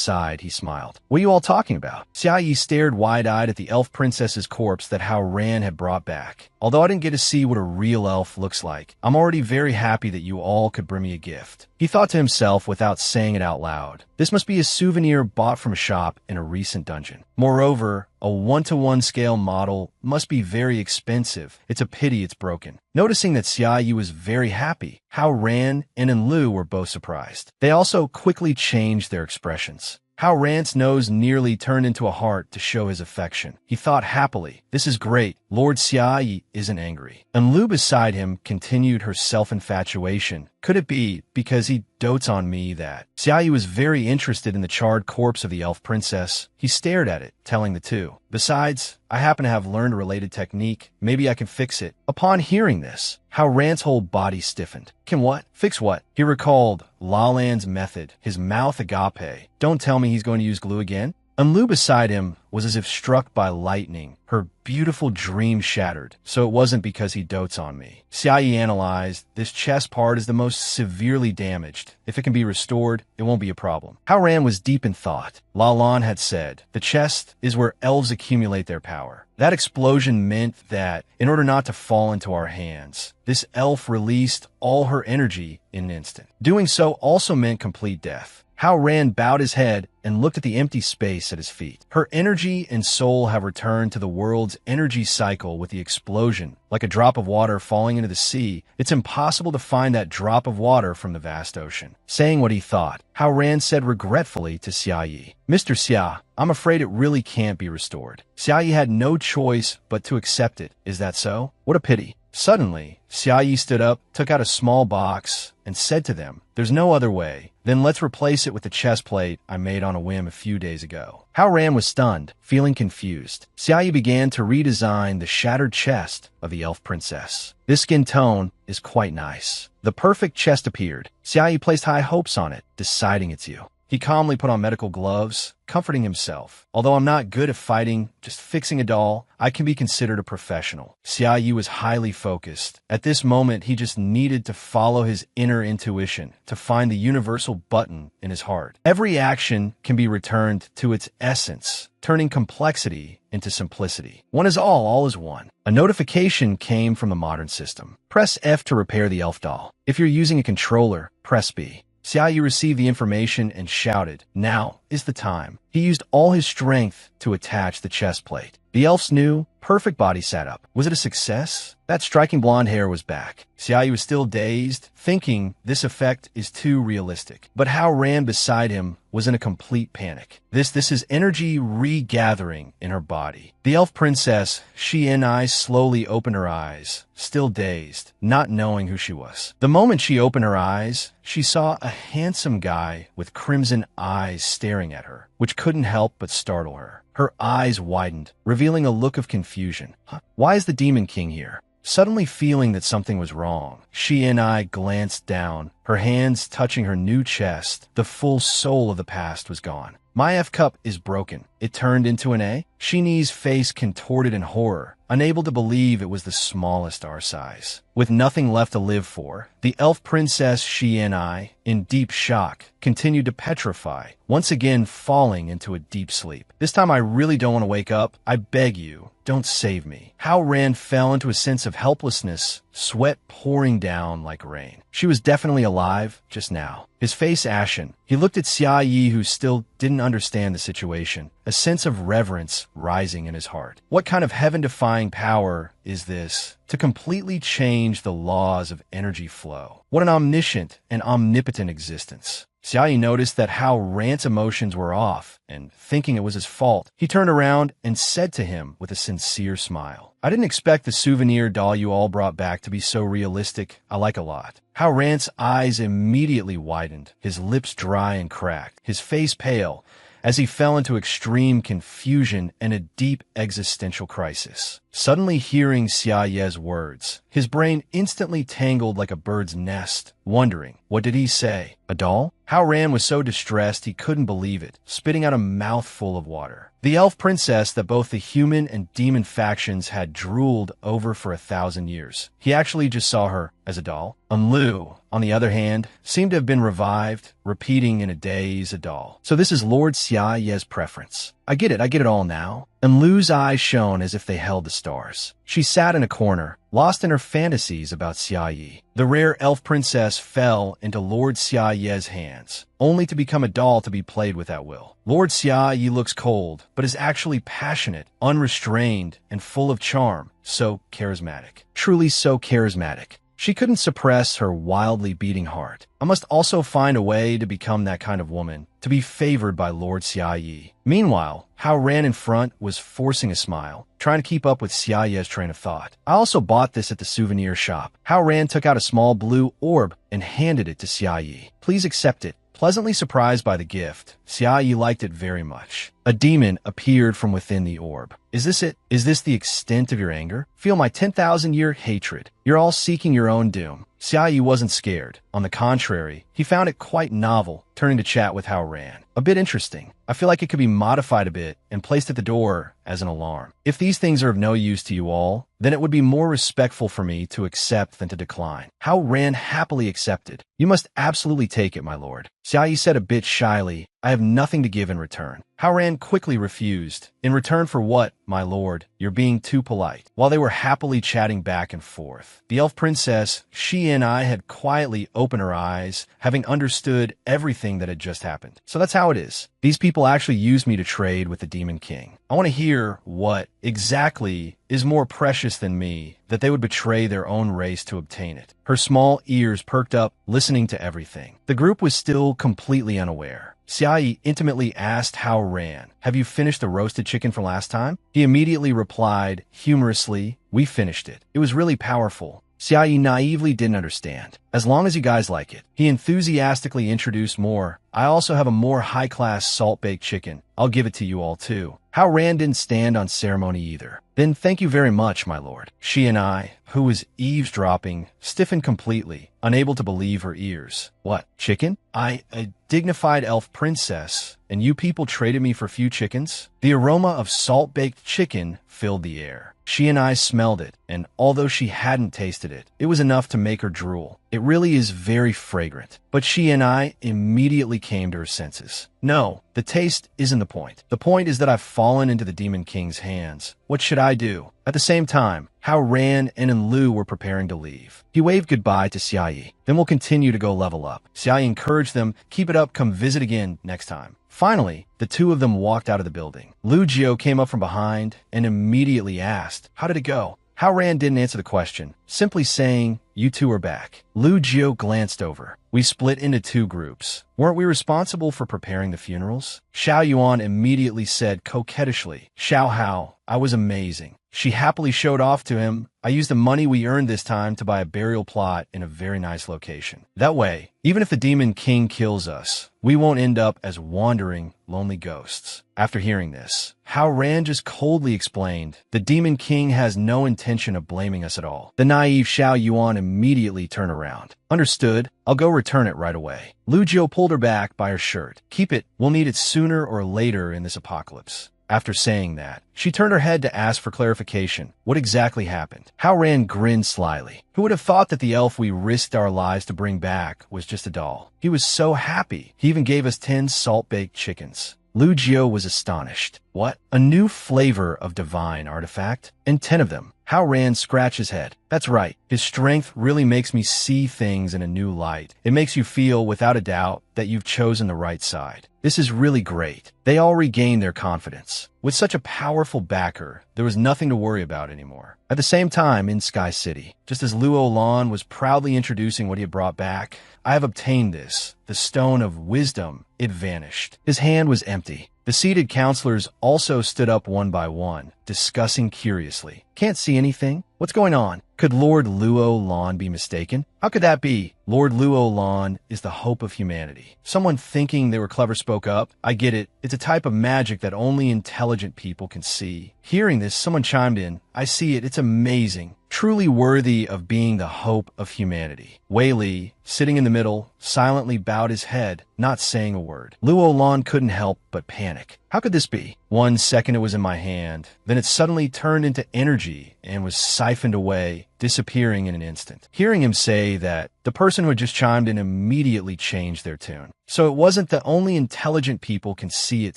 side, he smiled. What are you all talking about? Xia Yi stared wide-eyed at the elf princess's corpse that Hao Ran had brought back. Although I didn't get to see what a real elf looks like, I'm already very happy that you all could bring me a gift. He thought to himself without saying it out loud. This must be a souvenir bought from a shop in a recent dungeon. Moreover, a 1-to-1 scale model must be very expensive. It's a pity it's broken. Noticing that Xia Yi was very happy, Hao Ran and Enlu were both surprised. They also quickly changed their expressions. Hao Ran's nose nearly turned into a heart to show his affection. He thought happily, this is great. Lord Xia Yi isn't angry. Enlu beside him continued her self-infatuation. Could it be because he dotes on me that Xia Yi was very interested in the charred corpse of the elf princess? He stared at it, telling the two. Besides, I happen to have learned a related technique. Maybe I can fix it. Upon hearing this, Hao Ran's whole body stiffened. Can what? Fix what? He recalled Lalan's method, his mouth agape. Don't tell me he's going to use glue again? Enlu beside him was as if struck by lightning. Her beautiful dream shattered, so it wasn't because he dotes on me. Xia Yi analyzed, this chest part is the most severely damaged. If it can be restored, it won't be a problem. Hao Ran was deep in thought. Lalan had said, the chest is where elves accumulate their power. That explosion meant that, in order not to fall into our hands, this elf released all her energy in an instant. Doing so also meant complete death. Hao Ran bowed his head and looked at the empty space at his feet. Her energy and soul have returned to the world's energy cycle with the explosion. Like a drop of water falling into the sea, it's impossible to find that drop of water from the vast ocean. Saying what he thought, Hao Ran said regretfully to Xia Yi, "Mr. Xia, I'm afraid it really can't be restored." Xia Yi had no choice but to accept it. Is that so? What a pity. Suddenly, Xia Yi stood up, took out a small box, and said to them, "There's no other way. Then let's replace it with the chest plate I made on a whim a few days ago." Hao Ran was stunned, feeling confused. Xia Yi began to redesign the shattered chest of the elf princess. This skin tone is quite nice. The perfect chest appeared. Xia Yi placed high hopes on it, deciding it's you. He calmly put on medical gloves, comforting himself. "Although I'm not good at fighting, just fixing a doll, I can be considered a professional." Xia Yi was highly focused. At this moment, he just needed to follow his inner intuition to find the universal button in his heart. Every action can be returned to its essence, turning complexity into simplicity. One is all is one. A notification came from the modern system. Press F to repair the elf doll. If you're using a controller, press B. Xia Yi received the information and shouted, "Now is the time." He used all his strength to attach the chest plate. The elf's new, perfect body sat up. Was it a success? That striking blonde hair was back. Xia Yi was still dazed, thinking this effect is too realistic. But Hao Ran beside him was in a complete panic. This is energy regathering in her body. The elf princess, Shi slowly opened her eyes, still dazed, not knowing who she was. The moment she opened her eyes, she saw a handsome guy with crimson eyes staring at her, which couldn't help but startle her. Her eyes widened, revealing a look of confusion. Why is the Demon King here? Suddenly feeling that something was wrong, Shi glanced down, her hands touching her new chest. The full soul of the past was gone. "My F cup is broken." It turned into an A? Shini's face contorted in horror, unable to believe it was the smallest R size. With nothing left to live for, the elf princess Shi in deep shock, continued to petrify, once again falling into a deep sleep. "This time I really don't want to wake up. I beg you, don't save me." Hao Ran fell into a sense of helplessness, sweat pouring down like rain. She was definitely alive, just now. His face ashen, he looked at Xia Yi, who still didn't understand the situation, a sense of reverence rising in his heart. What kind of heaven-defying power is this to completely change the laws of energy flow? What an omniscient and omnipotent existence. Xia Yi noticed that Hao Ran's emotions were off, and thinking it was his fault, he turned around and said to him with a sincere smile, "I didn't expect the souvenir doll you all brought back to be so realistic. I like a lot." Hao Ran's eyes immediately widened, his lips dry and cracked, his face pale, as he fell into extreme confusion and a deep existential crisis. Suddenly hearing Xia Ye's words, his brain instantly tangled like a bird's nest, wondering, what did he say? A doll? Hao Ran was so distressed he couldn't believe it, spitting out a mouthful of water. The elf princess that both the human and demon factions had drooled over for 1,000 years. He actually just saw her as a doll. Lu, on the other hand, seemed to have been revived, repeating in a daze a doll. So this is Lord Xia Ye's preference. I get it all now. And Lu's eyes shone as if they held the stars. She sat in a corner, lost in her fantasies about Xia Yi. The rare elf princess fell into Lord Xia Ye's hands, only to become a doll to be played with at will. Lord Xia Yi looks cold, but is actually passionate, unrestrained, and full of charm. So charismatic. Truly so charismatic. She couldn't suppress her wildly beating heart. I must also find a way to become that kind of woman, to be favored by Lord Xia Yi. Meanwhile, Hao Ran in front was forcing a smile, trying to keep up with Xia Ye's train of thought. I also bought this at the souvenir shop. Hao Ran took out a small blue orb and handed it to Xia Yi. Please accept it. Pleasantly surprised by the gift, Xia Yi liked it very much. A demon appeared from within the orb. Is this it? Is this the extent of your anger? Feel my 10,000-year hatred. You're all seeking your own doom. Xia Yi wasn't scared. On the contrary, he found it quite novel, turning to chat with Hao Ran. A bit interesting. I feel like it could be modified a bit and placed at the door as an alarm. If these things are of no use to you all, then it would be more respectful for me to accept than to decline. Hao Ran happily accepted. You must absolutely take it, my lord. Xia Yi said a bit shyly, I have nothing to give in return. Haoran quickly refused. In return for what, my lord? You're being too polite. While they were happily chatting back and forth, the elf princess, she and I had quietly opened her eyes, having understood everything that had just happened. So that's how it is. These people actually used me to trade with the Demon King. I want to hear what exactly is more precious than me, that they would betray their own race to obtain it. Her small ears perked up, listening to everything. The group was still completely unaware. Xiaoyi intimately asked Haoran, "Have you finished the roasted chicken from last time?" He immediately replied, humorously, "We finished it. It was really powerful." Xiaoyi naively didn't understand. "As long as you guys like it." He enthusiastically introduced more. "I also have a more high-class salt-baked chicken. I'll give it to you all too." Haoran didn't stand on ceremony either. "Then thank you very much, my lord." She and I, who was eavesdropping, stiffened completely, unable to believe her ears. "What, chicken? A dignified elf princess, and you people traded me for few chickens?" The aroma of salt-baked chicken filled the air. She and I smelled it, and although she hadn't tasted it, it was enough to make her drool. It really is very fragrant. But she and I immediately came to her senses. No, the taste isn't the point. The point is that I've fallen into the Demon King's hands. What should I do? At the same time, Haoran and Enlu were preparing to leave. He waved goodbye to Xiaoyi. "Then we'll continue to go level up." Xiaoyi encouraged them, "Keep it up, come visit again next time." Finally, the two of them walked out of the building. Lu Jiao came up from behind and immediately asked, "How did it go?" Haoran didn't answer the question, simply saying, "You two are back." Lu Jiao glanced over. "We split into two groups. Weren't we responsible for preparing the funerals?" Xiao Yuan immediately said coquettishly, "Xiao Hao, I was amazing." She happily showed off to him, "I used the money we earned this time to buy a burial plot in a very nice location. That way, even if the Demon King kills us, we won't end up as wandering, lonely ghosts." After hearing this, Haoran just coldly explained, "The Demon King has no intention of blaming us at all." The naive Xiao Yuan immediately turned around. "Understood. I'll go return it right away." Lu Jiao pulled her back by her shirt. "Keep it. We'll need it sooner or later in this apocalypse." After saying that, she turned her head to ask for clarification. What exactly happened? Haoran grinned slyly. Who would have thought that the elf we risked our lives to bring back was just a doll? He was so happy. He even gave us 10 salt-baked chickens. Lu Jiao was astonished. What? A new flavor of divine artifact? And 10 of them. Haoran scratched his head. That's right. His strength really makes me see things in a new light. It makes you feel, without a doubt, that you've chosen the right side. This is really great. They all regained their confidence. With such a powerful backer, there was nothing to worry about anymore. At the same time, in Sky City, just as Luo Lan was proudly introducing what he had brought back, "I have obtained this, the Stone of Wisdom." It vanished. His hand was empty. The seated counselors also stood up one by one, discussing curiously. "Can't see anything? What's going on? Could Lord Luo Lan be mistaken? How could that be? Lord Luo Lan is the hope of humanity." Someone thinking they were clever spoke up. "I get it. It's a type of magic that only intelligent people can see." Hearing this, someone chimed in. "I see it. It's amazing. Truly worthy of being the hope of humanity." Wei Li, sitting in the middle, silently bowed his head, not saying a word. Luo Lan couldn't help but panic. How could this be? 1 second it was in my hand, then it suddenly turned into energy and was siphoned away, disappearing in an instant. Hearing him say that, the person who had just chimed in immediately changed their tune. So it wasn't that only intelligent people can see it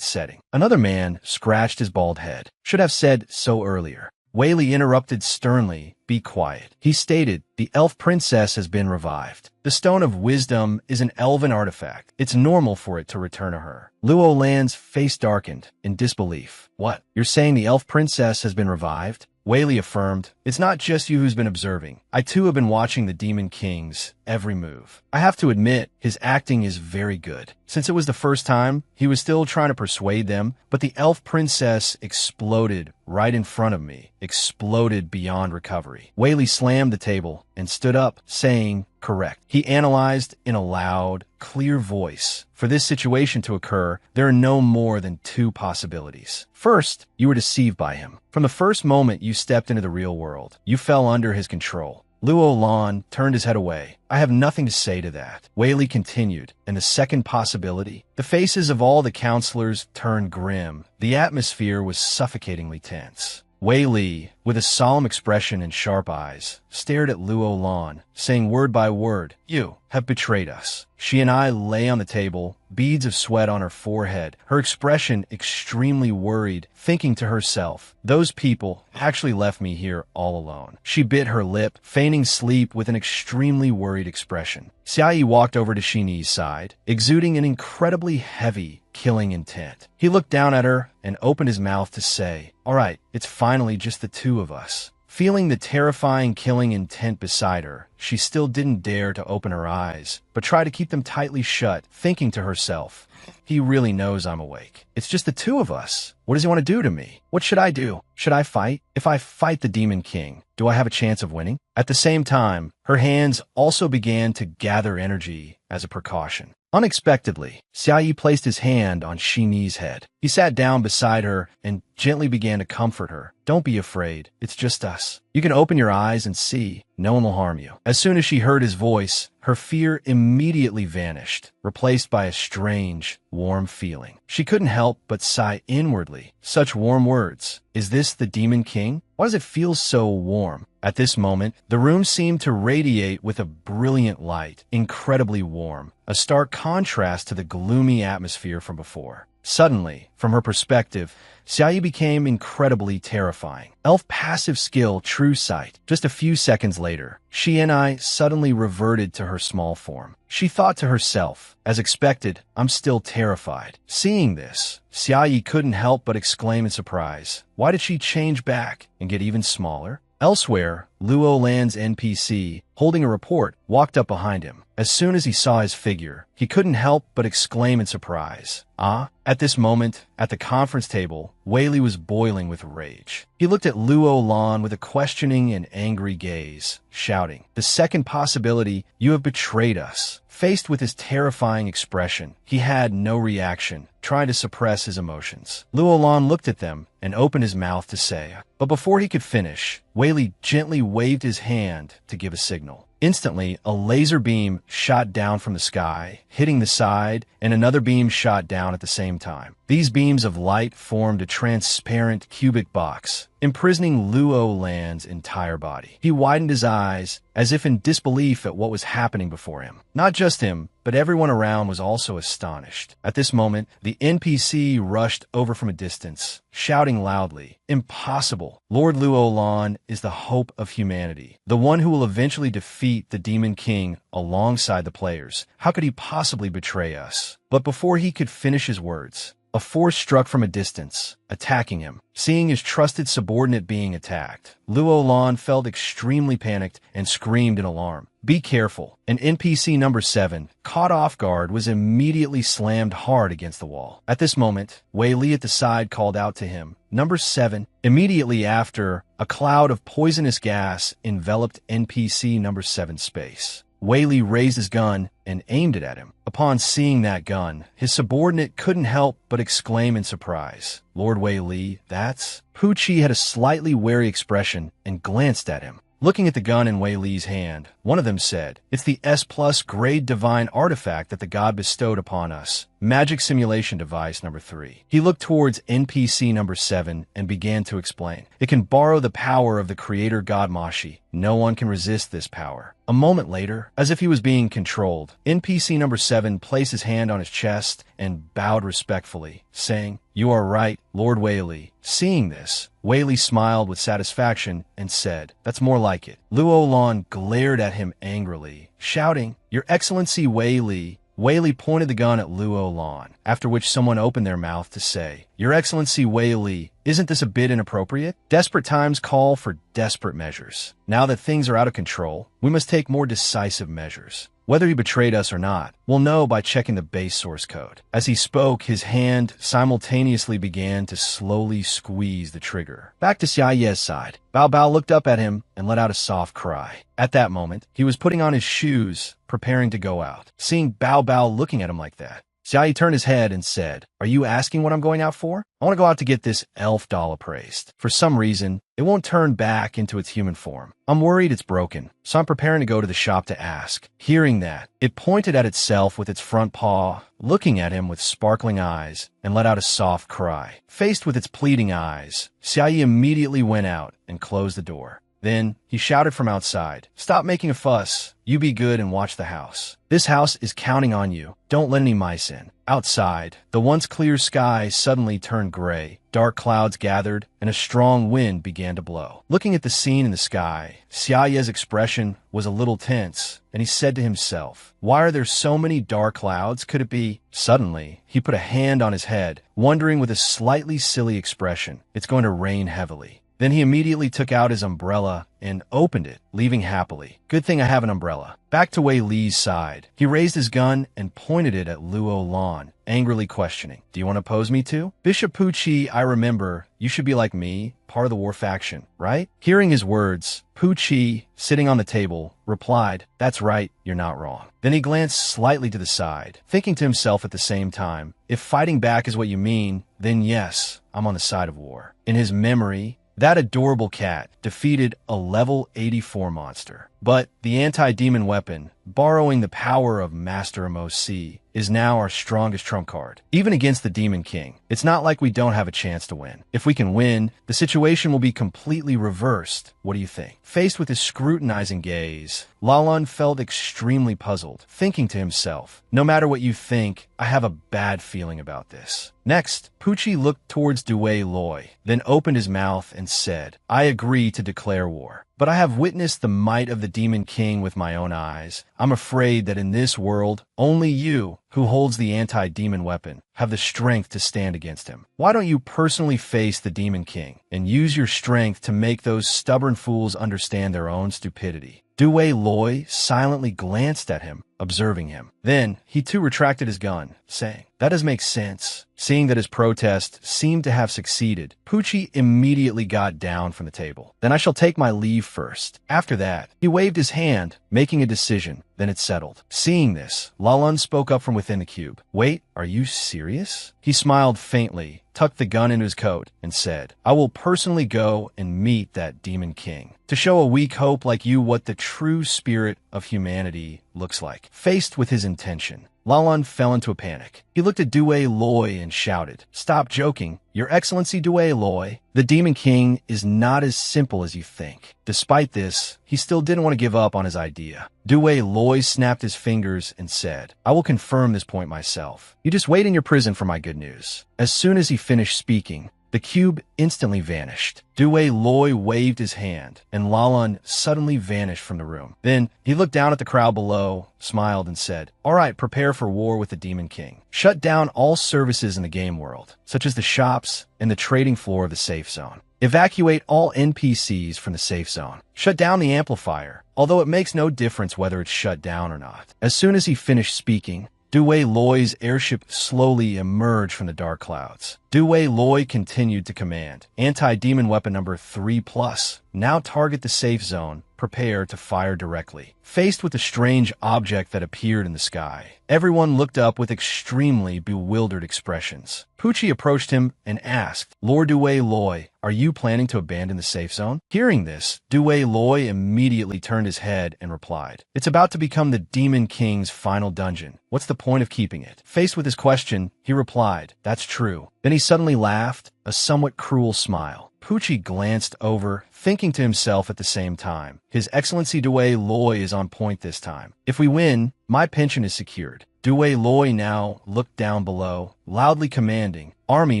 setting. Another man scratched his bald head. Should have said so earlier. Wei Li interrupted sternly, "Be quiet." He stated, "The elf princess has been revived. The Stone of Wisdom is an elven artifact. It's normal for it to return to her." Luo Lan's face darkened in disbelief. "What? You're saying the elf princess has been revived?" Wei Li affirmed, "It's not just you who's been observing. I too have been watching the Demon King's every move. I have to admit, his acting is very good. Since it was the first time, he was still trying to persuade them, but the elf princess exploded right in front of me, exploded beyond recovery." Wei Li slammed the table and stood up, saying, "Correct." He analyzed in a loud, clear voice. "For this situation to occur, there are no more than 2 possibilities. First, you were deceived by him. From the first moment you stepped into the real world, you fell under his control." Luo Lan turned his head away. "I have nothing to say to that." Wei Li continued, "And the second possibility?" The faces of all the counselors turned grim. The atmosphere was suffocatingly tense. Wei Li, with a solemn expression and sharp eyes, stared at Luo Lan, saying word by word, "You have betrayed us." She and I lay on the table, beads of sweat on her forehead, her expression extremely worried, thinking to herself, those people actually left me here all alone. She bit her lip, feigning sleep with an extremely worried expression. Xiaoyi walked over to Xini's side, exuding an incredibly heavy, killing intent. He looked down at her and opened his mouth to say, "All right, it's finally just the two of us." Feeling the terrifying killing intent beside her, she still didn't dare to open her eyes, but tried to keep them tightly shut, thinking to herself, he really knows I'm awake. It's just the two of us. What does he want to do to me? What should I do? Should I fight? If I fight the Demon King, do I have a chance of winning? At the same time, her hands also began to gather energy as a precaution. Unexpectedly, Xiaoyi placed his hand on Xini's head. He sat down beside her and gently began to comfort her. Don't be afraid. It's just us. You can open your eyes and see. No one will harm you. As soon as she heard his voice, her fear immediately vanished, replaced by a strange, warm feeling. She couldn't help but sigh inwardly. Such warm words. Is this the Demon King? Why does it feel so warm? At this moment, the room seemed to radiate with a brilliant light, incredibly warm, a stark contrast to the gloomy atmosphere from before. Suddenly, from her perspective, Xiaoyi became incredibly terrifying. Elf passive skill True Sight. Just a few seconds later, Xianai suddenly reverted to her small form. She thought to herself, as expected, I'm still terrified. Seeing this, Xiaoyi couldn't help but exclaim in surprise. Why did she change back and get even smaller? Elsewhere, Luo Lan's NPC, holding a report, walked up behind him. As soon as he saw his figure, he couldn't help but exclaim in surprise. Ah? At this moment, at the conference table, Wei Li was boiling with rage. He looked at Luo Lan with a questioning and angry gaze, shouting, the second possibility, you have betrayed us. Faced with his terrifying expression, he had no reaction, trying to suppress his emotions. Luo Lan looked at them and opened his mouth to say, but before he could finish, Wei Li gently waved his hand to give a signal. Instantly, a laser beam shot down from the sky, hitting the side, and another beam shot down at the same time. These beams of light formed a transparent cubic box, imprisoning Luo Lan's entire body. He widened his eyes, as if in disbelief at what was happening before him. Not just him, but everyone around was also astonished. At this moment, the NPC rushed over from a distance, shouting loudly, impossible! Lord Luo Lan is the hope of humanity, the one who will eventually defeat the Demon King alongside the players. How could he possibly betray us? But before he could finish his words, a force struck from a distance, attacking him. Seeing his trusted subordinate being attacked, Luo Lan felt extremely panicked and screamed in alarm. Be careful. An NPC number 7, caught off guard, was immediately slammed hard against the wall. At this moment, Wei Li at the side called out to him, Number 7. Immediately after, a cloud of poisonous gas enveloped NPC number 7's space. Wei Li raised his gun and aimed it at him. Upon seeing that gun, his subordinate couldn't help but exclaim in surprise. Lord Wei Li, that's... Pu Chi had a slightly wary expression and glanced at him. Looking at the gun in Wei Li's hand, one of them said, it's the S+ grade divine artifact that the god bestowed upon us. Magic simulation device number 3. He looked towards NPC number 7 and began to explain. It can borrow the power of the creator god Mashi. No one can resist this power. A moment later, as if he was being controlled, NPC number 7 placed his hand on his chest and bowed respectfully, saying, You are right, Lord Wei Li. Seeing this, Wei Li smiled with satisfaction and said, That's more like it. Luo Lan glared at him angrily, shouting, Your Excellency Wei Li. Wei Li pointed the gun at Luo Lan, after which someone opened their mouth to say, Your Excellency Wei Li, isn't this a bit inappropriate? Desperate times call for desperate measures. Now that things are out of control, we must take more decisive measures. Whether he betrayed us or not, we'll know by checking the base source code. As he spoke, his hand simultaneously began to slowly squeeze the trigger. Back to Xiaoye's side, Bao Bao looked up at him and let out a soft cry. At that moment, he was putting on his shoes, preparing to go out. Seeing Bao Bao looking at him like that, Xiaoyi turned his head and said, Are you asking what I'm going out for? I want to go out to get this elf doll appraised. For some reason, it won't turn back into its human form. I'm worried it's broken, so I'm preparing to go to the shop to ask. Hearing that, it pointed at itself with its front paw, looking at him with sparkling eyes, and let out a soft cry. Faced with its pleading eyes, Xiaoyi immediately went out and closed the door. Then he shouted from outside, "Stop making a fuss. You be good and watch the house. This house is counting on you. Don't let any mice in." Outside, the once clear sky suddenly turned gray. Dark clouds gathered, and a strong wind began to blow. Looking at the scene in the sky, Xiaoye's expression was a little tense, and he said to himself, "Why are there so many dark clouds? Could it be?" Suddenly, he put a hand on his head, wondering with a slightly silly expression, "It's going to rain heavily." Then he immediately took out his umbrella and opened it, leaving happily. "Good thing I have an umbrella." Back to Wei Li's side, he raised his gun and pointed it at Luo Lan, angrily questioning, "Do you want to oppose me too?" "Bishop Pucci, I remember, you should be like me, part of the war faction, right?" Hearing his words, Pucci, sitting on the table, replied, "That's right, you're not wrong." Then he glanced slightly to the side, thinking to himself at the same time, "If fighting back is what you mean, then yes, I'm on the side of war." In his memory, that adorable cat defeated a level 84 monster. But the anti-demon weapon, borrowing the power of Master MOC, is now our strongest trump card. Even against the Demon King, it's not like we don't have a chance to win. If we can win, the situation will be completely reversed. What do you think? Faced with his scrutinizing gaze, Lalan felt extremely puzzled, thinking to himself, "No matter what you think, I have a bad feeling about this." Next, Pucci looked towards Due Loi, then opened his mouth and said, "I agree to declare war. But I have witnessed the might of the Demon King with my own eyes. I'm afraid that in this world, only you, who holds the anti-demon weapon, have the strength to stand against him. Why don't you personally face the Demon King and use your strength to make those stubborn fools understand their own stupidity?" Due Loi silently glanced at him, observing him. Then he too retracted his gun, saying, "That does make sense." Seeing that his protest seemed to have succeeded, Pucci immediately got down from the table. "Then I shall take my leave first." After that, he waved his hand, making a decision. Then it settled. Seeing this, Lalan spoke up from within the cube. "Wait, are you serious?" He smiled faintly, tucked the gun into his coat, and said, "I will personally go and meet that Demon King, to show a weak hope like you what the true spirit of humanity looks like." Faced with his intention, Lalan fell into a panic. He looked at Due Loi and shouted, "Stop joking. Your Excellency Due Loi, the Demon King is not as simple as you think." Despite this, he still didn't want to give up on his idea. Due Loi snapped his fingers and said, "I will confirm this point myself. You just wait in your prison for my good news." As soon as he finished speaking, the cube instantly vanished. Due Loi waved his hand, and Lalan suddenly vanished from the room. Then he looked down at the crowd below, smiled, and said, "All right, prepare for war with the Demon King. Shut down all services in the game world, such as the shops and the trading floor of the safe zone. Evacuate all NPCs from the safe zone. Shut down the amplifier, although it makes no difference whether it's shut down or not." As soon as he finished speaking, Due Loi's airship slowly emerged from the dark clouds. Due Loi continued to command. Anti-demon weapon number 3+. Now target the safe zone. Prepare to fire directly. Faced with the strange object that appeared in the sky, everyone looked up with extremely bewildered expressions. Pucci approached him and asked, "Lord Due Loi, are you planning to abandon the safe zone?" Hearing this, Due Loi immediately turned his head and replied, "It's about to become the Demon King's final dungeon. What's the point of keeping it?" Faced with his question, he replied, "That's true." Then he suddenly laughed, a somewhat cruel smile. Pucci glanced over, thinking to himself at the same time, "His Excellency Due Loi is on point this time. If we win, my pension is secured." Due Loi now looked down below, loudly commanding, "Army,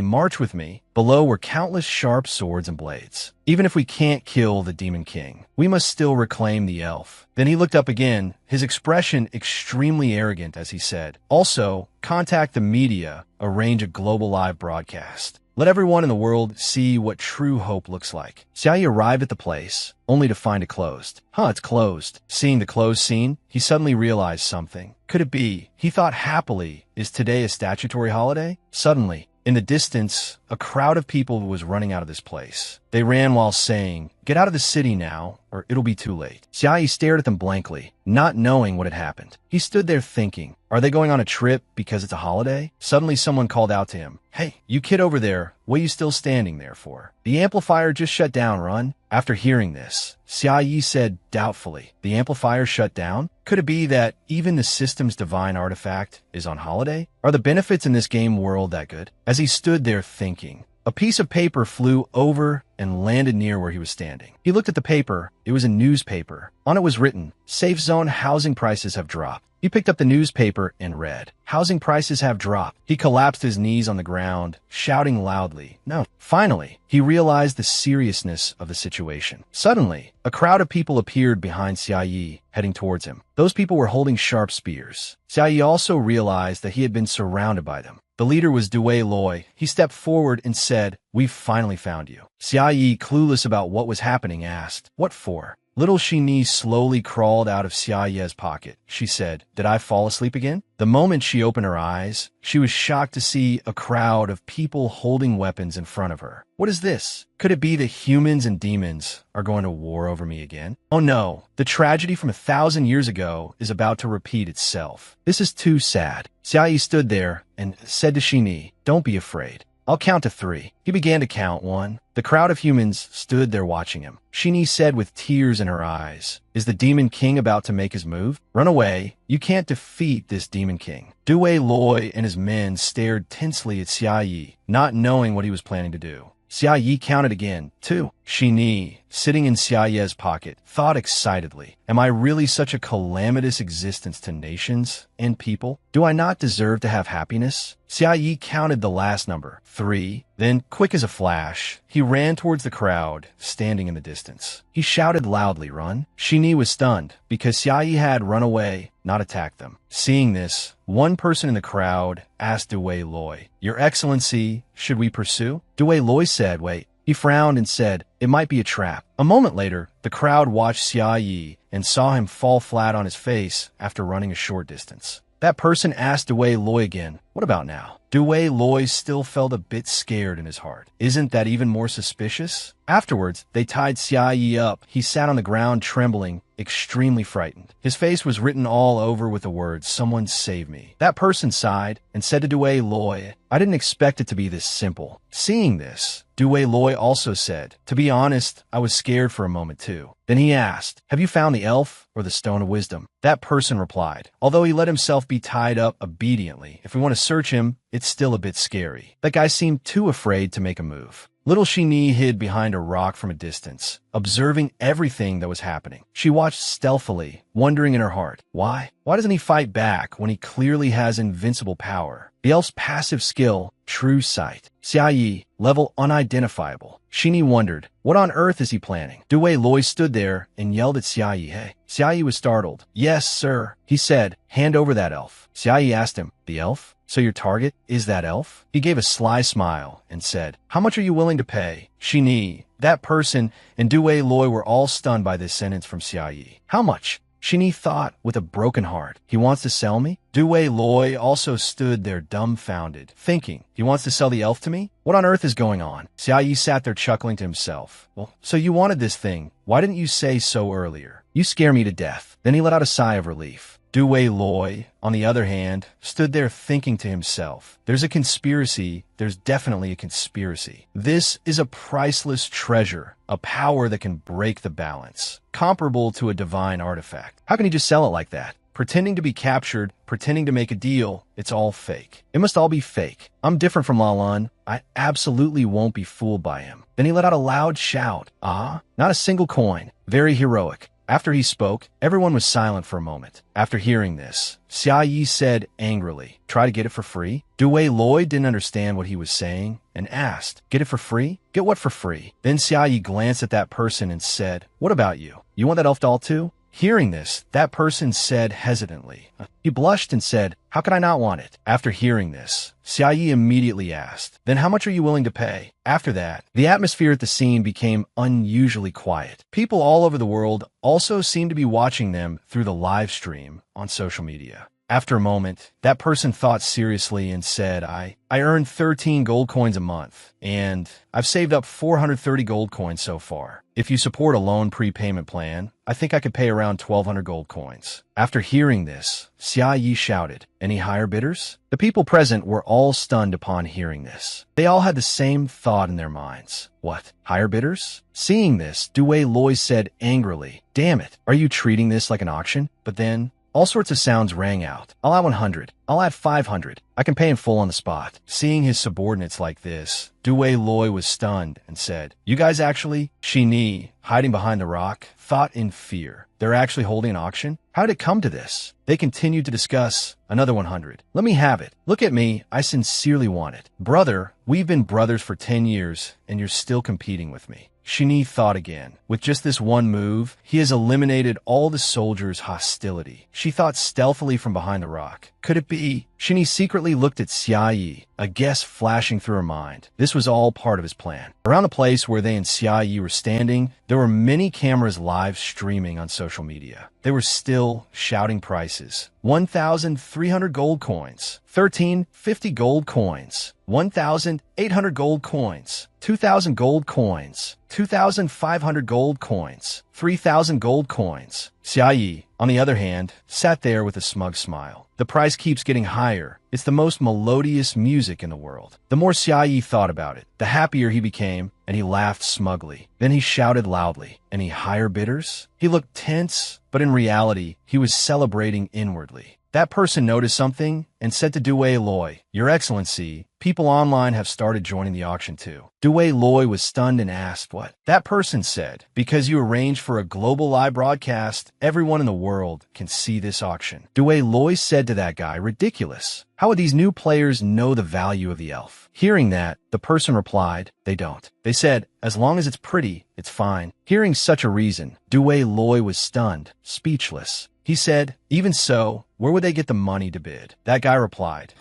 march with me." Below were countless sharp swords and blades. "Even if we can't kill the Demon King, we must still reclaim the elf." Then he looked up again, his expression extremely arrogant as he said, "Also, contact the media, arrange a global live broadcast. Let everyone in the world see what true hope looks like." Xiaoyi arrived at the place, only to find it closed. It's closed." Seeing the closed scene, he suddenly realized something. Could it be? He thought happily, is today a statutory holiday? Suddenly, in the distance, a crowd of people was running out of this place. They ran while saying, "Get out of the city now, or it'll be too late." Xiaoyi stared at them blankly, not knowing what had happened. He stood there thinking, are they going on a trip because it's a holiday? Suddenly someone called out to him, "Hey, you kid over there, what are you still standing there for? The amplifier just shut down, run." After hearing this, Xiaoyi said doubtfully, "The amplifier shut down? Could it be that even the system's divine artifact is on holiday? Are the benefits in this game world that good?" As he stood there thinking, A piece of paper flew over and landed near where he was standing. He looked at the paper. It was a newspaper. On it was written, "Safe zone housing prices have dropped." He picked up the newspaper and read, "Housing prices have dropped." He collapsed his knees on the ground, shouting loudly, "No." Finally, he realized the seriousness of the situation. Suddenly, a crowd of people appeared behind Xia Yi, heading towards him. Those people were holding sharp spears. Xia Yi also realized that he had been surrounded by them. The leader was Dui Loi. He stepped forward and said, "We've finally found you." Xia Yi, clueless about what was happening, asked, "What for?" Little Shini slowly crawled out of Xia Ye's pocket. She said, "Did I fall asleep again?" The moment she opened her eyes, she was shocked to see a crowd of people holding weapons in front of her. What is this? Could it be that humans and demons are going to war over me again? Oh no, the tragedy from 1,000 years ago is about to repeat itself. This is too sad. Xia Yi stood there and said to Shini, "Don't be afraid. I'll count to 3. He began to count 1. The crowd of humans stood there watching him. Shini said with tears in her eyes, "Is the Demon King about to make his move? Run away. You can't defeat this Demon King." Dui Loi and his men stared tensely at Xia Yi, not knowing what he was planning to do. Xia Yi counted again, 2. Shini, sitting in Xia Ye's pocket, thought excitedly, "Am I really such a calamitous existence to nations and people? Do I not deserve to have happiness?" Xia Yi counted the last number, 3. Then, quick as a flash, he ran towards the crowd, standing in the distance. He shouted loudly, "Run!" Shini was stunned, because Xia Yi had run away, not attacked them. Seeing this, one person in the crowd asked Dui Loi, "Your Excellency, should we pursue?" Dui Loi said, "Wait." He frowned and said, "It might be a trap." A moment later, the crowd watched Xia Yi and saw him fall flat on his face after running a short distance. That person asked Dui Loi again, "What about now?" Dui Loi still felt a bit scared in his heart. Isn't that even more suspicious? Afterwards, they tied Xia Yi up. He sat on the ground trembling, extremely frightened. His face was written all over with the words, "Someone save me." That person sighed and said to Dui Loi, "I didn't expect it to be this simple." Seeing this, Dui Loi also said, "To be honest, I was scared for a moment too." Then he asked, "Have you found the elf or the stone of wisdom?" That person replied, "Although he let himself be tied up obediently, if we want to search him, it's still a bit scary." That guy seemed too afraid to make a move. Little Shini hid behind a rock from a distance, observing everything that was happening. She watched stealthily, wondering in her heart, why? Why doesn't he fight back when he clearly has invincible power? The elf's passive skill, True Sight. Xia Yi, level unidentifiable. Shini wondered, what on earth is he planning? Dui Loi stood there and yelled at Xia Yi, "Hey." Xia Yi was startled. "Yes, sir." He said, "Hand over that elf." Xia Yi asked him, "The elf? So your target is that elf?" He gave a sly smile and said, "How much are you willing to pay?" Shini, that person, and Dui Loi were all stunned by this sentence from Xia Yi. "How much?" Shini thought with a broken heart. He wants to sell me? Dui Loi also stood there dumbfounded, thinking, he wants to sell the elf to me? What on earth is going on? Xia Yi sat there chuckling to himself. "Well, so you wanted this thing. Why didn't you say so earlier? You scare me to death." Then he let out a sigh of relief. Dui Loi, on the other hand, stood there thinking to himself, there's a conspiracy, there's definitely a conspiracy. This is a priceless treasure, a power that can break the balance, comparable to a divine artifact. How can he just sell it like that? Pretending to be captured, pretending to make a deal, it's all fake. It must all be fake. I'm different from Lalan. I absolutely won't be fooled by him. Then he let out a loud shout. Ah, not a single coin. Very heroic. After he spoke, everyone was silent for a moment. After hearing this, Xia Yi said angrily, "Try to get it for free?" Dui Loi didn't understand what he was saying and asked, "Get it for free? Get what for free?" Then Xia Yi glanced at that person and said, "What about you? You want that elf doll too?" Hearing this, that person said hesitantly. He blushed and said, "How could I not want it?" After hearing this, Xia Yi immediately asked, "Then how much are you willing to pay?" After that, the atmosphere at the scene became unusually quiet. People all over the world also seemed to be watching them through the live stream on social media. After a moment, that person thought seriously and said, I earn 13 gold coins a month, and I've saved up 430 gold coins so far. If you support a loan prepayment plan, I think I could pay around 1,200 gold coins." After hearing this, Xia Yi shouted, "Any higher bidders?" The people present were all stunned upon hearing this. They all had the same thought in their minds. What, higher bidders? Seeing this, Dui Loi said angrily, "Damn it, are you treating this like an auction?" But then, All sorts of sounds rang out. I'll add 100. I'll add 500. I can pay in full on the spot. Seeing his subordinates like this, Due Loi was stunned and said, "You guys actually?" Shini, hiding behind the rock, thought in fear. They're actually holding an auction? How did it come to this? They continued to discuss. Another 100. Let me have it. Look at me. I sincerely want it. Brother, we've been brothers for 10 years, and you're still competing with me. Shini thought again. With just this one move, he has eliminated all the soldiers' hostility. She thought stealthily from behind the rock. Could it be? Shini secretly looked at Xiaoyi, a guess flashing through her mind. This was all part of his plan. Around the place where they and Xiaoyi were standing, there were many cameras live streaming on social media. They were still shouting prices. 1,300 gold coins. 1,350 gold coins. 1,800 gold coins. 2,000 gold coins. 2,500 gold coins. 3,000 gold coins. Xiaoyi, on the other hand, sat there with a smug smile. The price keeps getting higher. It's the most melodious music in the world. The more Xiaoyi thought about it, the happier he became, and he laughed smugly. Then he shouted loudly, "Any higher bidders?" He looked tense, but in reality, he was celebrating inwardly. That person noticed something and said to Due Loi, "Your Excellency, people online have started joining the auction too." Due Loi was stunned and asked, "What?" That person said, "Because you arranged for a global live broadcast, everyone in the world can see this auction." Due Loi said to that guy, "Ridiculous. How would these new players know the value of the elf?" Hearing that, the person replied, "They don't." They said, "As long as it's pretty, it's fine." Hearing such a reason, Due Loi was stunned, speechless. He said, "Even so, where would they get the money to bid?" That guy replied,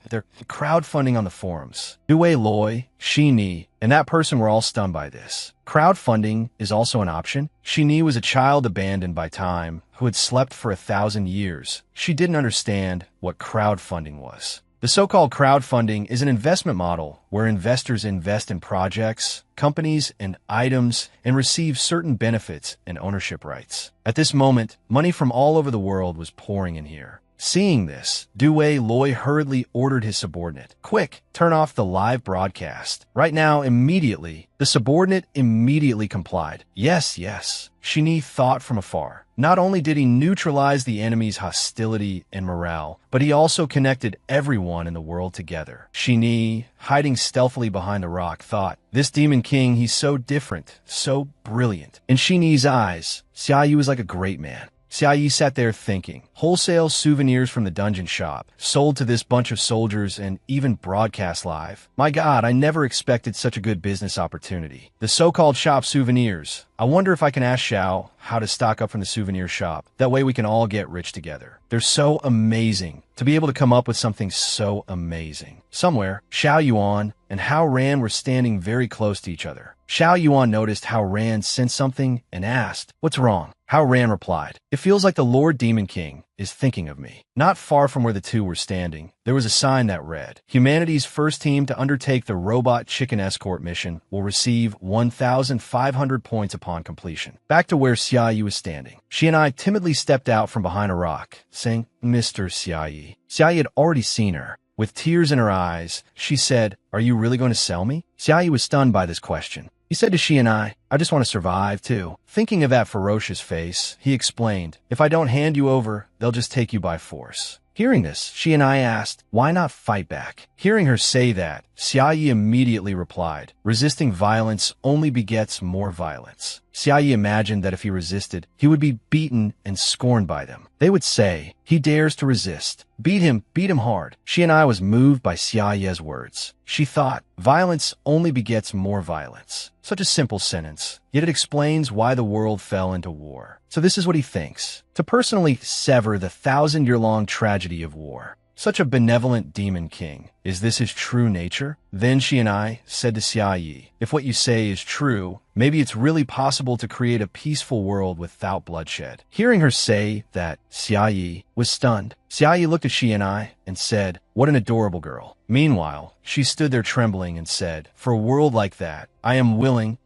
"They're crowdfunding on the forums." Due Loi, Shini, and that person were all stunned by this. Crowdfunding is also an option. Shini was a child abandoned by time who had slept for 1,000 years. She didn't understand what crowdfunding was. The so-called crowdfunding is an investment model where investors invest in projects, companies, and items and receive certain benefits and ownership rights. At this moment, money from all over the world was pouring in here. Seeing this, Due Loi hurriedly ordered his subordinate, "Quick, turn off the live broadcast. Right now, immediately." The subordinate immediately complied. Yes, yes. Shini thought from afar. Not only did he neutralize the enemy's hostility and morale, but he also connected everyone in the world together. Shini, hiding stealthily behind the rock, thought, "This Demon King, he's so different, so brilliant." In Shini's eyes, Xiaoyi was like a great man. Xiaoyi sat there thinking. Wholesale souvenirs from the dungeon shop, sold to this bunch of soldiers, and even broadcast live. My God, I never expected such a good business opportunity. The so-called shop souvenirs. I wonder if I can ask Xiao how to stock up from the souvenir shop. That way we can all get rich together. They're so amazing. To be able to come up with something so amazing. Somewhere, Xiao Yuan and Hao Ran were standing very close to each other. Xiao Yuan noticed Hao Ran sensed something and asked, "What's wrong?" Hao Ran replied, "It feels like the Lord Demon King is thinking of me." Not far from where the two were standing, there was a sign that read, "Humanity's first team to undertake the robot chicken escort mission will receive 1,500 points upon completion." Back to where Xiaoyi was standing, she and I timidly stepped out from behind a rock, saying, "Mr. Xiaoyi." Xiaoyi had already seen her. With tears in her eyes, she said, "Are you really going to sell me?" Xiaoyi was stunned by this question. He said to she and I just want to survive too. Thinking of that ferocious face, he explained, "If I don't hand you over, they'll just take you by force." Hearing this, she and I asked, "Why not fight back?" Hearing her say that, Xiaoyi immediately replied, "Resisting violence only begets more violence." Xiaoyi imagined that if he resisted, he would be beaten and scorned by them. They would say, "He dares to resist. Beat him hard." She and I was moved by Xiaoyi's words. She thought, violence only begets more violence. Such a simple sentence, yet it explains why the world fell into war. So this is what he thinks. To personally sever the 1,000-year-long tragedy of war. Such a benevolent demon king. Is this his true nature? Then she and I said to Xiaoyi, "If what you say is true, maybe it's really possible to create a peaceful world without bloodshed." Hearing her say that, Xiaoyi was stunned. Xiaoyi looked at she and I and said, "What an adorable girl." Meanwhile, she stood there trembling and said, "For a world like that, I am willing."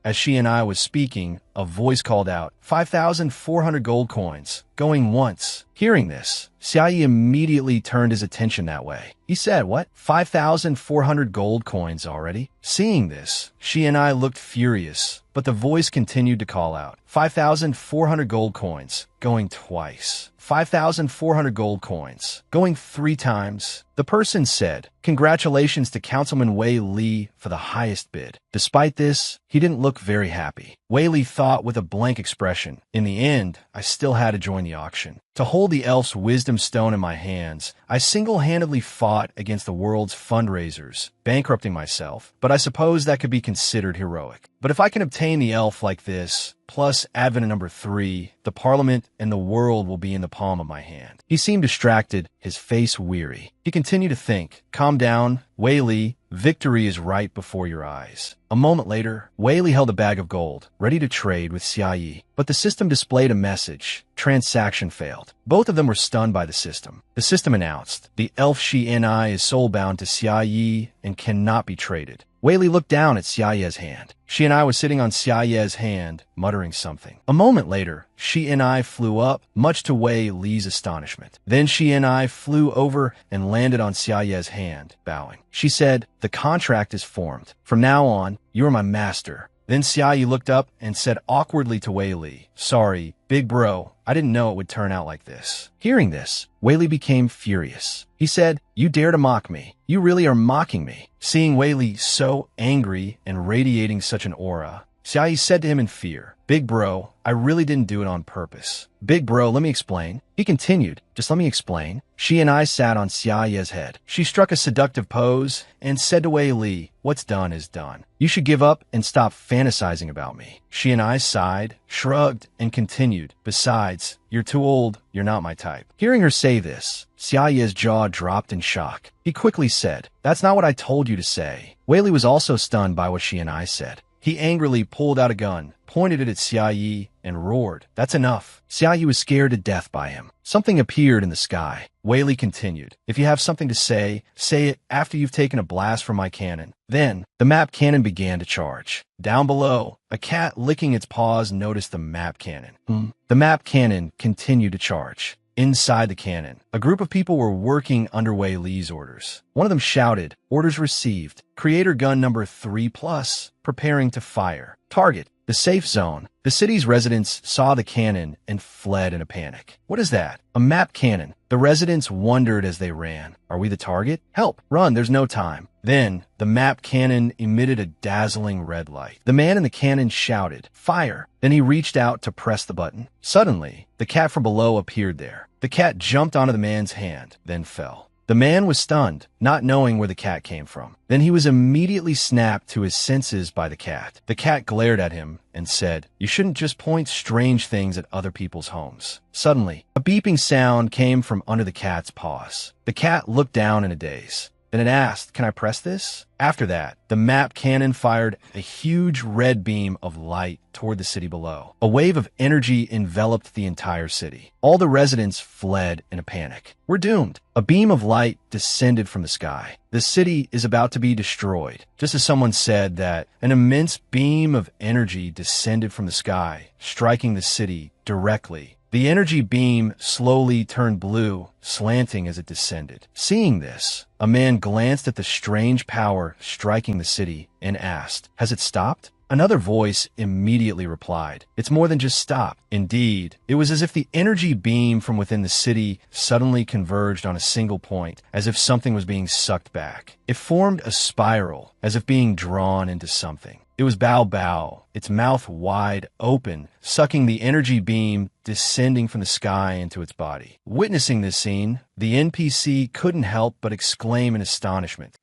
As she and I was speaking, a voice called out, 5,400 gold coins, going once. Hearing this, Xiaoyi immediately turned his attention that way. He said, what? 5,400 gold coins already? Seeing this, she and I looked furious, but the voice continued to call out, 5,400 gold coins, going twice. 5,400 gold coins, going 3 times. The person said, congratulations to Councilman Wei Li for the highest bid. Despite this, he didn't look very happy. Wei Li thought with a blank expression, in the end, I still had to join the auction. To hold the elf's wisdom stone in my hands, I single-handedly fought against the world's fundraisers, bankrupting myself, but I suppose that could be considered heroic. But if I can obtain the elf like this, plus Advent number 3, the Parliament and the world will be in the palm of my hand. He seemed distracted, his face weary. He continued to think, calm down, Wei Li, victory is right before your eyes. A moment later, Wei Li held a bag of gold, ready to trade with Xiaoyi, but the system displayed a message. Transaction failed. Both of them were stunned by the system. The system announced, the elf Shi Ni is soul-bound to Xiaoyi and cannot be traded. Wei Li looked down at Xiaoye's hand. Shi and I was sitting on Xiaoye's hand, muttering something. A moment later, Shi and I flew up, much to Wei Li's astonishment. Then Shi and I flew over and landed on Xiaoye's hand, bowing. She said, the contract is formed. From now on, you are my master. Then Xiaoyi looked up and said awkwardly to Wei Li, sorry, big bro, I didn't know it would turn out like this. Hearing this, Wei Li became furious. He said, you dare to mock me. You really are mocking me. Seeing Wei Li so angry and radiating such an aura, Xiaoyi said to him in fear, big bro, I really didn't do it on purpose. Big bro, let me explain. He continued, just let me explain. She and I sat on Xiaoye's head. She struck a seductive pose and said to Wei Li, what's done is done. You should give up and stop fantasizing about me. She and I sighed, shrugged, and continued, besides, you're too old, you're not my type. Hearing her say this, Xiaoye's jaw dropped in shock. He quickly said, that's not what I told you to say. Wei Li was also stunned by what she and I said. He angrily pulled out a gun, pointed it at Xiaoyi, and roared. That's enough. Xiaoyi was scared to death by him. Something appeared in the sky. Wei Li continued, if you have something to say it after you've taken a blast from my cannon. Then, the map cannon began to charge. Down below, a cat licking its paws noticed the map cannon. The map cannon continued to charge. Inside the cannon, a group of people were working under Wei Li's orders. One of them shouted, orders received. Creator gun number 3+, preparing to fire. Target, the safe zone. The city's residents saw the cannon and fled in a panic. What is that? A map cannon. The residents wondered as they ran. Are we the target? Help! Run, there's no time. Then, the map cannon emitted a dazzling red light. The man in the cannon shouted, fire! Then he reached out to press the button. Suddenly, the cat from below appeared there. The cat jumped onto the man's hand, then fell. The man was stunned, not knowing where the cat came from. Then he was immediately snapped to his senses by the cat. The cat glared at him and said, you shouldn't just point strange things at other people's homes. Suddenly, a beeping sound came from under the cat's paws. The cat looked down in a daze. Then it asked, can I press this? After that, the map cannon fired a huge red beam of light toward the city below. A wave of energy enveloped the entire city. All the residents fled in a panic. We're doomed. A beam of light descended from the sky. The city is about to be destroyed. Just as someone said that an immense beam of energy descended from the sky, striking the city directly. The energy beam slowly turned blue, slanting as it descended. Seeing this, a man glanced at the strange power striking the city and asked, has it stopped? Another voice immediately replied, it's more than just stopped. Indeed, it was as if the energy beam from within the city suddenly converged on a single point, as if something was being sucked back. It formed a spiral, as if being drawn into something. It was Bao Bao, its mouth wide open, sucking the energy beam descending from the sky into its body. Witnessing this scene, the NPC couldn't help but exclaim in astonishment.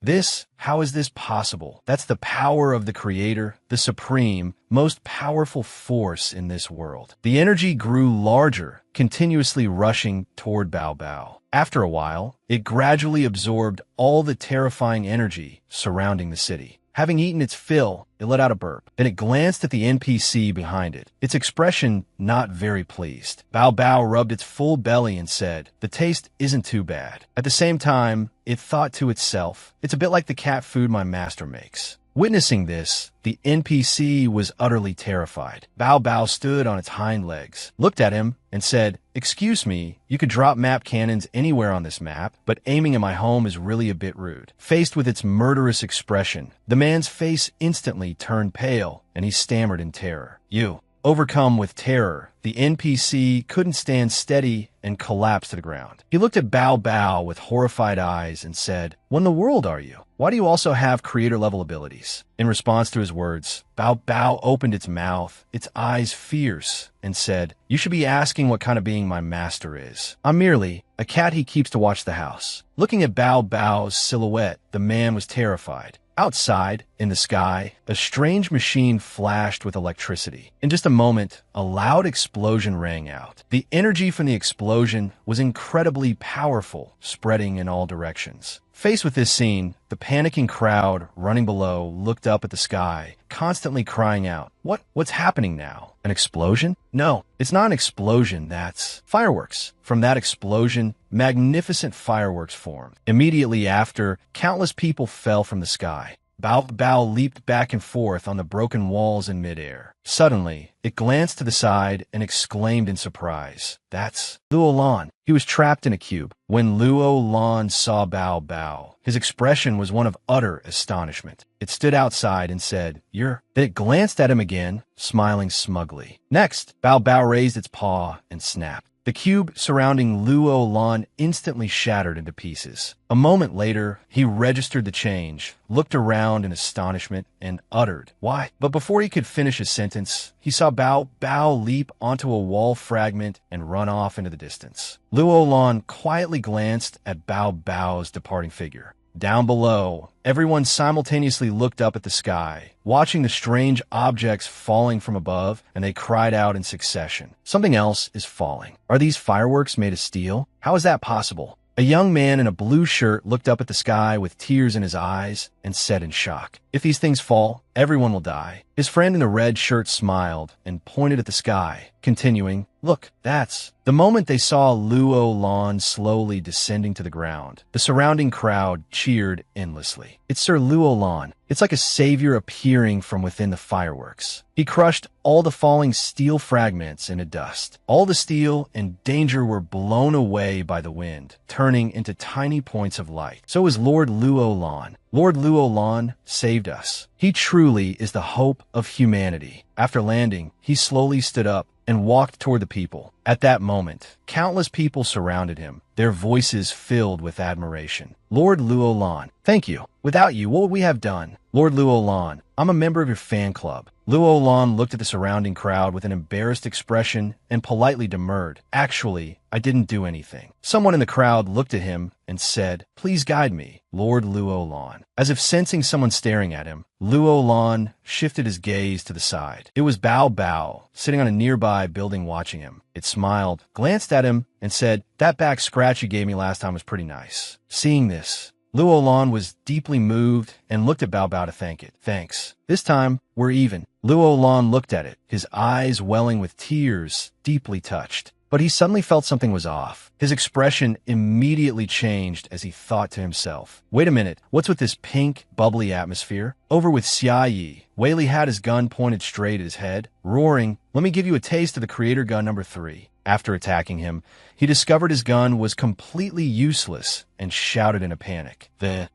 How is this possible? That's the power of the Creator, the supreme, most powerful force in this world. The energy grew larger, continuously rushing toward Bao Bao. After a while, it gradually absorbed all the terrifying energy surrounding the city. Having eaten its fill, it let out a burp. Then it glanced at the NPC behind it, its expression not very pleased. Bao Bao rubbed its full belly and said, "The taste isn't too bad." At the same time, it thought to itself, "It's a bit like the cat food my master makes." Witnessing this, the NPC was utterly terrified. Bao Bao stood on its hind legs, looked at him, and said, "Excuse me, you could drop map cannons anywhere on this map, but aiming at my home is really a bit rude." Faced with its murderous expression, the man's face instantly turned pale, and he stammered in terror. "You." Overcome with terror, the NPC couldn't stand steady and collapsed to the ground. He looked at Bao Bao with horrified eyes and said, "What in the world are you? Why do you also have creator-level abilities?" In response to his words, Bao Bao opened its mouth, its eyes fierce, and said, "You should be asking what kind of being my master is. I'm merely a cat he keeps to watch the house." Looking at Bao Bao's silhouette, the man was terrified. Outside, in the sky, a strange machine flashed with electricity. In just a moment, a loud explosion rang out. The energy from the explosion was incredibly powerful, spreading in all directions. Faced with this scene, the panicking crowd running below looked up at the sky, constantly crying out, What's happening now? An explosion? No, it's not an explosion, that's fireworks." From that explosion, magnificent fireworks formed. Immediately after, countless people fell from the sky. Bao Bao leaped back and forth on the broken walls in midair. Suddenly, it glanced to the side and exclaimed in surprise, "That's Luo Lan." He was trapped in a cube. When Luo Lan saw Bao Bao, his expression was one of utter astonishment. It stood outside and said, "You're..." Then it glanced at him again, smiling smugly. Next, Bao Bao raised its paw and snapped. The cube surrounding Luo Lan instantly shattered into pieces. A moment later, he registered the change, looked around in astonishment, and uttered, "Why?" But before he could finish his sentence, he saw Bao Bao leap onto a wall fragment and run off into the distance. Luo Lan quietly glanced at Bao Bao's departing figure. Down below, everyone simultaneously looked up at the sky, watching the strange objects falling from above, and they cried out in succession, "Something else is falling. Are these fireworks made of steel? How is that possible?" A young man in a blue shirt looked up at the sky with tears in his eyes and said in shock, "If these things fall, everyone will die." His friend in the red shirt smiled and pointed at the sky, continuing, "Look, that's..." The moment they saw Luo Lan slowly descending to the ground, the surrounding crowd cheered endlessly. "It's Sir Luo Lan. It's like a savior appearing from within the fireworks." He crushed all the falling steel fragments into dust. All the steel and danger were blown away by the wind, turning into tiny points of light. So is Lord Luo Lan. Lord Luo Lan saved us. He truly is the hope of humanity. After landing, he slowly stood up and walked toward the people. At that moment, countless people surrounded him, their voices filled with admiration. "Lord Luo Lan, thank you. Without you, what would we have done? Lord Luo Lan, I'm a member of your fan club." Luo Lan looked at the surrounding crowd with an embarrassed expression and politely demurred, "Actually, I didn't do anything." Someone in the crowd looked at him and said, "Please guide me, Lord Luo Lan." As if sensing someone staring at him, Luo Lan shifted his gaze to the side. It was Bao Bao, sitting on a nearby building watching him. It smiled, glanced at him, and said, "That back scratch you gave me last time was pretty nice." Seeing this, Luo Lan was deeply moved and looked at Bao Bao to thank it. "Thanks. This time, we're even." Luo Lan looked at it, his eyes welling with tears, deeply touched. But he suddenly felt something was off. His expression immediately changed as he thought to himself, "Wait a minute, what's with this pink, bubbly atmosphere?" Over with Xia Yi, Wei Li had his gun pointed straight at his head, roaring, "Let me give you a taste of the creator gun number 3. After attacking him, he discovered his gun was completely useless and shouted in a panic,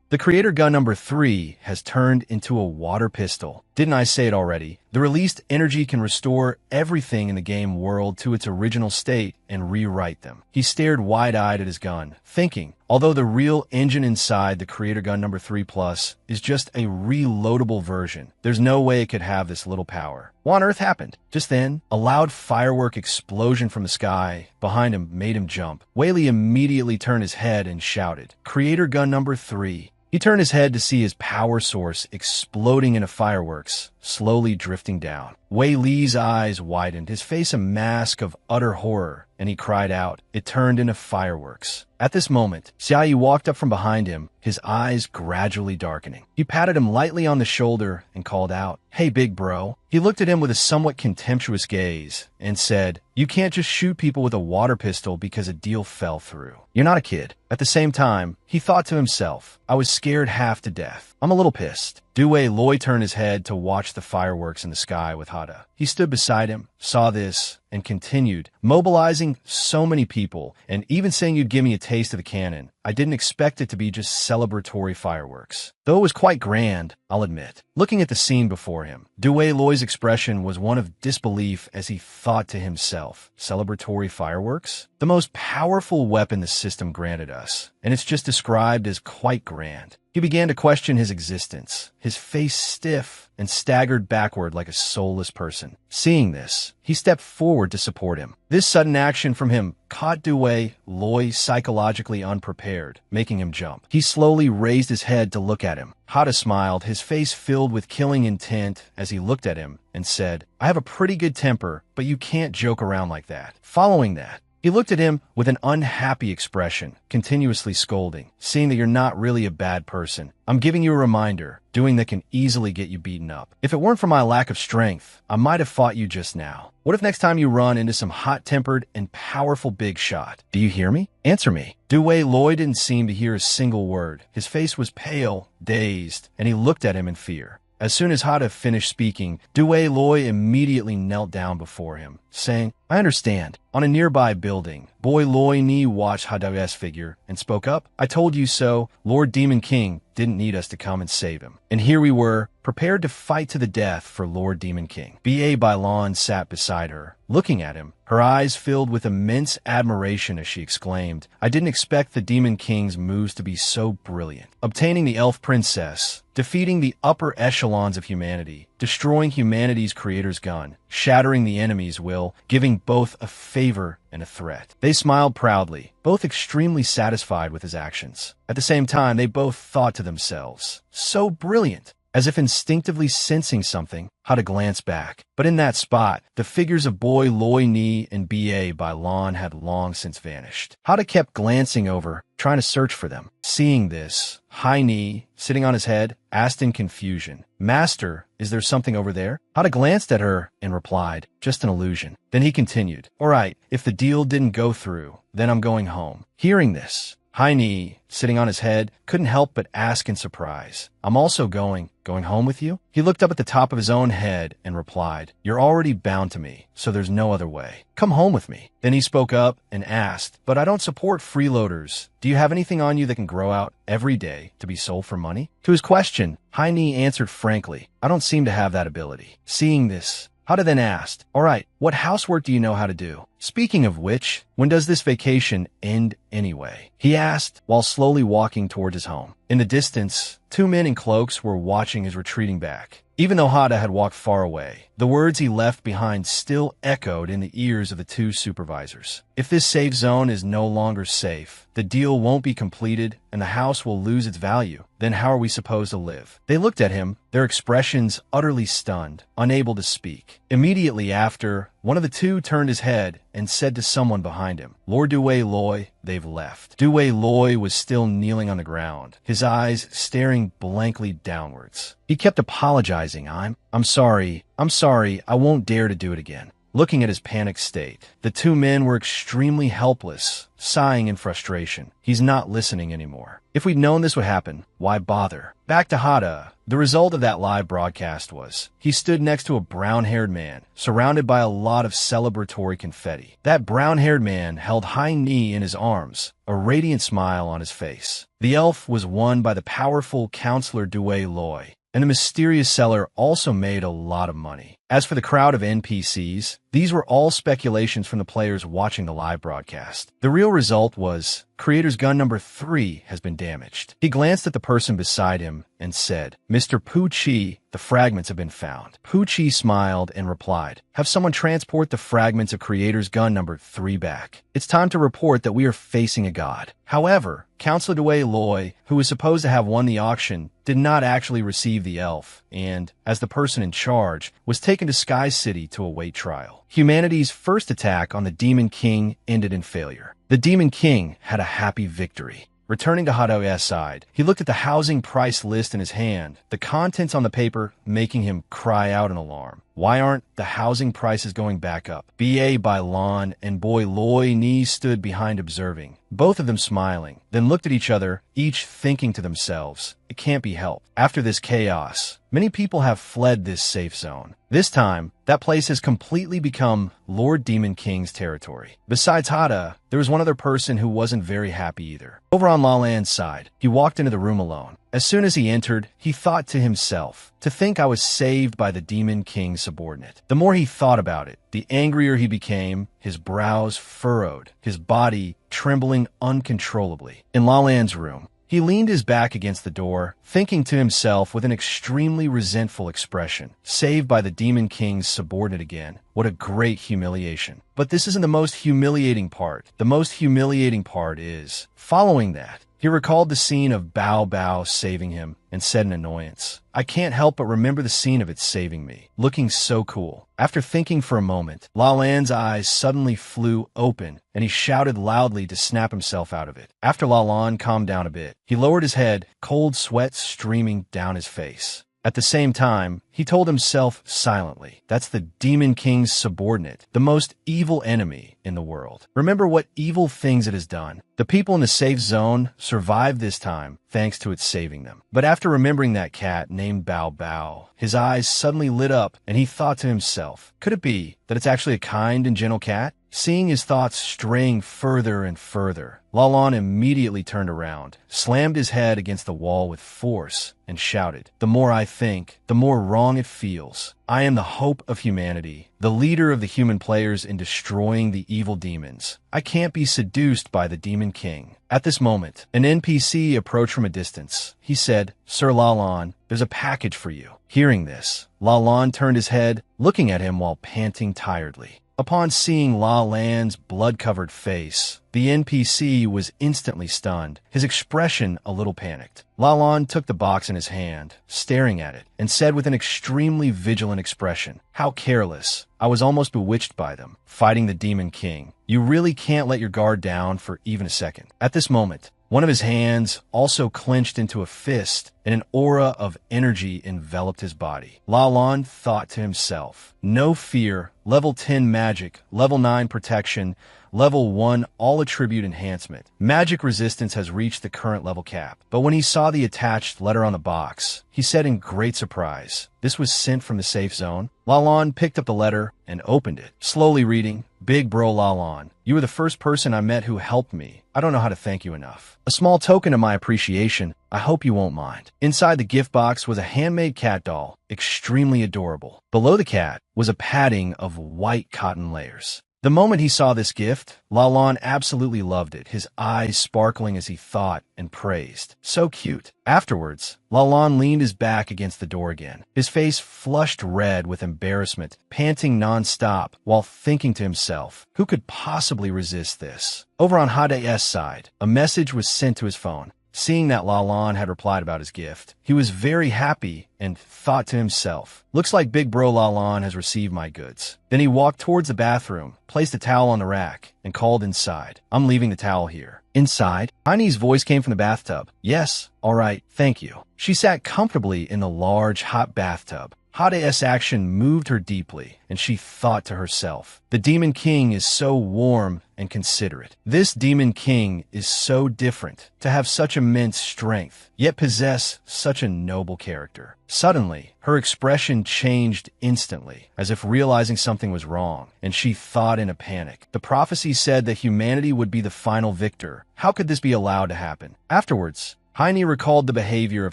The creator gun number 3 has turned into a water pistol. Didn't I say it already? The released energy can restore everything in the game world to its original state and rewrite them." He stared wide-eyed at his gun, thinking, although the real engine inside the creator gun number 3 Plus is just a reloadable version, there's no way it could have this little power. What on earth happened? Just then, a loud firework explosion from the sky behind him made him jump. Wei Li immediately turned his head and shouted, "Creator gun number 3. He turned his head to see his power source exploding into fireworks, slowly drifting down. Wei Li's eyes widened, his face a mask of utter horror, and he cried out. It turned into fireworks. At this moment, Xiaoyi walked up from behind him, his eyes gradually darkening. He patted him lightly on the shoulder and called out, "Hey, big bro." He looked at him with a somewhat contemptuous gaze and said, "You can't just shoot people with a water pistol because a deal fell through. You're not a kid." At the same time, he thought to himself, "I was scared half to death. I'm a little pissed." Due Loi turned his head to watch the fireworks in the sky with Hada. He stood beside him, saw this, and continued, "Mobilizing so many people, and even saying you'd give me a taste of the cannon. I didn't expect it to be just celebratory fireworks. Though it was quite grand, I'll admit." Looking at the scene before him, Due Loi's expression was one of disbelief as he thought to himself, celebratory fireworks? The most powerful weapon the system granted us, and it's just described as quite grand. He began to question his existence, his face stiff and staggered backward like a soulless person. Seeing this, he stepped forward to support him. This sudden action from him caught Due Loi psychologically unprepared, making him jump. He slowly raised his head to look at him. Hada smiled, his face filled with killing intent as he looked at him and said, "I have a pretty good temper, but you can't joke around like that." Following that, he looked at him with an unhappy expression, continuously scolding, "Seeing that you're not really a bad person, I'm giving you a reminder, doing that can easily get you beaten up. If it weren't for my lack of strength, I might have fought you just now. What if next time you run into some hot-tempered and powerful big shot? Do you hear me? Answer me." Due Loi didn't seem to hear a single word. His face was pale, dazed, and he looked at him in fear. As soon as Hada finished speaking, Due Loi immediately knelt down before him, saying, "I understand." On a nearby building, Boy Loi Ni watched Hada's figure and spoke up. "I told you so. Lord Demon King didn't need us to come and save him. And here we were, prepared to fight to the death for Lord Demon King." B.A. Bailon sat beside her, looking at him, her eyes filled with immense admiration as she exclaimed, "I didn't expect the Demon King's moves to be so brilliant. Obtaining the Elf Princess, defeating the upper echelons of humanity, destroying humanity's creator's gun, shattering the enemy's will, giving both a favor and a threat." They smiled proudly, both extremely satisfied with his actions. At the same time, they both thought to themselves, "So brilliant." As if instinctively sensing something, Hada glanced back. But in that spot, the figures of Boy Loi Ni and B.A. Bailon had long since vanished. Hada kept glancing over, trying to search for them. Seeing this, Hai Ni, sitting on his head, asked in confusion, "Master, is there something over there?" Hada glanced at her and replied, "Just an illusion." Then he continued, "All right, if the deal didn't go through, then I'm going home." Hearing this, Hai Ni, sitting on his head, couldn't help but ask in surprise, "I'm also going home with you?" He looked up at the top of his own head and replied, "You're already bound to me, so there's no other way. Come home with me." Then he spoke up and asked, "But I don't support freeloaders. Do you have anything on you that can grow out every day to be sold for money?" To his question, Hai Ni answered frankly, "I don't seem to have that ability." Seeing this, Hada then asked, "All right, what housework do you know how to do? Speaking of which, when does this vacation end anyway?" He asked while slowly walking toward his home. In the distance, two men in cloaks were watching his retreating back. Even though Hada had walked far away, the words he left behind still echoed in the ears of the two supervisors. If this safe zone is no longer safe, the deal won't be completed and the house will lose its value. Then how are we supposed to live? They looked at him, their expressions utterly stunned, unable to speak. Immediately after, one of the two turned his head and said to someone behind him, "Lord Due Loi, they've left." Due Loi was still kneeling on the ground, his eyes staring blankly downwards. He kept apologizing. I'm sorry, I won't dare to do it again." Looking at his panicked state, the two men were extremely helpless, sighing in frustration. He's not listening anymore. If we'd known this would happen, why bother? Back to Hada. The result of that live broadcast was, he stood next to a brown-haired man, surrounded by a lot of celebratory confetti. That brown-haired man held Hai Ni in his arms, a radiant smile on his face. The elf was won by the powerful counselor Due Loi, and the mysterious seller also made a lot of money. As for the crowd of NPCs, these were all speculations from the players watching the live broadcast. The real result was, Creator's gun number 3 has been damaged. He glanced at the person beside him and said, "Mr. Pucci, the fragments have been found." Pucci smiled and replied, "Have someone transport the fragments of Creator's gun number 3 back. It's time to report that we are facing a god." However, Counselor Dway Loy, who was supposed to have won the auction, did not actually receive the elf, and, as the person in charge, was taken to Sky City to await trial. Humanity's first attack on the Demon King ended in failure. The Demon King had a happy victory. Returning to Hadoya's side, he looked at the housing price list in his hand, the contents on the paper making him cry out in alarm. Why aren't the housing prices going back up? B.A. by Lon and boy Loy Ni stood behind observing, both of them smiling, then looked at each other, each thinking to themselves, it can't be helped. After this chaos, many people have fled this safe zone. This time, that place has completely become Lord Demon King's territory. Besides Hada, there was one other person who wasn't very happy either. Over on La Lan's side, he walked into the room alone. As soon as he entered, he thought to himself, to think I was saved by the Demon King's subordinate. The more he thought about it, the angrier he became, his brows furrowed, his body trembling uncontrollably. In La Lan's room, he leaned his back against the door, thinking to himself with an extremely resentful expression, saved by the Demon King's subordinate again. What a great humiliation. But this isn't the most humiliating part. The most humiliating part is, following that, he recalled the scene of Bao Bao saving him and said in annoyance, "I can't help but remember the scene of it saving me, looking so cool." After thinking for a moment, La Lan's eyes suddenly flew open and he shouted loudly to snap himself out of it. After La Lan calmed down a bit, he lowered his head, cold sweat streaming down his face. At the same time, he told himself silently, that's the Demon King's subordinate, the most evil enemy in the world. Remember what evil things it has done. The people in the safe zone survived this time thanks to its saving them. But after remembering that cat named Bao Bao, his eyes suddenly lit up and he thought to himself, could it be that it's actually a kind and gentle cat? Seeing his thoughts straying further and further, La Lan immediately turned around, slammed his head against the wall with force, and shouted, "The more I think, the more wrong it feels. I am the hope of humanity, the leader of the human players in destroying the evil demons. I can't be seduced by the Demon King." At this moment, an NPC approached from a distance. He said, "Sir La Lan, there's a package for you." Hearing this, La Lan turned his head, looking at him while panting tiredly. Upon seeing La Lan's blood-covered face, the NPC was instantly stunned, his expression a little panicked. La Lan took the box in his hand, staring at it, and said with an extremely vigilant expression, "How careless. I was almost bewitched by them, fighting the Demon King. You really can't let your guard down for even a second." At this moment, one of his hands also clenched into a fist, and an aura of energy enveloped his body. La Lan thought to himself, no fear, level 10 magic, level 9 protection, level 1 all attribute enhancement. Magic resistance has reached the current level cap. But when he saw the attached letter on the box, he said in great surprise, this was sent from the safe zone. La Lan picked up the letter and opened it, slowly reading, "Big bro La Lan, you were the first person I met who helped me. I don't know how to thank you enough. A small token of my appreciation, I hope you won't mind." Inside the gift box was a handmade cat doll, extremely adorable. Below the cat was a padding of white cotton layers. The moment he saw this gift, La Lan absolutely loved it, his eyes sparkling as he thought and praised. So cute. Afterwards, La Lan leaned his back against the door again, his face flushed red with embarrassment, panting non-stop while thinking to himself, who could possibly resist this? Over on Hade's side, a message was sent to his phone. Seeing that La Lan had replied about his gift, he was very happy and thought to himself, looks like big bro La Lan has received my goods. Then he walked towards the bathroom, placed a towel on the rack, and called inside. "I'm leaving the towel here." Inside, Heine's voice came from the bathtub. "Yes, all right, thank you." She sat comfortably in the large, hot bathtub. Hade's action moved her deeply, and she thought to herself, the Demon King is so warm and considerate. This Demon King is so different, to have such immense strength, yet possess such a noble character. Suddenly, her expression changed instantly, as if realizing something was wrong, and she thought in a panic. The prophecy said that humanity would be the final victor. How could this be allowed to happen? Afterwards, Heine recalled the behavior of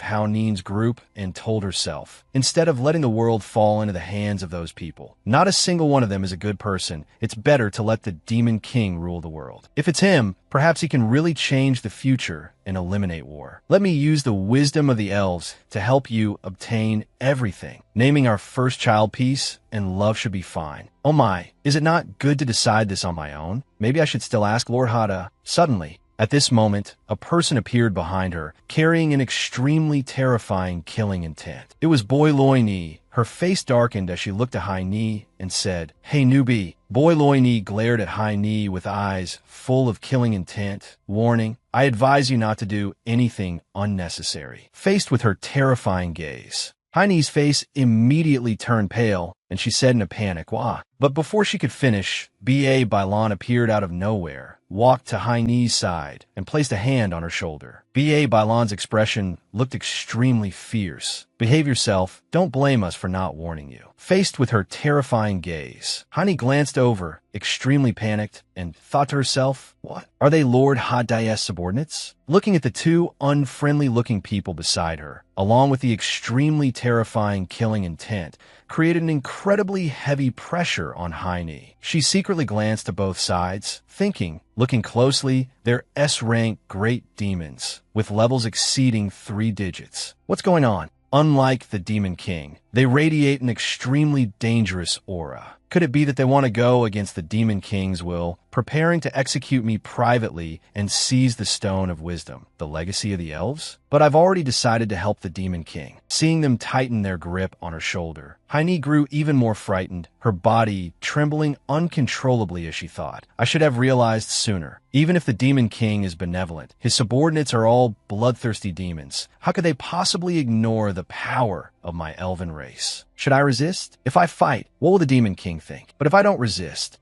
Haonin's group and told herself, instead of letting the world fall into the hands of those people, not a single one of them is a good person. It's better to let the Demon King rule the world. If it's him, perhaps he can really change the future and eliminate war. Let me use the wisdom of the elves to help you obtain everything. Naming our first child peace and love should be fine. Oh my, is it not good to decide this on my own? Maybe I should still ask Lord Hada. Suddenly, at this moment, a person appeared behind her, carrying an extremely terrifying killing intent. It was Boy Loini. Her face darkened as she looked at Haini and said, "Hey newbie." Boy Loini glared at Haini with eyes full of killing intent, warning, "I advise you not to do anything unnecessary." Faced with her terrifying gaze, Heine's face immediately turned pale, and she said in a panic, "Wah." But before she could finish, B.A. Bailan appeared out of nowhere, walked to Heine's side, and placed a hand on her shoulder. B.A. Bailan's expression looked extremely fierce. "Behave yourself. Don't blame us for not warning you." Faced with her terrifying gaze, Heine glanced over, extremely panicked, and thought to herself, "What? Are they Lord Hadaya's subordinates?" Looking at the two unfriendly-looking people beside her, along with the extremely terrifying killing intent, created an incredibly heavy pressure on Heine. She secretly glanced to both sides, thinking, looking closely, they're S-rank great demons, with levels exceeding 3 digits. What's going on? Unlike the Demon King, they radiate an extremely dangerous aura. Could it be that they want to go against the Demon King's will, preparing to execute me privately and seize the Stone of Wisdom, the legacy of the elves? But I've already decided to help the Demon King. Seeing them tighten their grip on her shoulder, Heine grew even more frightened, her body trembling uncontrollably as she thought, "I should have realized sooner. Even if the Demon King is benevolent, his subordinates are all bloodthirsty demons. How could they possibly ignore the power of my elven race? Should I resist? If I fight, what will the Demon King think? But if I don't resist,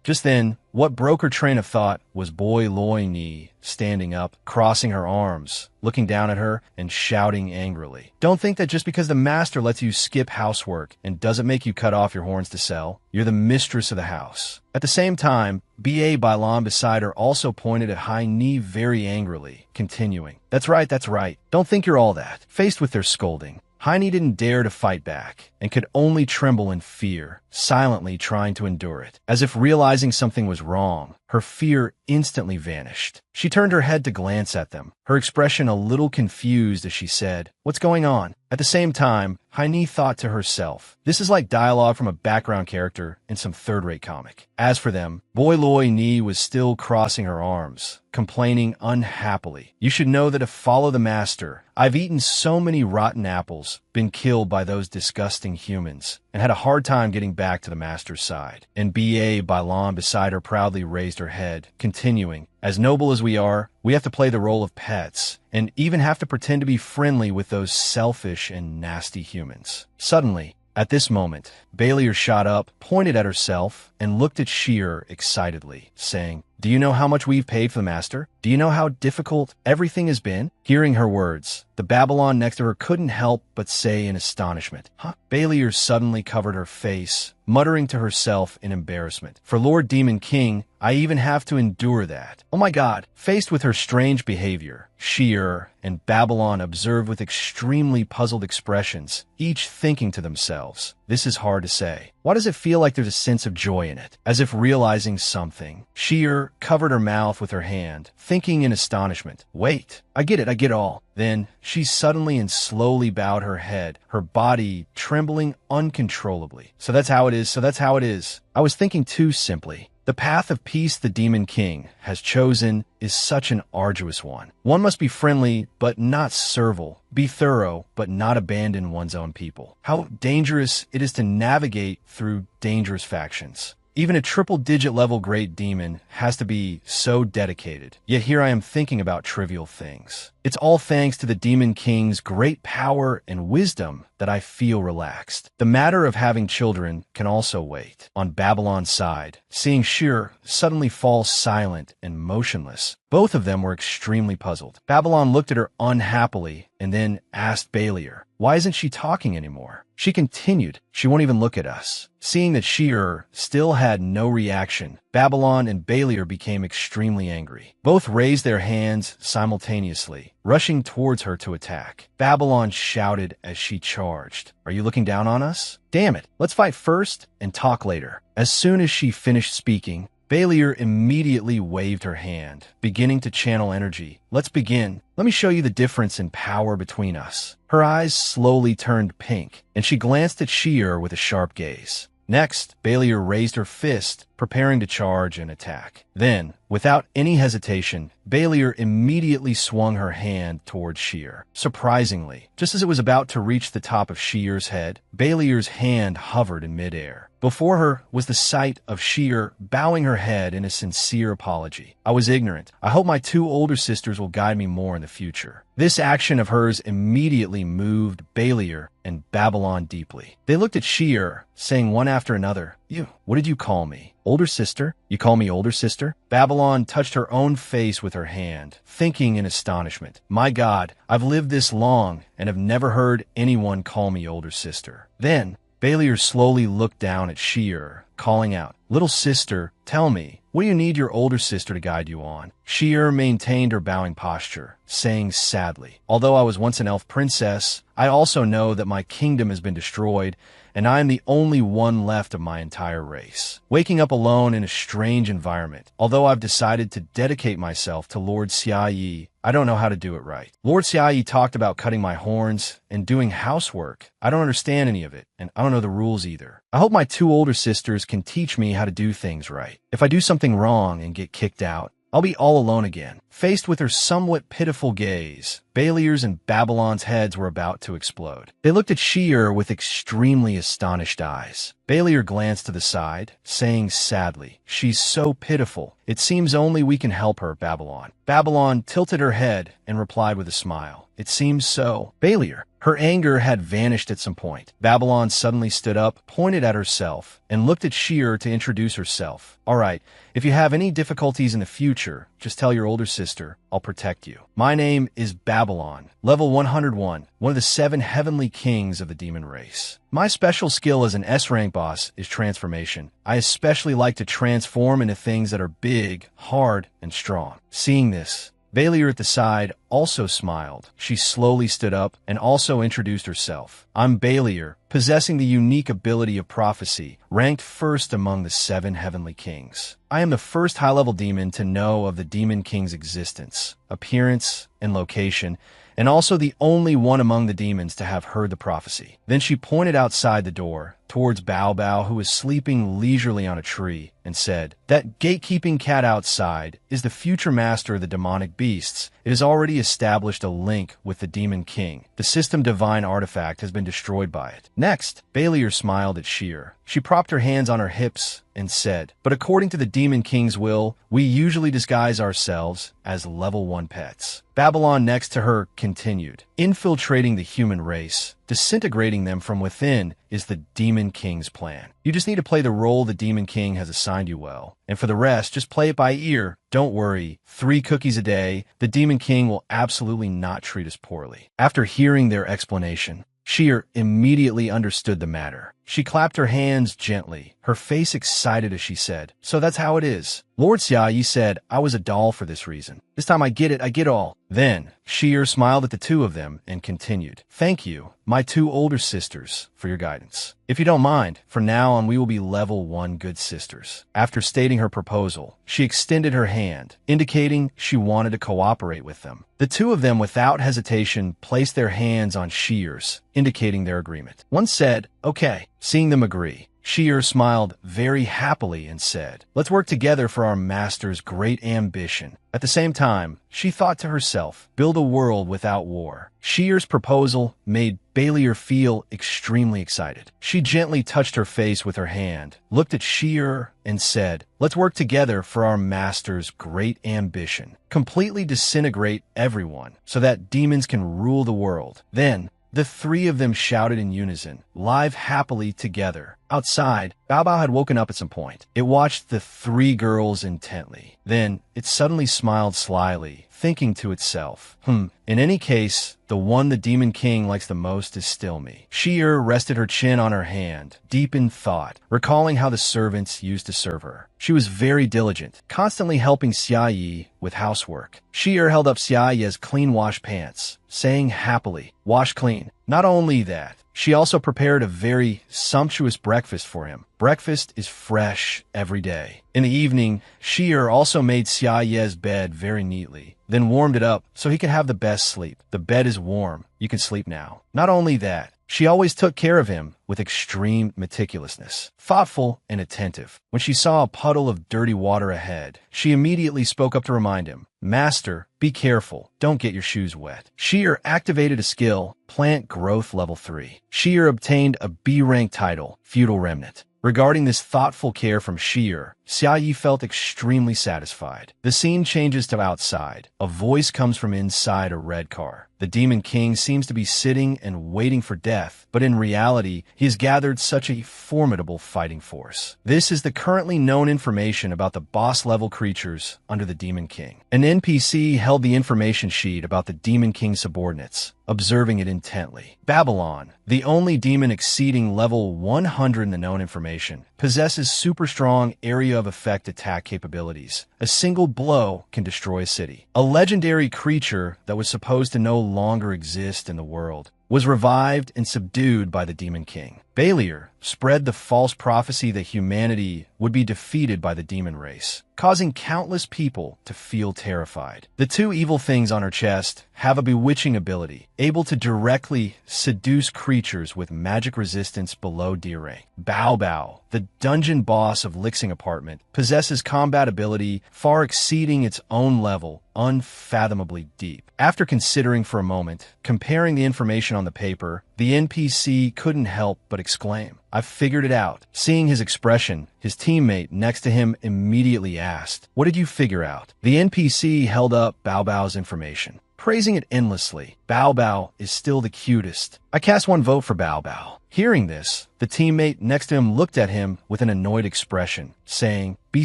Just then, what broke her train of thought was Boy Loini standing up, crossing her arms, looking down at her, and shouting angrily. "Don't think that just because the master lets you skip housework and doesn't make you cut off your horns to sell, you're the mistress of the house." At the same time, B.A. Bailan beside her also pointed at Haini very angrily, continuing, that's right. Don't think you're all that." Faced with their scolding, Heine didn't dare to fight back and could only tremble in fear, silently trying to endure it. As if realizing something was wrong, her fear instantly vanished. She turned her head to glance at them, her expression a little confused as she said, "What's going on?" At the same time, Heine thought to herself, this is like dialogue from a background character in some third-rate comic. As for them, Boy Loi Ni was still crossing her arms, complaining unhappily. "You should know that to follow the master, I've eaten so many rotten apples, been killed by those disgusting humans, and had a hard time getting back to the master's side." And B.A. Bailan beside her proudly raised her head, continuing, "As noble as we are, we have to play the role of pets, and even have to pretend to be friendly with those selfish and nasty humans." Suddenly, at this moment, Baelier shot up, pointed at herself, and looked at Sheer excitedly, saying, "Do you know how much we've paid for the master? Do you know how difficult everything has been?" Hearing her words, the Babylon next to her couldn't help but say in astonishment, "Huh?" Baelier suddenly covered her face, muttering to herself in embarrassment, "For Lord Demon King, I even have to endure that. Oh my God." Faced with her strange behavior, Sheer and Babylon observed with extremely puzzled expressions, each thinking to themselves, "This is hard to say. Why does it feel like there's a sense of joy in it?" As if realizing something, Sheer covered her mouth with her hand, thinking in astonishment, "Wait, I get it all." Then she suddenly and slowly bowed her head, her body trembling uncontrollably. So that's how it is. I was thinking too simply. The path of peace the Demon King has chosen is such an arduous one. One must be friendly, but not servile, be thorough, but not abandon one's own people. How dangerous it is to navigate through dangerous factions. Even a triple-digit level great demon has to be so dedicated. Yet here I am thinking about trivial things. It's all thanks to the Demon King's great power and wisdom that I feel relaxed. The matter of having children can also wait. On Babylon's side, seeing Sheer suddenly fall silent and motionless, both of them were extremely puzzled. Babylon looked at her unhappily and then asked Baelier, "Why isn't she talking anymore?" She continued, "She won't even look at us." Seeing that Sheer still had no reaction, Babylon and Balior became extremely angry. Both raised their hands simultaneously, rushing towards her to attack. Babylon shouted as she charged, "Are you looking down on us? Damn it, let's fight first and talk later." As soon as she finished speaking, Balior immediately waved her hand, beginning to channel energy. "Let's begin. Let me show you the difference in power between us." Her eyes slowly turned pink, and she glanced at Sheer with a sharp gaze. Next, Balior raised her fist, preparing to charge and attack. Then, without any hesitation, Balior immediately swung her hand towards Sheer. Surprisingly, just as it was about to reach the top of Sheer's head, Balior's hand hovered in midair. Before her was the sight of Sheer bowing her head in a sincere apology. "I was ignorant. I hope my two older sisters will guide me more in the future." This action of hers immediately moved Balior and Babylon deeply. They looked at Sheer, saying one after another, What did you call me? Older sister? You call me older sister?" Babylon touched her own face with her hand, thinking in astonishment, "My God, I've lived this long and have never heard anyone call me older sister." Then, Balior slowly looked down at Sheer, calling out, "Little sister, tell me, what do you need your older sister to guide you on?" Sheer maintained her bowing posture, saying sadly, "Although I was once an elf princess, I also know that my kingdom has been destroyed, and I am the only one left of my entire race. Waking up alone in a strange environment, although I've decided to dedicate myself to Lord Xiaoyi, I don't know how to do it right. Lord Xiaoyi talked about cutting my horns and doing housework. I don't understand any of it, and I don't know the rules either. I hope my two older sisters can teach me how to do things right. If I do something wrong and get kicked out, I'll be all alone again." Faced with her somewhat pitiful gaze, Balior's and Babylon's heads were about to explode. They looked at Sheer with extremely astonished eyes. Balior glanced to the side, saying sadly, "She's so pitiful. It seems only we can help her, Babylon." Babylon tilted her head and replied with a smile, "It seems so." Balior. Her anger had vanished at some point. Babylon suddenly stood up, pointed at herself, and looked at Sheer to introduce herself. "All right, if you have any difficulties in the future, just tell your older sister. I'll protect you. My name is Babylon, level 101, one of the 7 heavenly kings of the demon race. My special skill as an S-rank boss is transformation. I especially like to transform into things that are big, hard, and strong." Seeing this, Balior at the side also smiled. She slowly stood up and also introduced herself. "I'm Balior, possessing the unique ability of prophecy, ranked first among the 7 heavenly kings. I am the first high-level demon to know of the demon king's existence, appearance, and location, and also the only one among the demons to have heard the prophecy." Then she pointed outside the door, towards Bao Bao, who was sleeping leisurely on a tree, and said, "That gatekeeping cat outside is the future master of the demonic beasts. It has already established a link with the Demon King. The system divine artifact has been destroyed by it." Next, Balior smiled at Sheer. She propped her hands on her hips and said, "But according to the Demon King's will, we usually disguise ourselves as level 1 pets." Babylon next to her continued, "Infiltrating the human race, disintegrating them from within is the Demon King's plan. You just need to play the role the Demon King has assigned you well. And for the rest, just play it by ear. Don't worry. 3 cookies a day. The Demon King will absolutely not treat us poorly." After hearing their explanation, Sheer immediately understood the matter. She clapped her hands gently, her face excited as she said, "So that's how it is. Lord Xiaoyi said I was a doll for this reason. This time I get all." Then, Sheer smiled at the two of them and continued, "Thank you, my 2 older sisters, for your guidance. If you don't mind, from now on we will be level 1 good sisters." After stating her proposal, she extended her hand, indicating she wanted to cooperate with them. The two of them, without hesitation, placed their hands on Sheer's, indicating their agreement. One said, "Okay." Seeing them agree, Sheer smiled very happily and said, "Let's work together for our master's great ambition." At the same time, she thought to herself, build a world without war. Sheer's proposal made Balior feel extremely excited. She gently touched her face with her hand, looked at Sheer, and said, "Let's work together for our master's great ambition. Completely disintegrate everyone so that demons can rule the world." Then, the 3 of them shouted in unison, live happily together. Outside, Bao Bao had woken up at some point. It watched the three girls intently. Then, it suddenly smiled slyly, thinking to itself, in any case, the one the Demon King likes the most is still me. Shi-Er rested her chin on her hand, deep in thought, recalling how the servants used to serve her. She was very diligent, constantly helping Xia Yi with housework. Shi-Er held up Xia Yi's clean-washed pants, saying happily, "Wash clean." Not only that, she also prepared a very sumptuous breakfast for him. Breakfast is fresh every day. In the evening, Shi-Er also made Xia Yi's bed very neatly, then warmed it up so he could have the best sleep. The bed is warm. You can sleep now. Not only that, she always took care of him with extreme meticulousness, thoughtful and attentive. When she saw a puddle of dirty water ahead, she immediately spoke up to remind him, "Master, be careful. Don't get your shoes wet." Shi-Er activated a skill, Plant Growth Level 3. Shi-Er obtained a B-rank title, Feudal Remnant. Regarding this thoughtful care from Shi-Er, Xia Yi felt extremely satisfied. The scene changes to outside. A voice comes from inside a red car. The Demon King seems to be sitting and waiting for death, but in reality, he has gathered such a formidable fighting force. This is the currently known information about the boss-level creatures under the Demon King. An NPC held the information sheet about the Demon King's subordinates, observing it intently. Babylon, the only demon exceeding level 100 in the known information, possesses super strong area of effect attack capabilities. A single blow can destroy a city. A legendary creature that was supposed to no longer exist in the world was revived and subdued by the Demon King. Balier spread the false prophecy that humanity would be defeated by the demon race, causing countless people to feel terrified. The two evil things on her chest have a bewitching ability, able to directly seduce creatures with magic resistance below D rank. Bao Bao, the dungeon boss of Lixing Apartment, possesses combat ability far exceeding its own level, unfathomably deep. After considering for a moment, comparing the information on the paper, the NPC couldn't help but exclaim, "I've figured it out." Seeing his expression, his teammate next to him immediately asked, "What did you figure out?" The NPC held up Bao Bao's information, praising it endlessly. Bao Bao is still the cutest. I cast one vote for Bao Bao. Hearing this, the teammate next to him looked at him with an annoyed expression, saying, "Be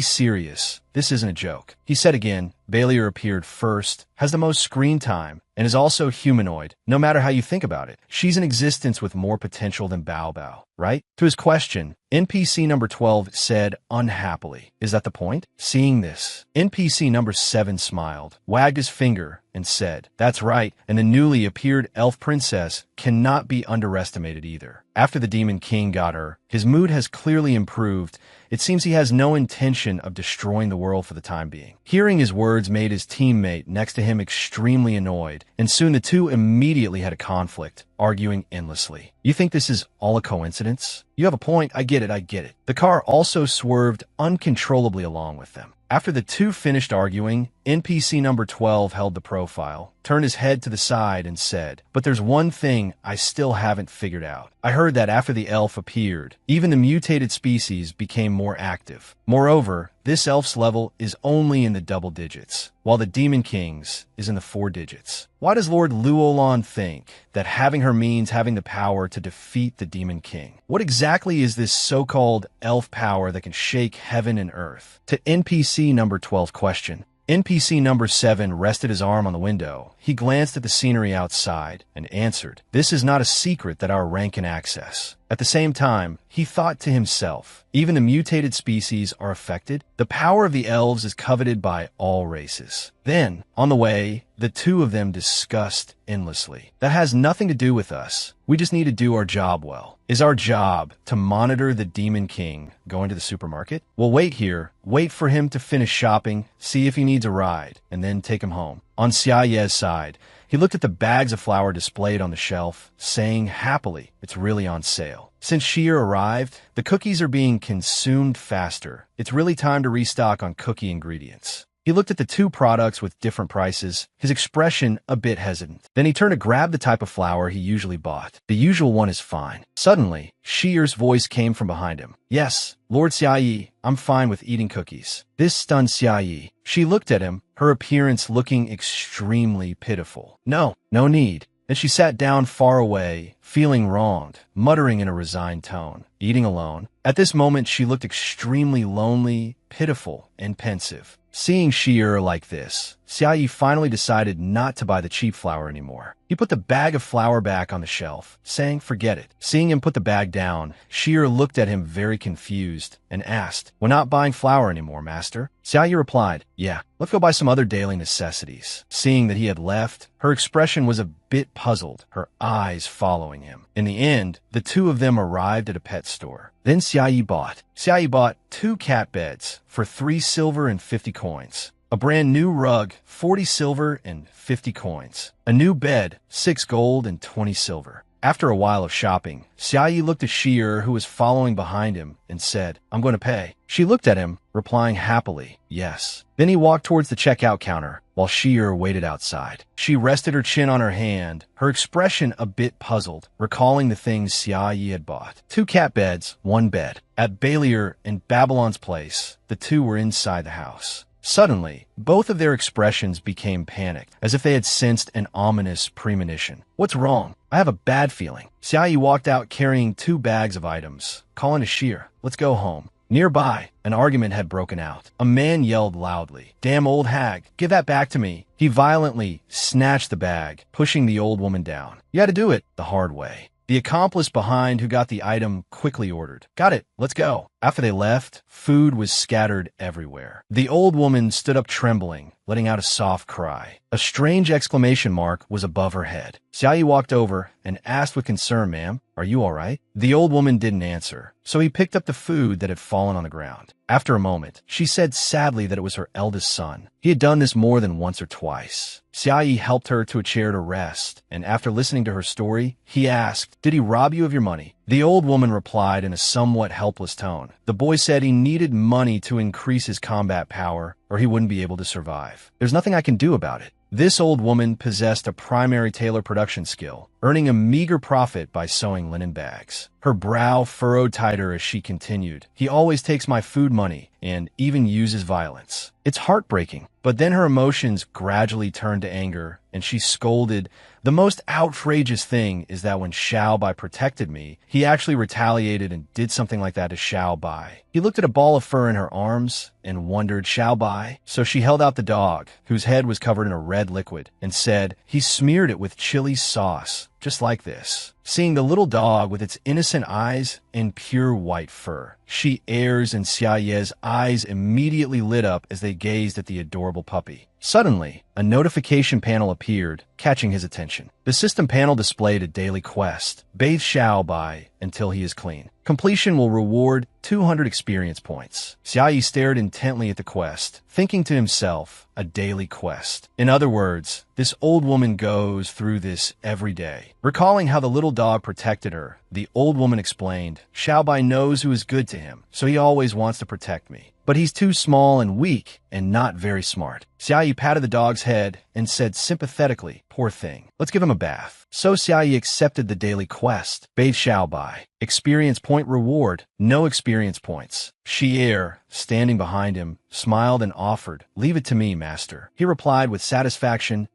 serious. This isn't a joke." He said again, Balier appeared first, has the most screen time, and is also humanoid, no matter how you think about it. She's an existence with more potential than Bao Bao, right? To his question, NPC number 12 said unhappily, "Is that the point?" Seeing this, NPC number 7 smiled, wagged his finger, and said, "That's right, and the newly appeared elf princess cannot be underestimated either." After the Demon King got her, his mood has clearly improved. It seems he has no intention of destroying the world for the time being. Hearing his words made his teammate next to him extremely annoyed, and soon the two immediately had a conflict, arguing endlessly. "You think this is all a coincidence? You have a point, I get it. The car also swerved uncontrollably along with them. After the two finished arguing, NPC number 12 held the profile, turned his head to the side and said, "But there's one thing I still haven't figured out. I heard that after the elf appeared, even the mutated species became more active. Moreover, this elf's level is only in the double digits, while the Demon King's is in the 4 digits. Why does Lord Luolan think that having her means having the power to defeat the Demon King? What exactly is this so-called elf power that can shake heaven and earth?" To NPC number 12 question, NPC number 7 rested his arm on the window. He glanced at the scenery outside and answered, "This is not a secret that our rank can access." At the same time, he thought to himself, even the mutated species are affected? The power of the elves is coveted by all races. Then, on the way, the two of them discussed endlessly. That has nothing to do with us. We just need to do our job well. Is our job to monitor the Demon King going to the supermarket? We'll wait here, wait for him to finish shopping, see if he needs a ride, and then take him home. On Xia Ye's side, he looked at the bags of flour displayed on the shelf, saying happily, "It's really on sale." Since Shi-Er arrived, the cookies are being consumed faster. It's really time to restock on cookie ingredients. He looked at the two products with different prices, his expression a bit hesitant. Then he turned to grab the type of flour he usually bought. The usual one is fine. Suddenly, Shi-Er's voice came from behind him. "Yes, Lord Xia Yi, I'm fine with eating cookies." This stunned Xia Yi. She looked at him, her appearance looking extremely pitiful. No need. Then she sat down far away, feeling wronged, muttering in a resigned tone, eating alone. At this moment, she looked extremely lonely, pitiful, and pensive. Seeing Shi'er like this, Xiaoyi finally decided not to buy the cheap flour anymore. He put the bag of flour back on the shelf, saying forget it. Seeing him put the bag down, Shi'er looked at him very confused and asked, "We're not buying flour anymore, master?" Xiaoyi replied, "Yeah, let's go buy some other daily necessities." Seeing that he had left, her expression was a bit puzzled, her eyes following him. In the end, the two of them arrived at a pet store. Then Xiaoyi bought 2 cat beds for 3 silver and 50 coins. A brand new rug, 40 silver and 50 coins. A new bed, 6 gold and 20 silver. After a while of shopping, Xiaoyi looked at Shi'er, who was following behind him, and said, "I'm going to pay." She looked at him, replying happily, "Yes." Then he walked towards the checkout counter, while Shi'er waited outside. She rested her chin on her hand, her expression a bit puzzled, recalling the things Xiaoyi had bought. 2 cat beds, 1 bed. At Belier in Babylon's place, the two were inside the house. Suddenly, both of their expressions became panicked, as if they had sensed an ominous premonition. "What's wrong? I have a bad feeling." Xiaoyi walked out carrying 2 bags of items, calling to Shi'er, "Let's go home." Nearby, an argument had broken out. A man yelled loudly, "Damn old hag, give that back to me." He violently snatched the bag, pushing the old woman down. "You had to do it the hard way." The accomplice behind who got the item quickly ordered, "Got it, let's go." After they left, food was scattered everywhere. The old woman stood up trembling, letting out a soft cry. A strange exclamation mark was above her head. Xiaoyi walked over and asked with concern, "Ma'am, are you all right?" The old woman didn't answer, so he picked up the food that had fallen on the ground. After a moment, she said sadly that it was her eldest son. He had done this more than once or twice. Xiaoyi helped her to a chair to rest, and after listening to her story, he asked, "Did he rob you of your money?" The old woman replied in a somewhat helpless tone. The boy said he needed money to increase his combat power, or he wouldn't be able to survive. "There's nothing I can do about it." This old woman possessed a primary tailor production skill, earning a meager profit by sewing linen bags. Her brow furrowed tighter as she continued, "He always takes my food money and even uses violence. It's heartbreaking." But then her emotions gradually turned to anger, and she scolded, "The most outrageous thing is that when Xiao Bai protected me, he actually retaliated and did something like that to Xiao Bai." He looked at a ball of fur in her arms and wondered, "Xiao Bai?" So she held out the dog, whose head was covered in a red liquid, and said, "He smeared it with chili sauce, just like this." Seeing the little dog with its innocent eyes and pure white fur, Shi'er's and Xiaoye's eyes immediately lit up as they gazed at the adorable puppy. Suddenly, a notification panel appeared, catching his attention. The system panel displayed a daily quest, "Bathe Xiao Bai until he is clean. Completion will reward 200 experience points." Xiaoyi stared intently at the quest, thinking to himself, a daily quest. In other words, this old woman goes through this every day. Recalling how the little dog protected her, the old woman explained, "Xiao Bai knows who is good to him, so he always wants to protect me. But he's too small and weak and not very smart." Xiaoyi patted the dog's head and said sympathetically, "Poor thing. Let's give him a bath." So Xiaoyi accepted the daily quest, "Bathe Xiao Bai. Experience point reward, no experience points." Shi'er, standing behind him, smiled and offered, "Leave it to me, master." He replied with satisfaction,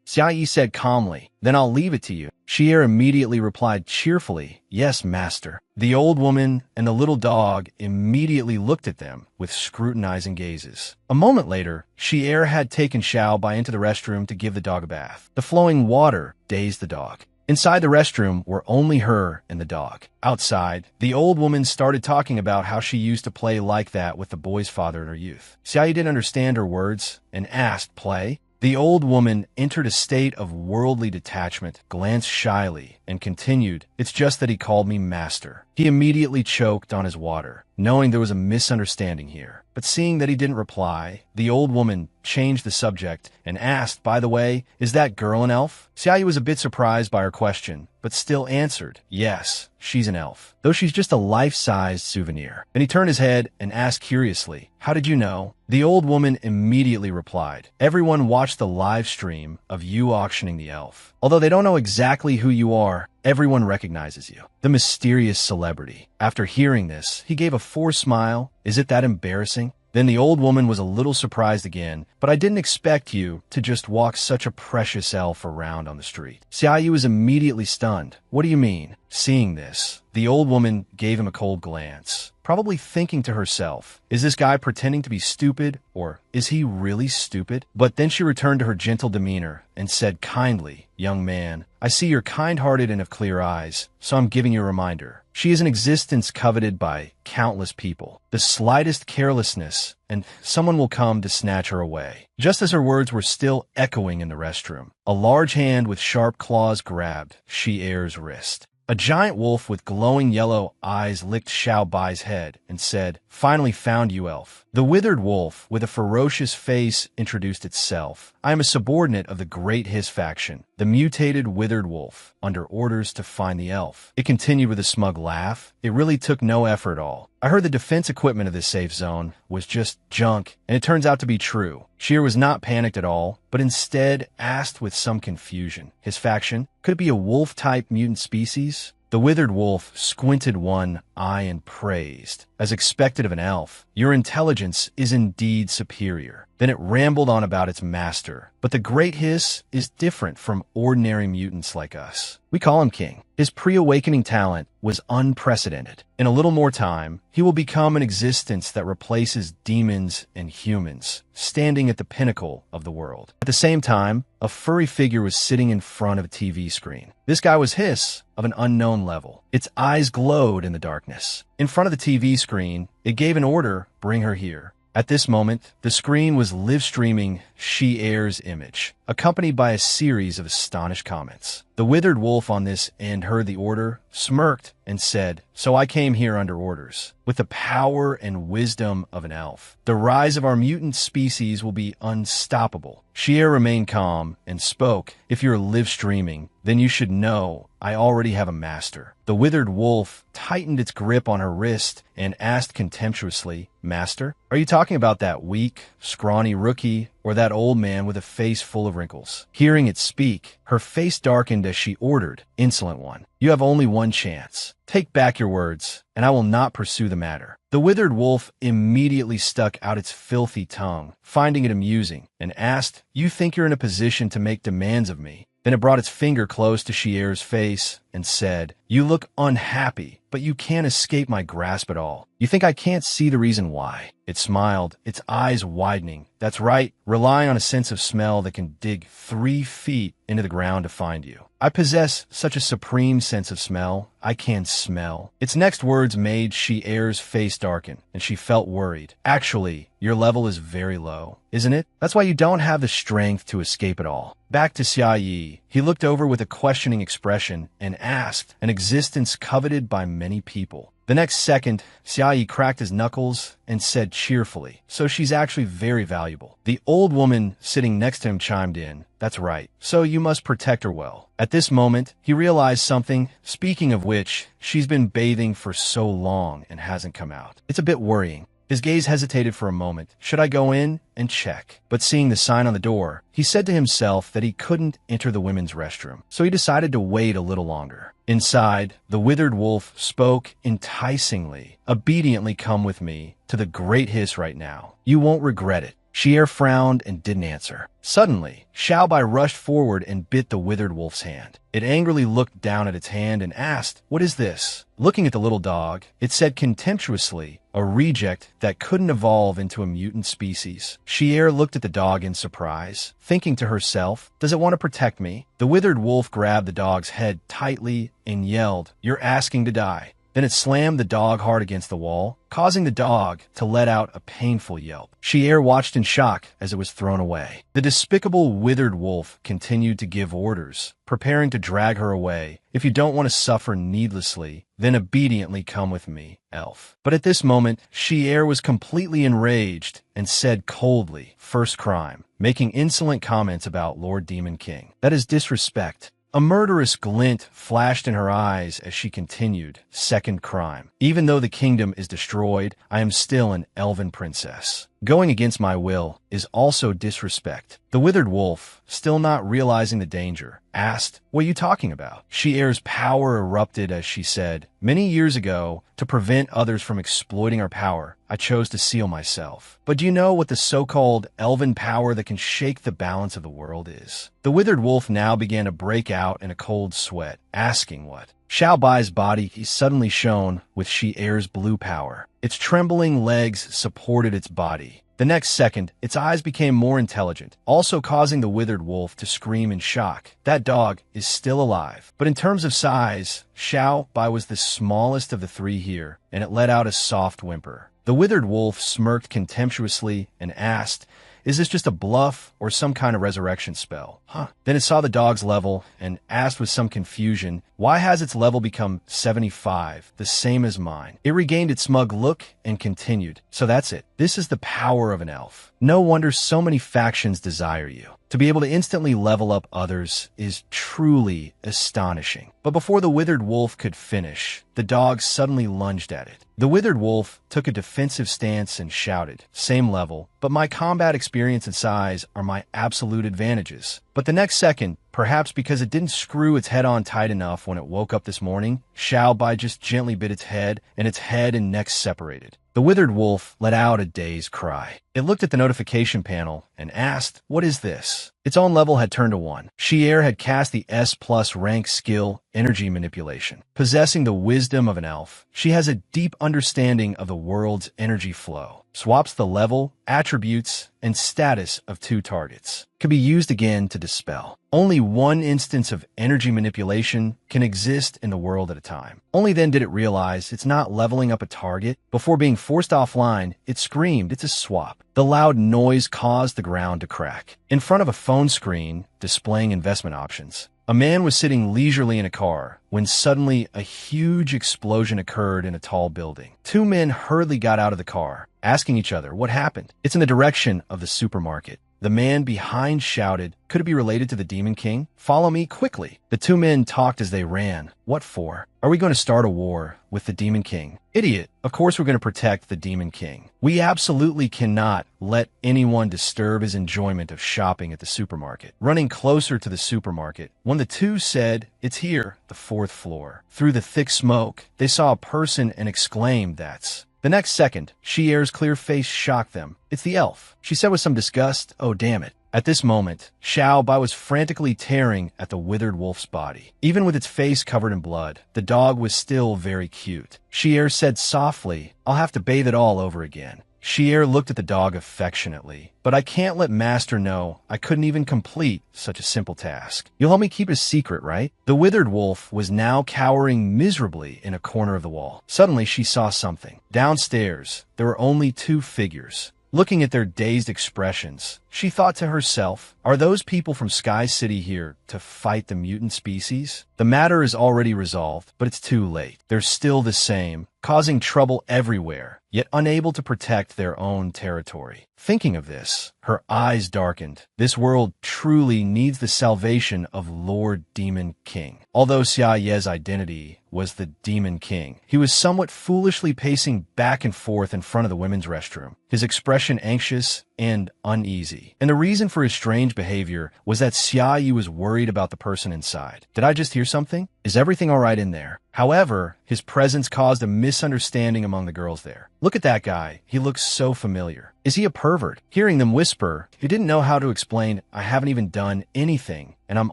Xiaoyi said calmly, "Then I'll leave it to you." Shi'er immediately replied cheerfully, "Yes, master." The old woman and the little dog immediately looked at them with scrutinizing gazes. A moment later, Shi'er had taken Xiao Bai into the restroom to give the dog a bath. The flowing water dazed the dog. Inside the restroom were only her and the dog. Outside, the old woman started talking about how she used to play like that with the boy's father in her youth. Xiaoyi didn't understand her words and asked, "Play?" The old woman entered a state of worldly detachment, glanced shyly, and continued, "It's just that he called me master." He immediately choked on his water, knowing there was a misunderstanding here. But seeing that he didn't reply, the old woman changed the subject and asked, "By the way, is that girl an elf?" Xiaoyi was a bit surprised by her question, but still answered, "Yes, she's an elf, though she's just a life-sized souvenir." Then he turned his head and asked curiously, "How did you know?" The old woman immediately replied, "Everyone watched the live stream of you auctioning the elf. Although they don't know exactly who you are, everyone recognizes you." The mysterious celebrity. After hearing this, he gave a forced smile. "Is it that embarrassing?" Then the old woman was a little surprised again, but I didn't expect you to just walk such a precious elf around on the street. Xiaoyi was immediately stunned. What do you mean? Seeing this, the old woman gave him a cold glance, probably thinking to herself, is this guy pretending to be stupid, or is he really stupid? But then she returned to her gentle demeanor and said kindly, young man, I see you're kind-hearted and have clear eyes, so I'm giving you a reminder. She is an existence coveted by countless people. The slightest carelessness, and someone will come to snatch her away. Just as her words were still echoing in the restroom, a large hand with sharp claws grabbed Shi-Er's wrist. A giant wolf with glowing yellow eyes licked Xiao Bai's head and said, finally found you, elf. The withered wolf, with a ferocious face, introduced itself. I am a subordinate of the Great Hiss faction, the mutated withered wolf, under orders to find the elf. It continued with a smug laugh. It really took no effort at all. I heard the defense equipment of this safe zone was just junk, and it turns out to be true. Sheer was not panicked at all, but instead asked with some confusion. His faction? Could it be a wolf-type mutant species? The withered wolf squinted one eye and praised, as expected of an elf, your intelligence is indeed superior. Then it rambled on about its master. But the Great Hiss is different from ordinary mutants like us. We call him King. His pre-awakening talent was unprecedented. In a little more time, he will become an existence that replaces demons and humans, standing at the pinnacle of the world. At the same time, a furry figure was sitting in front of a TV screen. This guy was Hiss, of an unknown level. Its eyes glowed in the darkness. In front of the TV screen, it gave an order, bring her here. At this moment, the screen was live-streaming Shi-Er's image, accompanied by a series of astonished comments. The withered wolf on this end heard the order, smirked, and said, so I came here under orders. With the power and wisdom of an elf, the rise of our mutant species will be unstoppable. Shi-Er remained calm and spoke, if you're live-streaming, then you should know I already have a master. The withered wolf tightened its grip on her wrist and asked contemptuously, Master? Are you talking about that weak, scrawny rookie, or that old man with a face full of wrinkles? Hearing it speak, her face darkened as she ordered, Insolent one, you have only one chance. Take back your words, and I will not pursue the matter. The withered wolf immediately stuck out its filthy tongue, finding it amusing, and asked, you think you're in a position to make demands of me? Then it brought its finger close to Shi-Er's face and said, you look unhappy, but you can't escape my grasp at all. You think I can't see the reason why? It smiled, its eyes widening. That's right, relying on a sense of smell that can dig 3 feet into the ground to find you. I possess such a supreme sense of smell, I can smell. Its next words made Shi-Er's face darken, and she felt worried. Actually, your level is very low, isn't it? That's why you don't have the strength to escape at all. Back to Xiaoyi, he looked over with a questioning expression and asked, an existence coveted by many people. The next second, Xiaoyi cracked his knuckles and said cheerfully, so she's actually very valuable. The old woman sitting next to him chimed in, that's right, so you must protect her well. At this moment, he realized something, speaking of which, she's been bathing for so long and hasn't come out. It's a bit worrying. His gaze hesitated for a moment. Should I go in and check? But seeing the sign on the door, he said to himself that he couldn't enter the women's restroom, so he decided to wait a little longer. Inside, the withered wolf spoke enticingly. Obediently come with me to the Great Hiss right now. You won't regret it. Shi-Er frowned and didn't answer. Suddenly, Xiao Bai rushed forward and bit the withered wolf's hand. It angrily looked down at its hand and asked, what is this? Looking at the little dog, it said contemptuously, a reject that couldn't evolve into a mutant species. Shi-Er looked at the dog in surprise, thinking to herself, does it want to protect me? The withered wolf grabbed the dog's head tightly and yelled, you're asking to die. Then it slammed the dog hard against the wall, causing the dog to let out a painful yelp. Shi-Er watched in shock as it was thrown away. The despicable withered wolf continued to give orders, preparing to drag her away. If you don't want to suffer needlessly, then obediently come with me, elf. But at this moment, Shi-Er was completely enraged and said coldly, first crime, making insolent comments about Lord Demon King. That is disrespect. A murderous glint flashed in her eyes as she continued, second crime. Even though the kingdom is destroyed, I am still an elven princess. Going against my will is also disrespect. The withered wolf, still not realizing the danger, asked, "What are you talking about?" She-Air's power erupted as she said, "Many years ago, to prevent others from exploiting our power, I chose to seal myself. But do you know what the so-called elven power that can shake the balance of the world is?" The withered wolf now began to break out in a cold sweat, asking what. Xiao Bai's body suddenly shone with She-Air's blue power. Its trembling legs supported its body. The next second, its eyes became more intelligent, also causing the withered wolf to scream in shock. That dog is still alive. But in terms of size, Xiao Bai was the smallest of the three here, and it let out a soft whimper. The withered wolf smirked contemptuously and asked, "Is this just a bluff or some kind of resurrection spell?" Then it saw the dog's level and asked with some confusion, "Why has its level become 75, the same as mine?" It regained its smug look and continued, "So that's it. This is the power of an elf. No wonder so many factions desire you. To be able to instantly level up others is truly astonishing." But before the withered wolf could finish, the dog suddenly lunged at it. The withered wolf took a defensive stance and shouted, "Same level, but my combat experience and size are my absolute advantages." But the next second, perhaps because it didn't screw its head on tight enough when it woke up this morning, Xiao Bai just gently bit its head, and its head and neck separated. The withered wolf let out a dazed cry. It looked at the notification panel and asked, "What is this?" Its own level had turned to 1. She-Air had cast the S+ rank skill, Energy Manipulation. Possessing the wisdom of an elf, she has a deep understanding of the world's energy flow. Swaps the level, attributes, and status of 2 targets. Could be used again to dispel. Only one instance of energy manipulation can exist in the world at a time. Only then did it realize it's not leveling up a target. Before being forced offline, it screamed, "It's a swap." The loud noise caused the ground to crack. In front of a phone screen displaying investment options, a man was sitting leisurely in a car when suddenly a huge explosion occurred in a tall building. 2 men hurriedly got out of the car, asking each other what happened. "It's in the direction of the supermarket." The man behind shouted, "Could it be related to the Demon King? Follow me quickly." The 2 men talked as they ran. "What for? Are we going to start a war with the Demon King?" "Idiot, of course we're going to protect the Demon King. We absolutely cannot let anyone disturb his enjoyment of shopping at the supermarket." Running closer to the supermarket, when the 2 said, "It's here, the 4th floor." Through the thick smoke, they saw a person and exclaimed, "That's..." The next second, She-Air's clear face shocked them. "It's the elf," she said with some disgust. "Oh, damn it." At this moment, Xiao Bai was frantically tearing at the withered wolf's body. Even with its face covered in blood, the dog was still very cute. She-Air said softly, "I'll have to bathe it all over again." She-Air looked at the dog affectionately. "But I can't let Master know I couldn't even complete such a simple task. You'll help me keep a secret, right?" The withered wolf was now cowering miserably in a corner of the wall. Suddenly, she saw something. Downstairs, there were only 2 figures. Looking at their dazed expressions, she thought to herself, "Are those people from Sky City here to fight the mutant species?" The matter is already resolved, but it's too late. They're still the same, causing trouble everywhere, yet unable to protect their own territory. Thinking of this, her eyes darkened. This world truly needs the salvation of Lord Demon King. Although Xia Ye's identity was the Demon King, he was somewhat foolishly pacing back and forth in front of the women's restroom, his expression anxious and uneasy. And the reason for his strange behavior was that Xia Yi was worried about the person inside. "Did I just hear something? Is everything all right in there?" However, his presence caused a misunderstanding among the girls there. "Look at that guy. He looks so familiar. Is he a pervert?" Hearing them whisper, he didn't know how to explain, "I haven't even done anything, and I'm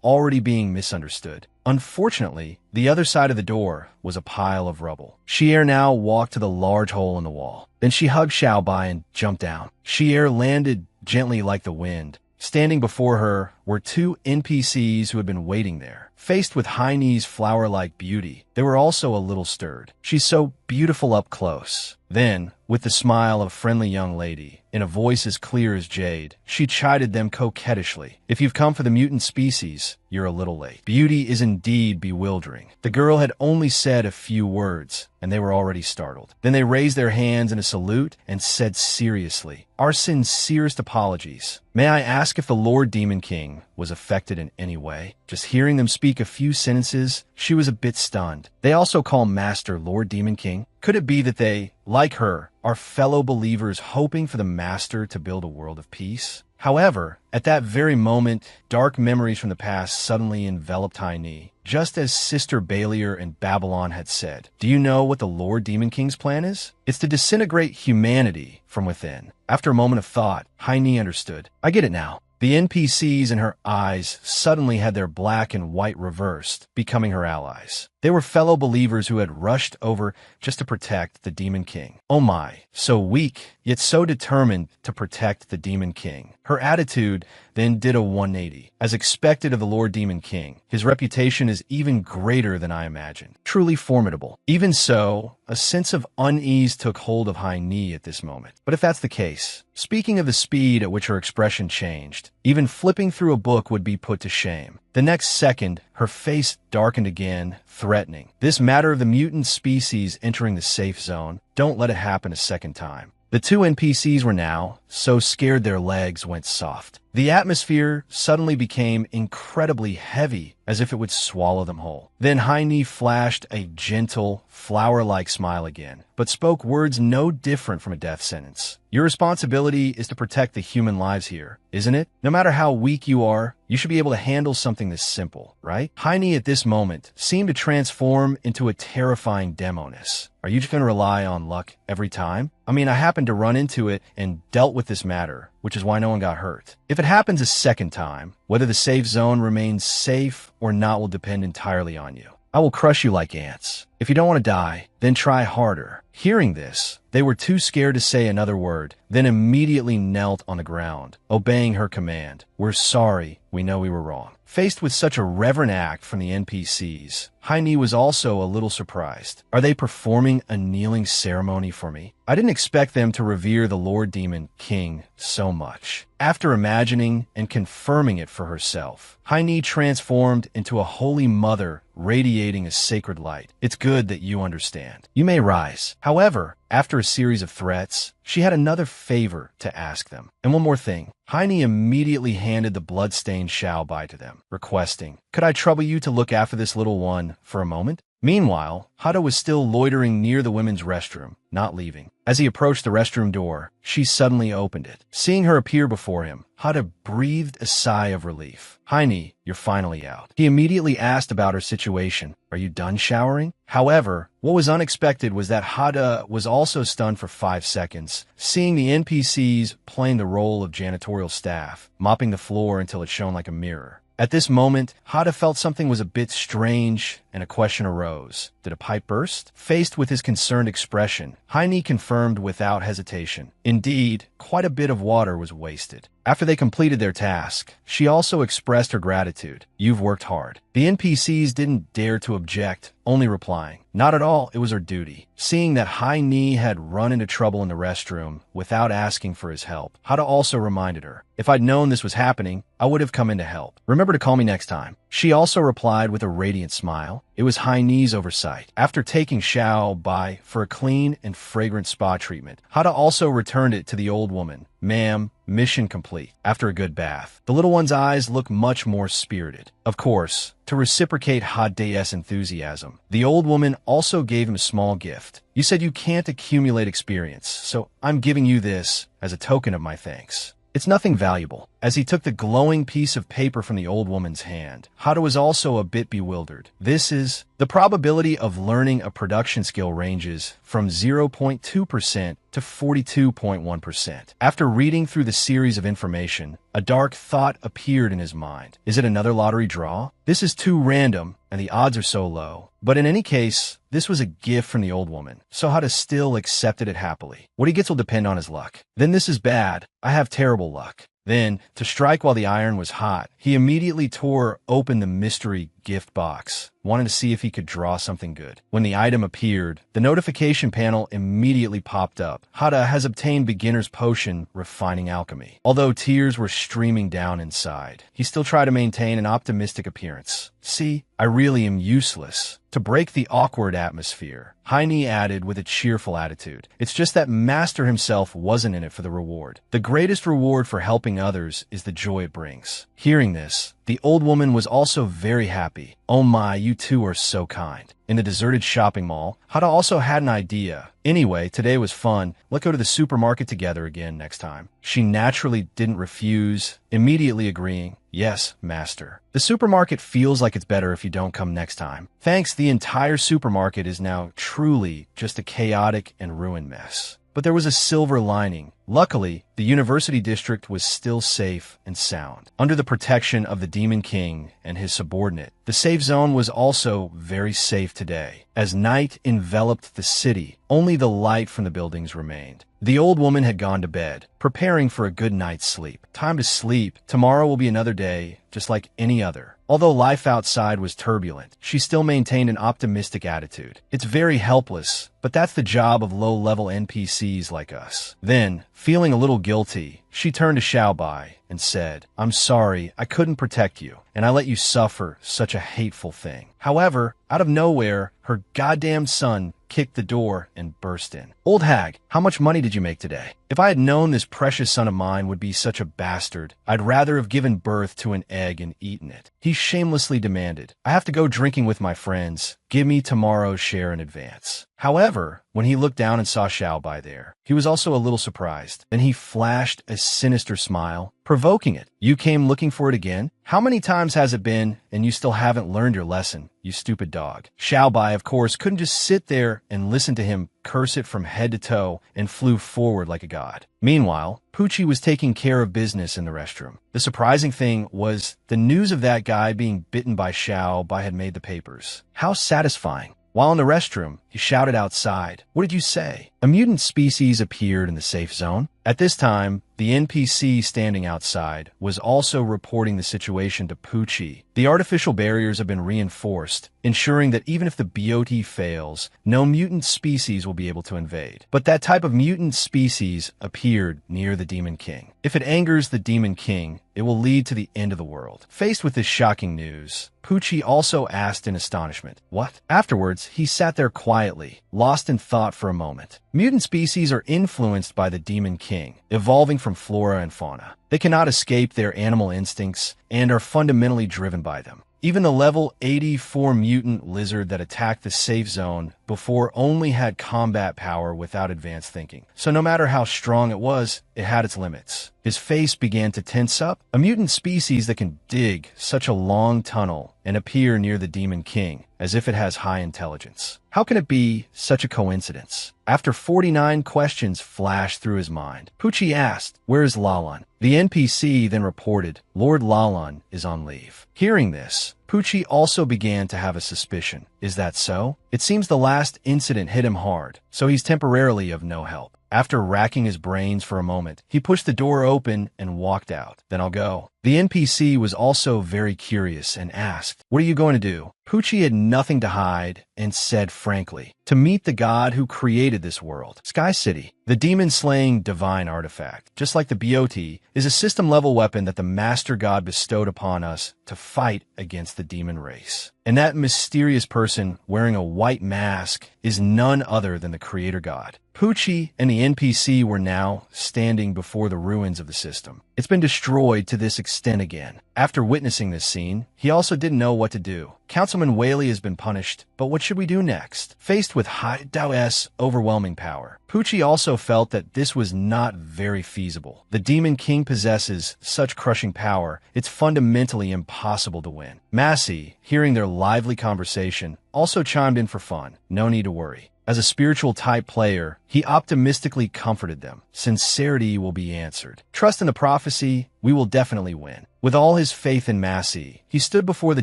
already being misunderstood." Unfortunately, the other side of the door was a pile of rubble. She-Air now walked to the large hole in the wall. Then she hugged Xiao Bai and jumped down. She-Air landed gently like the wind. Standing before her were 2 NPCs who had been waiting there. Faced with Haine's flower-like beauty, they were also a little stirred. "She's so beautiful up close." Then, with the smile of a friendly young lady, in a voice as clear as jade, she chided them coquettishly. "If you've come for the mutant species, you're a little late." Beauty is indeed bewildering. The girl had only said a few words, and they were already startled. Then they raised their hands in a salute and said seriously, "Our sincerest apologies. May I ask if the Lord Demon King king was affected in any way. Just hearing them speak a few sentences, she was a bit stunned. They also call Master Lord Demon King. Could it be that they, like her, are fellow believers hoping for the Master to build a world of peace? However, at that very moment, dark memories from the past suddenly enveloped Haini, just as Sister Balier in Babylon had said. Do you know what the Lord Demon King's plan is? It's to disintegrate humanity from within. After a moment of thought, Haini understood. I get it now. The NPCs in her eyes suddenly had their black and white reversed, becoming her allies. They were fellow believers who had rushed over just to protect the Demon King. Oh my, so weak, yet so determined to protect the Demon King. Her attitude then did a 180. As expected of the Lord Demon King, his reputation is even greater than I imagined. Truly formidable. Even so, a sense of unease took hold of Haini at this moment. But if that's the case, speaking of the speed at which her expression changed, even flipping through a book would be put to shame. The next second, her face darkened again, threatening. This matter of the mutant species entering the safe zone, don't let it happen a second time. The two NPCs were now so scared their legs went soft. The atmosphere suddenly became incredibly heavy, as if it would swallow them whole. Then Haini flashed a gentle, flower-like smile again, but spoke words no different from a death sentence. Your responsibility is to protect the human lives here, isn't it? No matter how weak you are, you should be able to handle something this simple, right? Haini at this moment seemed to transform into a terrifying demoness. Are you just going to rely on luck every time? I mean, I happened to run into it and dealt with this matter, which is why no one got hurt. If it happens a second time, whether the safe zone remains safe or not will depend entirely on you. I will crush you like ants. If you don't want to die, then try harder. Hearing this, they were too scared to say another word, then immediately knelt on the ground, obeying her command. We're sorry, we know we were wrong. Faced with such a reverent act from the NPCs, Haini was also a little surprised. Are they performing a kneeling ceremony for me? I didn't expect them to revere the Lord Demon King so much. After imagining and confirming it for herself, Haini transformed into a holy mother radiating a sacred light. It's good that you understand. You may rise. However, after a series of threats, she had another favor to ask them. And one more thing. Haini immediately handed the blood-stained Xiaobai to them, requesting, "Could I trouble you to look after this little one for a moment?" Meanwhile, Hada was still loitering near the women's restroom, not leaving. As he approached the restroom door, she suddenly opened it. Seeing her appear before him, Hada breathed a sigh of relief. Haini, you're finally out. He immediately asked about her situation. Are you done showering? However, what was unexpected was that Hada was also stunned for 5 seconds, seeing the NPCs playing the role of janitorial staff, mopping the floor until it shone like a mirror. At this moment, Hada felt something was a bit strange, and a question arose. Did a pipe burst? Faced with his concerned expression, Haini confirmed without hesitation. Indeed, quite a bit of water was wasted. After they completed their task, she also expressed her gratitude. You've worked hard. The NPCs didn't dare to object, only replying, not at all, it was her duty. Seeing that Haini had run into trouble in the restroom without asking for his help, Hada also reminded her, if I'd known this was happening, I would have come in to help. Remember to call me next time. She also replied with a radiant smile. It was Haini's oversight. After taking Xiao Bai for a clean and fragrant spa treatment, Hada also returned it to the old woman. Ma'am, mission complete. After a good bath, the little one's eyes look much more spirited. Of course, to reciprocate Hade's enthusiasm, the old woman also gave him a small gift. You said you can't accumulate experience, so I'm giving you this as a token of my thanks. It's nothing valuable. As he took the glowing piece of paper from the old woman's hand, Hada was also a bit bewildered. This is the probability of learning a production skill ranges from 0.2% to 42.1%. After reading through the series of information, a dark thought appeared in his mind. Is it another lottery draw? This is too random, and the odds are so low. But in any case, this was a gift from the old woman, so Hada still accepted it happily. What he gets will depend on his luck. Then this is bad. I have terrible luck. Then, to strike while the iron was hot, he immediately tore open the mystery gift box, wanting to see if he could draw something good. When the item appeared, the notification panel immediately popped up. Hada has obtained beginner's potion refining alchemy. Although tears were streaming down inside, he still tried to maintain an optimistic appearance. See, I really am useless. To break the awkward atmosphere, Heine added with a cheerful attitude. It's just that Master himself wasn't in it for the reward. The greatest reward for helping others is the joy it brings. Hearing this, the old woman was also very happy. Oh my, you two are so kind. In the deserted shopping mall, Hada also had an idea. Anyway, today was fun. Let's go to the supermarket together again next time. She naturally didn't refuse, immediately agreeing, yes, master. The supermarket feels like it's better if you don't come next time. Thanks, the entire supermarket is now truly just a chaotic and ruined mess. But there was a silver lining. Luckily, the university district was still safe and sound, under the protection of the Demon King and his subordinate. The safe zone was also very safe today. As night enveloped the city, only the light from the buildings remained. The old woman had gone to bed, preparing for a good night's sleep. Time to sleep. Tomorrow will be another day, just like any other. Although life outside was turbulent, she still maintained an optimistic attitude. It's very helpless, but that's the job of low-level NPCs like us. Then, feeling a little guilty, she turned to Xiaobai and said, I'm sorry, I couldn't protect you, and I let you suffer such a hateful thing. However, out of nowhere, her goddamn son kicked the door and burst in. Old hag, how much money did you make today? If I had known this precious son of mine would be such a bastard, I'd rather have given birth to an egg and eaten it. He shamelessly demanded, I have to go drinking with my friends. Give me tomorrow's share in advance. However, when he looked down and saw Xiaobai there, he was also a little surprised. Then he flashed a sinister smile, provoking it. You came looking for it again? How many times has it been, and you still haven't learned your lesson, you stupid dog? Xiaobai, of course, couldn't just sit there and listen to him curse it from head to toe and flew forward like a god. Meanwhile, Poochie was taking care of business in the restroom. The surprising thing was the news of that guy being bitten by Xiaobai had made the papers. How satisfying. While in the restroom, he shouted outside, What did you say? A mutant species appeared in the safe zone. At this time, the NPC standing outside was also reporting the situation to Poochie. The artificial barriers have been reinforced, ensuring that even if the BOT fails, no mutant species will be able to invade. But that type of mutant species appeared near the Demon King. If it angers the Demon King, it will lead to the end of the world. Faced with this shocking news, Poochie also asked in astonishment, What? Afterwards, he sat there quietly, lost in thought for a moment. Mutant species are influenced by the Demon King, evolving from flora and fauna. They cannot escape their animal instincts and are fundamentally driven by them. Even the level 84 mutant lizard that attacked the safe zone before only had combat power without advanced thinking. So no matter how strong it was, it had its limits. His face began to tense up. A mutant species that can dig such a long tunnel and appear near the Demon King, as if it has high intelligence. How can it be such a coincidence? After 49 questions flashed through his mind, Poochie asked, Where is Lalan? The NPC then reported, Lord Lalan is on leave. Hearing this, Poochie also began to have a suspicion. Is that so? It seems the last incident hit him hard, so he's temporarily of no help. After racking his brains for a moment, he pushed the door open and walked out. Then I'll go. The NPC was also very curious and asked, What are you going to do? Poochie had nothing to hide and said frankly, To meet the god who created this world, Sky City. The demon-slaying divine artifact, just like the BOT, is a system-level weapon that the Master God bestowed upon us to fight against the demon race. And that mysterious person wearing a white mask is none other than the Creator God. Poochie and the NPC were now standing before the ruins of the system. It's been destroyed to this extent again. After witnessing this scene, he also didn't know what to do. Councilman Whaley has been punished, but what should we do next? Faced with Hai Dao's overwhelming power, Poochie also felt that this was not very feasible. The Demon King possesses such crushing power, it's fundamentally impossible to win. Massey, hearing their lively conversation, also chimed in for fun. No need to worry. As a spiritual-type player, he optimistically comforted them. Sincerity will be answered. Trust in the prophecy, we will definitely win. With all his faith in Massey, he stood before the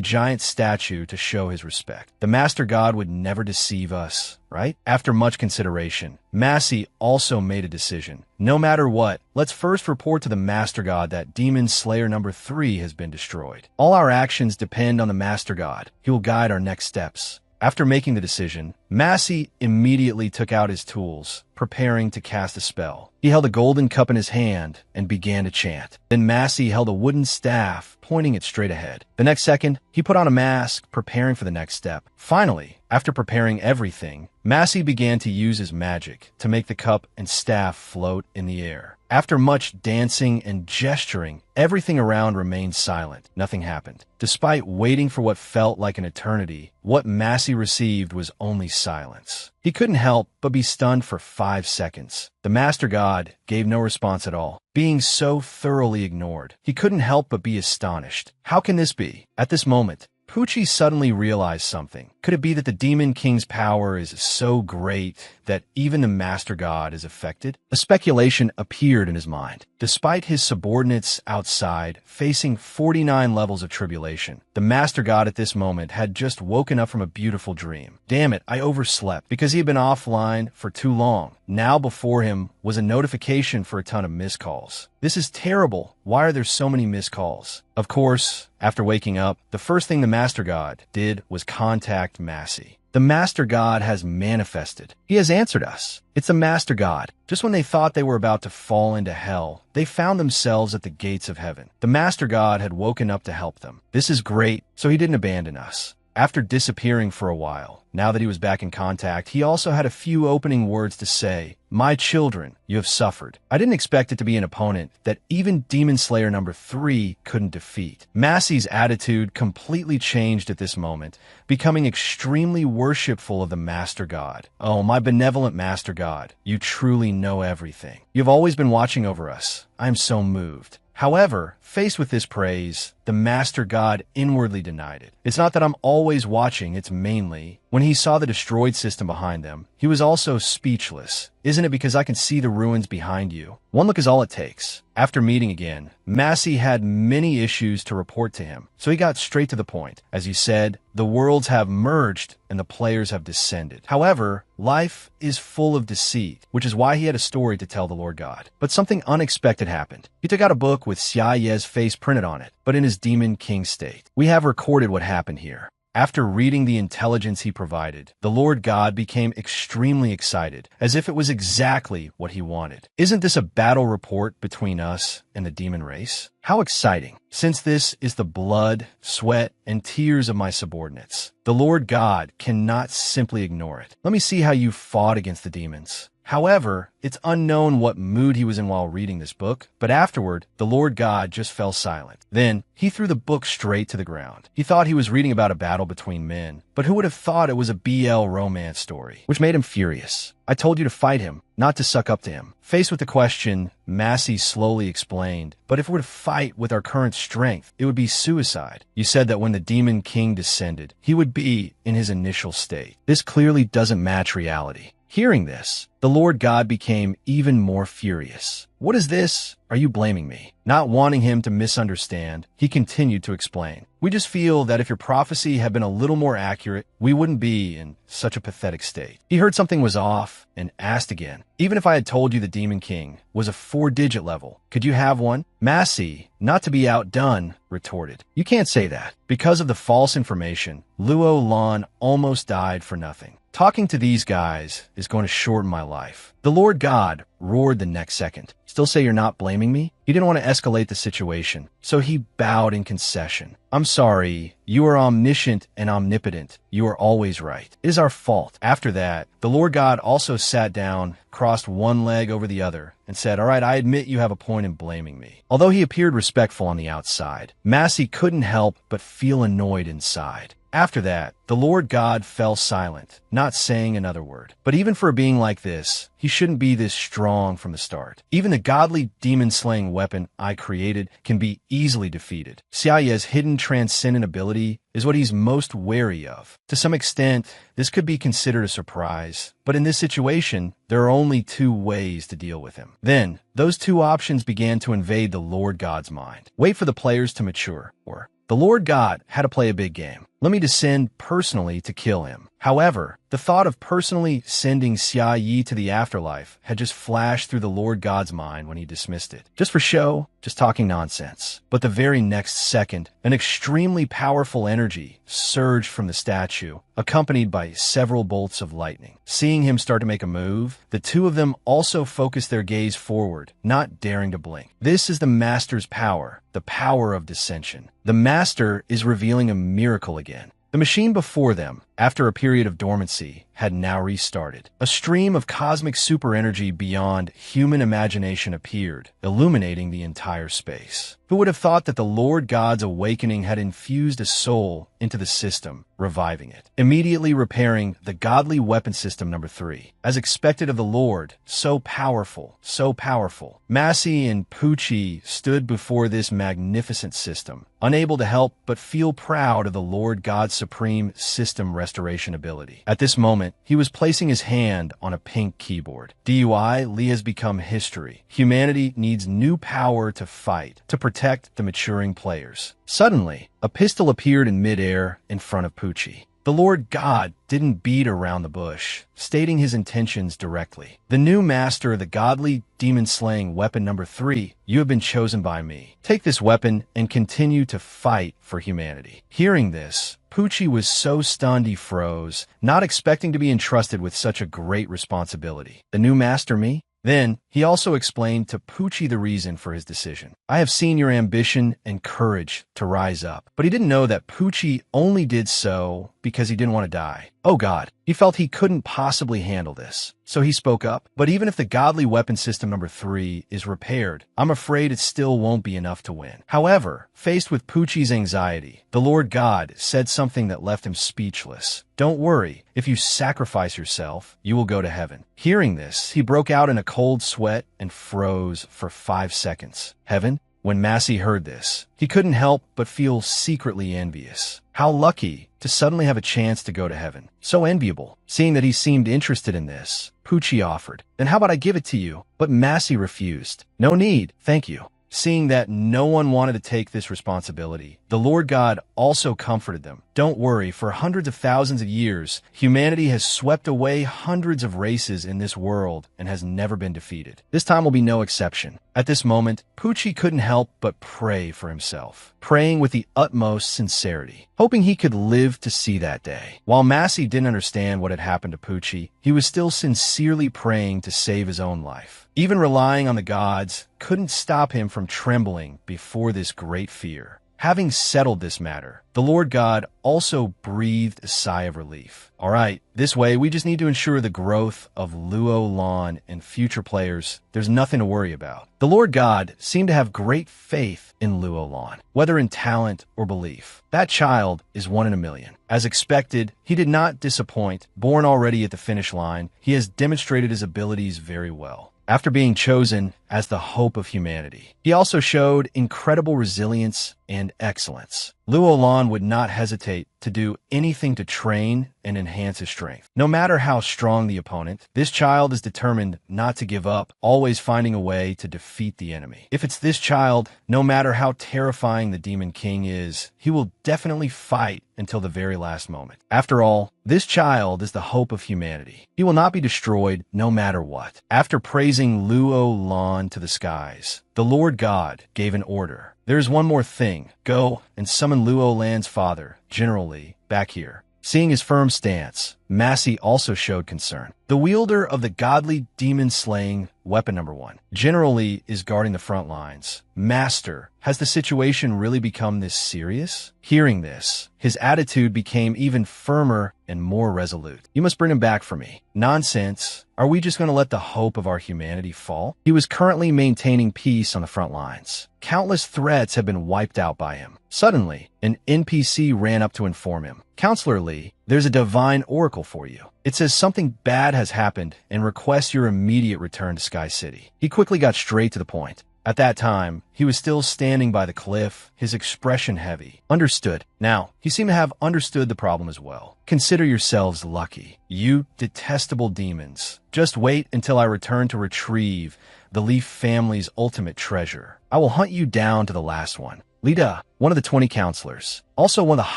giant statue to show his respect. The Master God would never deceive us, right? After much consideration, Massey also made a decision. No matter what, let's first report to the Master God that Demon Slayer number 3 has been destroyed. All our actions depend on the Master God. He will guide our next steps. After making the decision, Massey immediately took out his tools, preparing to cast a spell. He held a golden cup in his hand and began to chant. Then Massey held a wooden staff, pointing it straight ahead. The next second, he put on a mask, preparing for the next step. Finally, after preparing everything, Massey began to use his magic to make the cup and staff float in the air. After much dancing and gesturing, everything around remained silent. Nothing happened. Despite waiting for what felt like an eternity, what Massey received was only silence. He couldn't help but be stunned for 5 seconds. The Master God gave no response at all, being so thoroughly ignored. He couldn't help but be astonished. How can this be? At this moment, Poochie suddenly realized something. Could it be that the Demon King's power is so great that even the Master God is affected? A speculation appeared in his mind. Despite his subordinates outside facing 49 levels of tribulation, the Master God at this moment had just woken up from a beautiful dream. Damn it, I overslept because he had been offline for too long. Now before him was a notification for a ton of missed calls. This is terrible. Why are there so many missed calls? Of course, after waking up, the first thing the Master God did was contact Massey. The Master God has manifested. He has answered us. It's the Master God. Just when they thought they were about to fall into hell, they found themselves at the gates of heaven. The Master God had woken up to help them. This is great, so he didn't abandon us. After disappearing for a while, now that he was back in contact, he also had a few opening words to say. My children, you have suffered. I didn't expect it to be an opponent that even Demon Slayer number 3 couldn't defeat. Massey's attitude completely changed at this moment, becoming extremely worshipful of the Master God. Oh, my benevolent Master God, you truly know everything. You've always been watching over us. I am so moved. However, faced with this praise, the Master God inwardly denied it. It's not that I'm always watching, it's mainly, when he saw the destroyed system behind them, he was also speechless. Isn't it because I can see the ruins behind you? One look is all it takes. After meeting again, Massey had many issues to report to him, so he got straight to the point. As you said, the worlds have merged and the players have descended. However, life is full of deceit, which is why he had a story to tell the Lord God. But something unexpected happened. He took out a book with Xia Ye's face printed on it, but in his Demon King state. We have recorded what happened here. After reading the intelligence he provided, the Lord God became extremely excited, as if it was exactly what he wanted. Isn't this a battle report between us and the demon race? How exciting, since this is the blood, sweat, and tears of my subordinates. The Lord God cannot simply ignore it. Let me see how you fought against the demons. However, it's unknown what mood he was in while reading this book, but afterward, the Lord God just fell silent. Then, he threw the book straight to the ground. He thought he was reading about a battle between men, but who would have thought it was a BL romance story, which made him furious. I told you to fight him, not to suck up to him. Faced with the question, Massey slowly explained, but if we're to fight with our current strength, it would be suicide. You said that when the Demon King descended, he would be in his initial state. This clearly doesn't match reality. Hearing this, the Lord God became even more furious. What is this? Are you blaming me? Not wanting him to misunderstand, he continued to explain. We just feel that if your prophecy had been a little more accurate, we wouldn't be in such a pathetic state. He heard something was off and asked again. Even if I had told you the Demon King was a 4-digit level, could you have one? Massey, not to be outdone, retorted. You can't say that. Because of the false information, Luo Lan almost died for nothing. Talking to these guys is going to shorten my life. The Lord God roared the next second. Still say you're not blaming me? He didn't want to escalate the situation, so he bowed in concession. I'm sorry. You are omniscient and omnipotent. You are always right. It is our fault. After that, the Lord God also sat down, crossed one leg over the other, and said, all right, I admit you have a point in blaming me. Although he appeared respectful on the outside, Massey couldn't help but feel annoyed inside. After that, the Lord God fell silent, not saying another word. But even for a being like this, he shouldn't be this strong from the start. Even the godly demon-slaying weapon I created can be easily defeated. Xiaoye's hidden transcendent ability is what he's most wary of. To some extent, this could be considered a surprise, but in this situation, there are only two ways to deal with him. Then, those two options began to invade the Lord God's mind. Wait for the players to mature, or the Lord God had to play a big game. Let me descend personally to kill him. However, the thought of personally sending Xia Yi to the afterlife had just flashed through the Lord God's mind when he dismissed it. Just for show, just talking nonsense. But the very next second, an extremely powerful energy surged from the statue, accompanied by several bolts of lightning. Seeing him start to make a move, the two of them also focused their gaze forward, not daring to blink. This is the Master's power, the power of dissension. The Master is revealing a miracle again. The machine before them, after a period of dormancy, had now restarted. A stream of cosmic super energy beyond human imagination appeared, illuminating the entire space. Who would have thought that the Lord God's awakening had infused a soul into the system, reviving it, immediately repairing the godly weapon system number 3. As expected of the Lord, so powerful, so powerful. Massey and Poochie stood before this magnificent system, unable to help but feel proud of the Lord God's supreme system restoration ability. At this moment, he was placing his hand on a pink keyboard. DUI, Lee has become history. Humanity needs new power to fight, to protect the maturing players. Suddenly, a pistol appeared in midair in front of Poochie. The Lord God didn't beat around the bush, stating his intentions directly. The new master of the godly demon-slaying weapon number 3, you have been chosen by me. Take this weapon and continue to fight for humanity. Hearing this, Poochie was so stunned he froze, not expecting to be entrusted with such a great responsibility. The new master me? Then, he also explained to Poochie the reason for his decision. I have seen your ambition and courage to rise up. But he didn't know that Poochie only did so because he didn't want to die. Oh God, he felt he couldn't possibly handle this. So he spoke up. But even if the godly weapon system number 3 is repaired, I'm afraid it still won't be enough to win. However, faced with Poochie's anxiety, the Lord God said something that left him speechless. Don't worry, if you sacrifice yourself, you will go to heaven. Hearing this, he broke out in a cold sweat and froze for 5 seconds. Heaven? When Massey heard this, he couldn't help but feel secretly envious. How lucky to suddenly have a chance to go to heaven. So enviable. Seeing that he seemed interested in this, Poochie offered, then how about I give it to you? But Massey refused. No need, thank you. Seeing that no one wanted to take this responsibility, the Lord God also comforted them. Don't worry, for hundreds of thousands of years, humanity has swept away hundreds of races in this world and has never been defeated. This time will be no exception. At this moment, Poochie couldn't help but pray for himself, praying with the utmost sincerity, hoping he could live to see that day. While Massey didn't understand what had happened to Poochie, he was still sincerely praying to save his own life. Even relying on the gods couldn't stop him from trembling before this great fear. Having settled this matter, the Lord God also breathed a sigh of relief. All right, this way we just need to ensure the growth of Luo Lan and future players. There's nothing to worry about. The Lord God seemed to have great faith in Luo Lan, whether in talent or belief. That child is 1 in a million. As expected, he did not disappoint. Born already at the finish line, he has demonstrated his abilities very well. After being chosen as the hope of humanity, he also showed incredible resilience and excellence. Luo Lan would not hesitate to do anything to train and enhance his strength. No matter how strong the opponent, this child is determined not to give up, always finding a way to defeat the enemy. If it's this child, no matter how terrifying the Demon King is, he will definitely fight until the very last moment. After all, this child is the hope of humanity. He will not be destroyed no matter what. After praising Luo Lan to the skies, the Lord God gave an order. There is one more thing. Go and summon Luo Lan's father, General Lee, back here. Seeing his firm stance, Massey also showed concern. The wielder of the godly demon-slaying weapon number 1 generally is guarding the front lines. Master, has the situation really become this serious? Hearing this, his attitude became even firmer and more resolute. You must bring him back for me. Nonsense. Are we just going to let the hope of our humanity fall? He was currently maintaining peace on the front lines. Countless threats have been wiped out by him. Suddenly, an NPC ran up to inform him. Counselor Lee, there's a divine oracle for you. It says something bad has happened and requests your immediate return to Sky City. He quickly got straight to the point. At that time, he was still standing by the cliff, his expression heavy. Understood. Now, he seemed to have understood the problem as well. Consider yourselves lucky. You detestable demons. Just wait until I return to retrieve the Leaf family's ultimate treasure. I will hunt you down to the last one. Lida, one of the 20 counselors, also one of the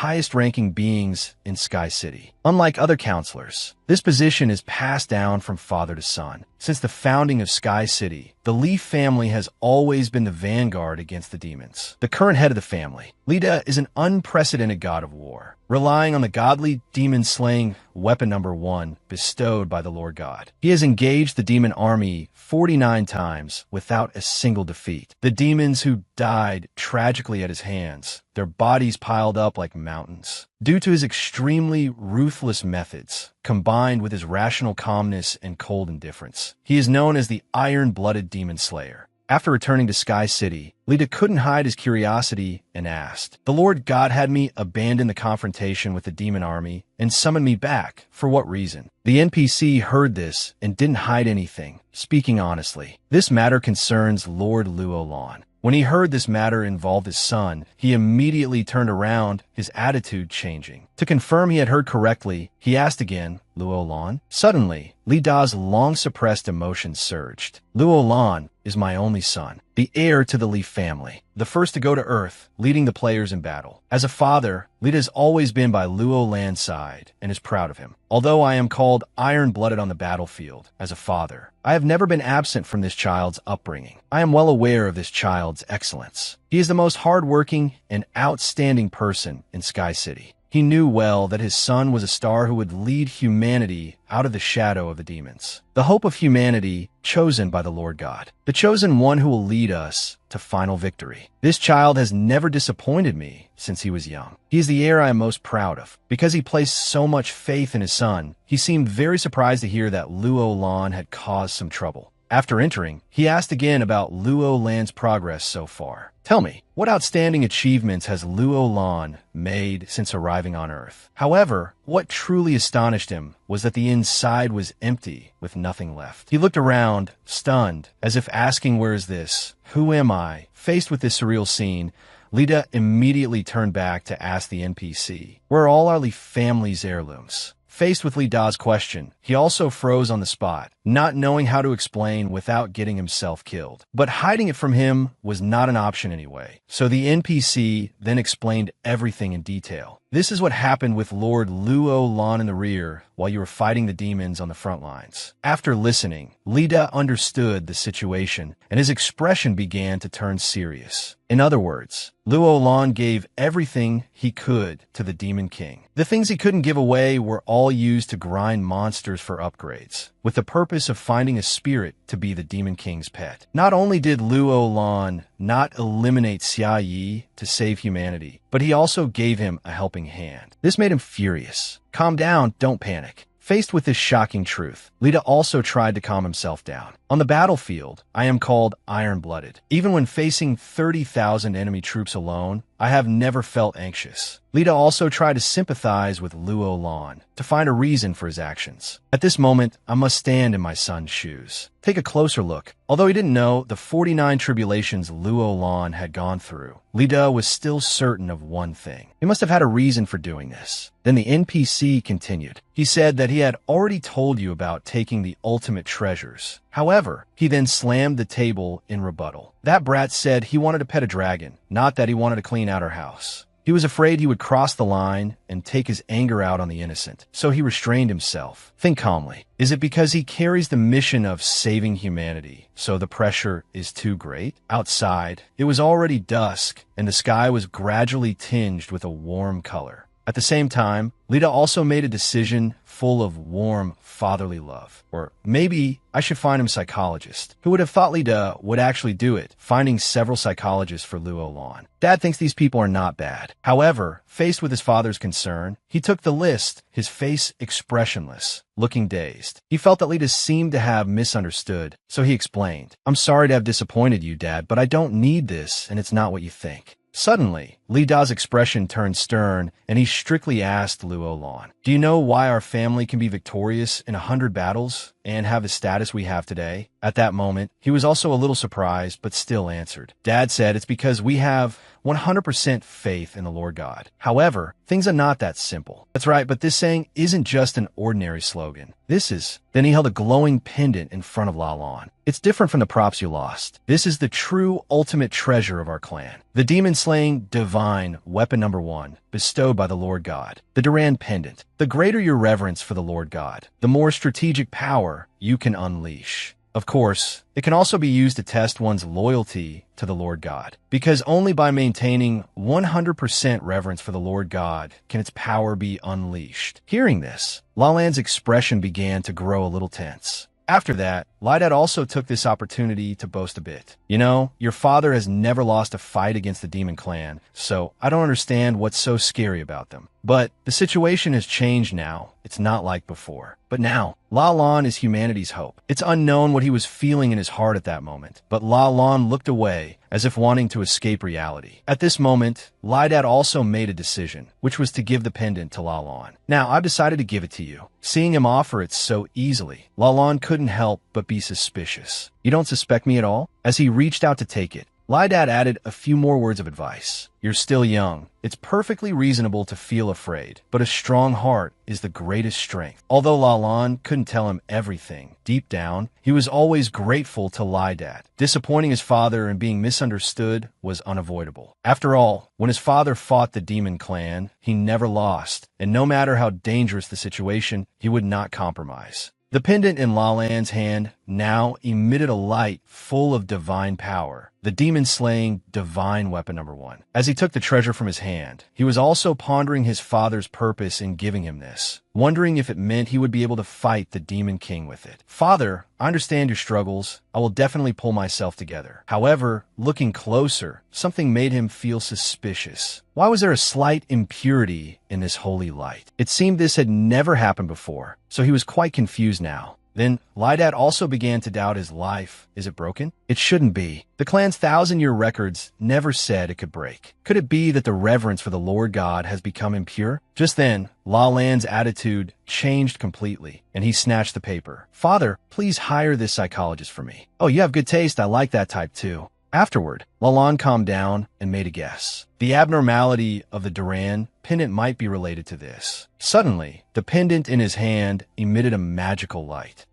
highest-ranking beings in Sky City. Unlike other counselors, this position is passed down from father to son. Since the founding of Sky City, the Leaf family has always been the vanguard against the demons. The current head of the family, Lida, is an unprecedented god of war, relying on the godly demon-slaying weapon number 1 bestowed by the Lord God. He has engaged the demon army 49 times without a single defeat. The demons who died tragically at his hands, their bodies piled up like mountains. Due to his extremely ruthless methods, combined with his rational calmness and cold indifference, he is known as the Iron-Blooded Demon Slayer. After returning to Sky City, Lida couldn't hide his curiosity and asked, "The Lord God had me abandon the confrontation with the demon army and summon me back. For what reason?" The NPC heard this and didn't hide anything, speaking honestly. This matter concerns Lord Luolan. When he heard this matter involved his son, he immediately turned around, his attitude changing. To confirm he had heard correctly, he asked again, "Luolan?" Suddenly, Li Da's long-suppressed emotions surged. "Luolan is my only son, the heir to the Leaf family, the first to go to Earth, leading the players in battle. As a father, Lida has always been by Luolan's side and is proud of him. Although I am called iron-blooded on the battlefield, as a father, I have never been absent from this child's upbringing. I am well aware of this child's excellence. He is the most hard-working and outstanding person in Sky City. He knew well that his son was a star who would lead humanity out of the shadow of the demons. The hope of humanity chosen by the Lord God. The chosen one who will lead us to final victory. This child has never disappointed me since he was young. He is the heir I am most proud of. Because he placed so much faith in his son, he seemed very surprised to hear that Luolan had caused some trouble. After entering, he asked again about Luolan's progress so far. Tell me, what outstanding achievements has Luolan made since arriving on Earth? However, what truly astonished him was that the inside was empty, with nothing left. He looked around, stunned, as if asking, "Where is this? Who am I?" Faced with this surreal scene, Lida immediately turned back to ask the NPC, "Where are all our Leaf family's heirlooms?" Faced with Li Da's question, he also froze on the spot, not knowing how to explain without getting himself killed. But hiding it from him was not an option anyway, so the NPC then explained everything in detail. This is what happened with Lord Luolan in the rear while you were fighting the demons on the front lines. After listening, Lida understood the situation, and his expression began to turn serious. In other words, Luolan gave everything he could to the Demon King. The things he couldn't give away were all used to grind monsters for upgrades, with the purpose of finding a spirit to be the Demon King's pet. Not only did Luolan not eliminate Xia Yi to save humanity, but he also gave him a helping hand. This made him furious. Calm down, don't panic. Faced with this shocking truth, Lida also tried to calm himself down. On the battlefield, I am called iron-blooded. Even when facing 30,000 enemy troops alone, I have never felt anxious. Lida also tried to sympathize with Luolan, to find a reason for his actions. At this moment, I must stand in my son's shoes. Take a closer look. Although he didn't know the 49 tribulations Luolan had gone through, Lida was still certain of one thing. He must have had a reason for doing this. Then the NPC continued. He said that he had already told you about taking the ultimate treasures. However, he then slammed the table in rebuttal. That brat said he wanted to pet a dragon, not that he wanted to clean out our house. He was afraid he would cross the line and take his anger out on the innocent, so he restrained himself. Think calmly. Is it because he carries the mission of saving humanity, so the pressure is too great? Outside, it was already dusk, and the sky was gradually tinged with a warm color. At the same time, Lida also made a decision full of warm, fatherly love. Or maybe I should find him a psychologist. Who would have thought Lida would actually do it, finding several psychologists for Luo Lan? Dad thinks these people are not bad. However, faced with his father's concern, he took the list, his face expressionless, looking dazed. He felt that Lida seemed to have misunderstood, so he explained, "I'm sorry to have disappointed you, Dad, but I don't need this, and it's not what you think." Suddenly, Li Da's expression turned stern, and he strictly asked Luo Lan, "Do you know why our family can be victorious in 100 battles and have the status we have today?" At that moment, he was also a little surprised, but still answered. Dad said, "It's because we have 100% faith in the Lord God." However, things are not that simple. That's right, but this saying isn't just an ordinary slogan. Then he held a glowing pendant in front of La Lan. "It's different from the props you lost. This is the true ultimate treasure of our clan. The demon-slaying divine weapon number 1, bestowed by the Lord God. The Duran pendant. The greater your reverence for the Lord God, the more strategic power you can unleash." Of course, it can also be used to test one's loyalty to the Lord God, because only by maintaining 100% reverence for the Lord God can its power be unleashed. Hearing this, La Lan's expression began to grow a little tense. After that, Lydad also took this opportunity to boast a bit. "You know, your father has never lost a fight against the demon clan, so I don't understand what's so scary about them. But the situation has changed now. It's not like before. But now, La Lan is humanity's hope." It's unknown what he was feeling in his heart at that moment, but La Lan looked away as if wanting to escape reality. At this moment, Lydad also made a decision, which was to give the pendant to La Lan. "Now, I've decided to give it to you." Seeing him offer it so easily, La Lan couldn't help but be suspicious. "You don't suspect me at all?" As he reached out to take it, Lydad added a few more words of advice. "You're still young. It's perfectly reasonable to feel afraid, but a strong heart is the greatest strength." Although La Lan couldn't tell him everything, deep down, he was always grateful to Lydad. Disappointing his father and being misunderstood was unavoidable. After all, when his father fought the demon clan, he never lost, and no matter how dangerous the situation, he would not compromise. The pendant in La Lan's hand now emitted a light full of divine power, the demon-slaying divine weapon number 1. As he took the treasure from his hand, he was also pondering his father's purpose in giving him this, wondering if it meant he would be able to fight the demon king with it. "Father, I understand your struggles. I will definitely pull myself together." However, looking closer, something made him feel suspicious. Why was there a slight impurity in this holy light? It seemed this had never happened before, so he was quite confused now. Then, Lydad also began to doubt his life. Is it broken? It shouldn't be. The clan's 1,000-year records never said it could break. Could it be that the reverence for the Lord God has become impure? Just then, La Lan's attitude changed completely, and he snatched the paper. "Father, please hire this psychologist for me." "Oh, you have good taste. I like that type too." Afterward, La Lan calmed down and made a guess. The abnormality of the Duran pendant might be related to this. Suddenly, the pendant in his hand emitted a magical light.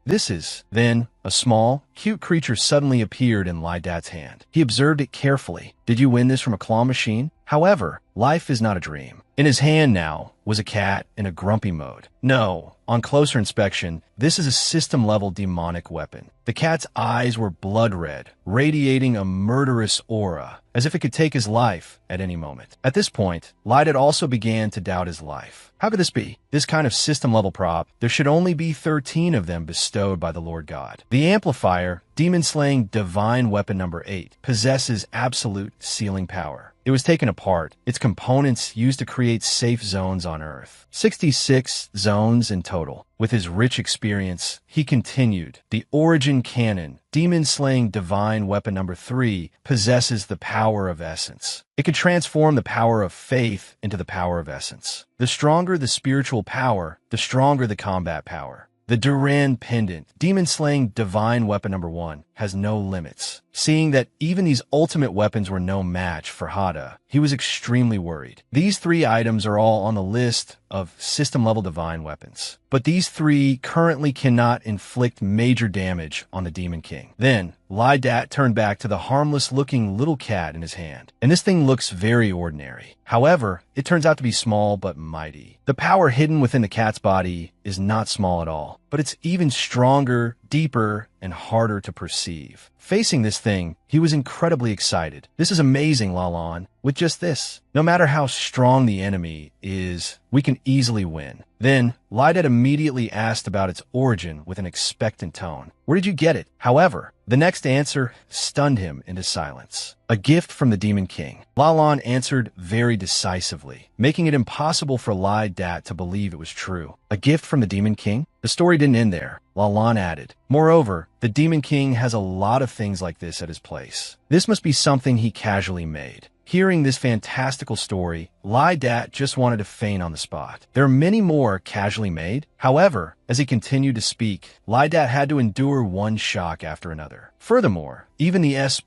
Then, a small, cute creature suddenly appeared in Lydad's hand. He observed it carefully. "Did you win this from a claw machine?" However, life is not a dream. In his hand now was a cat in a grumpy mode. No, on closer inspection, this is a system-level demonic weapon. The cat's eyes were blood red, radiating a murderous aura, as if it could take his life at any moment. At this point, Lydad also began to doubt his life. How could this be? This kind of system-level prop, there should only be 13 of them bestowed by the Lord God. The amplifier, demon-slaying divine weapon number 8, possesses absolute sealing power. It was taken apart, its components used to create safe zones on Earth. 66 zones in total. With his rich experience, he continued. The origin cannon, demon-slaying divine weapon number 3, possesses the power of essence. It can transform the power of faith into the power of essence. The stronger the spiritual power, the stronger the combat power. The Duran pendant, demon-slaying divine weapon number 1, has no limits. Seeing that even these ultimate weapons were no match for Hada, he was extremely worried. These 3 items are all on the list of system-level divine weapons, but these 3 currently cannot inflict major damage on the Demon King. Then, Lydat turned back to the harmless-looking little cat in his hand, and this thing looks very ordinary. However, it turns out to be small but mighty. The power hidden within the cat's body is not small at all, but it's even stronger, deeper and harder to perceive. Facing this thing, he was incredibly excited. This is amazing, Lalan. With just this, no matter how strong the enemy is, we can easily win. Then, Lydet immediately asked about its origin with an expectant tone. Where did you get it? However, the next answer stunned him into silence. A gift from the Demon King. Lalan answered very decisively, making it impossible for Lydet to believe it was true. A gift from the Demon King? The story didn't end there. Lalan added. Moreover, the Demon King has a lot of things like this at his place. This must be something he casually made. Hearing this fantastical story, Lydet just wanted to faint on the spot. There are many more casually made. However, as he continued to speak, Lydet had to endure one shock after another. Furthermore, even the S+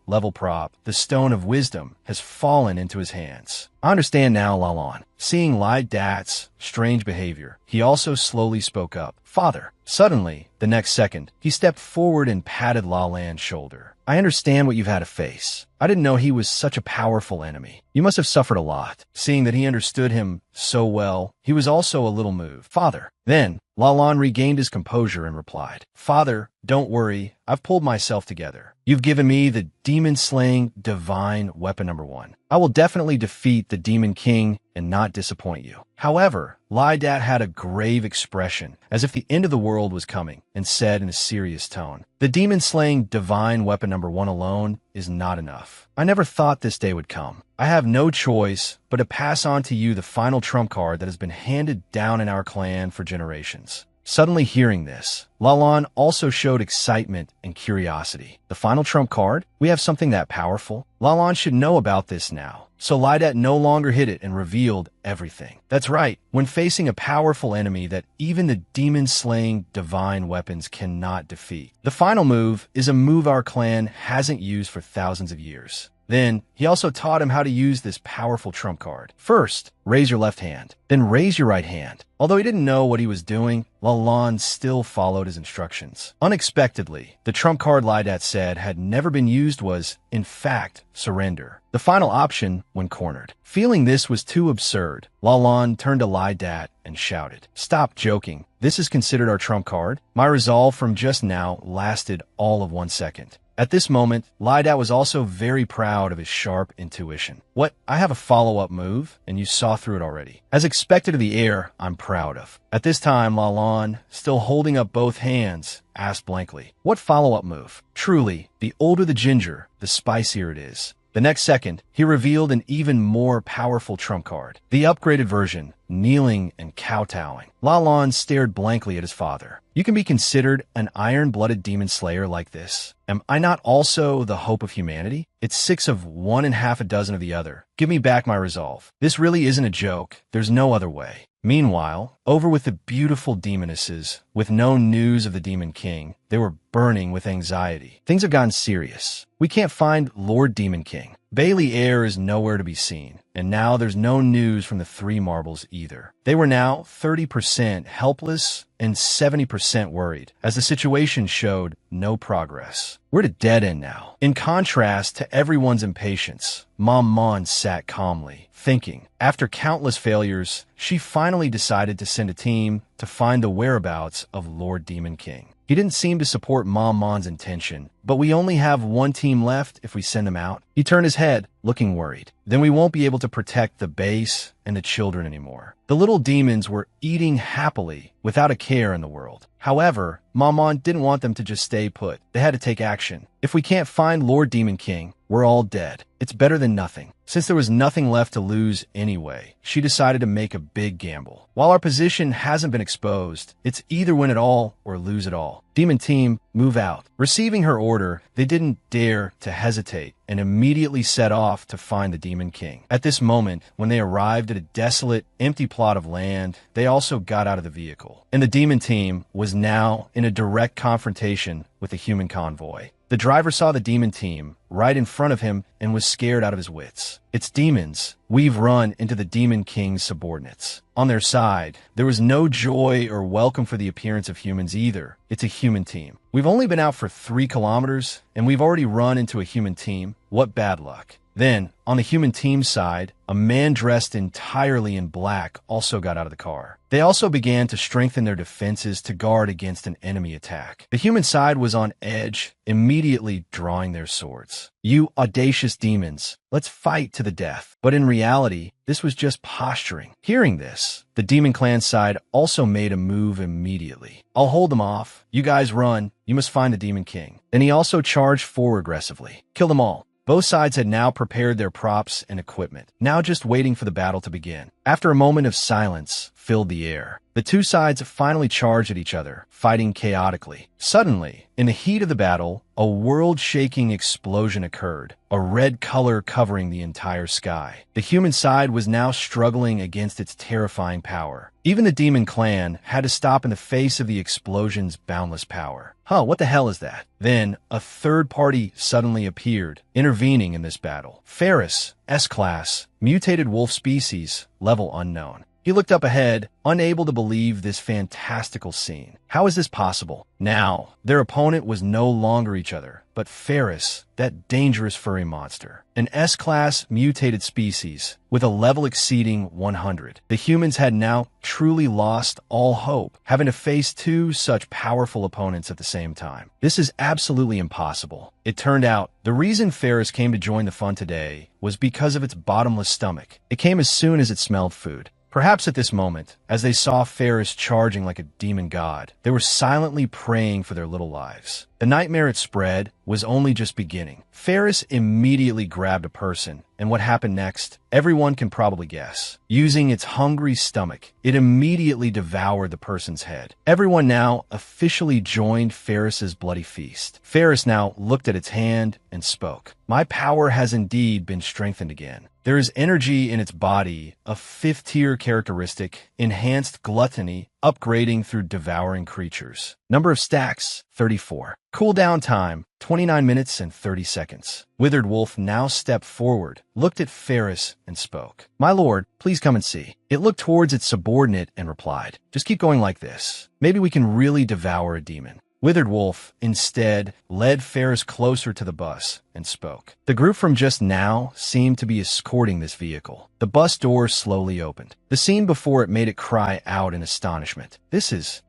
level prop, the Stone of Wisdom, has fallen into his hands. I understand now, Lalan. Seeing Lydet's strange behavior, he also slowly spoke up. Father. Suddenly, the next second, he stepped forward and patted Lalan's shoulder. I understand what you've had to face. I didn't know he was such a powerful enemy. You must have suffered a lot. Seeing that he understood him so well, he was also a little moved. Father. Then, Lalan regained his composure and replied, Father, don't worry. I've pulled myself together. You've given me the demon-slaying divine weapon number 1. I will definitely defeat the Demon King and not disappoint you. However, Lydet had a grave expression, as if the end of the world was coming, and said in a serious tone, the demon-slaying divine weapon number 1 alone is not enough. I never thought this day would come. I have no choice but to pass on to you the final trump card that has been handed down in our clan for generations. Suddenly hearing this, Lalan also showed excitement and curiosity. The final trump card? We have something that powerful? Lalan should know about this now. So Lydet no longer hid it and revealed everything. That's right, when facing a powerful enemy that even the demon-slaying divine weapons cannot defeat. The final move is a move our clan hasn't used for thousands of years. Then, he also taught him how to use this powerful trump card. First, raise your left hand, then raise your right hand. Although he didn't know what he was doing, Lalan still followed his instructions. Unexpectedly, the trump card Lydet said had never been used was, in fact, surrender. The final option when cornered. Feeling this was too absurd, Lalan turned to Lydet and shouted, Stop joking. This is considered our trump card? My resolve from just now lasted all of 1 second. At this moment, Lydet was also very proud of his sharp intuition. What? I have a follow-up move, and you saw through it already. As expected of the heir, I'm proud of. At this time, Lalan, still holding up both hands, asked blankly, What follow-up move? Truly, the older the ginger, the spicier it is. The next second, he revealed an even more powerful trump card. The upgraded version, kneeling and kowtowing. Lalan stared blankly at his father. You can be considered an iron-blooded demon slayer like this. Am I not also the hope of humanity? It's 6 of 1 and half a dozen of the other. Give me back my resolve. This really isn't a joke. There's no other way. Meanwhile, over with the beautiful demonesses, with no news of the Demon King, they were burning with anxiety. Things have gotten serious. We can't find Lord Demon King. Bailey Eyre is nowhere to be seen, and now there's no news from the 3 marbles either. They were now 30% helpless and 70% worried, as the situation showed no progress. We're at a dead end now. In contrast to everyone's impatience, Mom Mon sat calmly, thinking. After countless failures, she finally decided to send a team to find the whereabouts of Lord Demon King. He didn't seem to support Mom Mon's intention, but we only have 1 team left if we send him out. He turned his head, looking worried. Then we won't be able to protect the base and the children anymore. The little demons were eating happily without a care in the world. However, Mom Mon didn't want them to just stay put. They had to take action. If we can't find Lord Demon King, we're all dead. It's better than nothing. Since there was nothing left to lose anyway, she decided to make a big gamble. While our position hasn't been exposed, it's either win it all or lose it all. Demon Team, move out. Receiving her order, they didn't dare to hesitate and immediately set off to find the Demon King. At this moment, when they arrived at a desolate, empty plot of land, they also got out of the vehicle. And the Demon Team was now in a direct confrontation with a human convoy. The driver saw the Demon Team right in front of him and was scared out of his wits. It's demons. We've run into the Demon King's subordinates. On their side, there was no joy or welcome for the appearance of humans either. It's a human team. We've only been out for 3 kilometers, and we've already run into a human team. What bad luck. Then, on the human team side, a man dressed entirely in black also got out of the car. They also began to strengthen their defenses to guard against an enemy attack. The human side was on edge, immediately drawing their swords. "You audacious demons, let's fight to the death." But in reality, this was just posturing. Hearing this, the Demon Clan side also made a move immediately. "I'll hold them off. You guys run. You must find the Demon King." Then he also charged forward aggressively. "Kill them all." Both sides had now prepared their props and equipment, now just waiting for the battle to begin. After a moment of silence filled the air, the two sides finally charged at each other, fighting chaotically. Suddenly, in the heat of the battle, a world-shaking explosion occurred, a red color covering the entire sky. The human side was now struggling against its terrifying power. Even the Demon Clan had to stop in the face of the explosion's boundless power. What the hell is that? Then, a third party suddenly appeared, intervening in this battle. Ferris, S-Class, mutated wolf species, level unknown. He looked up ahead, unable to believe this fantastical scene. How is this possible? Now, their opponent was no longer each other, but Ferris, that dangerous furry monster. An S-Class mutated species, with a level exceeding 100. The humans had now truly lost all hope, having to face two such powerful opponents at the same time. This is absolutely impossible. It turned out, the reason Ferris came to join the fun today was because of its bottomless stomach. It came as soon as it smelled food. Perhaps at this moment, as they saw Ferris charging like a demon god, they were silently praying for their little lives. The nightmare it spread was only just beginning. Ferris immediately grabbed a person, and what happened next, everyone can probably guess. Using its hungry stomach, it immediately devoured the person's head. Everyone now officially joined Ferris's bloody feast. Ferris now looked at its hand and spoke. "My power has indeed been strengthened again. There is energy in its body, a fifth-tier characteristic, enhanced gluttony, upgrading through devouring creatures. Number of stacks, 34. Cooldown time, 29 minutes and 30 seconds. Withered Wolf now stepped forward, looked at Ferris, and spoke. "My lord, please come and see." It looked towards its subordinate and replied, "Just keep going like this. Maybe we can really devour a demon." Withered Wolf, instead, led Ferris closer to the bus and spoke. The group from just now seemed to be escorting this vehicle. The bus door slowly opened. The scene before it made it cry out in astonishment.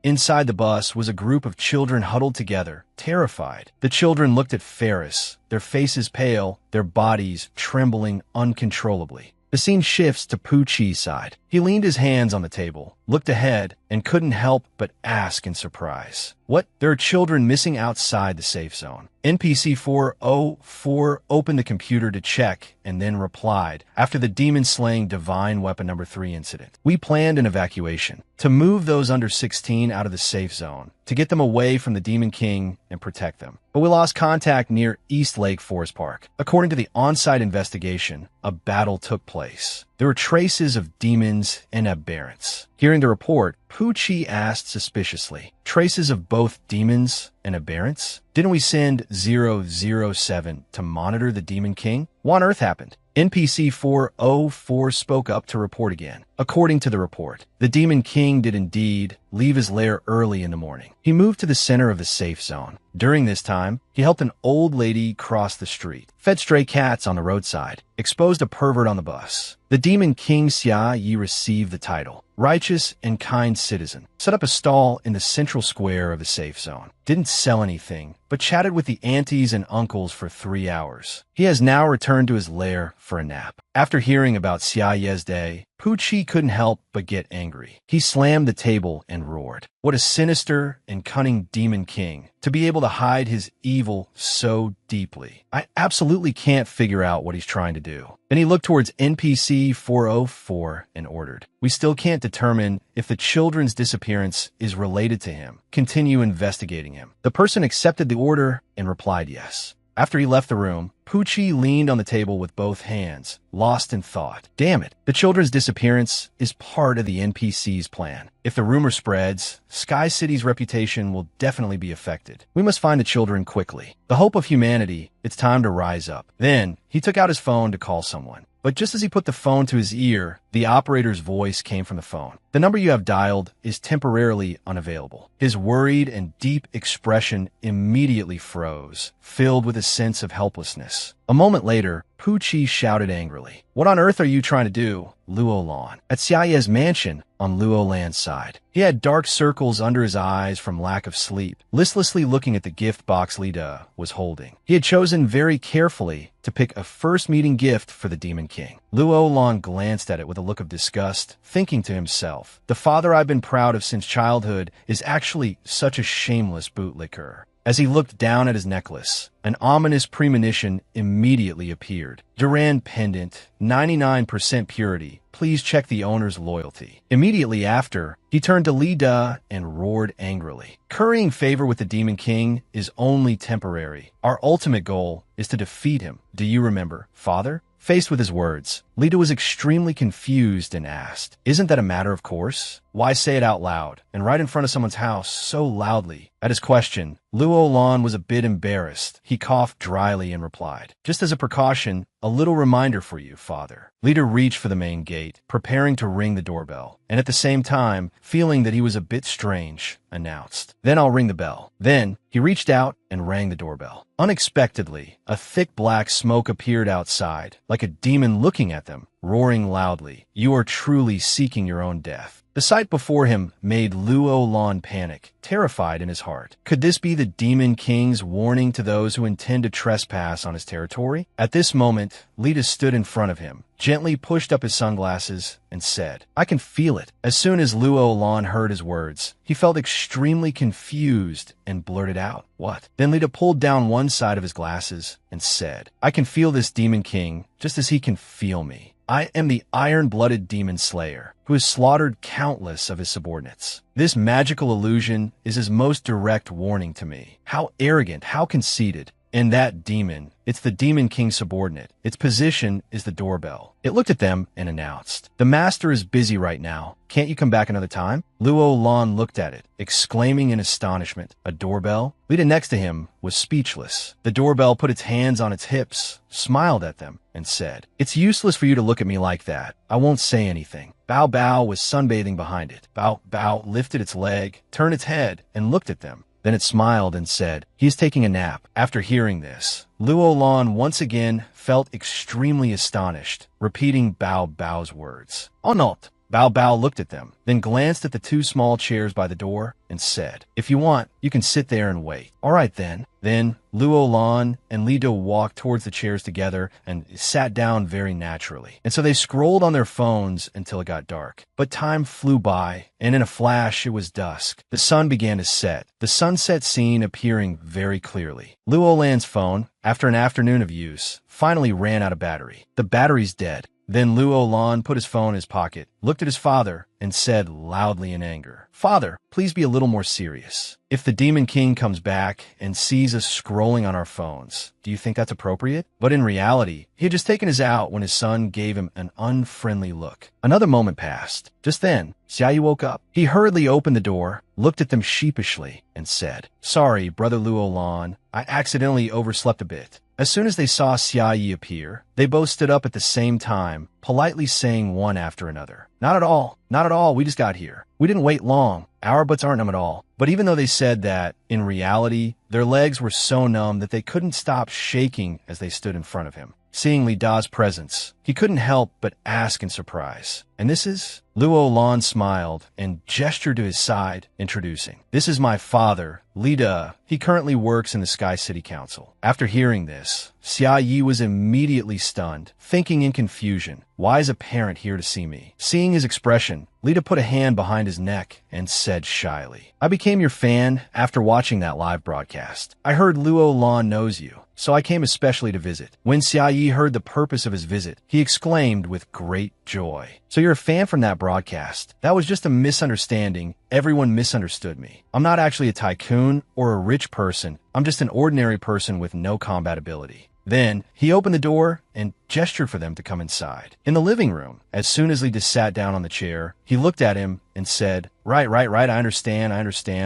Inside the bus was a group of children huddled together, terrified. The children looked at Ferris, their faces pale, their bodies trembling uncontrollably. The scene shifts to Poochie's side. He leaned his hands on the table, looked ahead, and couldn't help but ask in surprise. "What? There are children missing outside the safe zone." NPC 404 opened the computer to check and then replied, after the demon-slaying Divine Weapon number 3 incident. "We planned an evacuation to move those under 16 out of the safe zone, to get them away from the Demon King and protect them. But we lost contact near East Lake Forest Park. According to the on-site investigation, a battle took place. There were traces of demons and aberrants." Hearing the report, Poochie asked suspiciously, "Traces of both demons and aberrants? Didn't we send 007 to monitor the Demon King? What on earth happened?" NPC 404 spoke up to report again. According to the report, the Demon King did indeed leave his lair early in the morning. He moved to the center of the safe zone. During this time, he helped an old lady cross the street, fed stray cats on the roadside, exposed a pervert on the bus. The Demon King Xia Yi received the title, Righteous and Kind Citizen, set up a stall in the central square of the safe zone, didn't sell anything, but chatted with the aunties and uncles for 3 hours. He has now returned to his lair for a nap. After hearing about Xia Ye's day, Poochie couldn't help but get angry. He slammed the table and roared. What a sinister and cunning Demon King, to be able to hide his evil so deeply. I absolutely can't figure out what he's trying to do. Then he looked towards NPC 404 and ordered, "We still can't determine if the children's disappearance is related to him. Continue investigating him." The person accepted the order and replied yes. After he left the room, Poochie leaned on the table with both hands, lost in thought. Damn it, the children's disappearance is part of the NPC's plan. If the rumor spreads, Sky City's reputation will definitely be affected. We must find the children quickly. The hope of humanity, it's time to rise up. Then, he took out his phone to call someone. But just as he put the phone to his ear, the operator's voice came from the phone. "The number you have dialed is temporarily unavailable." His worried and deep expression immediately froze, filled with a sense of helplessness. A moment later, Pu Chi shouted angrily. What on earth are you trying to do, Luo Lan? At Xiaoye's mansion on Luo Lan's side. He had dark circles under his eyes from lack of sleep, listlessly looking at the gift box Li De was holding. He had chosen very carefully to pick a first meeting gift for the Demon King. Luo Lan glanced at it with a look of disgust, thinking to himself, the father I've been proud of since childhood is actually such a shameless bootlicker. As he looked down at his necklace, an ominous premonition immediately appeared. Duran pendant, 99% purity. Please check the owner's loyalty. Immediately after, he turned to Li De and roared angrily. Currying favor with the Demon King is only temporary. Our ultimate goal is to defeat him. Do you remember, father? Faced with his words, Li De was extremely confused and asked, isn't that a matter of course? Why say it out loud, and right in front of someone's house so loudly? At his question, Luo Lan was a bit embarrassed. He coughed dryly and replied, just as a precaution, a little reminder for you, father. Li De reached for the main gate, preparing to ring the doorbell, and at the same time, feeling that he was a bit strange, announced, then I'll ring the bell. Then, he reached out and rang the doorbell. Unexpectedly, a thick black smoke appeared outside, like a demon looking at them, roaring loudly, you are truly seeking your own death. The sight before him made Luo Lan panic, terrified in his heart. Could this be the Demon King's warning to those who intend to trespass on his territory? At this moment, Li De stood in front of him, gently pushed up his sunglasses, and said, I can feel it. As soon as Luo Lan heard his words, he felt extremely confused and blurted out, what? Then Li De pulled down one side of his glasses and said, I can feel this Demon King just as he can feel me. I am the iron-blooded demon slayer, who has slaughtered countless of his subordinates. This magical illusion is his most direct warning to me. How arrogant, how conceited. And that demon, it's the Demon King's subordinate. Its position is the doorbell. It looked at them and announced, the master is busy right now. Can't you come back another time? Luo Lan looked at it, exclaiming in astonishment, a doorbell? Li De next to him was speechless. The doorbell put its hands on its hips, smiled at them, and said, it's useless for you to look at me like that. I won't say anything. Bao Bao was sunbathing behind it. Bao Bao lifted its leg, turned its head, and looked at them. Then it smiled and said, he's taking a nap. After hearing this, Luo Lan once again felt extremely astonished, repeating Bao Bao's words. Oh no! Bao Bao looked at them, then glanced at the two small chairs by the door and said, if you want, you can sit there and wait. All right then. Then Luo Lan and Li De walked towards the chairs together and sat down very naturally. And so they scrolled on their phones until it got dark. But time flew by, and in a flash it was dusk. The sun began to set, the sunset scene appearing very clearly. Luo Lan's phone, after an afternoon of use, finally ran out of battery. The battery's dead. Then Luo Lan put his phone in his pocket, looked at his father, and said loudly in anger, Father, please be a little more serious. If the Demon King comes back and sees us scrolling on our phones, do you think that's appropriate? But in reality, he had just taken his out when his son gave him an unfriendly look. Another moment passed. Just then, Xiaoyi woke up. He hurriedly opened the door, looked at them sheepishly, and said, Sorry, Brother Luo Lan, I accidentally overslept a bit. As soon as they saw Xiaoyi appear, they both stood up at the same time, politely saying one after another, Not at all, not at all, we just got here. We didn't wait long. Our butts aren't numb at all. But even though they said that, in reality, their legs were so numb that they couldn't stop shaking as they stood in front of him. Seeing Li Da's presence, he couldn't help but ask in surprise, And this is? Luo Lan smiled and gestured to his side, introducing, This is my father, Li De. He currently works in the Sky City Council. After hearing this, Xia Yi was immediately stunned, thinking in confusion, why is a parent here to see me? Seeing his expression, Li De put a hand behind his neck and said shyly, I became your fan after watching that live broadcast. I heard Luo Lan knows you, so I came especially to visit. When Xia Yi heard the purpose of his visit, he exclaimed with great joy, So you're a fan from that broadcast? That was just a misunderstanding. Everyone misunderstood me. I'm not actually a tycoon or a rich person. I'm just an ordinary person with no combat ability. Then, he opened the door and gestured for them to come inside. In the living room, as soon as Li De sat down on the chair, he looked at him and said, Right, I understand,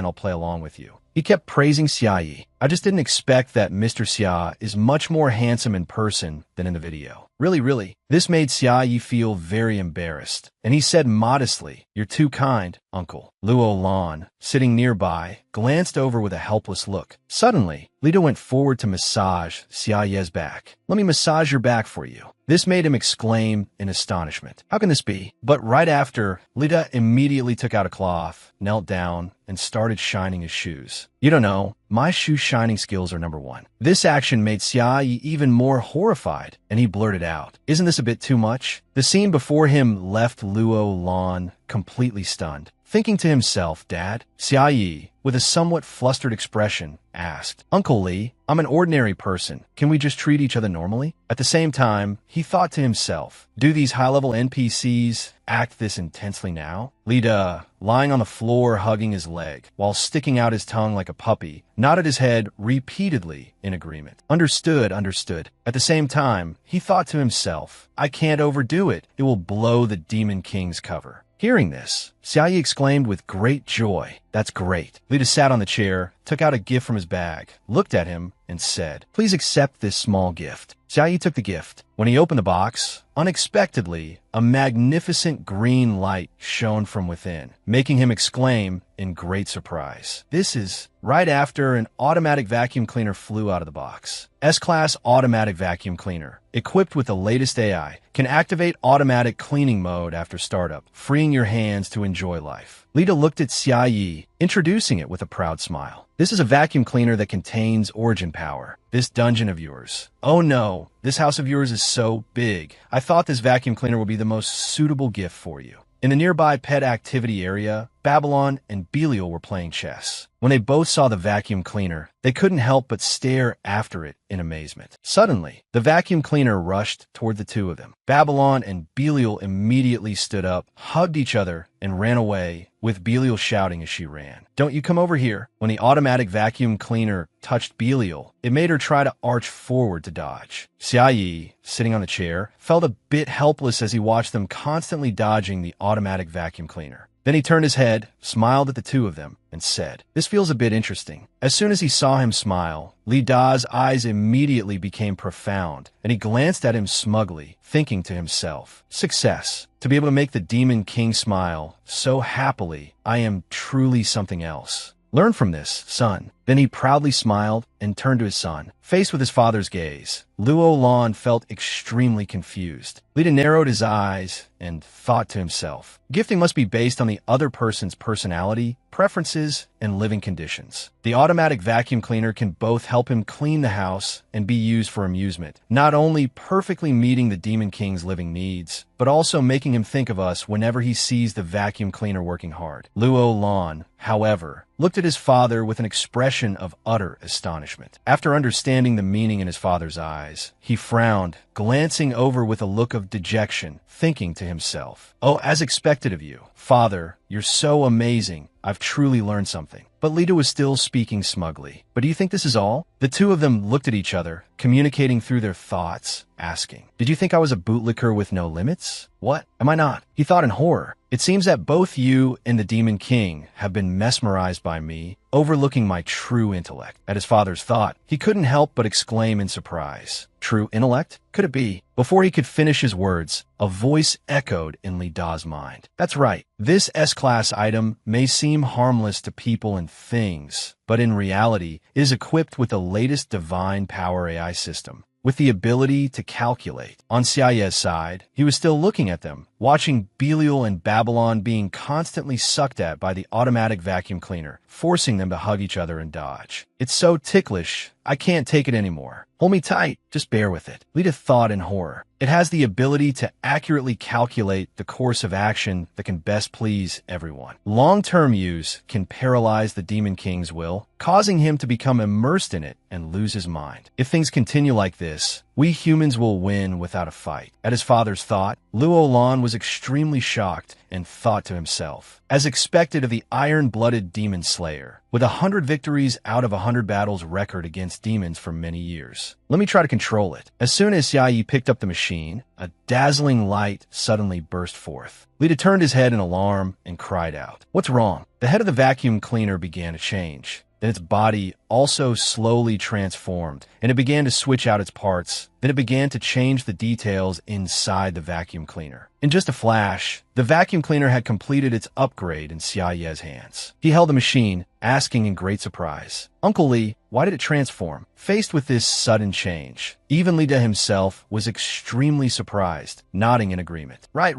I'll play along with you. He kept praising Xia Yi. I just didn't expect that Mr. Xia is much more handsome in person than in the video. Really. This made Xia Yi feel very embarrassed, and he said modestly, "You're too kind, uncle." Luo Lan, sitting nearby, glanced over with a helpless look. Suddenly, Lita went forward to massage Xia Ye's back. "Let me massage your back for you." This made him exclaim in astonishment. How can this be? But right after, Lita immediately took out a cloth, knelt down, and started shining his shoes. "You don't know, my shoe shining skills are number one." This action made Xia Yi even more horrified, and he blurted out, "Isn't this a bit too much?" The scene before him left Luo Lan completely stunned. Thinking to himself, "Dad?" Xia Yi, with a somewhat flustered expression, asked, "Uncle Li, I'm an ordinary person. Can we just treat each other normally?" At the same time, he thought to himself, do these high-level NPCs act this intensely now? Lida, lying on the floor hugging his leg, while sticking out his tongue like a puppy, nodded his head repeatedly in agreement. Understood. At the same time, he thought to himself, I can't overdo it. It will blow the Demon King's cover. Hearing this, Xia Yi exclaimed with great joy, "That's great." Lita sat on the chair, took out a gift from his bag, looked at him, and said, "Please accept this small gift." Xia Yi took the gift. When he opened the box, unexpectedly, a magnificent green light shone from within, making him exclaim in great surprise. This is right after an automatic vacuum cleaner flew out of the box. S-Class automatic vacuum cleaner, equipped with the latest AI, can activate automatic cleaning mode after startup, freeing your hands to enjoy life. Lita looked at Xia Yi, introducing it with a proud smile. "This is a vacuum cleaner that contains origin power. This dungeon of yours. Oh no, this house of yours is so big. I thought this vacuum cleaner would be the most suitable gift for you." In the nearby pet activity area, Babylon and Belial were playing chess. When they both saw the vacuum cleaner, they couldn't help but stare after it in amazement. Suddenly, the vacuum cleaner rushed toward the two of them. Babylon and Belial immediately stood up, hugged each other, and ran away, with Belial shouting as she ran, "Don't you come over here." When the automatic vacuum cleaner touched Belial, it made her try to arch forward to dodge. Xia Yi, sitting on the chair, felt a bit helpless as he watched them constantly dodging the automatic vacuum cleaner. Then he turned his head, smiled at the two of them, and said, "This feels a bit interesting." As soon as he saw him smile, Li Da's eyes immediately became profound, and he glanced at him smugly, thinking to himself, "Success. To be able to make the Demon King smile so happily, I am truly something else. Learn from this, son." Then he proudly smiled and turned to his son. Faced with his father's gaze, Luo Lan felt extremely confused. Lita narrowed his eyes and thought to himself, gifting must be based on the other person's personality, preferences, and living conditions. The automatic vacuum cleaner can both help him clean the house and be used for amusement, not only perfectly meeting the Demon King's living needs, but also making him think of us whenever he sees the vacuum cleaner working hard. Luo Lan, however, looked at his father with an expression of utter astonishment. After understanding the meaning in his father's eyes, he frowned, glancing over with a look of dejection, thinking to himself, "Oh, as expected of you. Father, you're so amazing. I've truly learned something." But Lita was still speaking smugly. "But do you think this is all?" The two of them looked at each other, communicating through their thoughts, asking, "Did you think I was a bootlicker with no limits? What? Am I not?" He thought in horror. "It seems that both you and the Demon King have been mesmerized by me, overlooking my true intellect." At his father's thought, he couldn't help but exclaim in surprise, "True intellect? Could it be?" Before he could finish his words, a voice echoed in Li Da's mind. "That's right. This S-Class item may seem harmless to people and things, but in reality, it is equipped with the latest divine power AI system, with the ability to calculate." On Xia Ye's side, he was still looking at them, watching Belial and Babylon being constantly sucked at by the automatic vacuum cleaner, forcing them to hug each other and dodge. "It's so ticklish. I can't take it anymore. Hold me tight. Just bear with it." Lita thought in horror. It has the ability to accurately calculate the course of action that can best please everyone. Long-term use can paralyze the Demon King's will, causing him to become immersed in it and lose his mind. If things continue like this, we humans will win without a fight. At his father's thought, Luo Lan was extremely shocked and thought to himself, as expected of the iron-blooded demon slayer, with 100 victories out of 100 battles record against demons for many years. Let me try to control it. As soon as Xia Yi picked up the machine, a dazzling light suddenly burst forth. Lita turned his head in alarm and cried out, "What's wrong?" The head of the vacuum cleaner began to change. Then its body also slowly transformed, and it began to switch out its parts. Then it began to change the details inside the vacuum cleaner. In just a flash, the vacuum cleaner had completed its upgrade in Xia Ye's hands. He held the machine, asking in great surprise, "Uncle Li, why did it transform?" Faced with this sudden change, even Li De himself was extremely surprised, nodding in agreement. Right.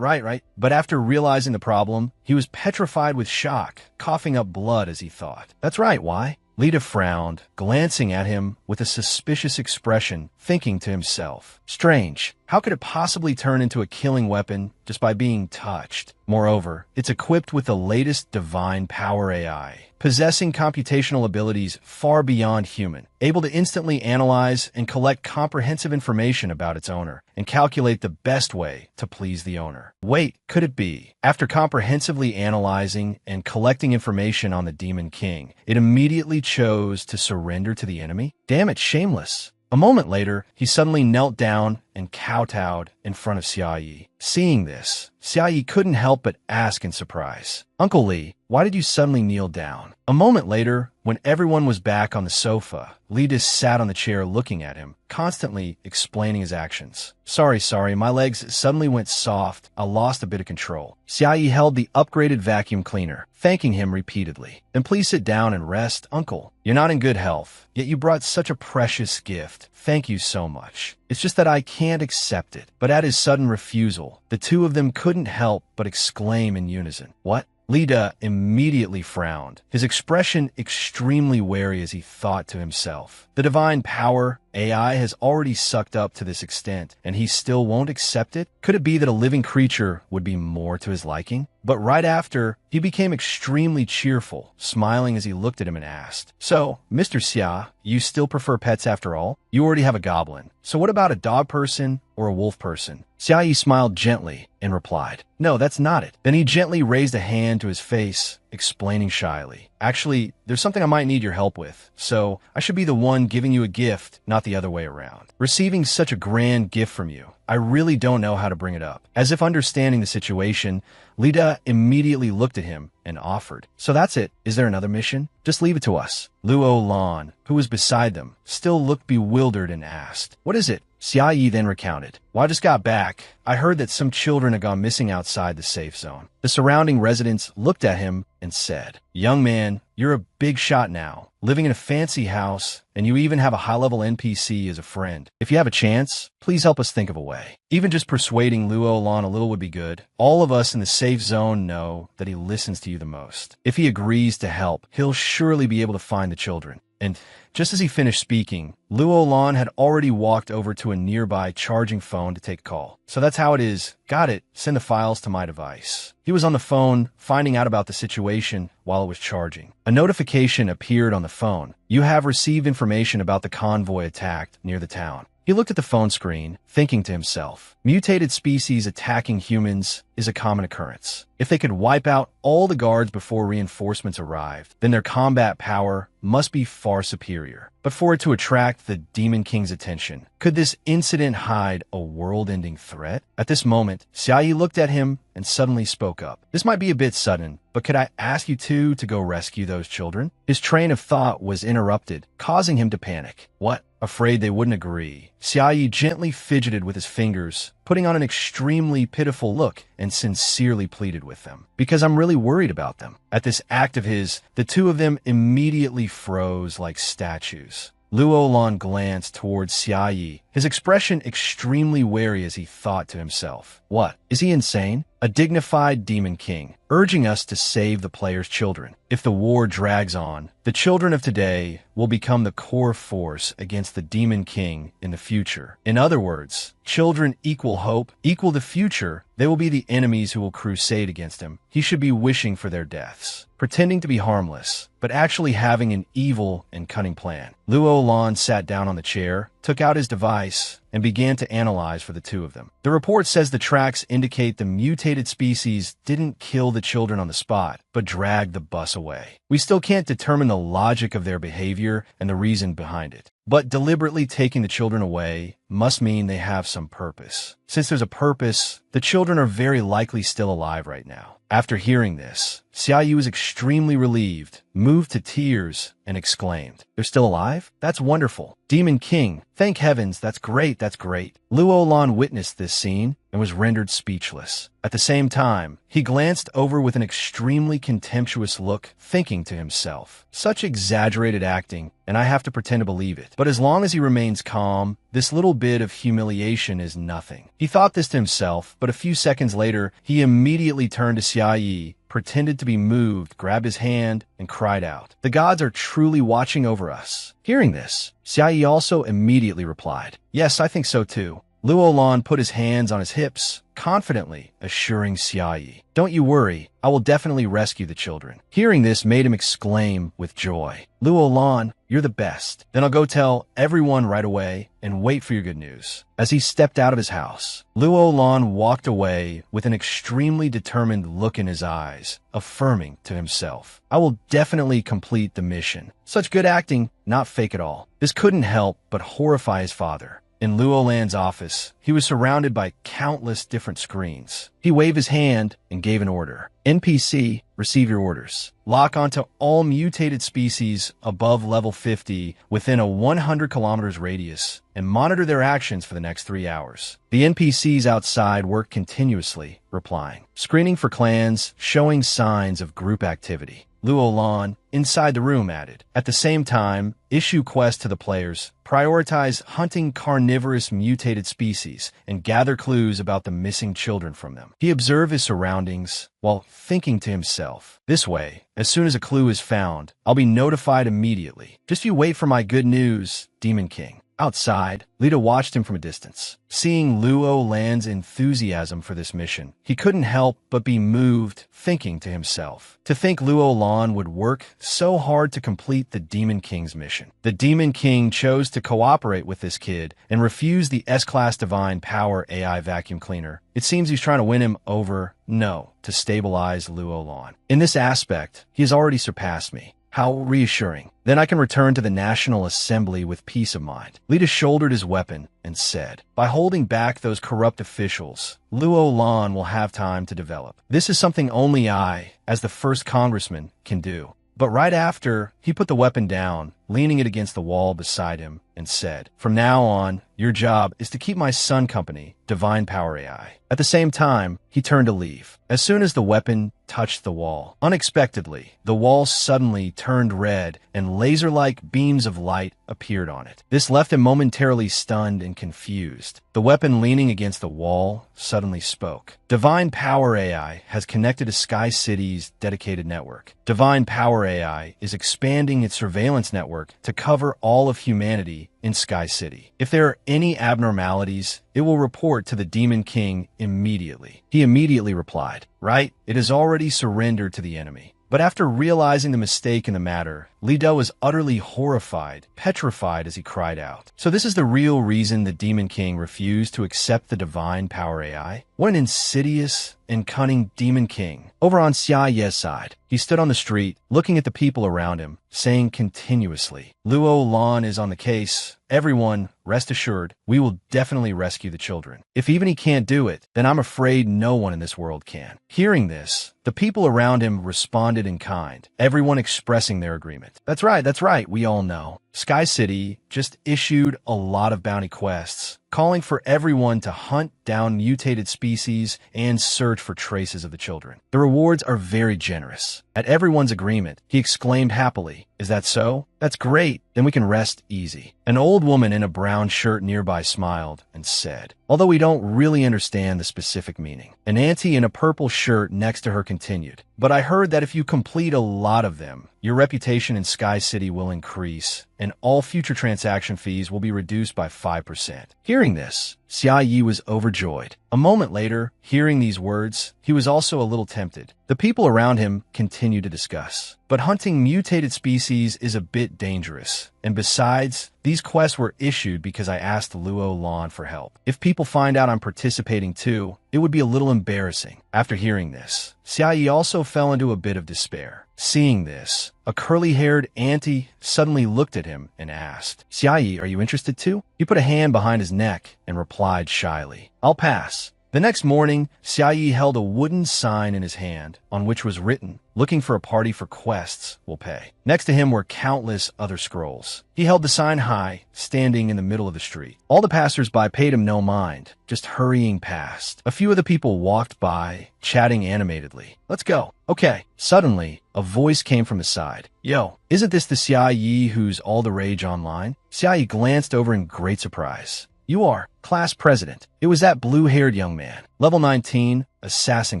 But after realizing the problem, he was petrified with shock, coughing up blood as he thought. That's right, why? Lita frowned, glancing at him with a suspicious expression, thinking to himself, "Strange, how could it possibly turn into a killing weapon just by being touched?" Moreover, it's equipped with the latest divine power AI, possessing computational abilities far beyond human, able to instantly analyze and collect comprehensive information about its owner, and calculate the best way to please the owner. Wait, could it be? After comprehensively analyzing and collecting information on the Demon King, it immediately chose to surrender to the enemy? Damn it, shameless. A moment later, he suddenly knelt down and kowtowed in front of Xia Yi. Seeing this, Xia Yi couldn't help but ask in surprise, "Uncle Li, why did you suddenly kneel down?" A moment later, when everyone was back on the sofa, Li just sat on the chair looking at him, constantly explaining his actions. Sorry, my legs suddenly went soft. I lost a bit of control." Xia Yi held the upgraded vacuum cleaner, thanking him repeatedly. "Then please sit down and rest, Uncle. You're not in good health, yet you brought such a precious gift. Thank you so much. It's just that I can't accept it." But at his sudden refusal, the two of them couldn't help but exclaim in unison, "What?" Lida immediately frowned, his expression extremely wary as he thought to himself, "The divine power AI has already sucked up to this extent, and he still won't accept it? Could it be that a living creature would be more to his liking?" But right after, he became extremely cheerful, smiling as he looked at him and asked, "So, Mr. Xia, you still prefer pets after all? You already have a goblin. So what about a dog person or a wolf person?" Xia Yi smiled gently and replied, "No, that's not it." Then he gently raised a hand to his face, explaining shyly, "Actually, there's something I might need your help with, so I should be the one giving you a gift, not the other way around. Receiving such a grand gift from you, I really don't know how to bring it up." As if understanding the situation, Lida immediately looked at him and offered, "So that's it. Is there another mission? Just leave it to us." Luo Lan, who was beside them, still looked bewildered and asked, "What is it?" Xia Yi then recounted, "Well, I just got back. I heard that some children had gone missing outside the safe zone." The surrounding residents looked at him and said, "Young man, you're a big shot now, living in a fancy house, and you even have a high-level NPC as a friend. If you have a chance, please help us think of a way." Even just persuading Luo Lan a little would be good. All of us in the safe zone know that he listens to you the most. If he agrees to help, he'll surely be able to find the children. And just as he finished speaking, Luo Lan had already walked over to a nearby charging phone to take a call. "So that's how it is. Got it. Send the files to my device." He was on the phone, finding out about the situation while it was charging. A notification appeared on the phone. "You have received information about the convoy attacked near the town." He looked at the phone screen, thinking to himself, mutated species attacking humans is a common occurrence. If they could wipe out all the guards before reinforcements arrived, then their combat power must be far superior. But for it to attract the Demon King's attention, could this incident hide a world-ending threat? At this moment, Xia Yi looked at him and suddenly spoke up. "This might be a bit sudden, but could I ask you two to go rescue those children?" His train of thought was interrupted, causing him to panic. "What?" Afraid they wouldn't agree, Xia Yi gently fidgeted with his fingers, putting on an extremely pitiful look, and sincerely pleaded with them, "Because I'm really worried about them." At this act of his, the two of them immediately froze like statues. Luo Lan glanced towards Xia Yi, his expression extremely wary as he thought to himself, "What? Is he insane? A dignified Demon King, urging us to save the player's children. If the war drags on, the children of today will become the core force against the Demon King in the future. In other words, children equal hope, equal the future. They will be the enemies who will crusade against him. He should be wishing for their deaths, pretending to be harmless, but actually having an evil and cunning plan." Luo Lan sat down on the chair, took out his device, and began to analyze for the two of them. The report says the tracks indicate the mutated species didn't kill the children on the spot, but dragged the bus away. We still can't determine the logic of their behavior and the reason behind it. But deliberately taking the children away must mean they have some purpose. Since there's a purpose, the children are very likely still alive right now. After hearing this, Xiaoyi was extremely relieved, moved to tears, and exclaimed, "They're still alive? That's wonderful. Demon King, thank heavens, that's great, that's great." Luo Lan witnessed this scene and was rendered speechless. At the same time, he glanced over with an extremely contemptuous look, thinking to himself, "Such exaggerated acting, and I have to pretend to believe it." But as long as he remains calm, this little bit of humiliation is nothing. He thought this to himself, but a few seconds later, he immediately turned to Xiaoyi, pretended to be moved, grabbed his hand, and cried out, "The gods are truly watching over us." Hearing this, Xiaoyi also immediately replied, "Yes, I think so too." Luo Lan put his hands on his hips, confidently assuring Xiaoyi, "Don't you worry, I will definitely rescue the children." Hearing this made him exclaim with joy, "Luo Lan, you're the best. Then I'll go tell everyone right away and wait for your good news." As he stepped out of his house, Luo Lan walked away with an extremely determined look in his eyes, affirming to himself, "I will definitely complete the mission." Such good acting, not fake at all. This couldn't help but horrify his father. In Luo Lan's office, he was surrounded by countless different screens. He waved his hand and gave an order. "NPC, receive your orders. Lock onto all mutated species above level 50 within a 100 kilometers radius and monitor their actions for the next 3 hours." The NPCs outside worked continuously, replying, screening for clans, showing signs of group activity. Luo Lan, inside the room, added, "At the same time, issue quests to the players, prioritize hunting carnivorous mutated species, and gather clues about the missing children from them." He observed his surroundings while thinking to himself, "This way, as soon as a clue is found, I'll be notified immediately. Just you wait for my good news, Demon King." Outside, Lita watched him from a distance. Seeing Luo Lan's enthusiasm for this mission, he couldn't help but be moved, thinking to himself, to think Luo Lan would work so hard to complete the Demon King's mission. The Demon King chose to cooperate with this kid and refused the S-Class Divine Power AI vacuum cleaner. It seems he's trying to win him over, no, to stabilize Luo Lan. In this aspect, he has already surpassed me. How reassuring. Then I can return to the National Assembly with peace of mind. Lita shouldered his weapon and said, "By holding back those corrupt officials, Luo Lan will have time to develop. This is something only I, as the first congressman, can do." But right after, he put the weapon down, leaning it against the wall beside him, and said, "From now on, your job is to keep my son company, Divine Power AI." At the same time, he turned to leave. As soon as the weapon touched the wall, unexpectedly, the wall suddenly turned red and laser-like beams of light appeared on it. This left him momentarily stunned and confused. The weapon leaning against the wall suddenly spoke. "Divine Power AI has connected to Sky City's dedicated network. Divine Power AI is expanding its surveillance network to cover all of humanity in Sky City. If there are any abnormalities, it will report to the Demon King immediately." He immediately replied, "Right, it has already surrendered to the enemy." But after realizing the mistake in the matter, Li Do was utterly horrified, petrified as he cried out. So this is the real reason the Demon King refused to accept the Divine Power AI? What an insidious and cunning Demon King. Over on Xiaoye's side, he stood on the street, looking at the people around him, saying continuously, "Luo Lan is on the case. Everyone, rest assured, we will definitely rescue the children. If even he can't do it, then I'm afraid no one in this world can." Hearing this, the people around him responded in kind, everyone expressing their agreement. That's right, we all know. Sky City just issued a lot of bounty quests, calling for everyone to hunt down mutated species and search for traces of the children. The rewards are very generous. At everyone's agreement, he exclaimed happily, "Is that so? That's great. Then we can rest easy." An old woman in a brown shirt nearby smiled and said, although we don't really understand the specific meaning. An auntie in a purple shirt next to her continued, "But I heard that if you complete a lot of them, your reputation in Sky City will increase, and all future transaction fees will be reduced by 5%. Hearing this, Xiaoyi was overjoyed. A moment later, hearing these words, he was also a little tempted. The people around him continued to discuss. But hunting mutated species is a bit dangerous. And besides, these quests were issued because I asked Luo Lan for help. If people find out I'm participating too, it would be a little embarrassing." After hearing this, Xiaoyi also fell into a bit of despair. Seeing this, a curly-haired auntie suddenly looked at him and asked, "Xiaoyi, are you interested too?" He put a hand behind his neck and replied shyly, "I'll pass." The next morning, Xiaoyi held a wooden sign in his hand on which was written, "Looking for a party for quests will pay." Next to him were countless other scrolls. He held the sign high, standing in the middle of the street. All the passers-by paid him no mind, just hurrying past. A few of the people walked by, chatting animatedly. "Let's go." "Okay." Suddenly, a voice came from his side. "Yo, isn't this the Xiaoyi who's all the rage online?" Xiaoyi glanced over in great surprise. "You are class president." It was that blue-haired young man. Level 19, assassin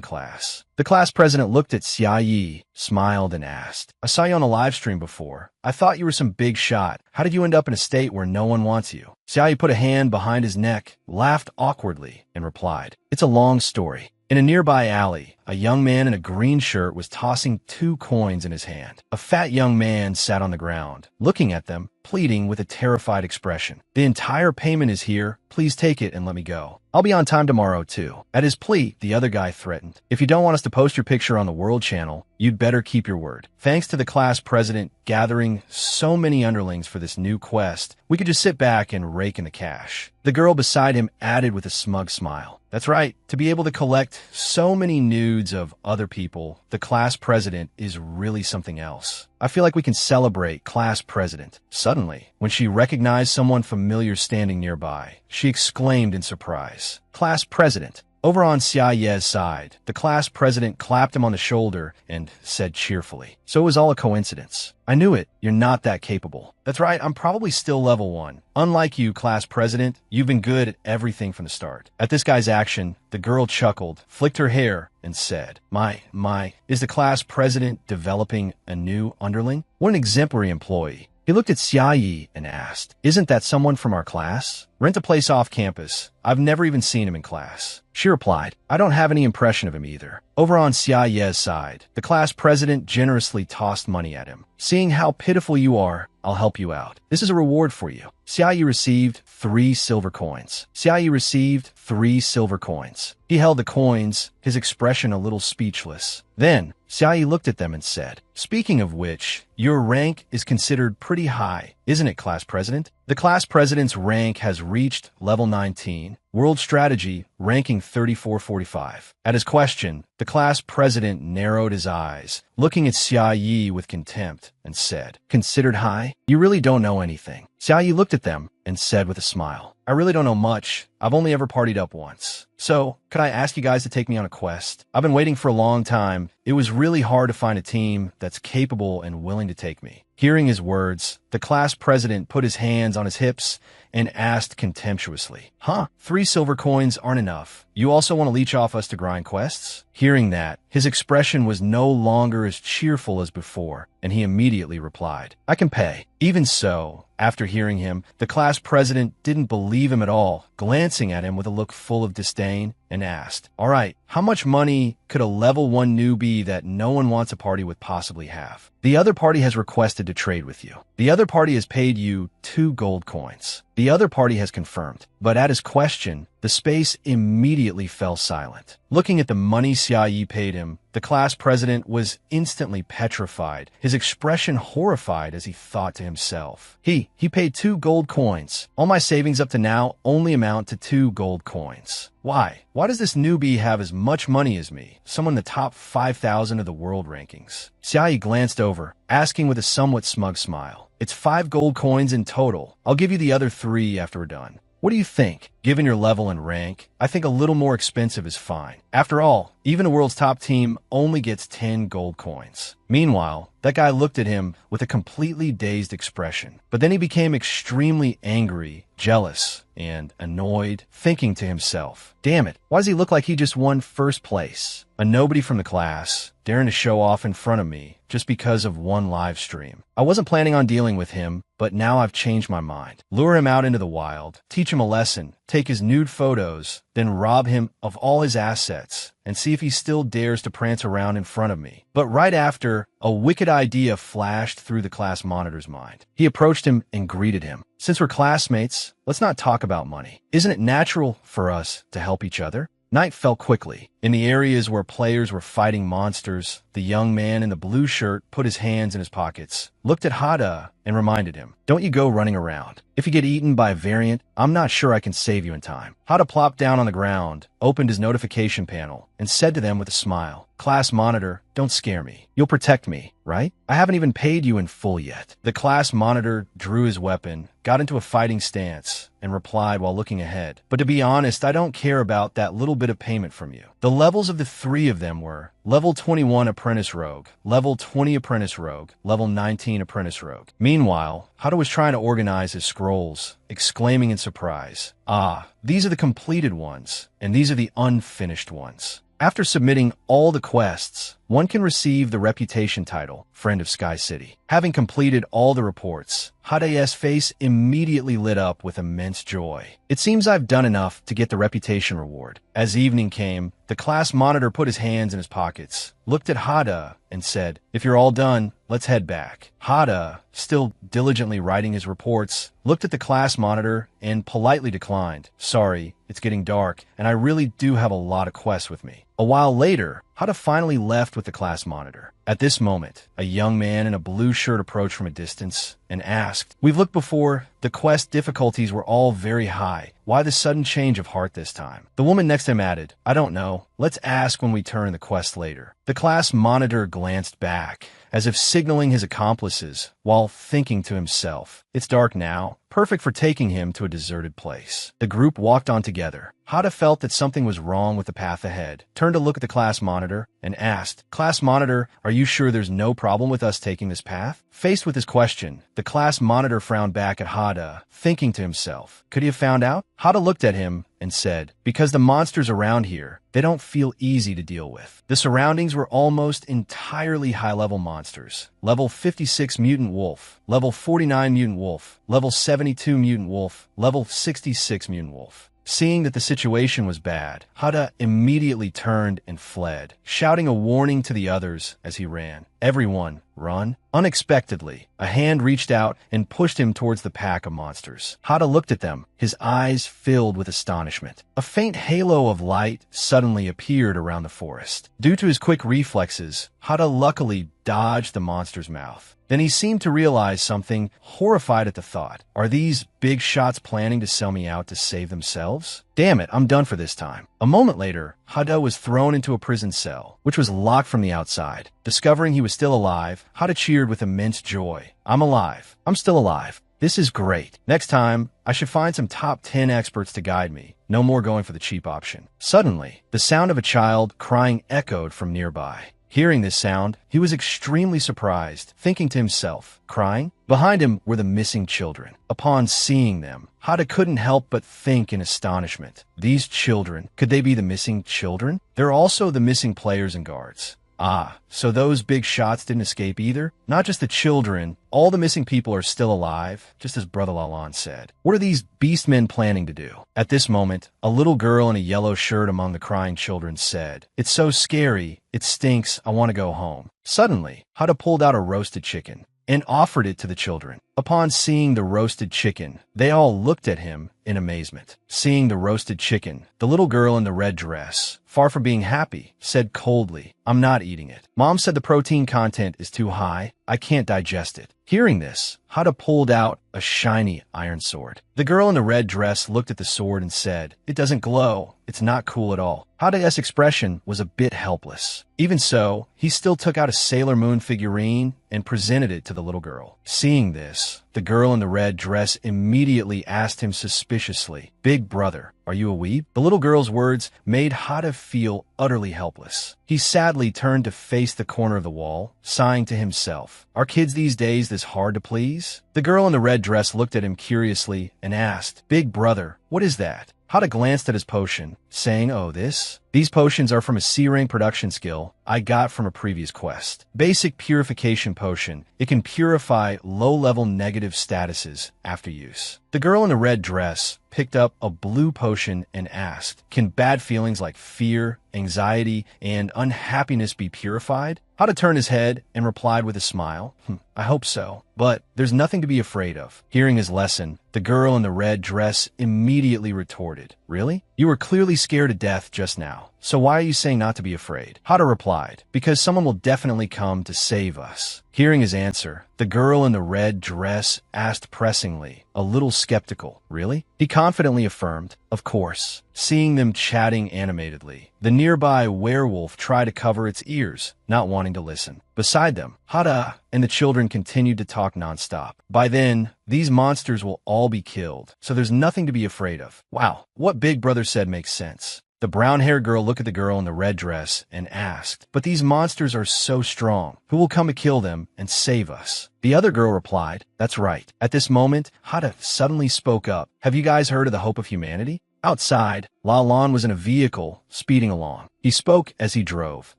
class. The class president looked at Xiaoyi, smiled, and asked, "I saw you on a live stream before. I thought you were some big shot. How did you end up in a state where no one wants you?" Xiaoyi put a hand behind his neck, laughed awkwardly, and replied, "It's a long story." In a nearby alley, a young man in a green shirt was tossing 2 coins in his hand. A fat young man sat on the ground, looking at them, pleading with a terrified expression. "The entire payment is here. Please take it and let me go. I'll be on time tomorrow, too." At his plea, the other guy threatened, "If you don't want us to post your picture on the World Channel, you'd better keep your word." Thanks to the class president gathering so many underlings for this new quest, we could just sit back and rake in the cash. The girl beside him added with a smug smile, "That's right. To be able to collect so many nudes of other people, the class president is really something else. I feel like we can celebrate class president." Suddenly, when she recognized someone familiar standing nearby, she exclaimed in surprise, "Class president." Over on Xiaoye's side, the class president clapped him on the shoulder and said cheerfully, "So it was all a coincidence. I knew it. You're not that capable." "That's right. I'm probably still level 1. Unlike you, class president, you've been good at everything from the start." At this guy's action, the girl chuckled, flicked her hair, and said, My, is the class president developing a new underling? What an exemplary employee." He looked at Xiaoyi and asked, "Isn't that someone from our class?" "Rent a place off campus. I've never even seen him in class." She replied, "I don't have any impression of him either." Over on Xiaoye's side, the class president generously tossed money at him. "Seeing how pitiful you are, I'll help you out. This is a reward for you." Xiaoyi received 3 silver coins. Xiaoyi received 3 silver coins. He held the coins, his expression a little speechless. Then, Xiaoyi looked at them and said, "Speaking of which, your rank is considered pretty high, isn't it, class president?" The class president's rank has reached level 19, World Strategy, ranking 3445. At his question, the class president narrowed his eyes, looking at Xiaoyi with contempt, and said, "Considered high? You really don't know anything." Xiaoyi looked at them and said with a smile, "I really don't know much. I've only ever partied up once. So, could I ask you guys to take me on a quest? I've been waiting for a long time. It was really hard to find a team that's capable and willing to take me." Hearing his words, the class president put his hands on his hips and asked contemptuously, "Huh, 3 silver coins aren't enough. You also want to leech off us to grind quests?" Hearing that, his expression was no longer as cheerful as before, and he immediately replied, "I can pay." Even so, after hearing him, the class president didn't believe him at all, glancing at him with a look full of disdain, and asked, "All right, how much money could a level 1 newbie that no one wants a party with possibly have?" "The other party has requested to trade with you. The other party has paid you 2 gold coins. The other party has confirmed." But at his question, the space immediately fell silent. Looking at the money Xiaoyi paid him, the class president was instantly petrified, his expression horrified as he thought to himself, He paid 2 gold coins. All my savings up to now only amount to 2 gold coins. Why? Why does this newbie have as much money as me, someone in the top 5,000 of the world rankings?" Xiaoyi glanced over, asking with a somewhat smug smile, "It's 5 gold coins in total. I'll give you the other 3 after we're done. What do you think? Given your level and rank, I think a little more expensive is fine. After all, even the world's top team only gets 10 gold coins." Meanwhile, that guy looked at him with a completely dazed expression. But then he became extremely angry, jealous, and annoyed, thinking to himself, "Damn it, why does he look like he just won first place? A nobody from the class, daring to show off in front of me just because of one live stream. I wasn't planning on dealing with him, but now I've changed my mind. Lure him out into the wild, teach him a lesson, take his nude photos, then rob him of all his assets, and see if he still dares to prance around in front of me." But right after, a wicked idea flashed through the class monitor's mind. He approached him and greeted him. "Since we're classmates, let's not talk about money. Isn't it natural for us to help each other?" Night fell quickly. In the areas where players were fighting monsters, the young man in the blue shirt put his hands in his pockets, looked at Hada, and reminded him, "Don't you go running around. If you get eaten by a variant, I'm not sure I can save you in time." Hada plopped down on the ground, opened his notification panel, and said to them with a smile, "Class monitor, don't scare me. You'll protect me, right? I haven't even paid you in full yet." The class monitor drew his weapon, got into a fighting stance, and replied while looking ahead, "But to be honest, I don't care about that little bit of payment from you." The levels of the three of them were Level 21 Apprentice Rogue, Level 20 Apprentice Rogue, Level 19 Apprentice Rogue. Meanwhile, Hada was trying to organize his scrolls, exclaiming in surprise, "Ah, these are the completed ones, and these are the unfinished ones." After submitting all the quests, one can receive the reputation title, Friend of Sky City. Having completed all the reports, Hada's face immediately lit up with immense joy. "It seems I've done enough to get the reputation reward." As evening came, the class monitor put his hands in his pockets, looked at Hada, and said, "If you're all done, let's head back." Hada, still diligently writing his reports, looked at the class monitor and politely declined. "Sorry, it's getting dark, and I really do have a lot of quests with me." A while later, Hada finally left with the class monitor. At this moment, a young man in a blue shirt approached from a distance and asked, "We've looked before. The quest difficulties were all very high. Why the sudden change of heart this time?" The woman next to him added, "I don't know. Let's ask when we turn the quest later." The class monitor glanced back, as if signaling his accomplices, while thinking to himself, "It's dark now, perfect for taking him to a deserted place." The group walked on together. Hada felt that something was wrong with the path ahead, turned to look at the class monitor, and asked, "Class monitor, are you sure there's no problem with us taking this path?" Faced with this question, the class monitor frowned back at Hada, thinking to himself, could he have found out? Hada looked at him and said, "Because the monsters around here, they don't feel easy to deal with." The surroundings were almost entirely high-level monsters. Level 56 Mutant Wolf, Level 49 Mutant Wolf, Level 72 Mutant Wolf, Level 66 Mutant Wolf. Seeing that the situation was bad, Hada immediately turned and fled, shouting a warning to the others as he ran. "Everyone, run." Unexpectedly, a hand reached out and pushed him towards the pack of monsters. Hada looked at them, his eyes filled with astonishment. A faint halo of light suddenly appeared around the forest. Due to his quick reflexes, Hada luckily dodged the monster's mouth. Then he seemed to realize something, horrified at the thought. Are these big shots planning to sell me out to save themselves? Damn it, I'm done for this time. A moment later, Hada was thrown into a prison cell, which was locked from the outside. Discovering he was still alive, Hada cheered with immense joy. "I'm alive. I'm still alive. This is great. Next time, I should find some top 10 experts to guide me. No more going for the cheap option." Suddenly, the sound of a child crying echoed from nearby. Hearing this sound, he was extremely surprised, thinking to himself, crying? Behind him were the missing children. Upon seeing them, Hada couldn't help but think in astonishment. These children, could they be the missing children? They're also the missing players and guards. Ah, so those big shots didn't escape either? Not just the children, all the missing people are still alive, just as Brother Lalon said. What are these beastmen planning to do? At this moment, a little girl in a yellow shirt among the crying children said, "It's so scary, it stinks, I want to go home." Suddenly, Hada pulled out a roasted chicken and offered it to the children. Upon seeing the roasted chicken, they all looked at him in amazement. Seeing the roasted chicken, the little girl in the red dress, far from being happy, said coldly, "I'm not eating it. Mom said the protein content is too high. I can't digest it." Hearing this, Hada pulled out a shiny iron sword. The girl in the red dress looked at the sword and said, "It doesn't glow. It's not cool at all." Hada's expression was a bit helpless. Even so, he still took out a Sailor Moon figurine and presented it to the little girl. Seeing this, the girl in the red dress immediately asked him suspiciously, "Big brother, are you a weeb?" The little girl's words made Hada feel utterly helpless. He sadly turned to face the corner of the wall, sighing to himself, "Are kids these days this hard to please?" The girl in the red dress looked at him curiously and asked, "Big brother, what is that?" Hada glanced at his potion, saying, "Oh, this? These potions are from a C-rank production skill I got from a previous quest. Basic purification potion. It can purify low-level negative statuses after use." The The girl in the red dress picked up a blue potion and asked, "Can bad feelings like fear, anxiety, and unhappiness be purified?" Hada turned his head and replied with a smile, "I hope so, but there's nothing to be afraid of." Hearing his lesson, the girl in the red dress immediately retorted, "Really? You were clearly scared to death just now. So why are you saying not to be afraid?" Hada replied, "Because someone will definitely come to save us." Hearing his answer, the girl in the red dress asked pressingly, a little skeptical, "Really?" He confidently affirmed, "Of course." Seeing them chatting animatedly, the nearby werewolf tried to cover its ears, not wanting to listen. Beside them, Hada and the children continued to talk nonstop. By then, these monsters will all be killed, so there's nothing to be afraid of. Wow, what Big Brother said makes sense. The brown-haired girl looked at the girl in the red dress and asked, "But these monsters are so strong. Who will come to kill them and save us?" The other girl replied, "That's right." At this moment, Hada suddenly spoke up. "Have you guys heard of the hope of humanity?" Outside, Lalan was in a vehicle, speeding along. He spoke as he drove.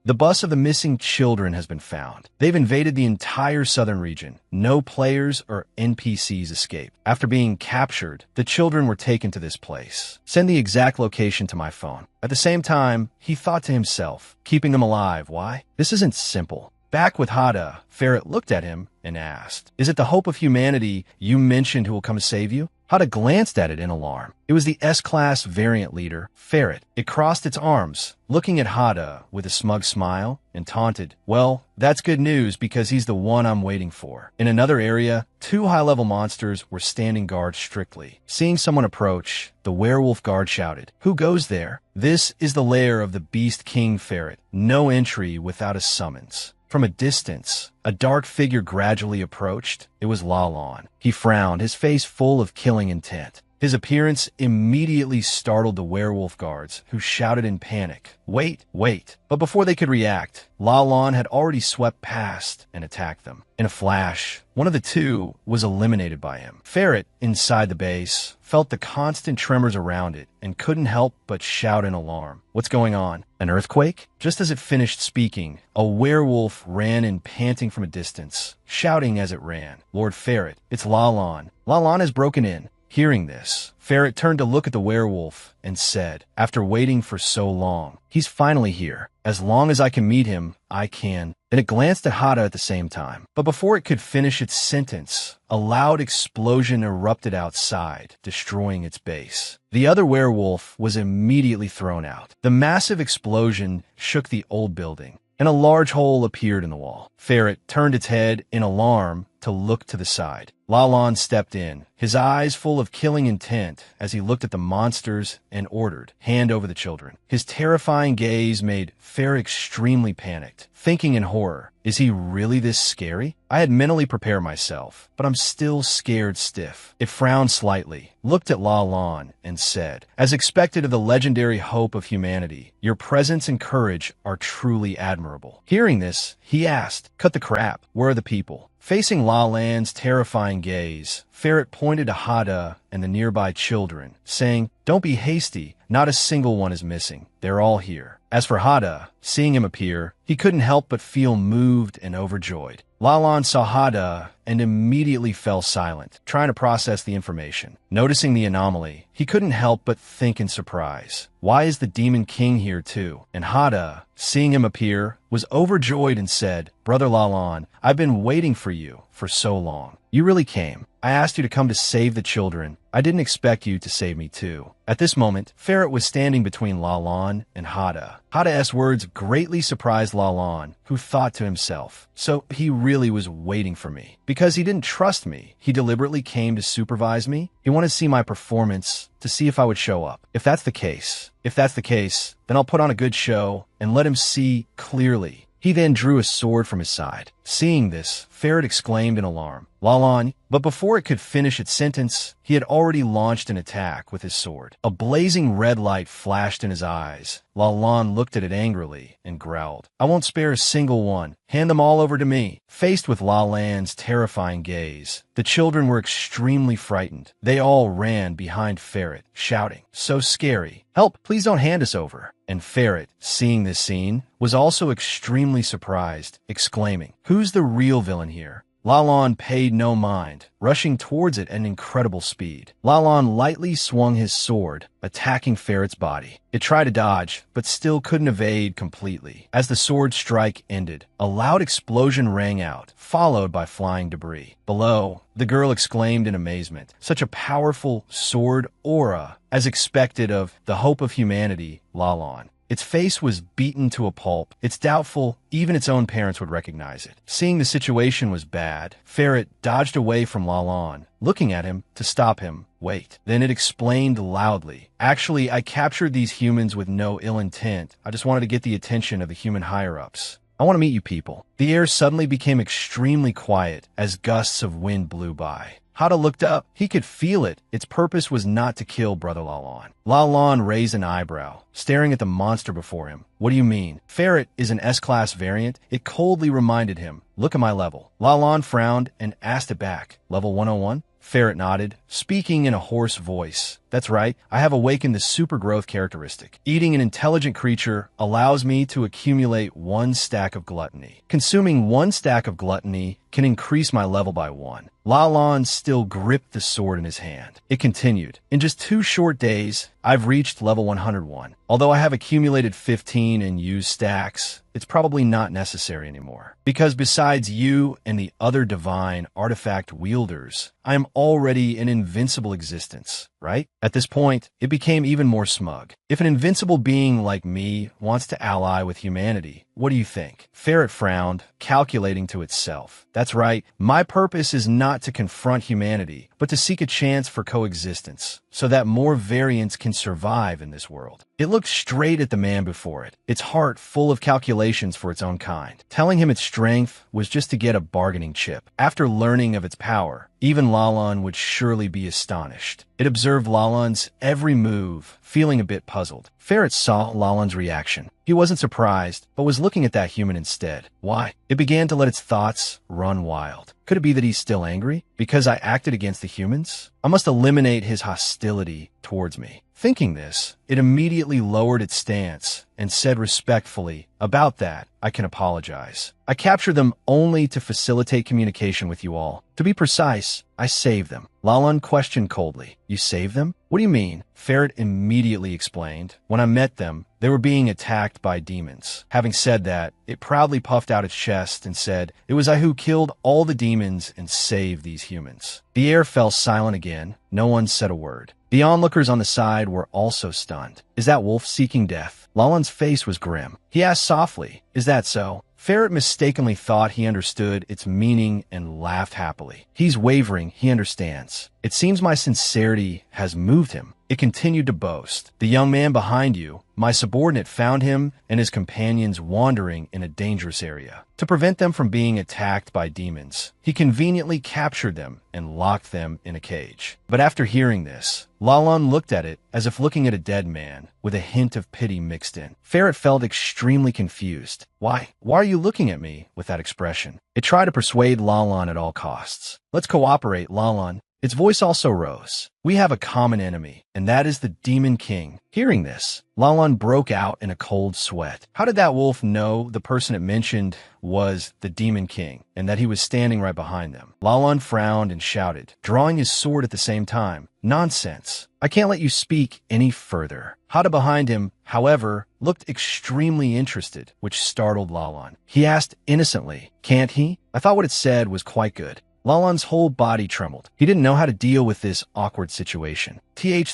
"The bus of the missing children has been found. They've invaded the entire southern region. No players or NPCs escaped. After being captured, the children were taken to this place. Send the exact location to my phone." At the same time, he thought to himself, keeping them alive, why? This isn't simple. Back with Hada, Ferret looked at him and asked, "Is it the hope of humanity you mentioned who will come to save you?" Hada glanced at it in alarm. It was the S-Class variant leader, Ferret. It crossed its arms, looking at Hada with a smug smile, and taunted, "Well, that's good news because he's the one I'm waiting for." In another area, two high-level monsters were standing guard strictly. Seeing someone approach, the werewolf guard shouted, "Who goes there?" "This is the lair of the Beast King Ferret. No entry without a summons." From a distance, a dark figure gradually approached. It was Lalan. He frowned, his face full of killing intent. His appearance immediately startled the werewolf guards, who shouted in panic, "Wait, wait." But before they could react, Lalan had already swept past and attacked them. In a flash, one of the two was eliminated by him. Ferret, inside the base, felt the constant tremors around it and couldn't help but shout in alarm. "What's going on? An earthquake?" Just as it finished speaking, a werewolf ran in panting from a distance, shouting as it ran, "Lord Ferret, it's Lalan. Lalan has broken in." Hearing this, Ferret turned to look at the werewolf and said, after waiting for so long, "He's finally here. As long as I can meet him, I can." Then it glanced at Hada at the same time. But before it could finish its sentence, a loud explosion erupted outside, destroying its base. The other werewolf was immediately thrown out. The massive explosion shook the old building, and a large hole appeared in the wall. Ferret turned its head in alarm to look to the side. Lalan stepped in, his eyes full of killing intent as he looked at the monsters and ordered, "Hand over the children." His terrifying gaze made Ferret extremely panicked, thinking in horror, "Is he really this scary?" I had mentally prepared myself, but I'm still scared stiff. It frowned slightly, looked at Lalan, and said, "As expected of the legendary hope of humanity, your presence and courage are truly admirable." Hearing this, he asked, "Cut the crap. Where are the people?" Facing Lalan's terrifying gaze, Ferret pointed to Hada and the nearby children, saying, "Don't be hasty. Not a single one is missing. They're all here." As for Hada, seeing him appear, he couldn't help but feel moved and overjoyed. Lalan saw Hada and immediately fell silent, trying to process the information. Noticing the anomaly, he couldn't help but think in surprise, "Why is the Demon King here too?" And Hada, seeing him appear, was overjoyed and said, "Brother Lalan, I've been waiting for you for so long. You really came. I asked you to come to save the children. I didn't expect you to save me too." At this moment, Ferret was standing between Lalan and Hada. Hada's words greatly surprised Lalan, who thought to himself, "So he really was waiting for me. Because he didn't trust me, he deliberately came to supervise me? He wanted to see my performance, to see if I would show up. If that's the case, then I'll put on a good show and let him see clearly." He then drew a sword from his side. Seeing this, Ferret exclaimed in alarm, "Lalan," but before it could finish its sentence, he had already launched an attack with his sword. A blazing red light flashed in his eyes. Lalan looked at it angrily and growled, "I won't spare a single one. Hand them all over to me." Faced with Lalan's terrifying gaze, the children were extremely frightened. They all ran behind Ferret, shouting, "So scary. Help, please don't hand us over." And Ferret, seeing this scene, was also extremely surprised, exclaiming, "Who's the real villain here?" Lalon paid no mind, rushing towards it at an incredible speed. Lalon lightly swung his sword, attacking Ferret's body. It tried to dodge, but still couldn't evade completely. As the sword strike ended, a loud explosion rang out, followed by flying debris. Below, the girl exclaimed in amazement. Such a powerful sword aura, as expected of the hope of humanity, Lalon. Its face was beaten to a pulp. It's doubtful even its own parents would recognize it. Seeing the situation was bad, Ferret dodged away from Lalon, looking at him to stop him. Wait. Then it explained loudly. Actually, I captured these humans with no ill intent. I just wanted to get the attention of the human higher-ups. I want to meet you people. The air suddenly became extremely quiet as gusts of wind blew by. Hada looked up. He could feel it. Its purpose was not to kill Brother Lalon. Lalon raised an eyebrow, staring at the monster before him. What do you mean? Ferret is an S-class variant. It coldly reminded him. Look at my level. Lalon frowned and asked it back. Level 101? Ferret nodded, speaking in a hoarse voice. That's right, I have awakened the super growth characteristic. Eating an intelligent creature allows me to accumulate 1 stack of gluttony. Consuming 1 stack of gluttony can increase my level by 1. Lalon still gripped the sword in his hand. It continued. In just 2 short days, I've reached level 101. Although I have accumulated 15 and used stacks, it's probably not necessary anymore. Because besides you and the other divine artifact wielders, I am already an invincible existence, right? At this point, it became even more smug. If an invincible being like me wants to ally with humanity, what do you think? Ferret frowned, calculating to itself. That's right, my purpose is not to confront humanity, but to seek a chance for coexistence, so that more variants can survive in this world. It looked straight at the man before it, its heart full of calculations for its own kind. Telling him its strength was just to get a bargaining chip. After learning of its power, even Lalon would surely be astonished. It observed Lalon's every move, feeling a bit puzzled. Ferret saw Lalon's reaction. He wasn't surprised, but was looking at that human instead. Why? It began to let its thoughts run wild. Could it be that he's still angry? Because I acted against the humans? I must eliminate his hostility towards me. Thinking this, it immediately lowered its stance and said respectfully, about that, I can apologize. I captured them only to facilitate communication with you all. To be precise, I saved them. Lalon questioned coldly, you saved them? What do you mean? Ferret immediately explained. When I met them, they were being attacked by demons. Having said that, it proudly puffed out its chest and said, it was I who killed all the demons and saved these humans. The air fell silent again. No one said a word. The onlookers on the side were also stunned. Is that wolf seeking death? Lalon's face was grim. He asked softly, is that so? Ferret mistakenly thought he understood its meaning and laughed happily. He's wavering, he understands. It seems my sincerity has moved him. It continued to boast. The young man behind you, my subordinate, found him and his companions wandering in a dangerous area. To prevent them from being attacked by demons, he conveniently captured them and locked them in a cage. But after hearing this, Lalon looked at it as if looking at a dead man, with a hint of pity mixed in. Ferret felt extremely confused. Why are you looking at me with that expression? It tried to persuade Lalon at all costs. Let's cooperate, Lalon. Its voice also rose. We have a common enemy, and that is the Demon King. Hearing this, Lalon broke out in a cold sweat. How did that wolf know the person it mentioned was the Demon King, and that he was standing right behind them? Lalon frowned and shouted, drawing his sword at the same time. Nonsense. I can't let you speak any further. Hada behind him, however, looked extremely interested, which startled Lalon. He asked innocently, can't he? I thought what it said was quite good. Lalon's whole body trembled. He didn't know how to deal with this awkward situation.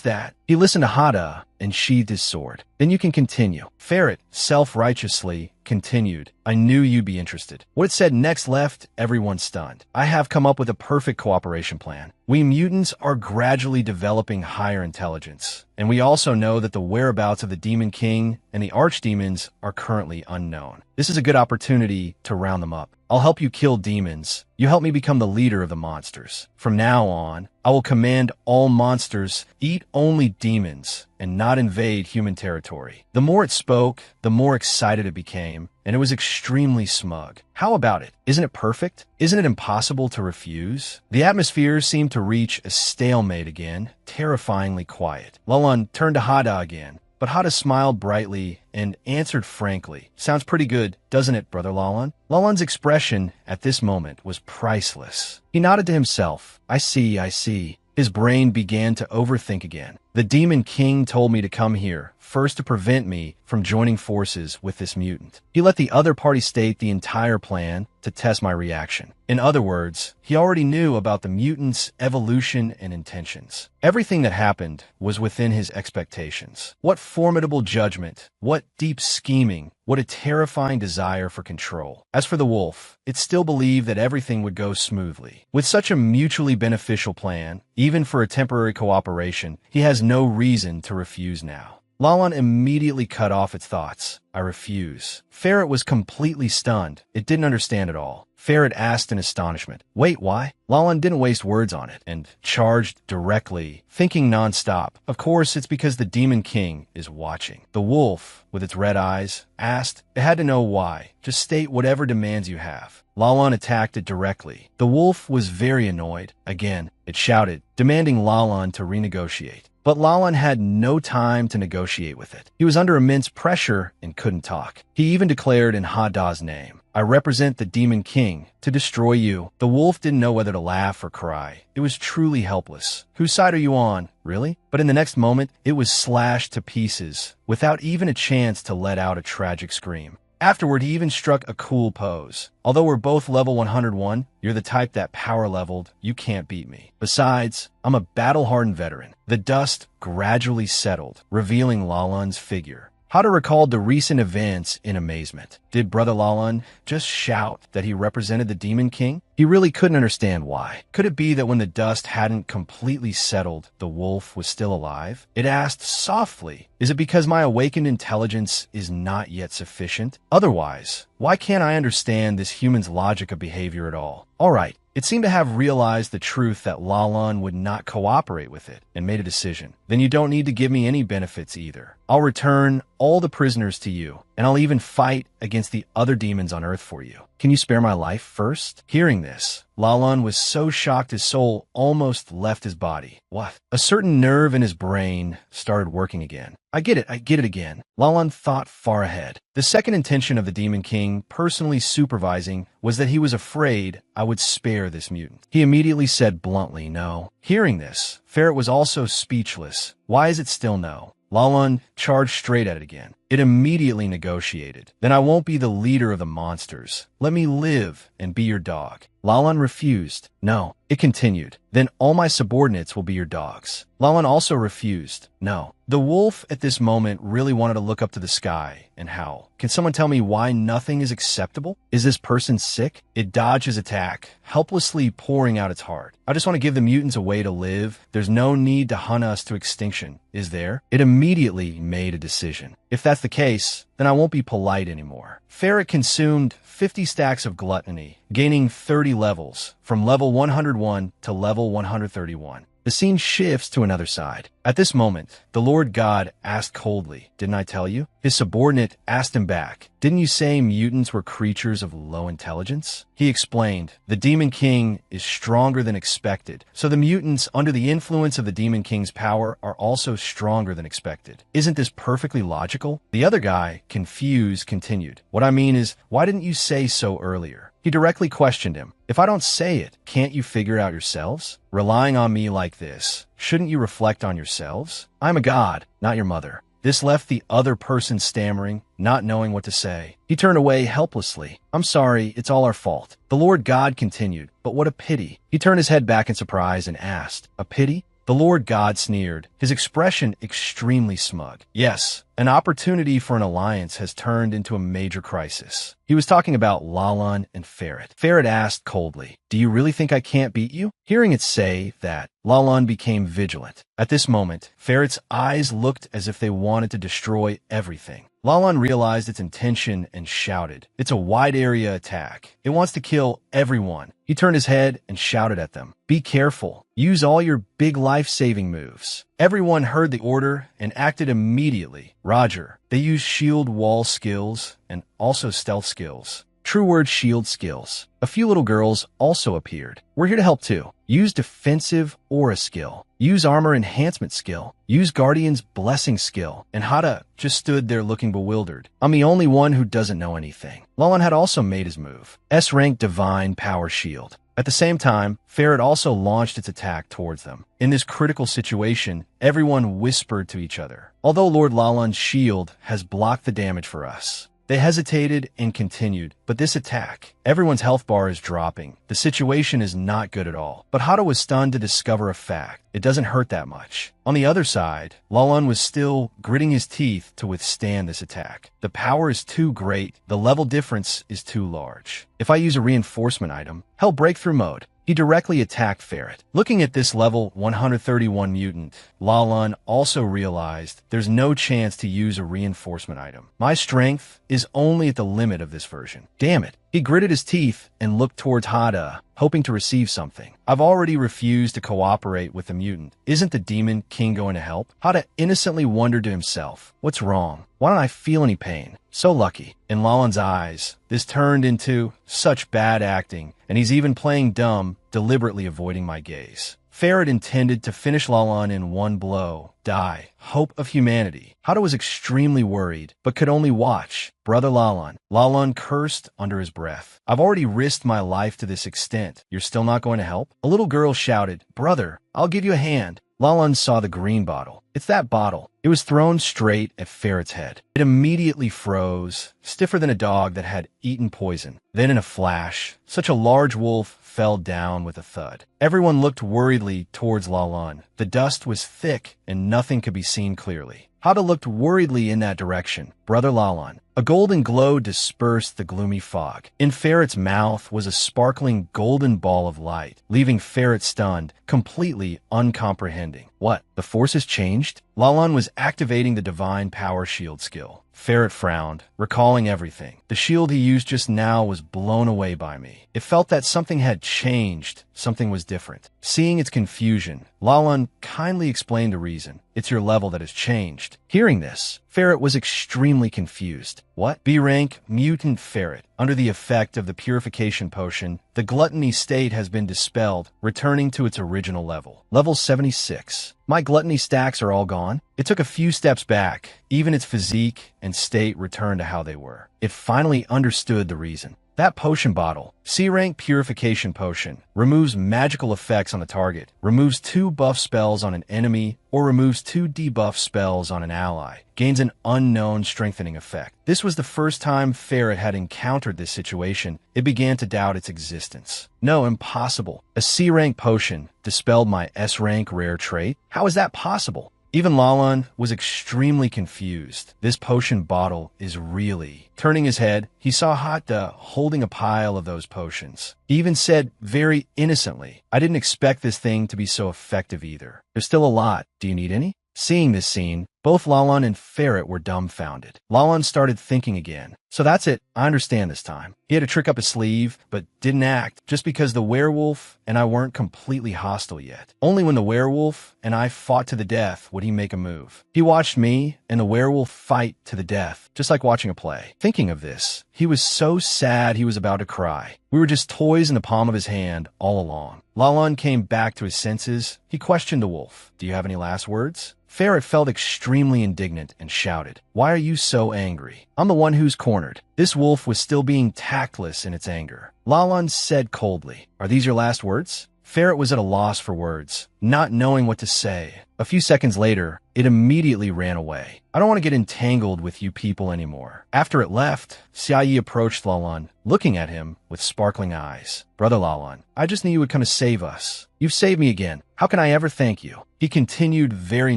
That. He listened to Hada and sheathed his sword. Then you can continue. Ferret, self-righteously, continued. I knew you'd be interested. What it said next left everyone stunned. I have come up with a perfect cooperation plan. We mutants are gradually developing higher intelligence. And we also know that the whereabouts of the Demon King and the archdemons are currently unknown. This is a good opportunity to round them up. I'll help you kill demons. You help me become the leader of the monsters. From now on, I will command all monsters eat only demons and not invade human territory. The more it spoke, the more excited it became, and it was extremely smug. How about it? Isn't it perfect? Isn't it impossible to refuse? The atmosphere seemed to reach a stalemate again, terrifyingly quiet. Lalon turned to Hada again. but Hada smiled brightly and answered frankly, "Sounds pretty good, doesn't it, Brother Lalan?" Lalan's expression at this moment was priceless. He nodded to himself. I see, I see." His brain began to overthink again. The Demon King told me to come here, first to prevent me from joining forces with this mutant. He let the other party state the entire plan to test my reaction. In other words, he already knew about the mutant's evolution and intentions. Everything that happened was within his expectations. What formidable judgment, what deep scheming, what a terrifying desire for control. As for the wolf, it still believed that everything would go smoothly. With such a mutually beneficial plan, even for a temporary cooperation, he has no reason to refuse now. Lalan immediately cut off its thoughts. I refuse. Ferret was completely stunned. It didn't understand at all. Ferret asked in astonishment, "Wait, why?" Lalan didn't waste words on it and charged directly, thinking nonstop. Of course, it's because the Demon King is watching. The wolf, with its red eyes, asked. It had to know why. Just state whatever demands you have. Lalan attacked it directly. The wolf was very annoyed. Again, it shouted, demanding Lalan to renegotiate. But Lalan had no time to negotiate with it. He was under immense pressure and couldn't talk. He even declared in Hada's name, "I represent the Demon King to destroy you." The wolf didn't know whether to laugh or cry. It was truly helpless. Whose side are you on? Really? But in the next moment, it was slashed to pieces without even a chance to let out a tragic scream. Afterward, he even struck a cool pose. "Although we're both level 101, you're the type that power-leveled, you can't beat me. Besides, I'm a battle-hardened veteran." The dust gradually settled, revealing Lalan's figure. Hada recalled the recent events in amazement. Did Brother Lalan just shout that he represented the Demon King? He really couldn't understand why. Could it be that when the dust hadn't completely settled, the wolf was still alive? It asked softly, "Is it because my awakened intelligence is not yet sufficient? Otherwise, why can't I understand this human's logic of behavior at all?" All right. It seemed to have realized the truth that Lalan would not cooperate with it and made a decision. "Then you don't need to give me any benefits either. I'll return all the prisoners to you, and I'll even fight against the other demons on Earth for you. Can you spare my life first?" Hearing this, Lalan was so shocked his soul almost left his body. What? A certain nerve in his brain started working again. I get it again. Lalan thought far ahead. The second intention of the Demon King personally supervising was that he was afraid I would spare this mutant. He immediately said bluntly, "No." Hearing this, Ferret was also speechless. Why is it still no? Lalan charged straight at it again. It immediately negotiated. "Then I won't be the leader of the monsters. Let me live and be your dog." Lalan refused. "No." It continued. "Then all my subordinates will be your dogs." Lalan also refused. "No." The wolf at this moment really wanted to look up to the sky and howl. Can someone tell me why nothing is acceptable? Is this person sick? It dodged his attack, helplessly pouring out its heart. "I just want to give the mutants a way to live. There's no need to hunt us to extinction, is there?" It immediately made a decision. "If that's the case, then I won't be polite anymore." Ferret consumed 50 stacks of gluttony, gaining 30 levels, from level 101 to level 131. The scene shifts to another side. At this moment, the Lord God asked coldly, "Didn't I tell you?" His subordinate asked him back, "Didn't you say mutants were creatures of low intelligence?" He explained, "The Demon King is stronger than expected, so the mutants under the influence of the Demon King's power are also stronger than expected. Isn't this perfectly logical?" The other guy, confused, continued, "What I mean is, why didn't you say so earlier?" He directly questioned him. "If I don't say it, can't you figure it out yourselves? Relying on me like this, shouldn't you reflect on yourselves? I'm a god, not your mother." This left the other person stammering, not knowing what to say. He turned away helplessly. "I'm sorry, it's all our fault." The Lord God continued, "But what a pity." He turned his head back in surprise and asked, "A pity?" The Lord God sneered, his expression extremely smug. "Yes, an opportunity for an alliance has turned into a major crisis." He was talking about Lalan and Ferret. Ferret asked coldly, "Do you really think I can't beat you?" Hearing it say that, Lalan became vigilant. At this moment, Ferret's eyes looked as if they wanted to destroy everything. Lalan realized its intention and shouted, "It's a wide area attack. It wants to kill everyone." He turned his head and shouted at them, "Be careful. Use all your big life-saving moves." Everyone heard the order and acted immediately. Roger. They used shield wall skills and also stealth skills. True word shield skills. A few little girls also appeared. We're here to help too. Use defensive aura skill. Use armor enhancement skill. Use guardian's blessing skill. And Hada just stood there looking bewildered. I'm the only one who doesn't know anything. Lalan had also made his move. S-rank divine power shield. At the same time, Ferret also launched its attack towards them. In this critical situation, everyone whispered to each other. Although Lord Lalan's shield has blocked the damage for us. They hesitated and continued, but this attack, everyone's health bar is dropping. The situation is not good at all. But Hada was stunned to discover a fact. It doesn't hurt that much. On the other side, Lalan was still gritting his teeth to withstand this attack. The power is too great. The level difference is too large. If I use a reinforcement item, hell, breakthrough mode. He directly attacked Ferret. Looking at this level 131 mutant, Lalan also realized there's no chance to use a reinforcement item. My strength is only at the limit of this version. Damn it. He gritted his teeth and looked towards Hada, hoping to receive something. I've already refused to cooperate with the mutant. Isn't the demon king going to help? Hada innocently wondered to himself, what's wrong? Why don't I feel any pain? So lucky. In Lalan's eyes, this turned into such bad acting, and he's even playing dumb, deliberately avoiding my gaze. Ferret intended to finish Lalan in one blow. Die. Hope of humanity. Hada was extremely worried, but could only watch. Brother Lalan. Lalan cursed under his breath. I've already risked my life to this extent. You're still not going to help? A little girl shouted, Brother, I'll give you a hand. Lalan saw the green bottle. It's that bottle. It was thrown straight at Ferret's head. It immediately froze, stiffer than a dog that had eaten poison. Then in a flash, such a large wolf fell down with a thud. Everyone looked worriedly towards Lalan. The dust was thick and nothing could be seen clearly. Hada looked worriedly in that direction. Brother Lalan. A golden glow dispersed the gloomy fog. In Ferret's mouth was a sparkling golden ball of light, leaving Ferret stunned, completely uncomprehending. What? The force has changed? Lalan was activating the divine power shield skill. Ferret frowned, recalling everything. The shield he used just now was blown away by me. It felt that something had changed. Something was different. Seeing its confusion, Lalan kindly explained the reason. It's your level that has changed. Hearing this, Ferret was extremely confused. What? B-rank mutant Ferret. Under the effect of the purification potion, the gluttony state has been dispelled, returning to its original level. Level 76. My gluttony stacks are all gone. It took a few steps back. Even its physique and state returned to how they were. It finally understood the reason. That potion bottle, C-rank purification potion, removes magical effects on the target, removes 2 buff spells on an enemy, or removes 2 debuff spells on an ally, gains an unknown strengthening effect. This was the first time Ferret had encountered this situation. It began to doubt its existence. No, impossible. A C-rank potion dispelled my S-rank rare trait? How is that possible? Even Lalan was extremely confused. This potion bottle is really... Turning his head, he saw Hada holding a pile of those potions. He even said very innocently, I didn't expect this thing to be so effective either. There's still a lot. Do you need any? Seeing this scene, both Lalan and Ferret were dumbfounded. Lalan started thinking again. So that's it. I understand this time. He had a trick up his sleeve, but didn't act just because the werewolf and I weren't completely hostile yet. Only when the werewolf and I fought to the death would he make a move. He watched me and the werewolf fight to the death, just like watching a play. Thinking of this, he was so sad he was about to cry. We were just toys in the palm of his hand all along. Lalan came back to his senses. He questioned the wolf. Do you have any last words? Ferret felt extremely indignant and shouted, Why are you so angry? I'm the one who's cornered. This wolf was still being tactless in its anger. Lalan said coldly, Are these your last words? Ferret was at a loss for words, not knowing what to say. A few seconds later, it immediately ran away. I don't want to get entangled with you people anymore. After it left, Xiaoyi approached Lalan, looking at him with sparkling eyes. Brother Lalan, I just knew you would come to save us. You've saved me again. How can I ever thank you? He continued very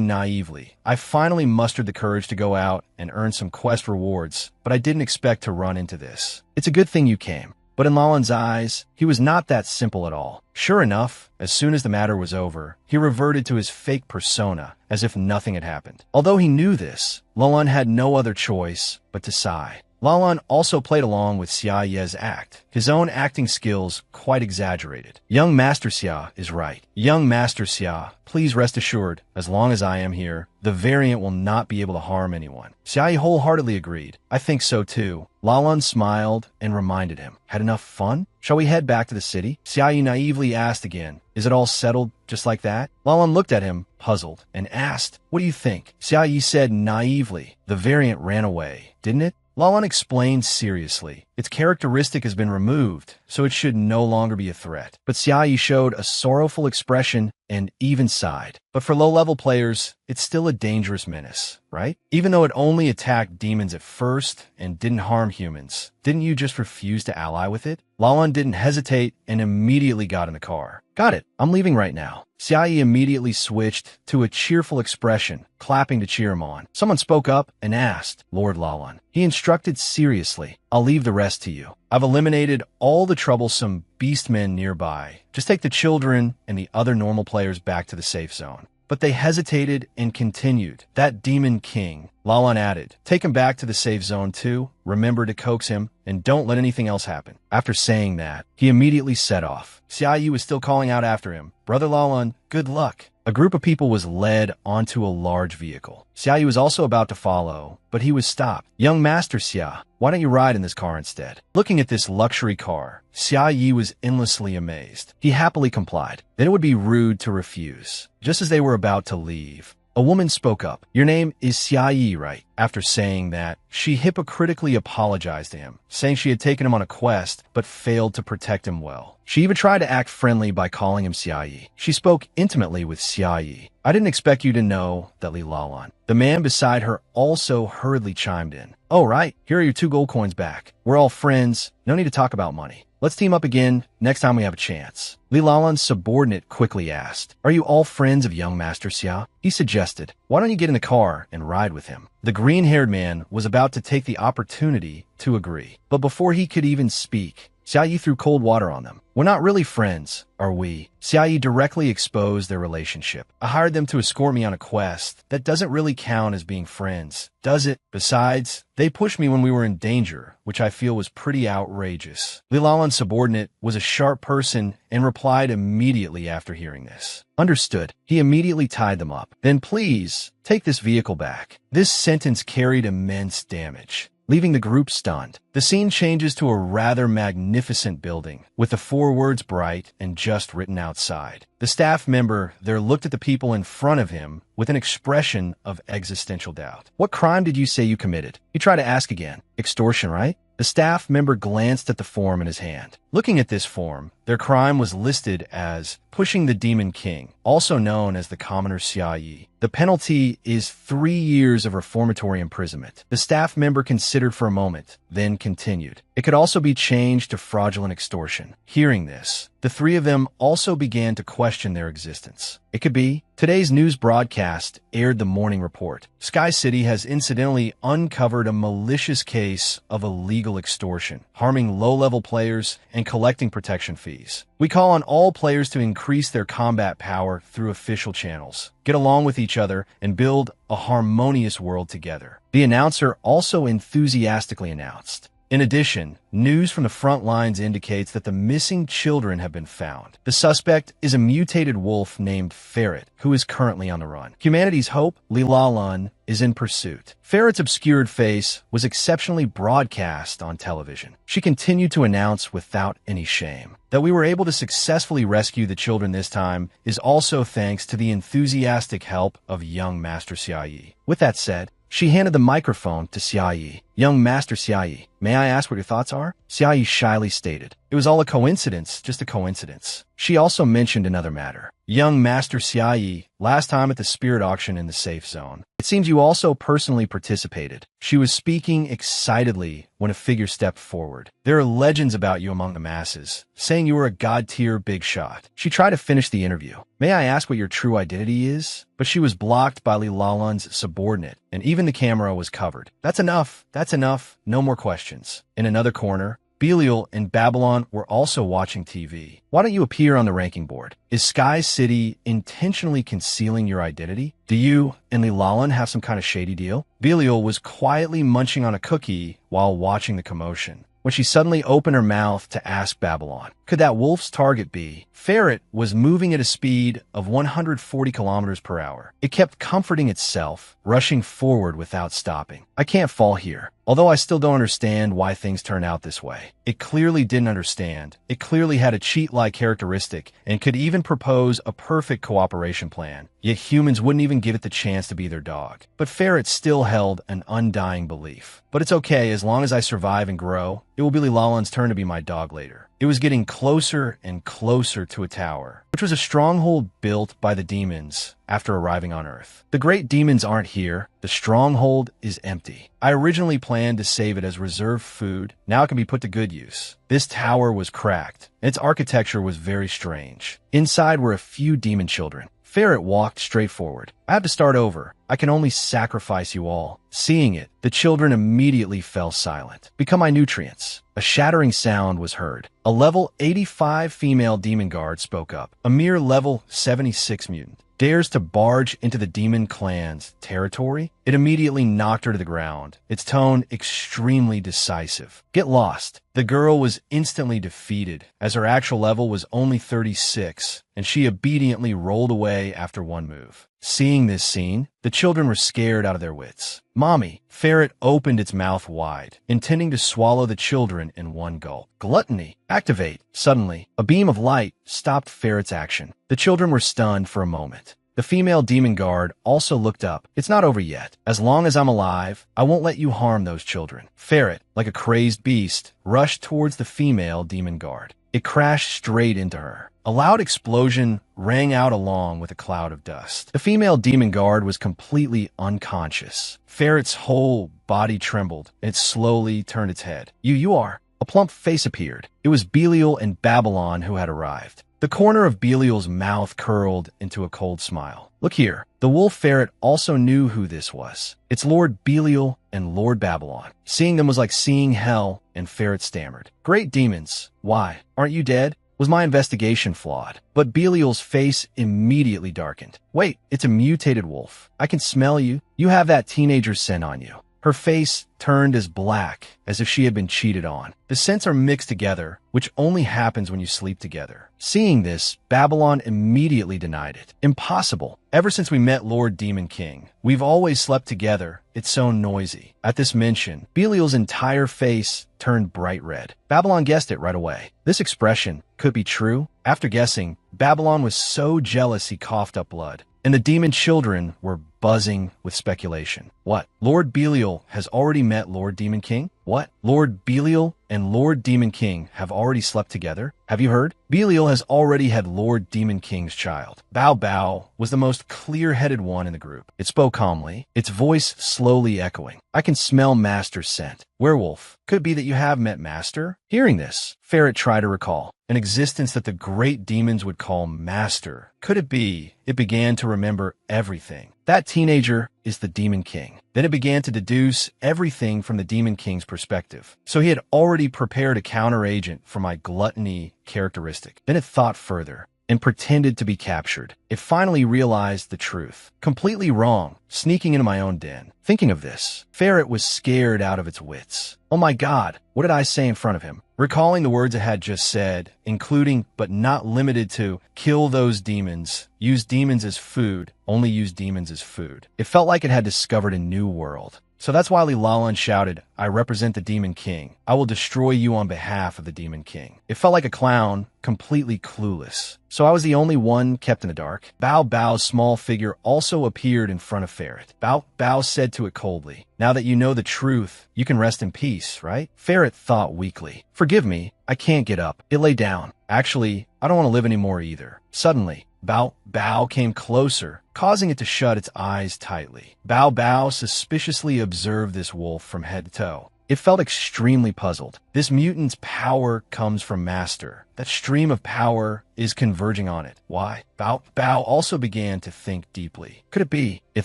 naively. I finally mustered the courage to go out and earn some quest rewards, but I didn't expect to run into this. It's a good thing you came. But in Lalan's eyes, he was not that simple at all. Sure enough, as soon as the matter was over, he reverted to his fake persona, as if nothing had happened. Although he knew this, Lalan had no other choice but to sigh. Lalan also played along with Xia Ye's act, his own acting skills quite exaggerated. Young Master Xia is right. Young Master Xia, please rest assured, as long as I am here, the variant will not be able to harm anyone. Xia Yi wholeheartedly agreed. I think so too. Lalan smiled and reminded him. Had enough fun? Shall we head back to the city? Xia Yi naively asked again. Is it all settled just like that? Lalan looked at him, puzzled, and asked, What do you think? Xia Yi said naively. The variant ran away, didn't it? Lalan explained seriously. Its characteristic has been removed, so it should no longer be a threat. But Xia Yi showed a sorrowful expression and even sighed. But for low-level players, it's still a dangerous menace, right? Even though it only attacked demons at first and didn't harm humans, didn't you just refuse to ally with it? Lalan didn't hesitate and immediately got in the car. Got it. I'm leaving right now. Xia Yi immediately switched to a cheerful expression, clapping to cheer him on. Someone spoke up and asked, Lord Lalan. He instructed seriously, I'll leave the rest to you. I've eliminated all the troublesome beastmen nearby. Just take the children and the other normal players back to the safe zone. But they hesitated and continued. That demon king, Lalan added, take him back to the safe zone too. Remember to coax him and don't let anything else happen. After saying that, he immediately set off. Xia Yi was still calling out after him. Brother Lalan, good luck. A group of people was led onto a large vehicle. Xia Yi was also about to follow, but he was stopped. Young Master Xia, why don't you ride in this car instead? Looking at this luxury car, Xia Yi was endlessly amazed. He happily complied. Then it would be rude to refuse. Just as they were about to leave, a woman spoke up. Your name is Xia Yi, right? After saying that, she hypocritically apologized to him, saying she had taken him on a quest but failed to protect him well. She even tried to act friendly by calling him Xia Yi. She spoke intimately with Xia Yi. I didn't expect you to know that Li Lalan. The man beside her also hurriedly chimed in. Oh, right. Here are your 2 gold coins back. We're all friends. No need to talk about money. Let's team up again next time we have a chance. Li Lalan's subordinate quickly asked, Are you all friends of young Master Xia? He suggested, Why don't you get in the car and ride with him? The green-haired man was about to take the opportunity to agree. But before he could even speak, Xia Yi threw cold water on them. We're not really friends, are we? Xia Yi directly exposed their relationship. I hired them to escort me on a quest. That doesn't really count as being friends, does it? Besides, they pushed me when we were in danger, which I feel was pretty outrageous. Li Lalan's subordinate was a sharp person and replied immediately after hearing this. Understood. He immediately tied them up. Then please, take this vehicle back. This sentence carried immense damage, leaving the group stunned. The scene changes to a rather magnificent building, with the 4 words bright and just written outside. The staff member there looked at the people in front of him with an expression of existential doubt. What crime did you say you committed? He tried to ask again. Extortion, right? The staff member glanced at the form in his hand. Looking at this form, their crime was listed as pushing the Demon King, also known as the commoner Xia Yi. The penalty is 3 years of reformatory imprisonment. The staff member considered for a moment, then continued. It could also be changed to fraudulent extortion. Hearing this, the 3 of them also began to question their existence. It could be. Today's news broadcast aired the morning report. Sky City has incidentally uncovered a malicious case of illegal extortion, harming low-level players and collecting protection fees. We call on all players to increase their combat power through official channels, get along with each other, and build a harmonious world together. The announcer also enthusiastically announced. In addition, news from the front lines indicates that the missing children have been found. The suspect is a mutated wolf named Ferret, who is currently on the run. Humanity's hope, Li Lalan, is in pursuit. Ferret's obscured face was exceptionally broadcast on television. She continued to announce without any shame. That we were able to successfully rescue the children this time is also thanks to the enthusiastic help of young Master Xia Yi. With that said, she handed the microphone to Xia Yi. Young Master Xia Yi, may I ask what your thoughts are? Xia Yi shyly stated. It was all a coincidence, just a coincidence. She also mentioned another matter. Young Master Xia Yi, last time at the spirit auction in the safe zone. It seems you also personally participated. She was speaking excitedly when a figure stepped forward. There are legends about you among the masses, saying you were a god-tier big shot. She tried to finish the interview. May I ask what your true identity is? But she was blocked by Li Lalan's subordinate, and even the camera was covered. That's enough. That's enough. No more questions. In another corner, Belial and Babylon were also watching TV. Why don't you appear on the ranking board? Is Sky City intentionally concealing your identity? Do you and Lilalan have some kind of shady deal? Belial was quietly munching on a cookie while watching the commotion, when she suddenly opened her mouth to ask Babylon, could that wolf's target be? Ferret was moving at a speed of 140 kilometers per hour. It kept comforting itself, rushing forward without stopping. I can't fall here. Although I still don't understand why things turn out this way. It clearly didn't understand. It clearly had a cheat-like characteristic and could even propose a perfect cooperation plan. Yet humans wouldn't even give it the chance to be their dog. But Ferret still held an undying belief. But it's okay, as long as I survive and grow, it will be Lilalan's turn to be my dog later. It was getting closer and closer to a tower, which was a stronghold built by the demons after arriving on Earth. The great demons aren't here. The stronghold is empty. I originally planned to save it as reserve food. Now it can be put to good use. This tower was cracked, and its architecture was very strange. Inside were a few demon children. Ferret walked straight forward. I have to start over. I can only sacrifice you all. Seeing it, the children immediately fell silent. Become my nutrients. A shattering sound was heard. A level 85 female demon guard spoke up. A mere level 76 mutant dares to barge into the demon clan's territory? It immediately knocked her to the ground, its tone extremely decisive. Get lost. The girl was instantly defeated, as her actual level was only 36, and she obediently rolled away after one move. Seeing this scene, the children were scared out of their wits. Mommy! Ferret opened its mouth wide, intending to swallow the children in one gulp. Gluttony! Activate! Suddenly, a beam of light stopped Ferret's action. The children were stunned for a moment. The female demon guard also looked up. It's not over yet. As long as I'm alive, I won't let you harm those children. Ferret, like a crazed beast, rushed towards the female demon guard. It crashed straight into her. A loud explosion rang out along with a cloud of dust. The female demon guard was completely unconscious. Ferret's whole body trembled, and it slowly turned its head. You are. A plump face appeared. It was Belial and Babylon who had arrived. The corner of Belial's mouth curled into a cold smile. Look here. The wolf ferret also knew who this was. It's Lord Belial and Lord Babylon. Seeing them was like seeing hell, and Ferret stammered. Great demons. Why? Aren't you dead? Was my investigation flawed? But Belial's face immediately darkened. Wait, it's a mutated wolf. I can smell you. You have that teenager scent on you. Her face turned as black as if she had been cheated on. The scents are mixed together, which only happens when you sleep together. Seeing this, Babylon immediately denied it. Impossible. Ever since we met Lord Demon King, we've always slept together. It's so noisy. At this mention, Belial's entire face turned bright red. Babylon guessed it right away. This expression could be true. After guessing, Babylon was so jealous he coughed up blood. And the demon children were buzzing with speculation. What? Lord Belial has already met Lord Demon King? What? Lord Belial and Lord Demon King have already slept together? Have you heard? Belial has already had Lord Demon King's child. Bao Bao was the most clear-headed one in the group. It spoke calmly, its voice slowly echoing. I can smell Master's scent. Werewolf, could it be that you have met Master? Hearing this, Ferret tried to recall an existence that the great demons would call Master. Could it be? It began to remember everything. That teenager is the Demon King. Then it began to deduce everything from the Demon King's perspective. So he had already prepared a counteragent for my gluttony characteristic. Then it thought further and pretended to be captured. It finally realized the truth. Completely wrong, sneaking into my own den. Thinking of this, Ferret was scared out of its wits. Oh my God, what did I say in front of him? Recalling the words it had just said, including but not limited to, kill those demons, use demons as food, only use demons as food. It felt like it had discovered a new world. So that's why Lilalan shouted, I represent the Demon King. I will destroy you on behalf of the Demon King. It felt like a clown, completely clueless. So I was the only one kept in the dark. Bao Bao's small figure also appeared in front of Ferret. Bao Bao said to it coldly, now that you know the truth, you can rest in peace, right? Ferret thought weakly. Forgive me, I can't get up. It lay down. Actually, I don't want to live anymore either. Suddenly, Bao Bao came closer, causing it to shut its eyes tightly. Bao Bao suspiciously observed this wolf from head to toe. It felt extremely puzzled. This mutant's power comes from Master. That stream of power is converging on it. Why? Bao also began to think deeply. Could it be? It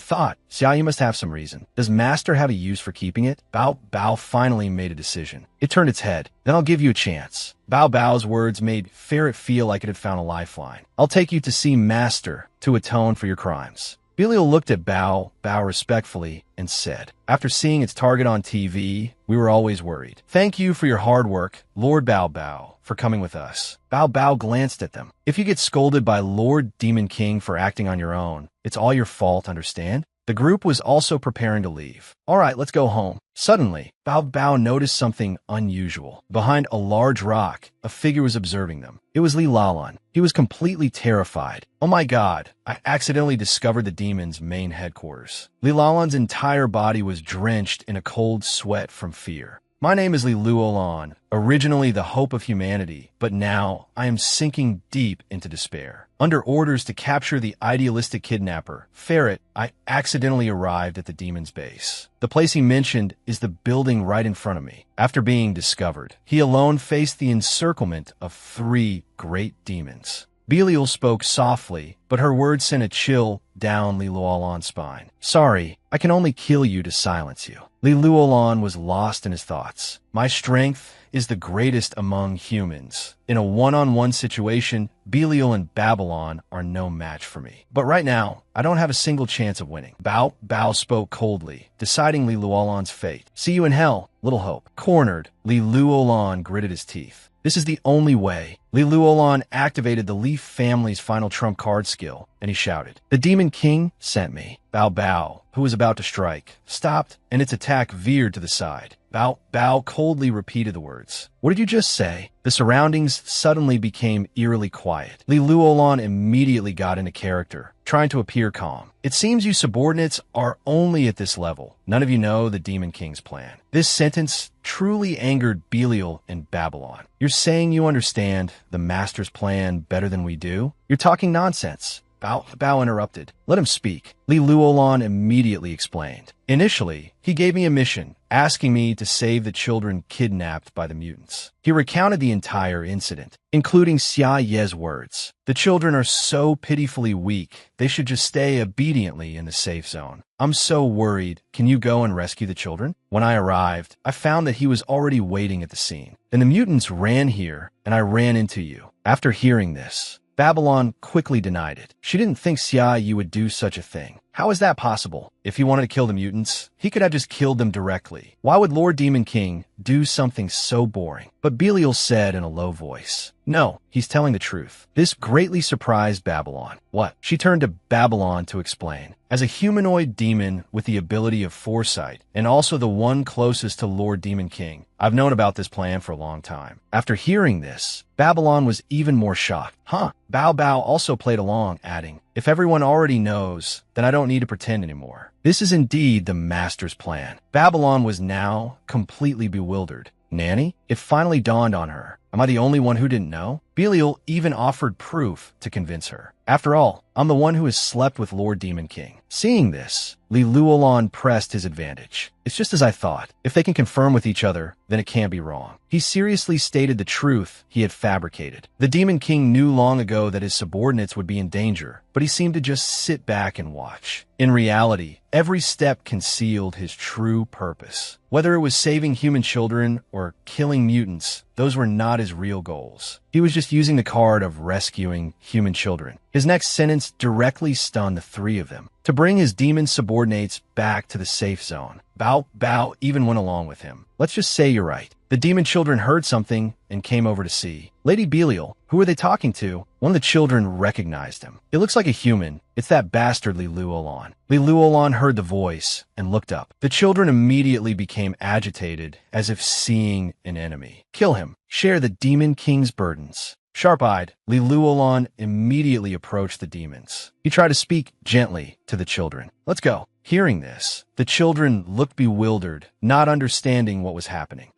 thought, Xia, you must have some reason. Does Master have a use for keeping it? Bao finally made a decision. It turned its head. Then I'll give you a chance. Bao's words made Ferret feel like it had found a lifeline. I'll take you to see Master to atone for your crimes. Belial looked at Bao respectfully and said, after seeing its target on TV, we were always worried. Thank you for your hard work, Lord Bao, for coming with us. Bao glanced at them. If you get scolded by Lord Demon King for acting on your own, it's all your fault, understand? The group was also preparing to leave. All right, let's go home. Suddenly, Bao noticed something unusual. Behind a large rock, a figure was observing them. It was Li Lalan. He was completely terrified. Oh my god, I accidentally discovered the demon's main headquarters. Li Lalan's entire body was drenched in a cold sweat from fear. My name is Li Luolan, originally the hope of humanity, but now I am sinking deep into despair. Under orders to capture the idealistic kidnapper, Ferret, I accidentally arrived at the demon's base. The place he mentioned is the building right in front of me. After being discovered, he alone faced the encirclement of 3 great demons. Belial spoke softly, but her words sent a chill down Li Luolan's spine. Sorry, I can only kill you to silence you. Li Luolan was lost in his thoughts. My strength is the greatest among humans. In a one-on-one situation, Belial and Babylon are no match for me. But right now, I don't have a single chance of winning. Bao spoke coldly, deciding Li Luolan's fate. See you in hell, little hope. Cornered, Li Luolan gritted his teeth. This is the only way. Li Luolan activated the Leaf family's final trump card skill, and he shouted, The Demon King sent me. Bao, who was about to strike, stopped, and its attack veered to the side. Bao coldly repeated the words. What did you just say? The surroundings suddenly became eerily quiet. Li Luolan immediately got into character, trying to appear calm. It seems you subordinates are only at this level. None of you know the Demon King's plan. This sentence truly angered Belial and Babylon. You're saying you understand the Master's plan better than we do? You're talking nonsense. Bao interrupted. Let him speak. Li Luolan immediately explained. Initially, he gave me a mission, asking me to save the children kidnapped by the mutants. He recounted the entire incident, including Xia Ye's words. The children are so pitifully weak, they should just stay obediently in the safe zone. I'm so worried. Can you go and rescue the children? When I arrived, I found that he was already waiting at the scene. Then the mutants ran here, and I ran into you. After hearing this, Babylon quickly denied it. She didn't think Xia Yi would do such a thing. How is that possible? If he wanted to kill the mutants, he could have just killed them directly. Why would Lord Demon King do something so boring? But Belial said in a low voice, No, he's telling the truth. This greatly surprised Babylon. What? She turned to Babylon to explain. As a humanoid demon with the ability of foresight, and also the one closest to Lord Demon King, I've known about this plan for a long time. After hearing this, Babylon was even more shocked. Bao also played along, adding, If everyone already knows, then I don't need to pretend anymore. This is indeed the Master's plan. Babylon was now completely bewildered. Nanny? It finally dawned on her. Am I the only one who didn't know? Belial even offered proof to convince her. After all, I'm the one who has slept with Lord Demon King. Seeing this, Li Luolan pressed his advantage. It's just as I thought. If they can confirm with each other, then it can't be wrong. He seriously stated the truth he had fabricated. The Demon King knew long ago that his subordinates would be in danger, but he seemed to just sit back and watch. In reality, every step concealed his true purpose. Whether it was saving human children or killing mutants, those were not his real goals. He was just using the card of rescuing human children. His next sentence directly stunned the 3 of them. To bring his demon subordinates back to the safe zone. Bao even went along with him. Let's just say you're right. The demon children heard something and came over to see. Lady Belial, who were they talking to? One of the children recognized him. It looks like a human. It's that bastard Li Luolan. Li Luolan heard the voice and looked up. The children immediately became agitated, as if seeing an enemy. Kill him. Share the Demon King's burdens. Sharp-eyed, Li Luolan immediately approached the demons. He tried to speak gently to the children. Let's go. Hearing this, the children looked bewildered, not understanding what was happening.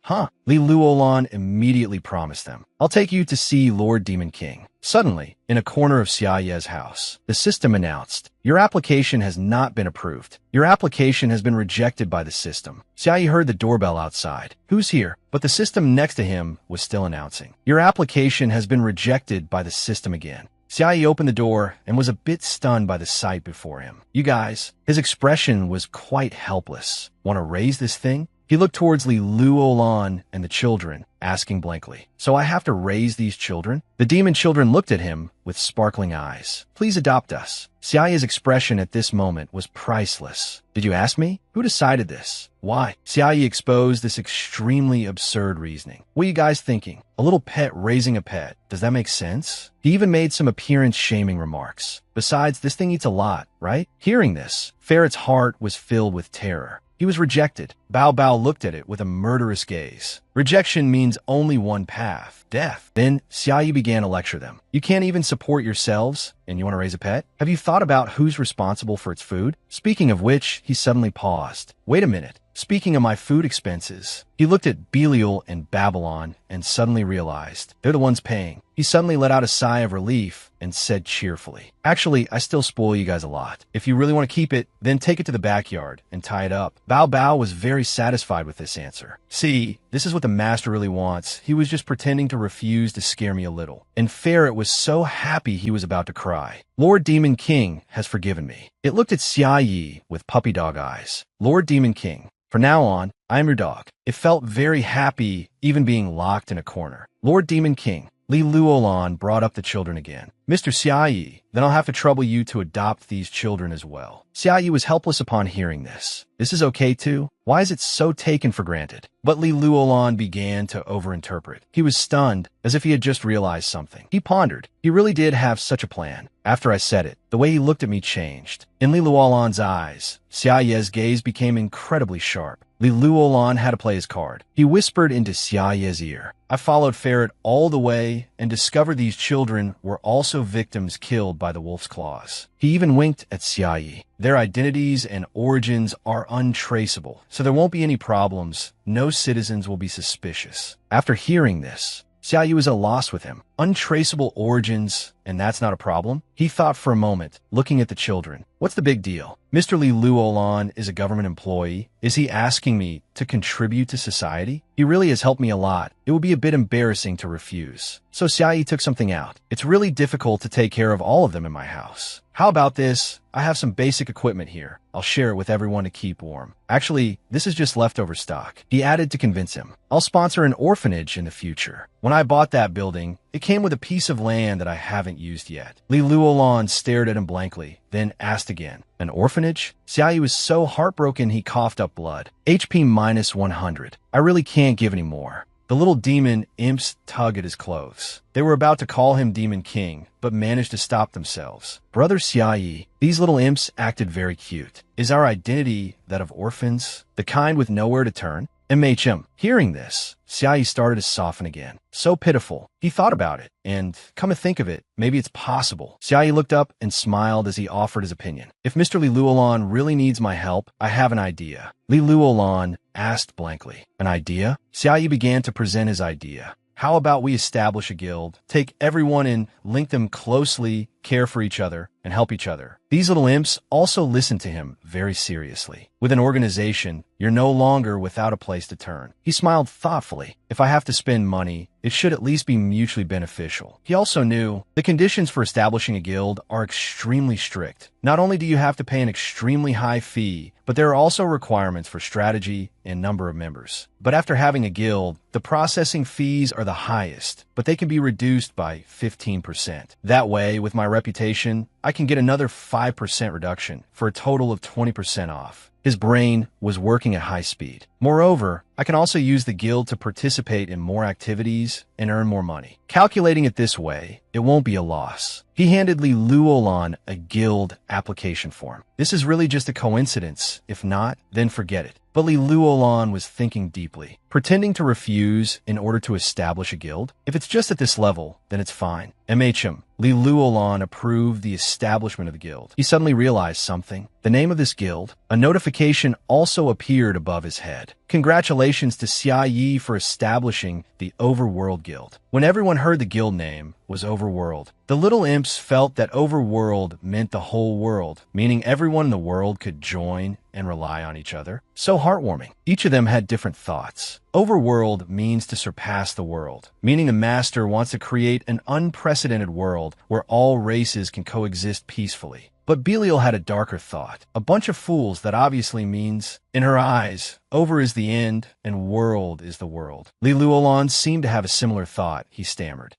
Li Luolan immediately promised them. I'll take you to see Lord Demon King. Suddenly, in a corner of Xiaoye's house, the system announced, "Your application has not been approved. Your application has been rejected by the system." Xiaoye heard the doorbell outside. "Who's here?" But the system next to him was still announcing, "Your application has been rejected by the system again." Xiaoye opened the door and was a bit stunned by the sight before him. "You guys," his expression was quite helpless. "Want to raise this thing?" He looked towards Li Luolan and the children, asking blankly, "So I have to raise these children?" The demon children looked at him with sparkling eyes. "Please adopt us." Xiaoye's expression at this moment was priceless. "Did you ask me? Who decided this? Why?" Xiaoye exposed this extremely absurd reasoning. "What are you guys thinking? A little pet raising a pet. Does that make sense?" He even made some appearance-shaming remarks. "Besides, this thing eats a lot, right?" Hearing this, Ferret's heart was filled with terror. He was rejected. Bao Bao looked at it with a murderous gaze. Rejection means only one path, death. Then Xiaoye began to lecture them. "You can't even support yourselves, and you want to raise a pet? Have you thought about who's responsible for its food?" Speaking of which, he suddenly paused. "Wait a minute. Speaking of my food expenses," he looked at Belial and Babylon and suddenly realized they're the ones paying. He suddenly let out a sigh of relief and said cheerfully, "Actually, I still spoil you guys a lot. If you really want to keep it, then take it to the backyard and tie it up." Bao Bao was very satisfied with this answer. "See, this is what the master really wants. He was just pretending to refuse to scare me a little." And Ferret was so happy he was about to cry. "Lord Demon King has forgiven me." It looked at Xiaoye with puppy dog eyes. "Lord Demon King, from now on, I am your dog." It felt very happy, even being locked in a corner. "Lord Demon King." Li Luolan brought up the children again. "Mr. Xiaoye, then I'll have to trouble you to adopt these children as well." Xiaoye was helpless upon hearing this. "This is okay too? Why is it so taken for granted?" But Li Luolan began to overinterpret. He was stunned, as if he had just realized something. He pondered. He really did have such a plan. After I said it, the way he looked at me changed. In Li Luolan's eyes, Xiaoye's gaze became incredibly sharp. Li Luolan had to play his card. He whispered into Xiaoye's ear. "I followed Ferret all the way and discovered these children were also victims killed by the wolf's claws." He even winked at Xiaoye. "Their identities and origins are untraceable, so there won't be any problems. No citizens will be suspicious." After hearing this, Xiaoye was at a loss with him. Untraceable origins, and that's not a problem? He thought for a moment, looking at the children. What's the big deal? Mr. Li Luolan is a government employee. Is he asking me to contribute to society? He really has helped me a lot. It would be a bit embarrassing to refuse. So Xiaoye took something out. "It's really difficult to take care of all of them in my house. How about this? I have some basic equipment here. I'll share it with everyone to keep warm. Actually, this is just leftover stock." He added to convince him. "I'll sponsor an orphanage in the future. When I bought that building, it came with a piece of land that I haven't used yet." Li Luolan stared at him blankly, then asked again, "An orphanage?" Xiaoye was so heartbroken he coughed up blood. "HP minus 100. I really can't give any more." The little demon imps tug at his clothes. They were about to call him Demon King, but managed to stop themselves. "Brother Xiaoye, these little imps acted very cute. Is our identity that of orphans? The kind with nowhere to turn?" MHM. Hearing this, Xiaoye started to soften again. So pitiful. He thought about it, and, come to think of it, maybe it's possible. Xiaoye looked up and smiled as he offered his opinion. "If Mr. Li Luolan really needs my help, I have an idea." Li Luolan asked blankly, "An idea?" Xiaoye began to present his idea. "How about we establish a guild, take everyone and link them closely, care for each other, and help each other?" These little imps also listened to him very seriously. "With an organization, you're no longer without a place to turn." He smiled thoughtfully. "If I have to spend money, it should at least be mutually beneficial." He also knew the conditions for establishing a guild are extremely strict. Not only do you have to pay an extremely high fee, but there are also requirements for strategy and number of members. But after having a guild, the processing fees are the highest, but they can be reduced by 15%. That way, with my reputation, I can get another 5% reduction for a total of 20% off. His brain was working at high speed. Moreover, I can also use the guild to participate in more activities and earn more money. Calculating it this way, it won't be a loss. He handed Li Luolan a guild application form. This is really just a coincidence. If not, then forget it. But Li Luolan was thinking deeply. Pretending to refuse in order to establish a guild? If it's just at this level, then it's fine. MHM. Li Luolan approved the establishment of the guild. He suddenly realized something. the name of this guild, a notification also appeared above his head. Congratulations to Xia Yi for establishing the Overworld Guild. When everyone heard the guild name was Overworld, the little imps felt that Overworld meant the whole world, meaning everyone in the world could join and rely on each other. So heartwarming. Each of them had different thoughts. Overworld means to surpass the world, meaning the master wants to create an unprecedented world where all races can coexist peacefully. But Belial had a darker thought. A bunch of fools, that obviously means, in her eyes, over is the end and world is the world. Li Luolan seemed to have a similar thought. He stammered.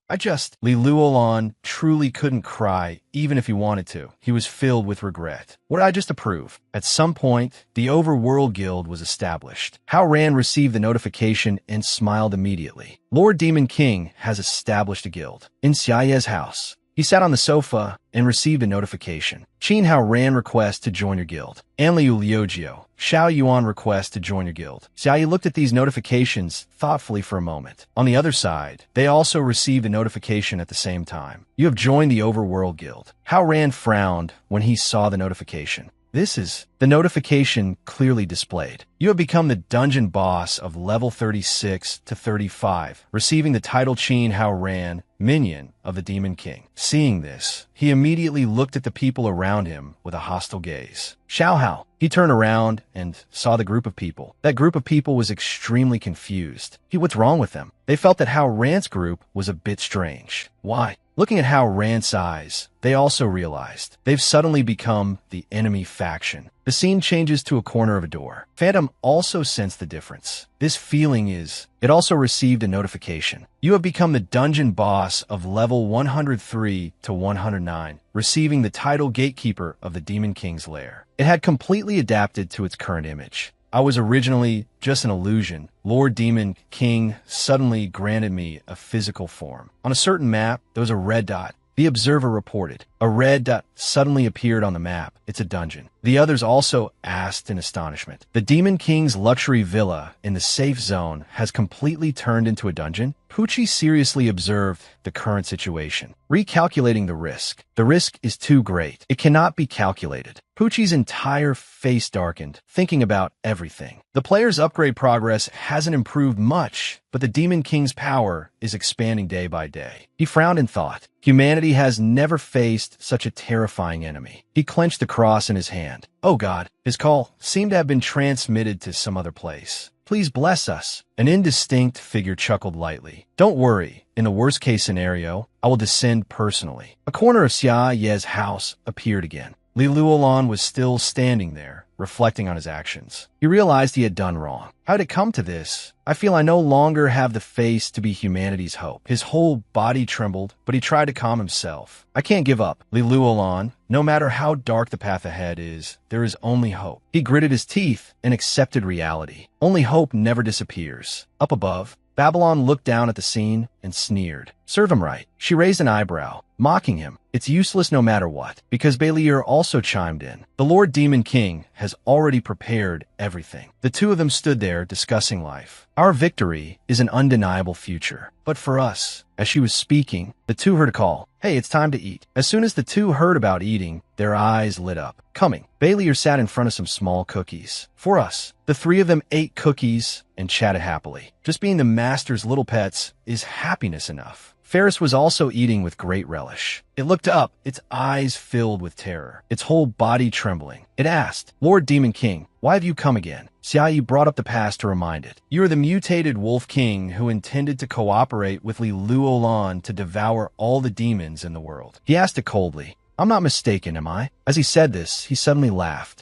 Li Luolan truly couldn't cry, even if he wanted to. He was filled with regret. What did I just approve? At some point, the Overworld Guild was established. Hao Ran received the notification and smiled immediately. Lord Demon King has established a guild. In Xiaoye's house, he sat on the sofa and received a notification. Qin Hao Ran request to join your guild. Anliu Liujiu, Xiao Yuan request to join your guild. Xiaoyi looked at these notifications thoughtfully for a moment. On the other side, they also received a notification at the same time. You have joined the Overworld Guild. Hao Ran frowned when he saw the notification. This is the notification clearly displayed. You have become the dungeon boss of level 36 to 35, receiving the title Qin Hao Ran, minion of the Demon King. Seeing this, he immediately looked at the people around him with a hostile gaze. Xiao Hao. He turned around and saw the group of people. That group of people was extremely confused. What's wrong with them? They felt that Hao Ran's group was a bit strange. Why? Looking at Hao Ran's eyes, they also realized they've suddenly become the enemy faction. The scene changes to a corner of a door. Phantom also sensed the difference. This feeling is, it also received a notification. You have become the dungeon boss of level 103 to 109, receiving the title Gatekeeper of the Demon King's lair. It had completely adapted to its current image. I was originally just an illusion. Lord Demon King suddenly granted me a physical form. On a certain map, there was a red dot. The observer reported. A red dot suddenly appeared on the map. It's a dungeon. The others also asked in astonishment. The Demon King's luxury villa in the safe zone has completely turned into a dungeon? Pucci seriously observed the current situation, recalculating the risk. The risk is too great. It cannot be calculated. Pucci's entire face darkened, thinking about everything. The player's upgrade progress hasn't improved much, but the Demon King's power is expanding day by day. He frowned and thought, humanity has never faced such a terrifying enemy. He clenched the cross in his hand. Oh God, his call seemed to have been transmitted to some other place. Please bless us. An indistinct figure chuckled lightly. Don't worry. In the worst-case scenario, I will descend personally. A corner of Xia Ye's house appeared again. Li Luolan was still standing there, reflecting on his actions. He realized he had done wrong. How did it come to this? I feel I no longer have the face to be humanity's hope. His whole body trembled, but he tried to calm himself. I can't give up. Li Luolan, no matter how dark the path ahead is, there is only hope. He gritted his teeth and accepted reality. Only hope never disappears. Up above, Babylon looked down at the scene and sneered. Serve him right. She raised an eyebrow, mocking him. It's useless no matter what, because Belier also chimed in. The Lord Demon King has already prepared everything. The two of them stood there discussing life. Our victory is an undeniable future. But for us, as she was speaking, the two heard a call. Hey, it's time to eat. As soon as the two heard about eating, their eyes lit up. Coming. Belier sat in front of some small cookies. For us, the three of them ate cookies and chatted happily. Just being the master's little pets is happiness enough. Ferris was also eating with great relish. It looked up, its eyes filled with terror, its whole body trembling. It asked, Lord Demon King, why have you come again? Xiaoyi brought up the past to remind it. You are the mutated Wolf King who intended to cooperate with Li Luolan to devour all the demons in the world. He asked it coldly. I'm not mistaken, am I? As he said this, he suddenly laughed.